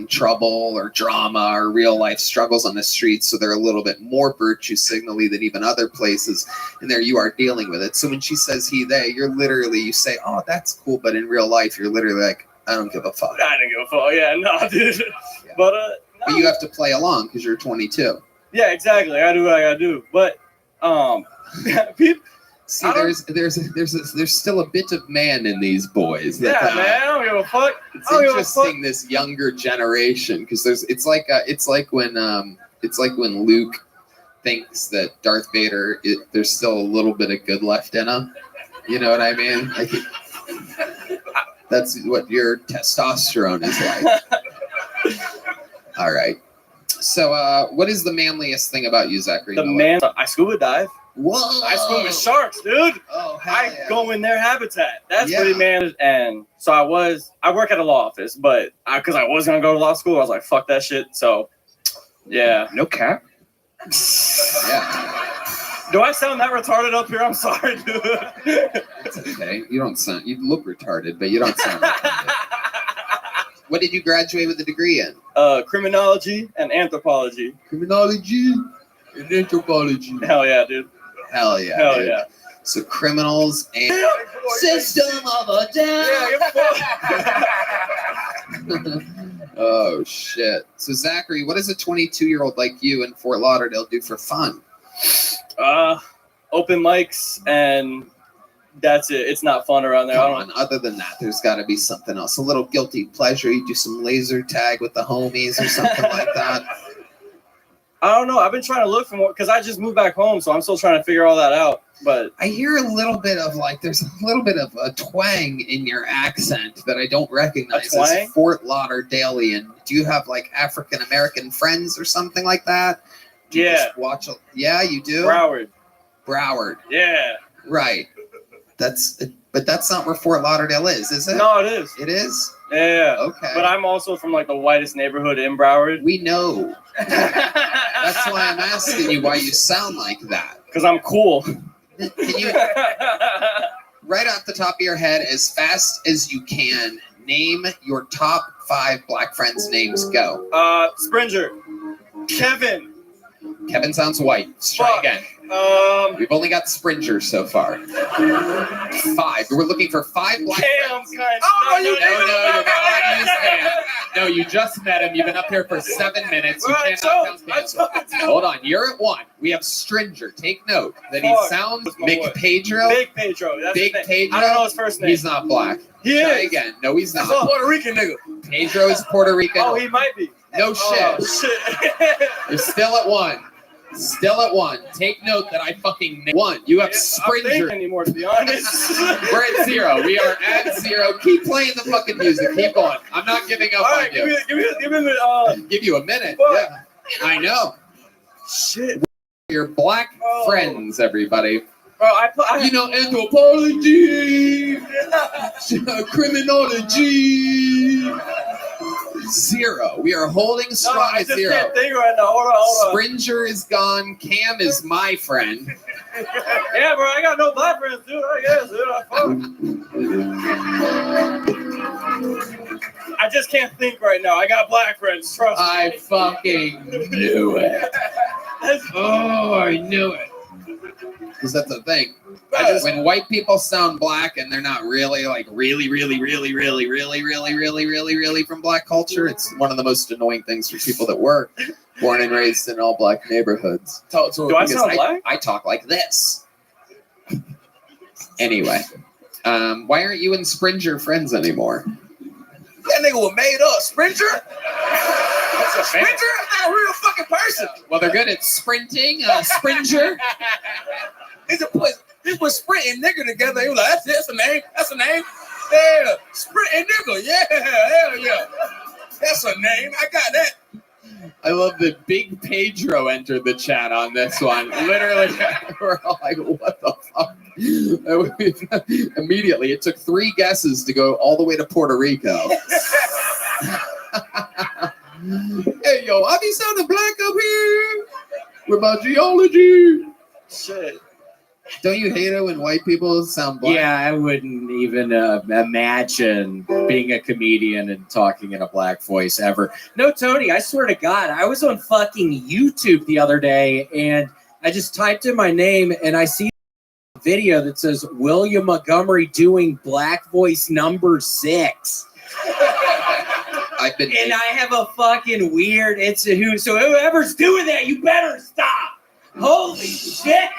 trouble or drama or real life struggles on the streets. So they're a little bit more virtue signally than even other places. And there you are dealing with it. So when she says he, they, you say, oh, that's cool. But in real life, you're literally like, I don't give a fuck. I didn't give a fuck. Yeah, no, dude. Yeah. But but you have to play along because you're 22. Yeah, exactly. I do what I gotta do. But people. See, there's still a bit of man in these boys. Yeah, man. I don't give a fuck. It's interesting this younger generation because it's like when Luke thinks that Darth Vader there's still a little bit of good left in him. You know what I mean? Like that's what your testosterone is like. All right. So, what is the manliest thing about you, Zachary? I scuba dive. Whoa! I swim with sharks, dude. Oh, I go in their habitat. That's pretty man. And so I work at a law office, but because I was gonna go to law school, I was like, fuck that shit. So, yeah. No cap. Yeah. Do I sound that retarded up here? I'm sorry, dude. It's okay. You look retarded, but you don't sound retarded. What did you graduate with a degree in? Criminology and anthropology. Criminology and anthropology. Hell yeah, dude. Hell yeah. Hell dude. yeah. So criminals and System of a Down. Oh shit. So Zachary, what does a 22-year-old like you in Fort Lauderdale do for fun? Open mics, and that's it. It's not fun around there. Come on, other than that, there's got to be something else. A little guilty pleasure. You do some laser tag with the homies or something like that. I don't know. I've been trying to look for more because I just moved back home, so I'm still trying to figure all that out. But I hear a little bit of there's a little bit of a twang in your accent that I don't recognize as Fort Lauderdalian. Do you have like African American friends or something like that? Yeah, you do. Broward. Yeah. Right. But that's not where Fort Lauderdale is it? No, it is. It is? Yeah. Okay. But I'm also from like the whitest neighborhood in Broward. We know. That's why I'm asking you why you sound like that. Because I'm cool. Can you, right off the top of your head, as fast as you can, name your top 5 black friends' names. Go. Springer. Kevin. Kevin sounds white. Let's try again. We've only got Springer so far. 5. We're looking for 5 black friends. No, you just met him. You've been up here for 7 minutes. You cannot count. Hold on. You're at 1. We have Stringer. Take note that he sounds Big Pedro. Big Pedro. That's Big Pedro. I don't know his first name. He's not black. He Try is. again. No, he's not. He's a Puerto Rican nigga. Pedro is Puerto Rican. Oh, he might be. No shit. Oh, shit. You're still at 1. Still at 1. Take note that I fucking 1. You have Springer. Anymore, to be honest. We're at 0. We are at 0. Keep playing the fucking music. Keep going. I'm not giving up on you. Give you a minute. Fuck. Yeah. I know. Shit. Your black friends, everybody. Bro, you know, anthropology, criminology. 0. We are holding strong I at just 0. can't think right now. Hold on. Springer is gone. Cam is my friend. Yeah, bro, I got no black friends, dude. I guess, dude. I just can't think right now. I got black friends. Trust me. I fucking knew it. Oh, I knew it. Because that's the thing. When white people sound black and they're not really like really from black culture, it's one of the most annoying things for people that were born and raised in all black neighborhoods. Do I sound black? I talk like this. Anyway, why aren't you and Springer friends anymore? That nigga was made up. Springer? Springer? That's not a real fucking person. Well, they're good at sprinting. Springer. He put Sprint and nigga together. He was like, that's a name. That's a name. Yeah. Sprint and nigga. Yeah. Hell yeah. That's a name. I got that. I love that Big Pedro entered the chat on this one. Literally, we're all like, what the fuck? Immediately, it took 3 guesses to go all the way to Puerto Rico. Hey, yo, I be sounding black up here with my geology. Shit. Don't you hate it when white people sound black? Yeah, I wouldn't even imagine being a comedian and talking in a black voice ever. No, Tony, I swear to God, I was on fucking YouTube the other day and I just typed in my name and I see a video that says William Montgomery doing black voice number 6. And I have a fucking weird so whoever's doing that, you better stop. Holy shit.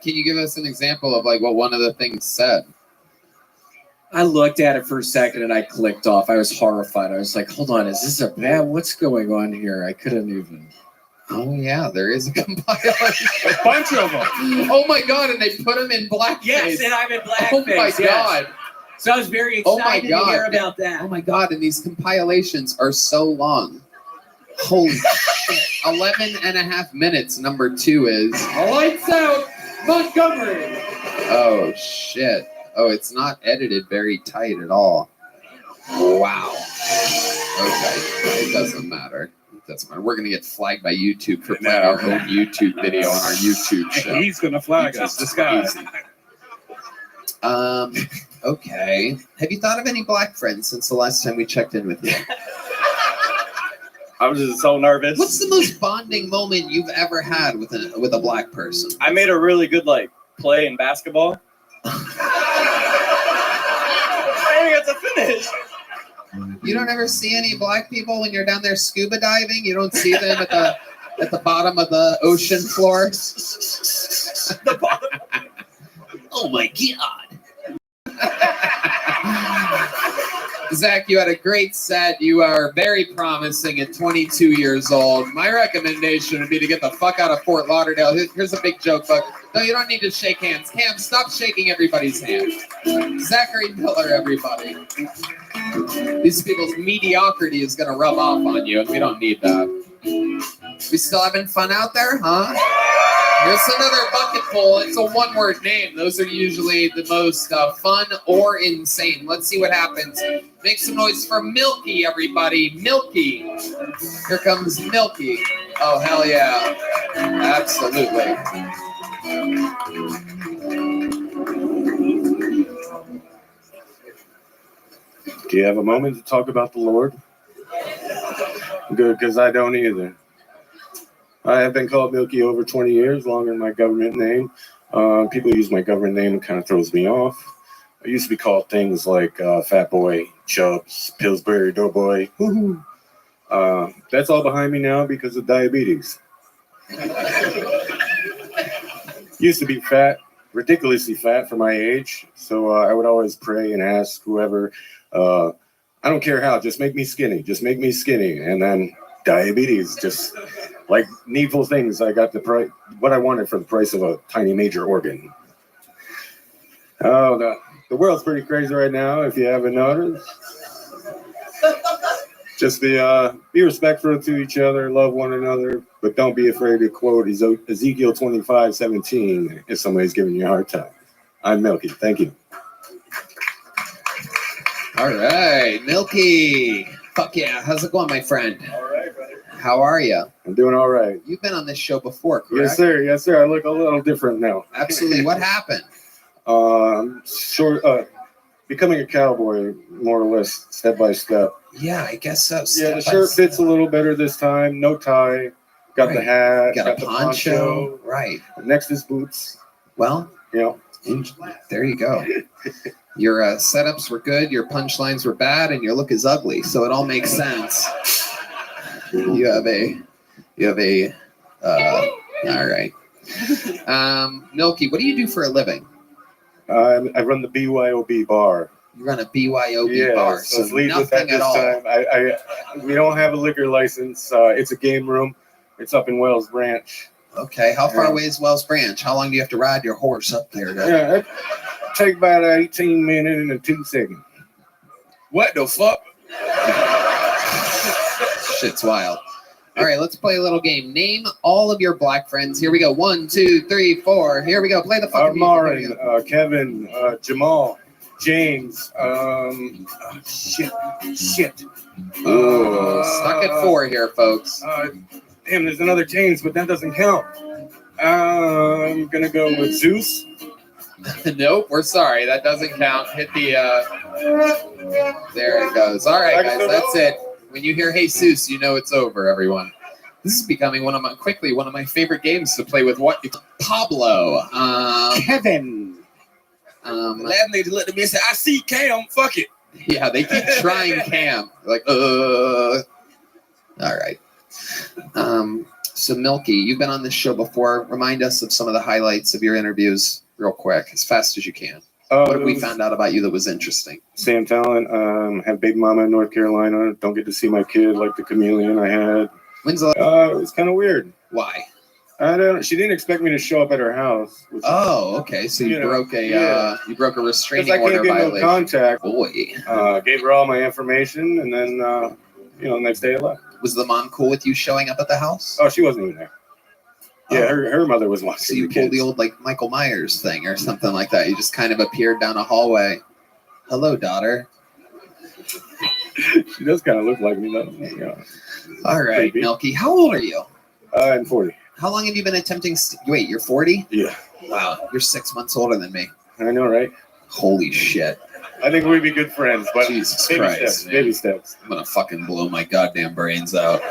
Can you give us an example of like what one of the things said? I looked at it for a second and I clicked off. I was horrified. I was like, hold on, is this a bad? What's going on here? I couldn't even. Oh, yeah, there is a compilation. A bunch of them. Oh, my God, and they put them in blackface. Yes, and I'm in blackface. Oh, my God. So I was very excited to hear about that. Oh, my God, and these compilations are so long. Holy shit. 11 and a half minutes, number 2 is. Lights out, Montgomery. Oh, shit. Oh, it's not edited very tight at all. Wow. Okay, it doesn't matter. We're going to get flagged by YouTube for playing our own YouTube video on our YouTube show. He's going to flag us. This guy. Okay. Have you thought of any black friends since the last time we checked in with you? I was just so nervous. What's the most bonding moment you've ever had with a black person? I made a really good play in basketball. I didn't get to finish. You don't ever see any black people when you're down there scuba diving? You don't see them at the bottom of the ocean floor? The bottom. Oh my God. Zach, you had a great set. You are very promising at 22 years old. My recommendation would be to get the fuck out of Fort Lauderdale. Here's a big joke, but no, you don't need to shake hands. Cam, stop shaking everybody's hand. Zachary Miller, everybody. These people's mediocrity is going to rub off on you, and we don't need that. We still having fun out there, huh? Here's another bucket full. It's a one-word name. Those are usually the most fun or insane. Let's see what happens. Make some noise for Milky, everybody. Milky. Here comes Milky. Oh, hell yeah. Absolutely. Do you have a moment to talk about the Lord? Good, because I don't either. I have been called Milky over 20 years, longer than my government name. People use my government name, it kind of throws me off. I used to be called things like Fat Boy, Chubbs, Pillsbury Doughboy. Woohoo! That's all behind me now because of diabetes. Used to be fat, ridiculously fat for my age, so I would always pray and ask whoever, I don't care how, just make me skinny, and then diabetes, just like needful things. I got what I wanted for the price of a tiny major organ. Oh, the world's pretty crazy right now, if you haven't noticed. Just be respectful to each other, love one another, but don't be afraid to quote Ezekiel 25:17 if somebody's giving you a hard time. I'm Milky. Thank you. All right, Milky. Fuck yeah. How's it going, my friend? All right, brother. How are you? I'm doing all right. You've been on this show before, correct? Yes, sir. Yes, sir. I look a little different now. Absolutely. What happened? Becoming a cowboy, more or less, step by step. Yeah, I guess so. Yeah, the shirt fits a little better this time. No tie. Got the hat. Got a the poncho. Right. Next is boots. Well, yeah. There you go. Your setups were good. Your punchlines were bad, and your look is ugly. So it all makes sense. You have a. All right. Milky, what do you do for a living? I run the BYOB bar. You run a BYOB bar, so let's lead with that nothing at this all. time. We don't have a liquor license. It's a game room. It's up in Wells Branch. Okay, how far away is Wells Branch? How long do you have to ride your horse up there? Yeah, it take about 18 minutes and 2 seconds. What the fuck? Shit's wild. All right, let's play a little game. Name all of your black friends. Here we go. 1, 2, 3, 4. Here we go. Play the fucking music. Marin, Kevin, Jamal, James. Shit. Stuck at 4 here, folks. Damn, there's another James, but that doesn't count. I'm gonna go with Zeus. Nope, we're sorry. That doesn't count. Hit the. There it goes. All right, guys, that's it. When you hear Jesus, you know it's over, everyone. This is becoming one of my favorite games to play with. What? Pablo. Kevin. Last nigga let the man say, I see Cam. Fuck it. Yeah, they keep trying Cam. Like, All right. So Milky, you've been on this show before. Remind us of some of the highlights of your interviews real quick, as fast as you can. What have we found out about you that was interesting? Sam Talent, have baby mama in North Carolina. Don't get to see my kid like the chameleon I had. When's the it was kind of weird. Why? She didn't expect me to show up at her house. Okay. So you broke a restraining I can't order get no violation. contact. Boy. Gave her all my information, and then next day I left. Was the mom cool with you showing up at the house? Oh, she wasn't even there. Yeah, her mother was watching. So you pulled the old like Michael Myers thing or something like that. You just kind of appeared down a hallway. Hello, daughter. She does kind of look like me, though. Yeah. All right, Milky. How old are you? I'm 40. How long have you been attempting? Wait, you're 40? Yeah. Wow, you're 6 months older than me. I know, right? Holy shit. I think we'd be good friends, but Jesus baby Christ, steps, man. baby steps. I'm gonna fucking blow my goddamn brains out.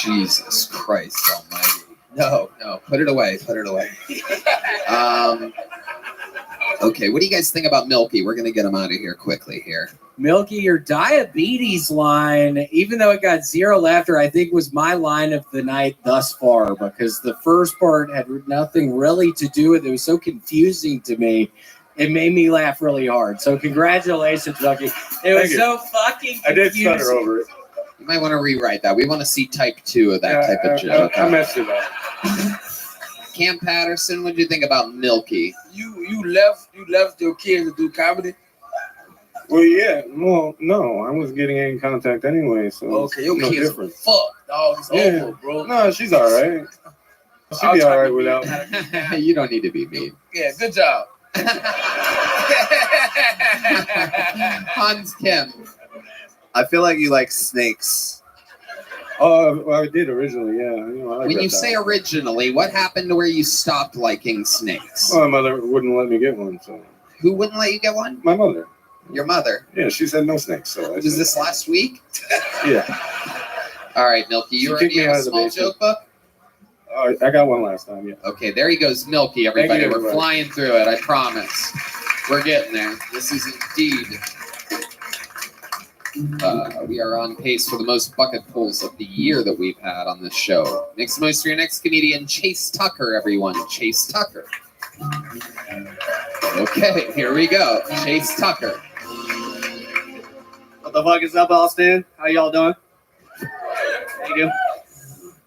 Jesus Christ Almighty. No, put it away. Okay, what do you guys think about Milky? We're gonna get him out of here quickly here. Milky, your diabetes line, even though it got 0 laughter, I think was my line of the night thus far, because the first part had nothing really to do with it. It was so confusing to me. It made me laugh really hard. So congratulations, Milky. It was so fucking confusing. I did stutter over it. You might want to rewrite that. We want to see type 2 of that type of joke. I messed it up. Cam Patterson, what do you think about Milky? You left your kids to do comedy? Well, yeah. Well, no, I wasn't getting any contact anyway, so Okay, your no kids difference. fuck, dog. It's over, bro. No, she's all right. She'll be all right without me. You don't need to be mean. Yeah, good job. Hans Kim. I feel like you like snakes. Well, I did originally, yeah. I like When you reptiles. say originally, what happened to where you stopped liking snakes? Well, my mother wouldn't let me get one, so. Who wouldn't let you get one? My mother. Your mother. Yeah, she said no snakes. So Was this last week? Yeah. All right, Milky, you She already kicked me have out a of the small basement. joke book? I got one last time, yeah. Okay, there he goes, Milky, everybody. Thank you, We're everybody. flying through it, I promise. We're getting there. This is indeed. We are on pace for the most bucket pulls of the year that we've had on this show. Make some noise for your next comedian, Chase Tucker, everyone. Chase Tucker. Okay, here we go. Chase Tucker. What the fuck is up, Austin? How y'all doing? How you doing?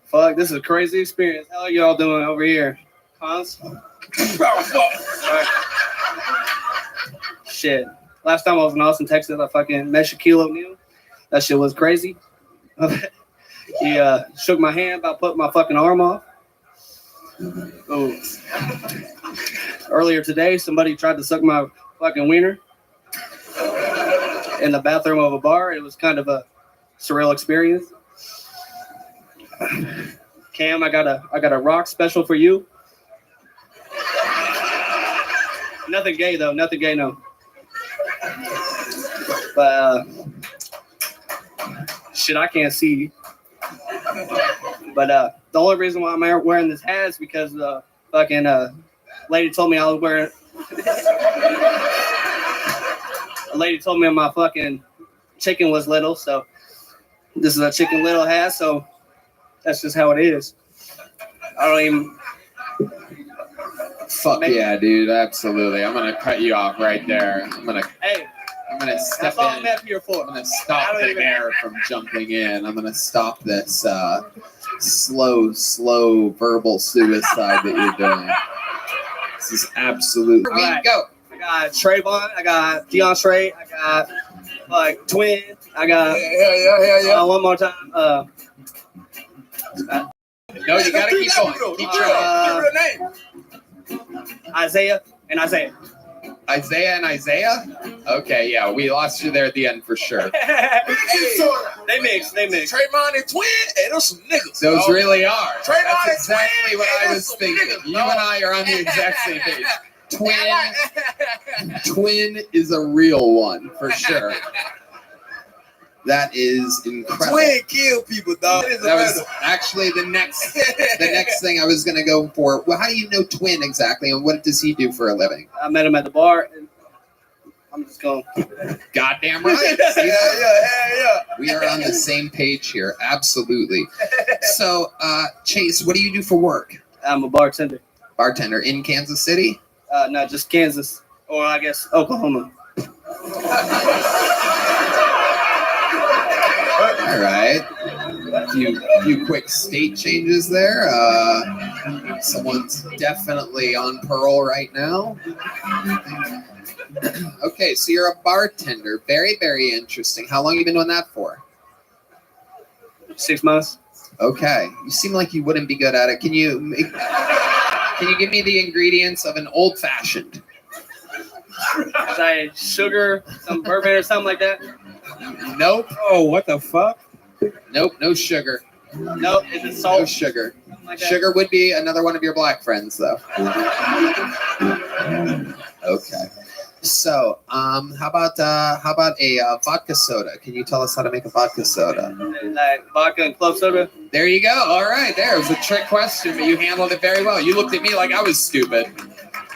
Fuck, this is a crazy experience. How are y'all doing over here? Hans? Alright. Shit. Last time I was in Austin, Texas, I fucking met Shaquille O'Neal. That shit was crazy. He shook my hand about putting my fucking arm off. Oh. Earlier today, somebody tried to suck my fucking wiener in the bathroom of a bar. It was kind of a surreal experience. Cam, I got a rock special for you. Nothing gay though. Nothing gay, no. But shit, I can't see. But the only reason why I'm wearing this hat is because the fucking lady told me I was wearing. A lady told me my fucking chicken was little, so this is a Chicken Little hat. So that's just how it is. I don't even. Fuck yeah, dude! Absolutely. I'm gonna cut you off right there. I'm gonna step That's all in. I'm at here for. I'm gonna stop the air from jumping in. I'm gonna stop this slow verbal suicide that you're doing. This is absolute. All right, go. I got Trayvon. I got DeAndre. I got like Twin. I got one more time. No, you gotta keep going. Keep trying. Your name. Isaiah and Isaiah. Isaiah and Isaiah? Okay, yeah, we lost you there at the end for sure. They mix. Trayvon and Twin, hey, those some niggas. Those really are. Trayvon That's and exactly Twin, what hey, I those was some thinking. niggas, You dog. and I are on the exact same page. Twin is a real one for sure. That is incredible. Twin kill people, dog. That was actually the next thing I was gonna go for. Well, how do you know Twin exactly, and what does he do for a living? I met him at the bar, and I'm just going. Goddamn right. Yeah. We are on the same page here, absolutely. So, Chase, what do you do for work? I'm a bartender. Bartender in Kansas City? No, just Kansas, or I guess Oklahoma. All right. Few quick state changes there. Someone's definitely on parole right now. Okay, so you're a bartender. Very, very interesting. How long have you been doing that for? 6 months. Okay. You seem like you wouldn't be good at it. Can you give me the ingredients of an old fashioned? Like sugar, some bourbon or something like that. Nope. Oh, what the fuck? Nope, no sugar. Nope, is it salt? No sugar. Like that? Sugar would be another one of your black friends, though. Okay. So, how about a vodka soda? Can you tell us how to make a vodka soda? Like vodka and club soda. There you go. All right, there. It was a trick question, but you handled it very well. You looked at me like I was stupid.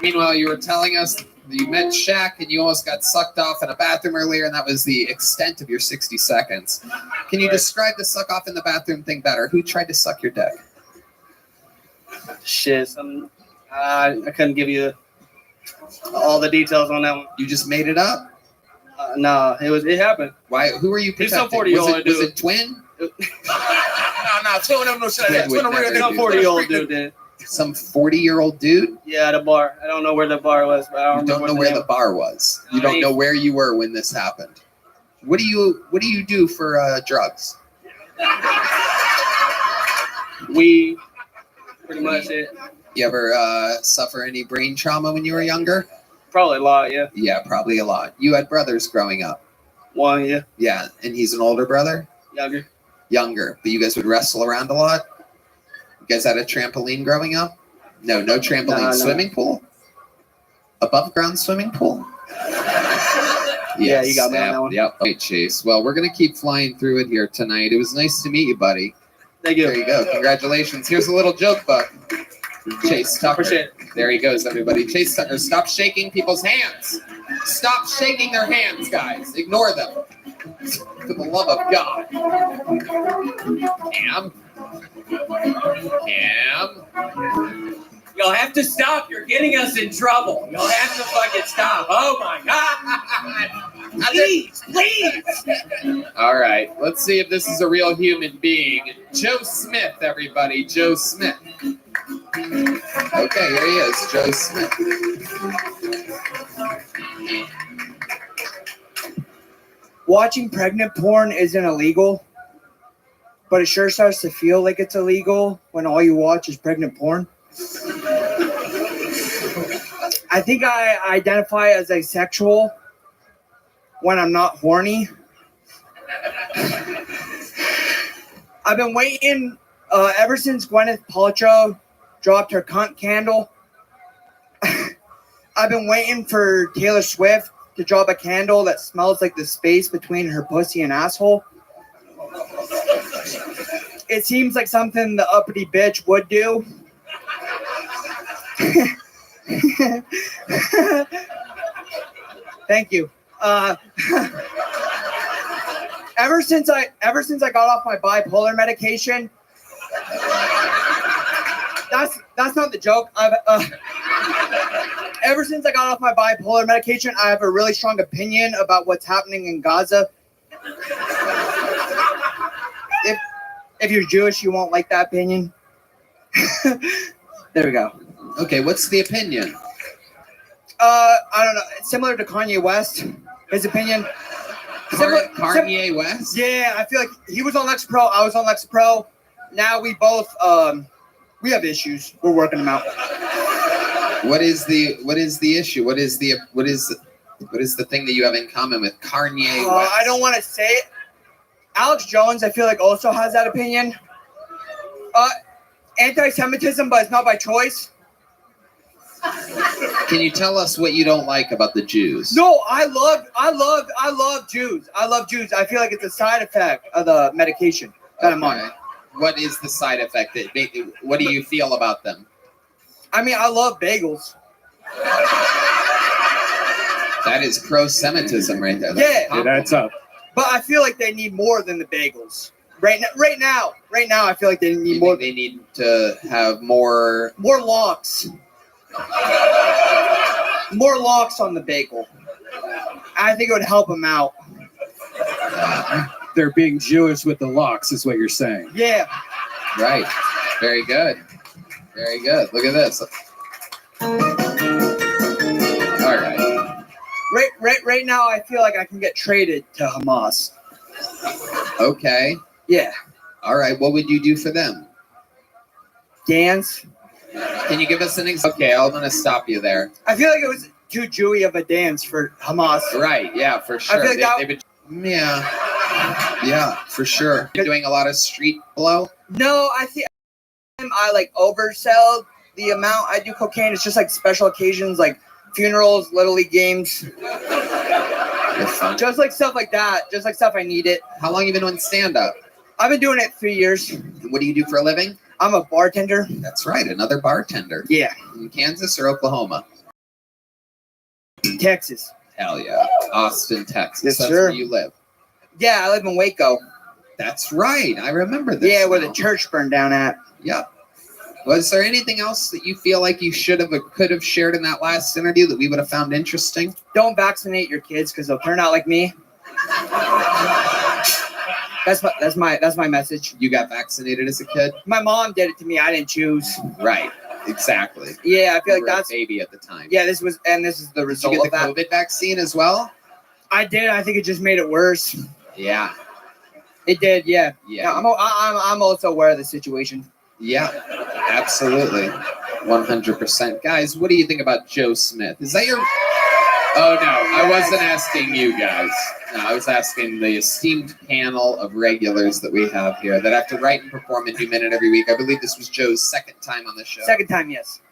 Meanwhile, you were telling us you met Shaq and you almost got sucked off in a bathroom earlier, and that was the extent of your 60 seconds. Can you describe the suck off in the bathroom thing better? Who tried to suck your dick? Shit, I couldn't give you all the details on that one. You just made it up? No, it happened. Why? Who are you He's some protecting? 40-year-old Was dude. it Twin? No, Twin don't know shit like that. Twin Twin a would real never nigga. do Some 40-year-old dude did. Some 40-year-old dude? Yeah, at a bar. I don't know where the bar was, but I You don't know where the bar was. You don't know where you were when this happened. What do you do for drugs? We pretty much it. You ever suffer any brain trauma when you were younger? Probably a lot, yeah. Yeah, probably a lot. You had brothers growing up. One, yeah. Yeah, and he's an older brother? Younger. Younger. But you guys would wrestle around a lot? You guys had a trampoline growing up? No trampoline. No. Swimming pool? Above ground swimming pool? Yeah, you got me on that one. Yep. Okay, Chase. Well, we're going to keep flying through it here tonight. It was nice to meet you, buddy. Thank you. There you go. Congratulations. Here's a little joke book. Chase Tucker. There he goes, everybody. Chase Tucker. Stop shaking people's hands. Stop shaking their hands, guys. Ignore them. For the love of God. Cam. You'll have to stop. You're getting us in trouble. You'll have to fucking stop. Oh my God. Please. All right. Let's see if this is a real human being. Joe Smith, everybody. Joe Smith. Okay, here he is. Joe Smith. watching pregnant porn isn't illegal, but it sure starts to feel like it's illegal when all you watch is pregnant porn. I think I identify as asexual when I'm not horny. I've been waiting ever since Gwyneth Paltrow dropped her cunt candle. I've been waiting for Taylor Swift to drop a candle that smells like the space between her pussy and asshole. It seems like something the uppity bitch would do. Thank you. Ever since I got off my bipolar medication, that's not the joke. Ever since I got off my bipolar medication, I have a really strong opinion about what's happening in Gaza. If you're Jewish, you won't like that opinion. There we go. Okay, what's the opinion? I don't know. It's similar to Kanye West. His opinion. Kanye West? Yeah, I feel like he was on Lexapro. I was on Lexapro. Now we both we have issues. We're working them out. What is the issue? What is the thing that you have in common with Kanye West? I don't want to say it. Alex Jones, I feel like, also has that opinion. Anti-Semitism, but it's not by choice. Can you tell us what you don't like about the Jews? No, I love Jews. I love Jews. I feel like it's a side effect of the medication that I'm on. What is the side effect? What do you feel about them? I mean, I love bagels. That is pro-Semitism right there. Yeah, that's up. But I feel like they need more than the bagels. Right now, I feel like they need more. They need to have more locks. More locks on the bagel. I think it would help them out. They're being Jewish with the locks, is what you're saying. Yeah. Right. Very good. Very good. Look at this. All right. Right now, I feel like I can get traded to Hamas. Okay. Yeah. All right. What would you do for them? Dance. Can you give us an example? Okay, I'm going to stop you there. I feel like it was too Jewy of a dance for Hamas. Right. Yeah, for sure. I feel like Yeah, for sure. You're doing a lot of street blow? No, I think I like oversell the amount I do cocaine. It's just like special occasions, like funerals, Little League games. Just like stuff like that. Just like stuff I need it. How long have you been doing stand-up? I've been doing it 3 years. What do you do for a living? I'm a bartender. That's right, another bartender. Yeah. In Kansas or Oklahoma? Texas. Hell yeah. Austin, Texas. Yes, That's sir. where you live. Yeah, I live in Waco. That's right. I remember this. Yeah, where the church burned down at. Yep. Was there anything else that you feel like you should have or could have shared in that last interview that we would have found interesting? Don't vaccinate your kids because they'll turn out like me. That's my message. You got vaccinated as a kid? My mom did it to me. I didn't choose. Right. Exactly. Yeah, I feel like You were that's a baby at the time. Yeah, this is the Did result you of get the that. COVID vaccine as well? I did. I think it just made it worse. Yeah. It did. Yeah. Yeah. I'm also aware of the situation. Yeah. Absolutely. 100%. Guys, what do you think about Joe Smith? Is that your... Oh, no. I wasn't asking you guys. No, I was asking the esteemed panel of regulars that we have here that have to write and perform a new minute every week. I believe this was Joe's second time on the show. Second time, yes.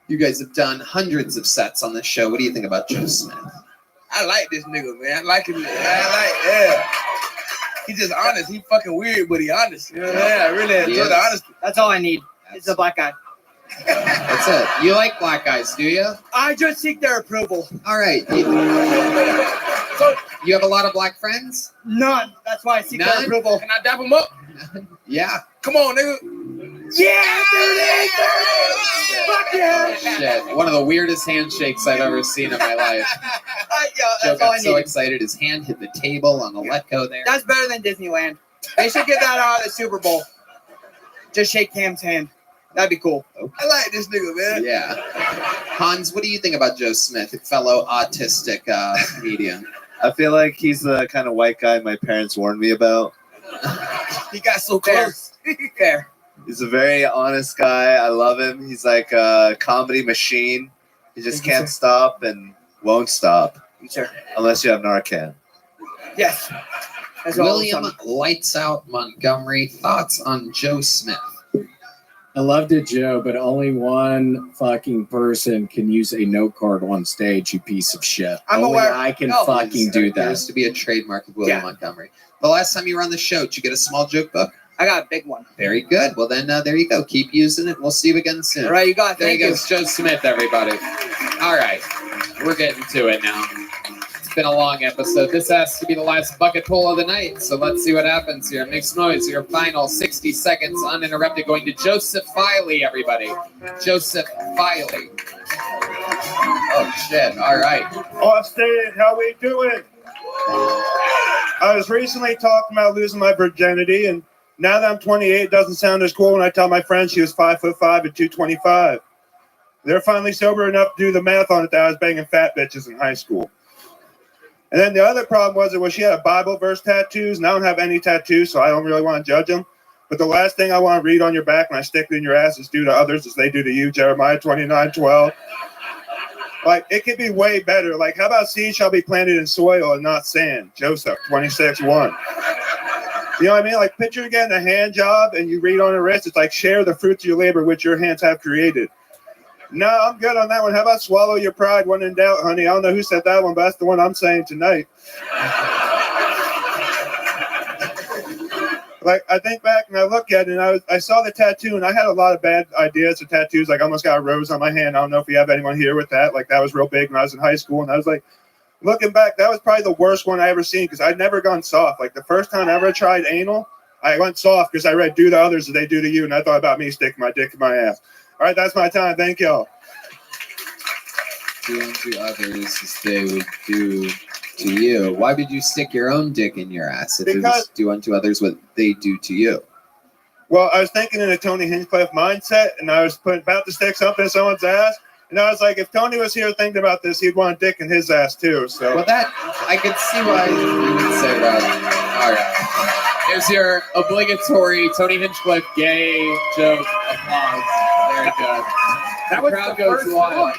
You guys have done hundreds of sets on this show. What do you think about Joe Smith? I like this nigga, man. I like him. Yeah. He's just honest. He fucking weird, but he honest. You know what I mean? I really enjoy the honesty. That's all I need. It's a black guy. That's it. You like black guys, do you? I just seek their approval. All right. You have a lot of black friends? None. That's why I seek None? their approval. Can I dap him up? Yeah. Come on, nigga. Yeah, dude. Fuck yeah. Shit. One of the weirdest handshakes I've ever seen in my life. Joe That's all I got so need. excited his hand hit the table on the Letco there. That's better than Disneyland. They should give that out at the Super Bowl. Just shake Cam's hand. That'd be cool. I like this nigga, man. Yeah. Hans, what do you think about Joe Smith, a fellow autistic comedian? I feel like he's the kind of white guy my parents warned me about. He got so close. Fair. He's a very honest guy. I love him. He's like a comedy machine. He just can't stop and won't stop. Sure. Unless you have Narcan. Yes. William Lights Out Montgomery, thoughts on Joe Smith? I loved it, Joe, but only one fucking person can use a note card on stage, you piece of shit. I'm only aware. I can No. fucking do that. Appears to be a trademark of William Montgomery. The last time you were on the show, did you get a small joke book? I got a big one. Very good. Well, then there you go. Keep using it. We'll see you again soon. All right, you got it. There Thank you go. you. It's Joe Smith, everybody. All right. We're getting to it now. It's been a long episode. This has to be the last bucket pull of the night. So let's see what happens here. Make some noise. Your final 60 seconds uninterrupted going to Joseph Filey, everybody. Joseph Filey. Oh, shit. All right. Austin, how we doing? I was recently talking about losing my virginity, and now that I'm 28, it doesn't sound as cool when I tell my friend she was 5'5" and 225. They're finally sober enough to do the math on it that I was banging fat bitches in high school. And then the other problem was she had a Bible verse tattoos, and I don't have any tattoos, so I don't really want to judge them. But the last thing I want to read on your back when I stick it in your ass is do to others as they do to you, Jeremiah 29:12. Like, it could be way better. Like, how about seed shall be planted in soil and not sand? Joseph 26:1. You know what I mean? Like, picture getting a hand job and you read on the wrist, it's like, share the fruits of your labor which your hands have created. No, I'm good on that one. How about swallow your pride when in doubt, honey? I don't know who said that one, but that's the one I'm saying tonight. Like, I think back and I look at it, and I saw the tattoo, and I had a lot of bad ideas of tattoos. Like, I almost got a rose on my hand. I don't know if you have anyone here with that. Like, that was real big when I was in high school, and I was like, looking back, that was probably the worst one I ever seen because I'd never gone soft. Like, the first time I ever tried anal, I went soft because I read do to others as they do to you, and I thought about me sticking my dick in my ass. All right, that's my time. Thank y'all. Do unto others as they would do to you. Why would you stick your own dick in your ass if it was do unto others what they do to you? Well, I was thinking in a Tony Hinchcliffe mindset, and I was about to stick something in someone's ass, and I was like, if Tony was here thinking about this, he'd want a dick in his ass too. So, well, that I could see why you would say that. All right, here's your obligatory Tony Hinchcliffe gay joke applause. Very good. That was crowd the goes first wild. one.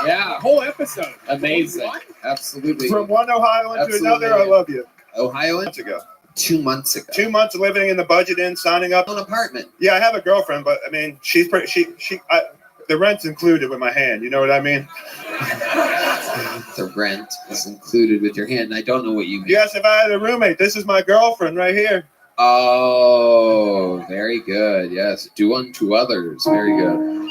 Yeah, Whole episode. Amazing. Absolutely. from one Ohioan Absolutely. to another, I love you. Ohioan? Months ago. 2 months ago. 2 months of living in the budget inn, signing up. An apartment. Yeah, I have a girlfriend, but I mean, she's pretty. The rent's included with my hand. You know what I mean? The rent is included with your hand. I don't know what you mean. Yes, if I had a roommate, this is my girlfriend right here. Oh, very good. Yes, do unto others. Very good.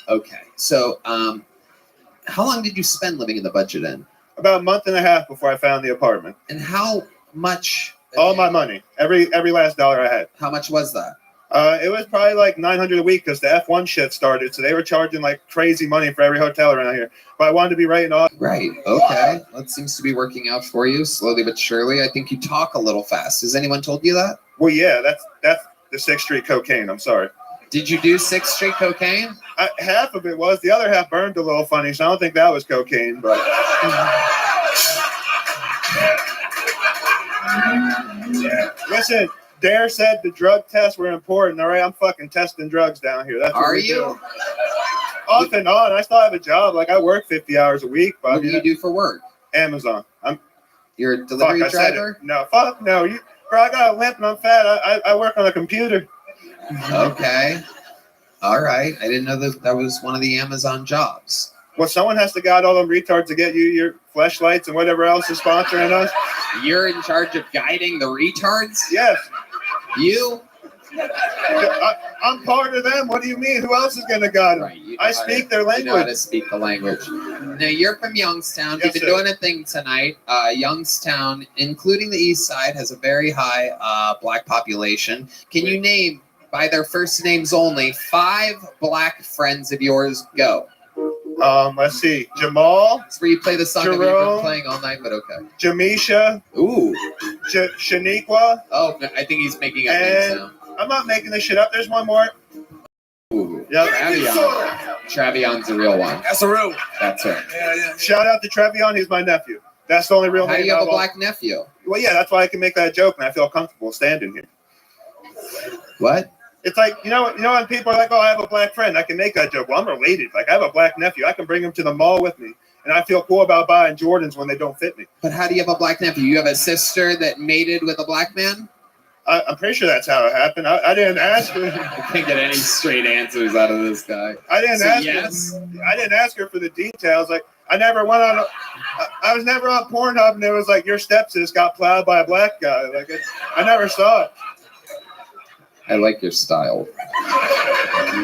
Okay, so how long did you spend living in the budget inn? About a month and a half before I found the apartment. And how much? All my money, every last dollar I had. How much was that? It was probably like $900 a week because the F1 shit started, so they were charging like crazy money for every hotel around here. But I wanted to be right in Austin. Right. Okay. That seems to be working out for you slowly but surely. I think you talk a little fast. Has anyone told you that? Well, yeah, that's the 6th Street cocaine. I'm sorry. Did you do 6th Street cocaine? Half of it was. The other half burned a little funny, so I don't think that was cocaine. But listen, Dare said the drug tests were important. All right, I'm fucking testing drugs down here. That's what Are we you? do. Off and on. I still have a job. Like, I work 50 hours a week. But What do you do for work? Amazon. You're a delivery I said it. driver? No, fuck no. Bro, I got a limp and I'm fat. I work on a computer. Okay. All right. I didn't know that was one of the Amazon jobs. Well, someone has to guide all them retards to get you your fleshlights and whatever else is sponsoring us. You're in charge of guiding the retards? Yes. You? I'm part of them. What do you mean? Who else is going to guide them? Right, I speak their language. You know how to speak the language. Now, you're from Youngstown. Yes, You've been sir. doing a thing tonight. Youngstown, including the East Side, has a very high black population. Can you name, by their first names only, 5 black friends of yours? Go. Let's see. Jamal. That's where you play the song that we've been Jerome. playing all night, but okay. Jamisha. Ooh. Shaniqua. Oh, I think he's making up names now. I'm not making this shit up. There's one more. Ooh. Yep. Travion's a real one. That's a real. That's it. Yeah. Shout out to Trevion. He's my nephew. That's the only real How name. do you have a I'll- black nephew? Well, yeah, that's why I can make that joke, and I feel comfortable standing here. What? It's like you know when people are like, "Oh, I have a black friend," I can make that joke. Well, I'm related. Like I have a black nephew. I can bring him to the mall with me, and I feel cool about buying Jordans when they don't fit me. But how do you have a black nephew? You have a sister that mated with a black man? I'm pretty sure that's how it happened. I didn't ask her. I can't get any straight answers out of this guy. I didn't So ask yes. her. I didn't ask her for the details. Like I never went on. I was never on Pornhub, and it was like your stepsis got plowed by a black guy. Like I never saw it. I like your style.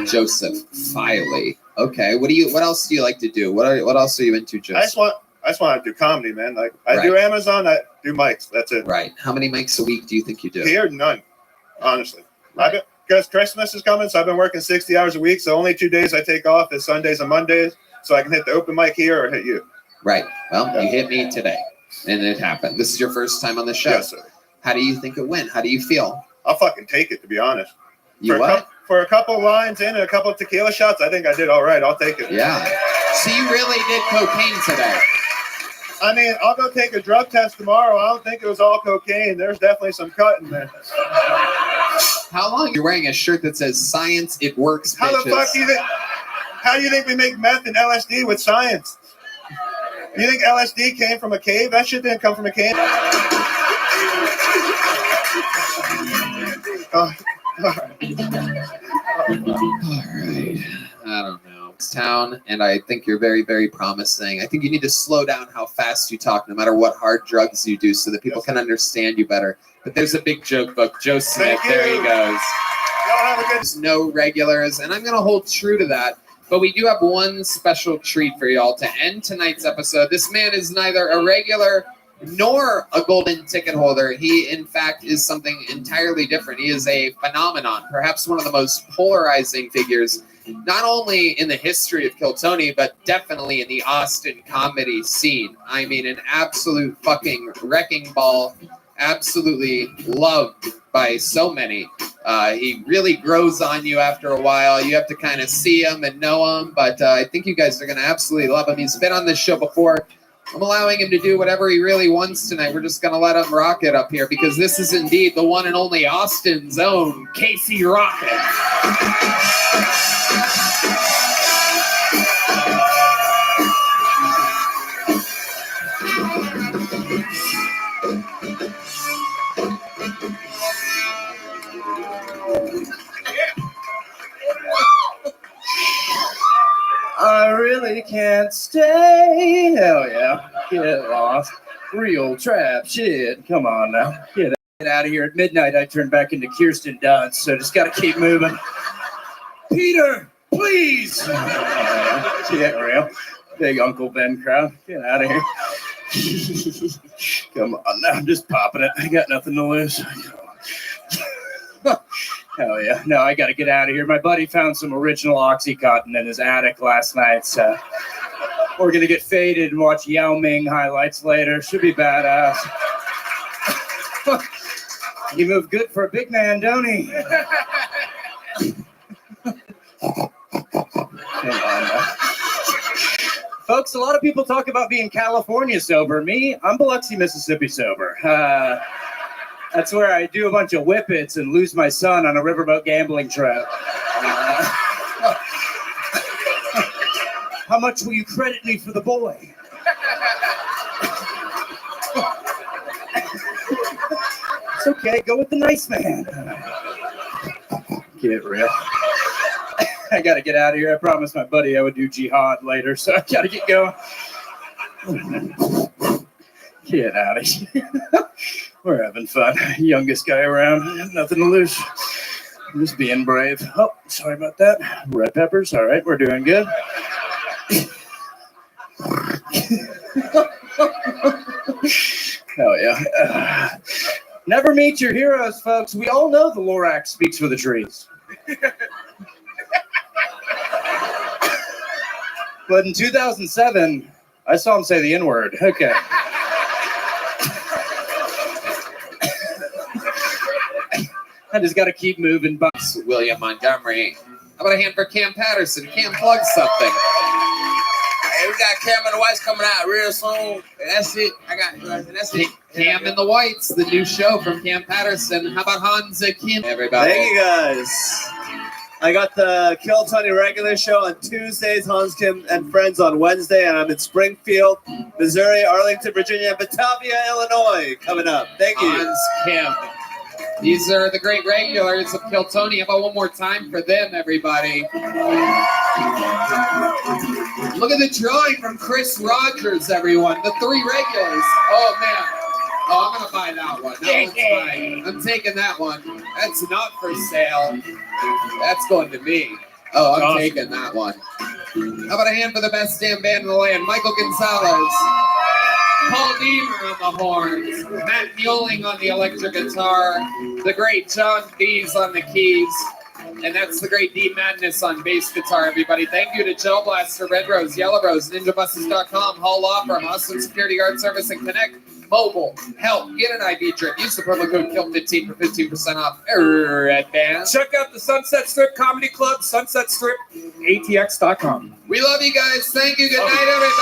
Joseph Filey. Okay. What else do you like to do? What else are you into, Joseph? I just want to do comedy, man. Like I do Amazon, I do mics. That's it. Right. How many mics a week do you think you do? Here, none. Honestly, because Christmas is coming, so I've been working 60 hours a week. So only 2 days I take off is Sundays and Mondays, so I can hit the open mic here or hit you. Right. Well, you hit me today, and it happened. This is your first time on the show. Yes, sir. How do you think it went? How do you feel? I'll fucking take it, to be honest. You what? For a couple lines in and a couple of tequila shots, I think I did all right. I'll take it. Yeah. So you really did cocaine today. I mean, I'll go take a drug test tomorrow. I don't think it was all cocaine. There's definitely some cut in there. How long? You're wearing a shirt that says "Science, it works." How the fuck do you think? How do you think we make meth and LSD with science? You think LSD came from a cave? That shit didn't come from a cave. All right. I don't know. It's town, and I think you're very, very promising. I think you need to slow down how fast you talk, no matter what hard drugs you do, so that people can understand you better. But there's a big joke book. Joe Smith, there he goes. There's no regulars, and I'm going to hold true to that. But we do have one special treat for y'all to end tonight's episode. This man is neither a regular nor a golden ticket holder. He, in fact, is something entirely different. He is a phenomenon, perhaps one of the most polarizing figures, not only in the history of Kill Tony, but definitely in the Austin comedy scene. I mean, an absolute fucking wrecking ball, absolutely loved by so many. He really grows on you after a while. You have to kind of see him and know him, but I think you guys are going to absolutely love him. He's been on this show before. I'm allowing him to do whatever he really wants tonight. We're just going to let him rock it up here, because this is indeed the one and only Austin's own Casey Rocket. I really can't stay. Hell yeah. Get lost. Real trap shit. Come on now. Get out of here. At midnight, I turn back into Kirsten Dunst, so just gotta keep moving. Peter, please. Get real. Big Uncle Ben crowd. Get out of here. Come on now. I'm just popping it. I got nothing to lose. Hell yeah. No, I got to get out of here. My buddy found some original Oxycontin in his attic last night, so we're going to get faded and watch Yao Ming highlights later. Should be badass. You move good for a big man, don't he? Folks, a lot of people talk about being California sober. Me, I'm Biloxi, Mississippi sober. That's where I do a bunch of whippets and lose my son on a riverboat gambling trip. How much will you credit me for the boy? It's okay, go with the nice man. Get real. I gotta get out of here. I promised my buddy I would do jihad later, so I gotta get going. Get out of here. We're having fun. Youngest guy around. Nothing to lose. I'm just being brave. Oh, sorry about that. Red peppers. All right, we're doing good. Hell yeah. Never meet your heroes, folks. We all know the Lorax speaks for the trees. But in 2007, I saw him say the N-word. Okay. I just got to keep moving. William Montgomery. How about a hand for Cam Patterson? Cam, plug something. Hey, got Cam and the Whites coming out real soon. That's it. That's it. Cam and the Whites, the new show from Cam Patterson. How about Hans Kim? Everybody. Thank you guys. I got the Kill Tony regular show on Tuesdays, Hans Kim and Friends on Wednesday, and I'm in Springfield, Missouri, Arlington, Virginia, and Batavia, Illinois coming up. Thank you. Hans Kim. These are the great regulars of Kill Tony. How about one more time for them, everybody? Look at the drawing from Chris Rogers, everyone. The 3 regulars. Oh, man. Oh, I'm going to buy that one. That one's mine. I'm taking that one. That's not for sale. That's going to me. Oh, I'm taking that one. How about a hand for the best damn band in the land? Michael Gonzalez. Paul Deemer on the horns. Matt Muelling on the electric guitar. The great John Dees on the keys. And that's the great D Madness on bass guitar, everybody. Thank you to Joe Blaster, Red Rose, Yellow Rose, NinjaBuses.com, Hall Law Firm, Austin Security Guard Service, and Connect Mobile. Help, get an IV drip. Use the promo code KILL15 for 15% off. Red Band. Check out the Sunset Strip Comedy Club, sunsetstripatx.com. We love you guys. Thank you. Good night, everybody.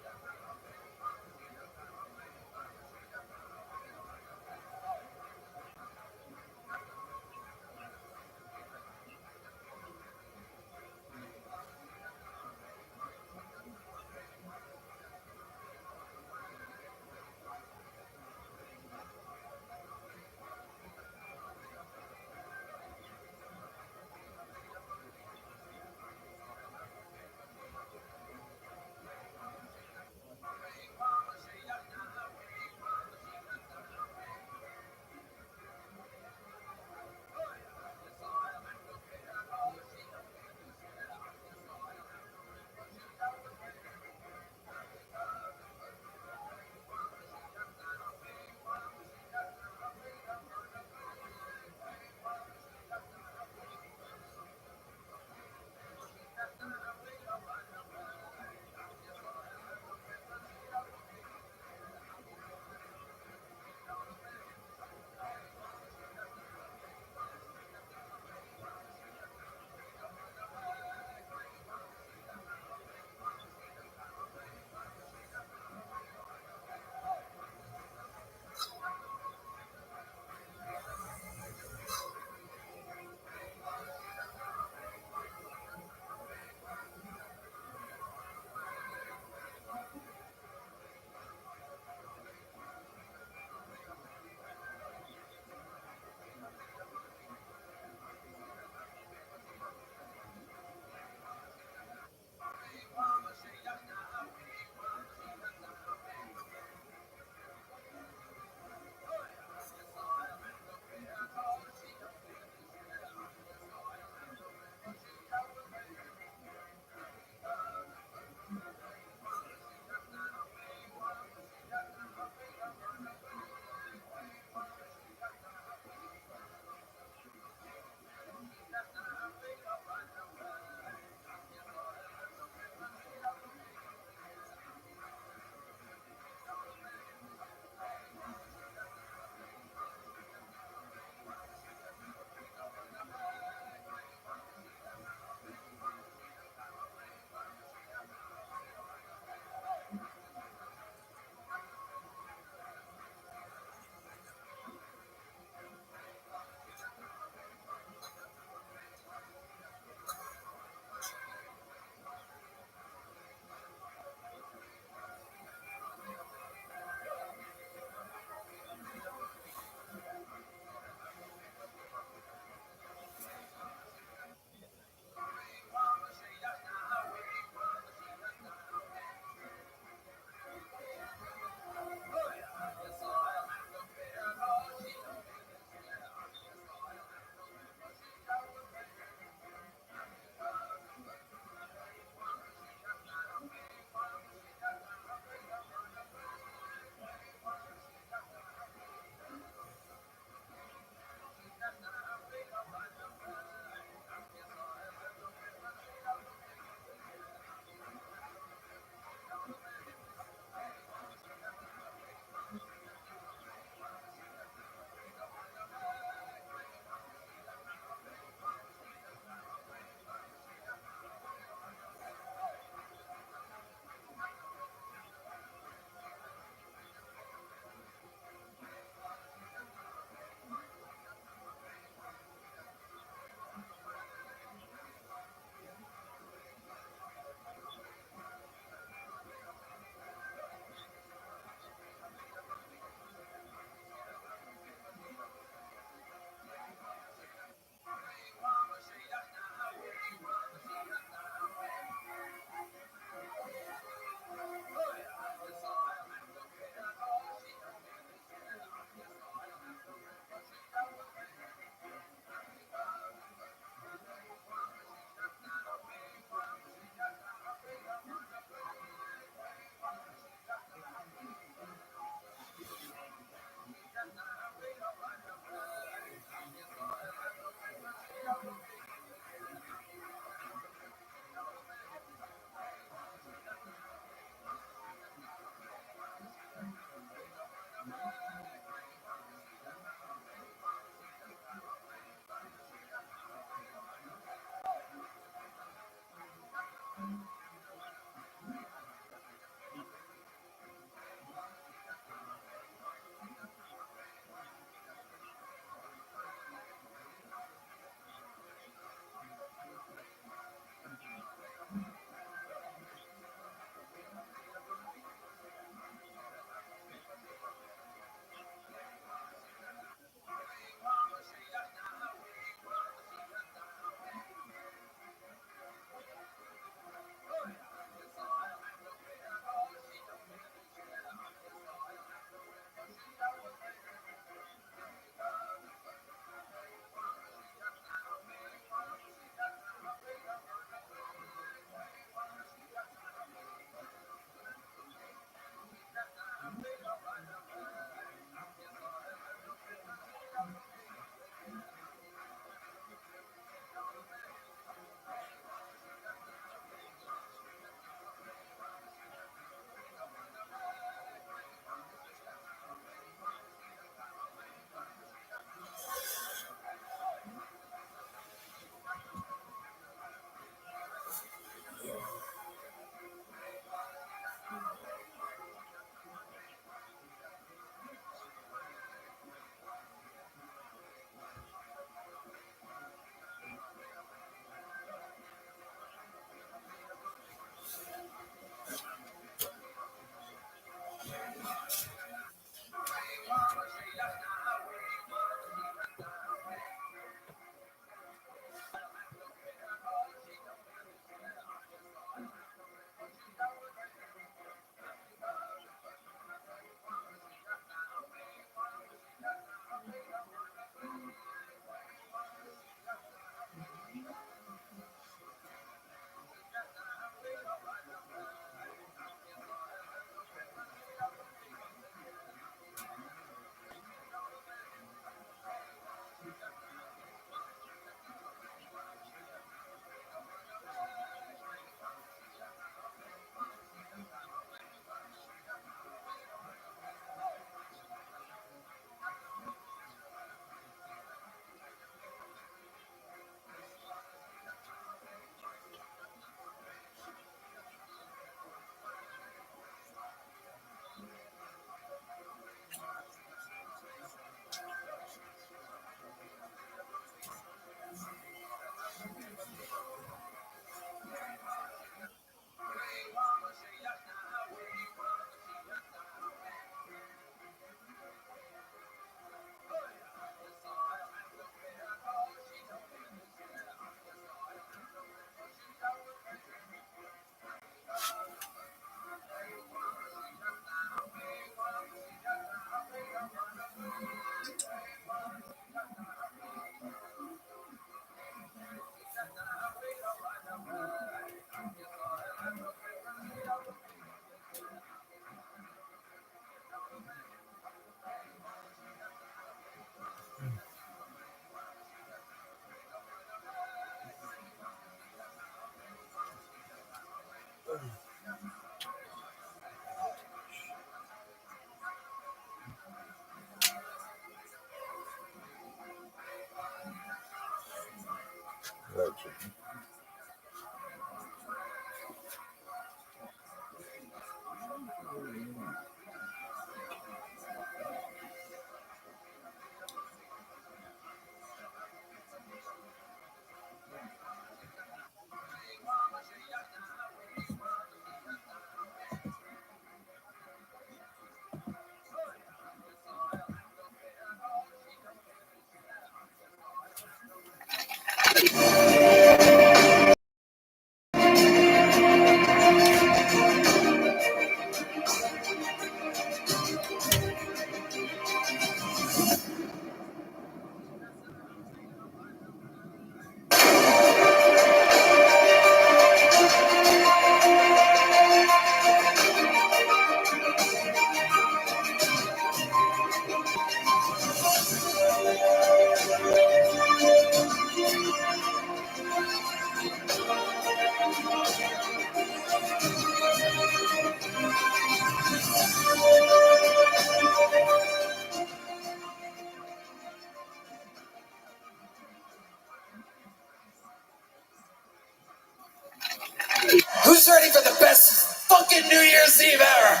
Who's ready for the best fucking New Year's Eve ever?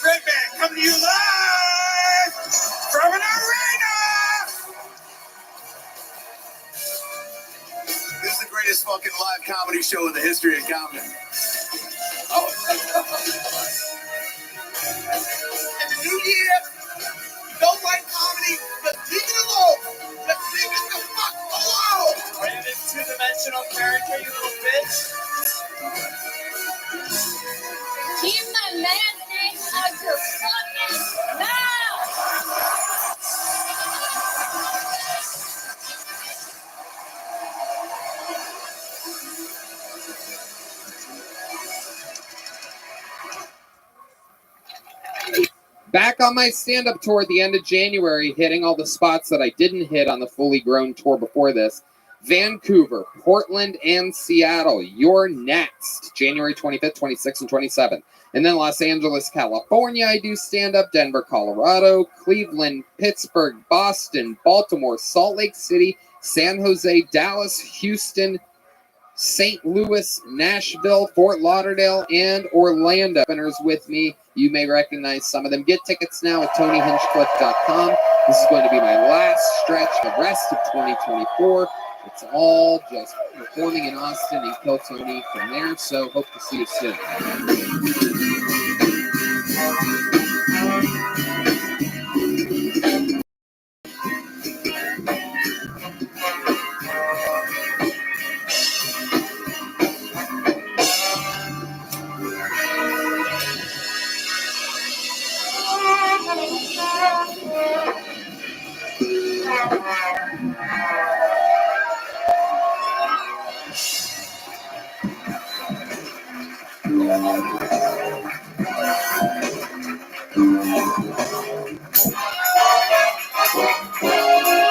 Red Band coming to you live from an arena. This is the greatest fucking live comedy show in the history of comedy. Oh. And the new year, you don't like comedy, but leave it alone. But leave it the fuck alone. Are you this two-dimensional character, you little bitch? Keep my man's name out your fucking mouth! Back on my stand-up tour at the end of January, hitting all the spots that I didn't hit on the fully grown tour before this. Vancouver, Portland, and Seattle. You're next. January 25th, 26th, and 27th. And then Los Angeles, California, I do stand-up. Denver, Colorado. Cleveland, Pittsburgh, Boston, Baltimore, Salt Lake City, San Jose, Dallas, Houston, St. Louis, Nashville, Fort Lauderdale, and Orlando. Openers with me. You may recognize some of them. Get tickets now at TonyHinchcliffe.com. This is going to be my last stretch, the rest of 2024. It's all just performing in Austin and Kill Tony from there, so hope to see you soon.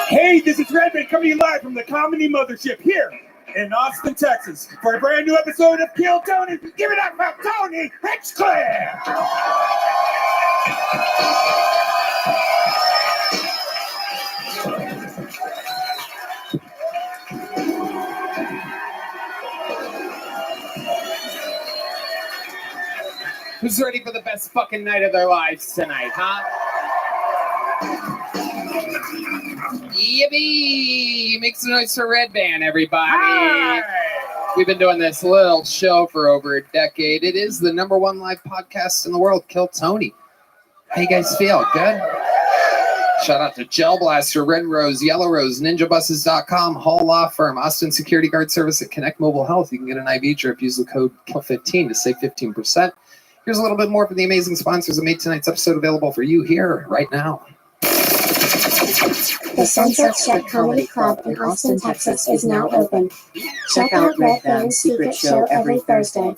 Hey, this is Redman coming to you live from the Comedy Mothership here in Austin, Texas, for a brand new episode of Kill Tony. Give it up for Tony Hinchcliffe! Who's ready for the best fucking night of their lives tonight, huh? Yippee! Make some noise for Red Band, everybody. Hi. We've been doing this little show for over a decade. It is the #1 live podcast in the world, Kill Tony. How you guys feel? Good? Shout out to Gel Blaster, Red Rose, Yellow Rose, NinjaBuses.com, Hall Law Firm, Austin Security Guard Service at Connect Mobile Health. You can get an IV drip. Use the code KILL15 to save 15%. Here's a little bit more from the amazing sponsors that made tonight's episode available for you here right now. The Sunset Strip Comedy Club in Austin, Texas is now open. Check out Red Band's secret show every Thursday.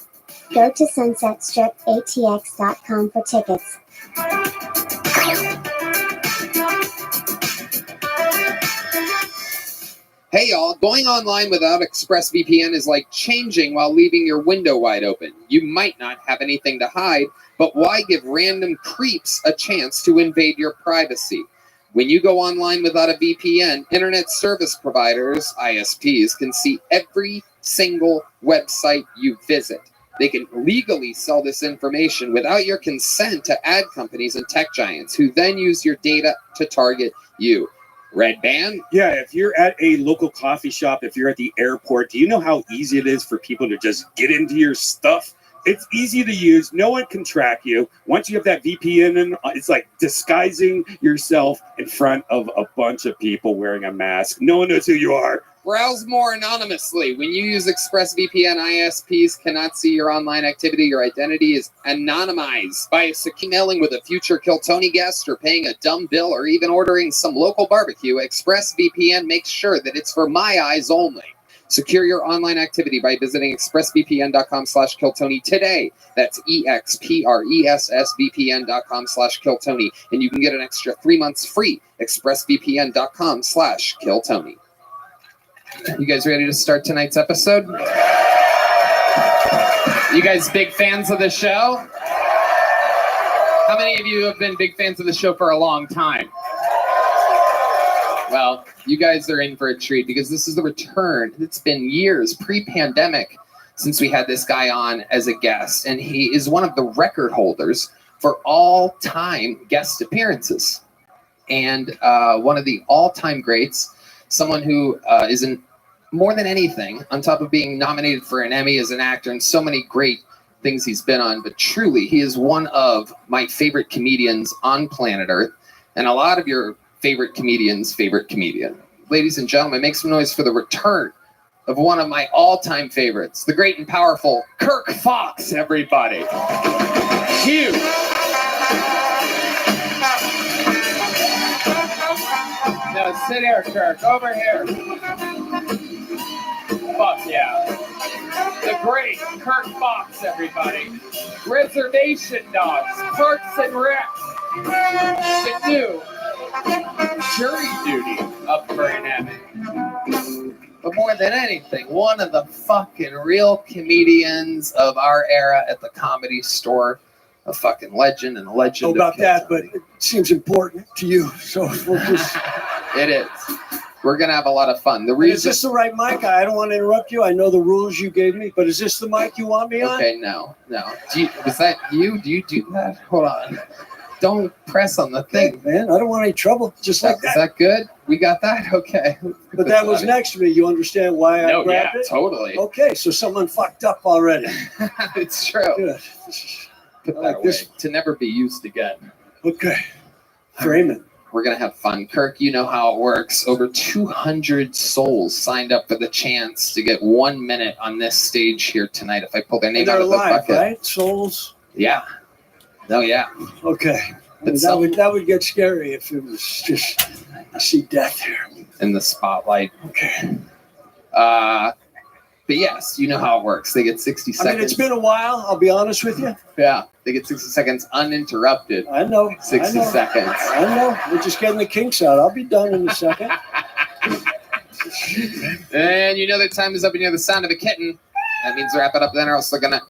Go to sunsetstripatx.com for tickets. Hey y'all, going online without ExpressVPN is like changing while leaving your window wide open. You might not have anything to hide, but why give random creeps a chance to invade your privacy? When you go online without a VPN, internet service providers, ISPs, can see every single website you visit. They can legally sell this information without your consent to ad companies and tech giants, who then use your data to target you. Red Band? Yeah, if you're at a local coffee shop, if you're at the airport, do you know how easy it is for people to just get into your stuff? It's easy to use. No one can track you. Once you have that VPN in, it's like disguising yourself in front of a bunch of people wearing a mask. No one knows who you are. Browse more anonymously. When you use ExpressVPN, ISPs cannot see your online activity. Your identity is anonymized. By emailing with a future Kill Tony guest, or paying a dumb bill, or even ordering some local barbecue, ExpressVPN makes sure that it's for my eyes only. Secure your online activity by visiting expressvpn.com/KillTony today. That's EXPRESSVPN.com/KillTony. And you can get an extra 3 months free. expressvpn.com/KillTony. You guys ready to start tonight's episode? You guys big fans of the show? How many of you have been big fans of the show for a long time? Well, you guys are in for a treat because this is the return. It's been years pre-pandemic since we had this guy on as a guest, and he is one of the record holders for all-time guest appearances. And one of the all-time greats, someone who isn't more than anything, on top of being nominated for an Emmy as an actor and so many great things he's been on, but truly, he is one of my favorite comedians on planet Earth, and a lot of your favorite comedians' favorite comedian. Ladies and gentlemen, make some noise for the return of one of my all-time favorites, the great and powerful Kirk Fox, everybody. Huge. Now sit here, Kirk, over here. Fuck yeah. The great Kirk Fox, everybody. Reservation Dogs, Parks and Rec. The new Jury Duty up for an Emmy. But more than anything, one of the fucking real comedians of our era at the Comedy Store. A fucking legend and a legend. Know about that, but it seems important to you, so we'll just. It is. We're gonna have a lot of fun. Is this the right mic? I don't want to interrupt you. I know the rules you gave me, but is this the mic you want me on? Okay, no. Was that you? Do you do that? Hold on. Don't press on the thing, man. I don't want any trouble. Just like that. Is that good? We got that? Okay. But that was next to me. You understand why I grabbed it? Totally. Okay, so someone fucked up already. It's true. Good. Put that away. To never be used again. Okay. Frame it. We're going to have fun. Kirk, you know how it works. Over 200 souls signed up for the chance to get 1 minute on this stage here tonight. If I pull their name out of the bucket. Right? Souls? Yeah. Oh, yeah. Okay. That would get scary if it was just, I see death here. In the spotlight. Okay. But yes, you know how it works. They get 60 seconds. I mean, it's been a while. I'll be honest with you. Yeah. They get 60 seconds uninterrupted. I know. 60 seconds. I know. We're just getting the kinks out. I'll be done in a second. And you know that time is up and you hear the sound of a kitten. That means wrap it up then or else they're going to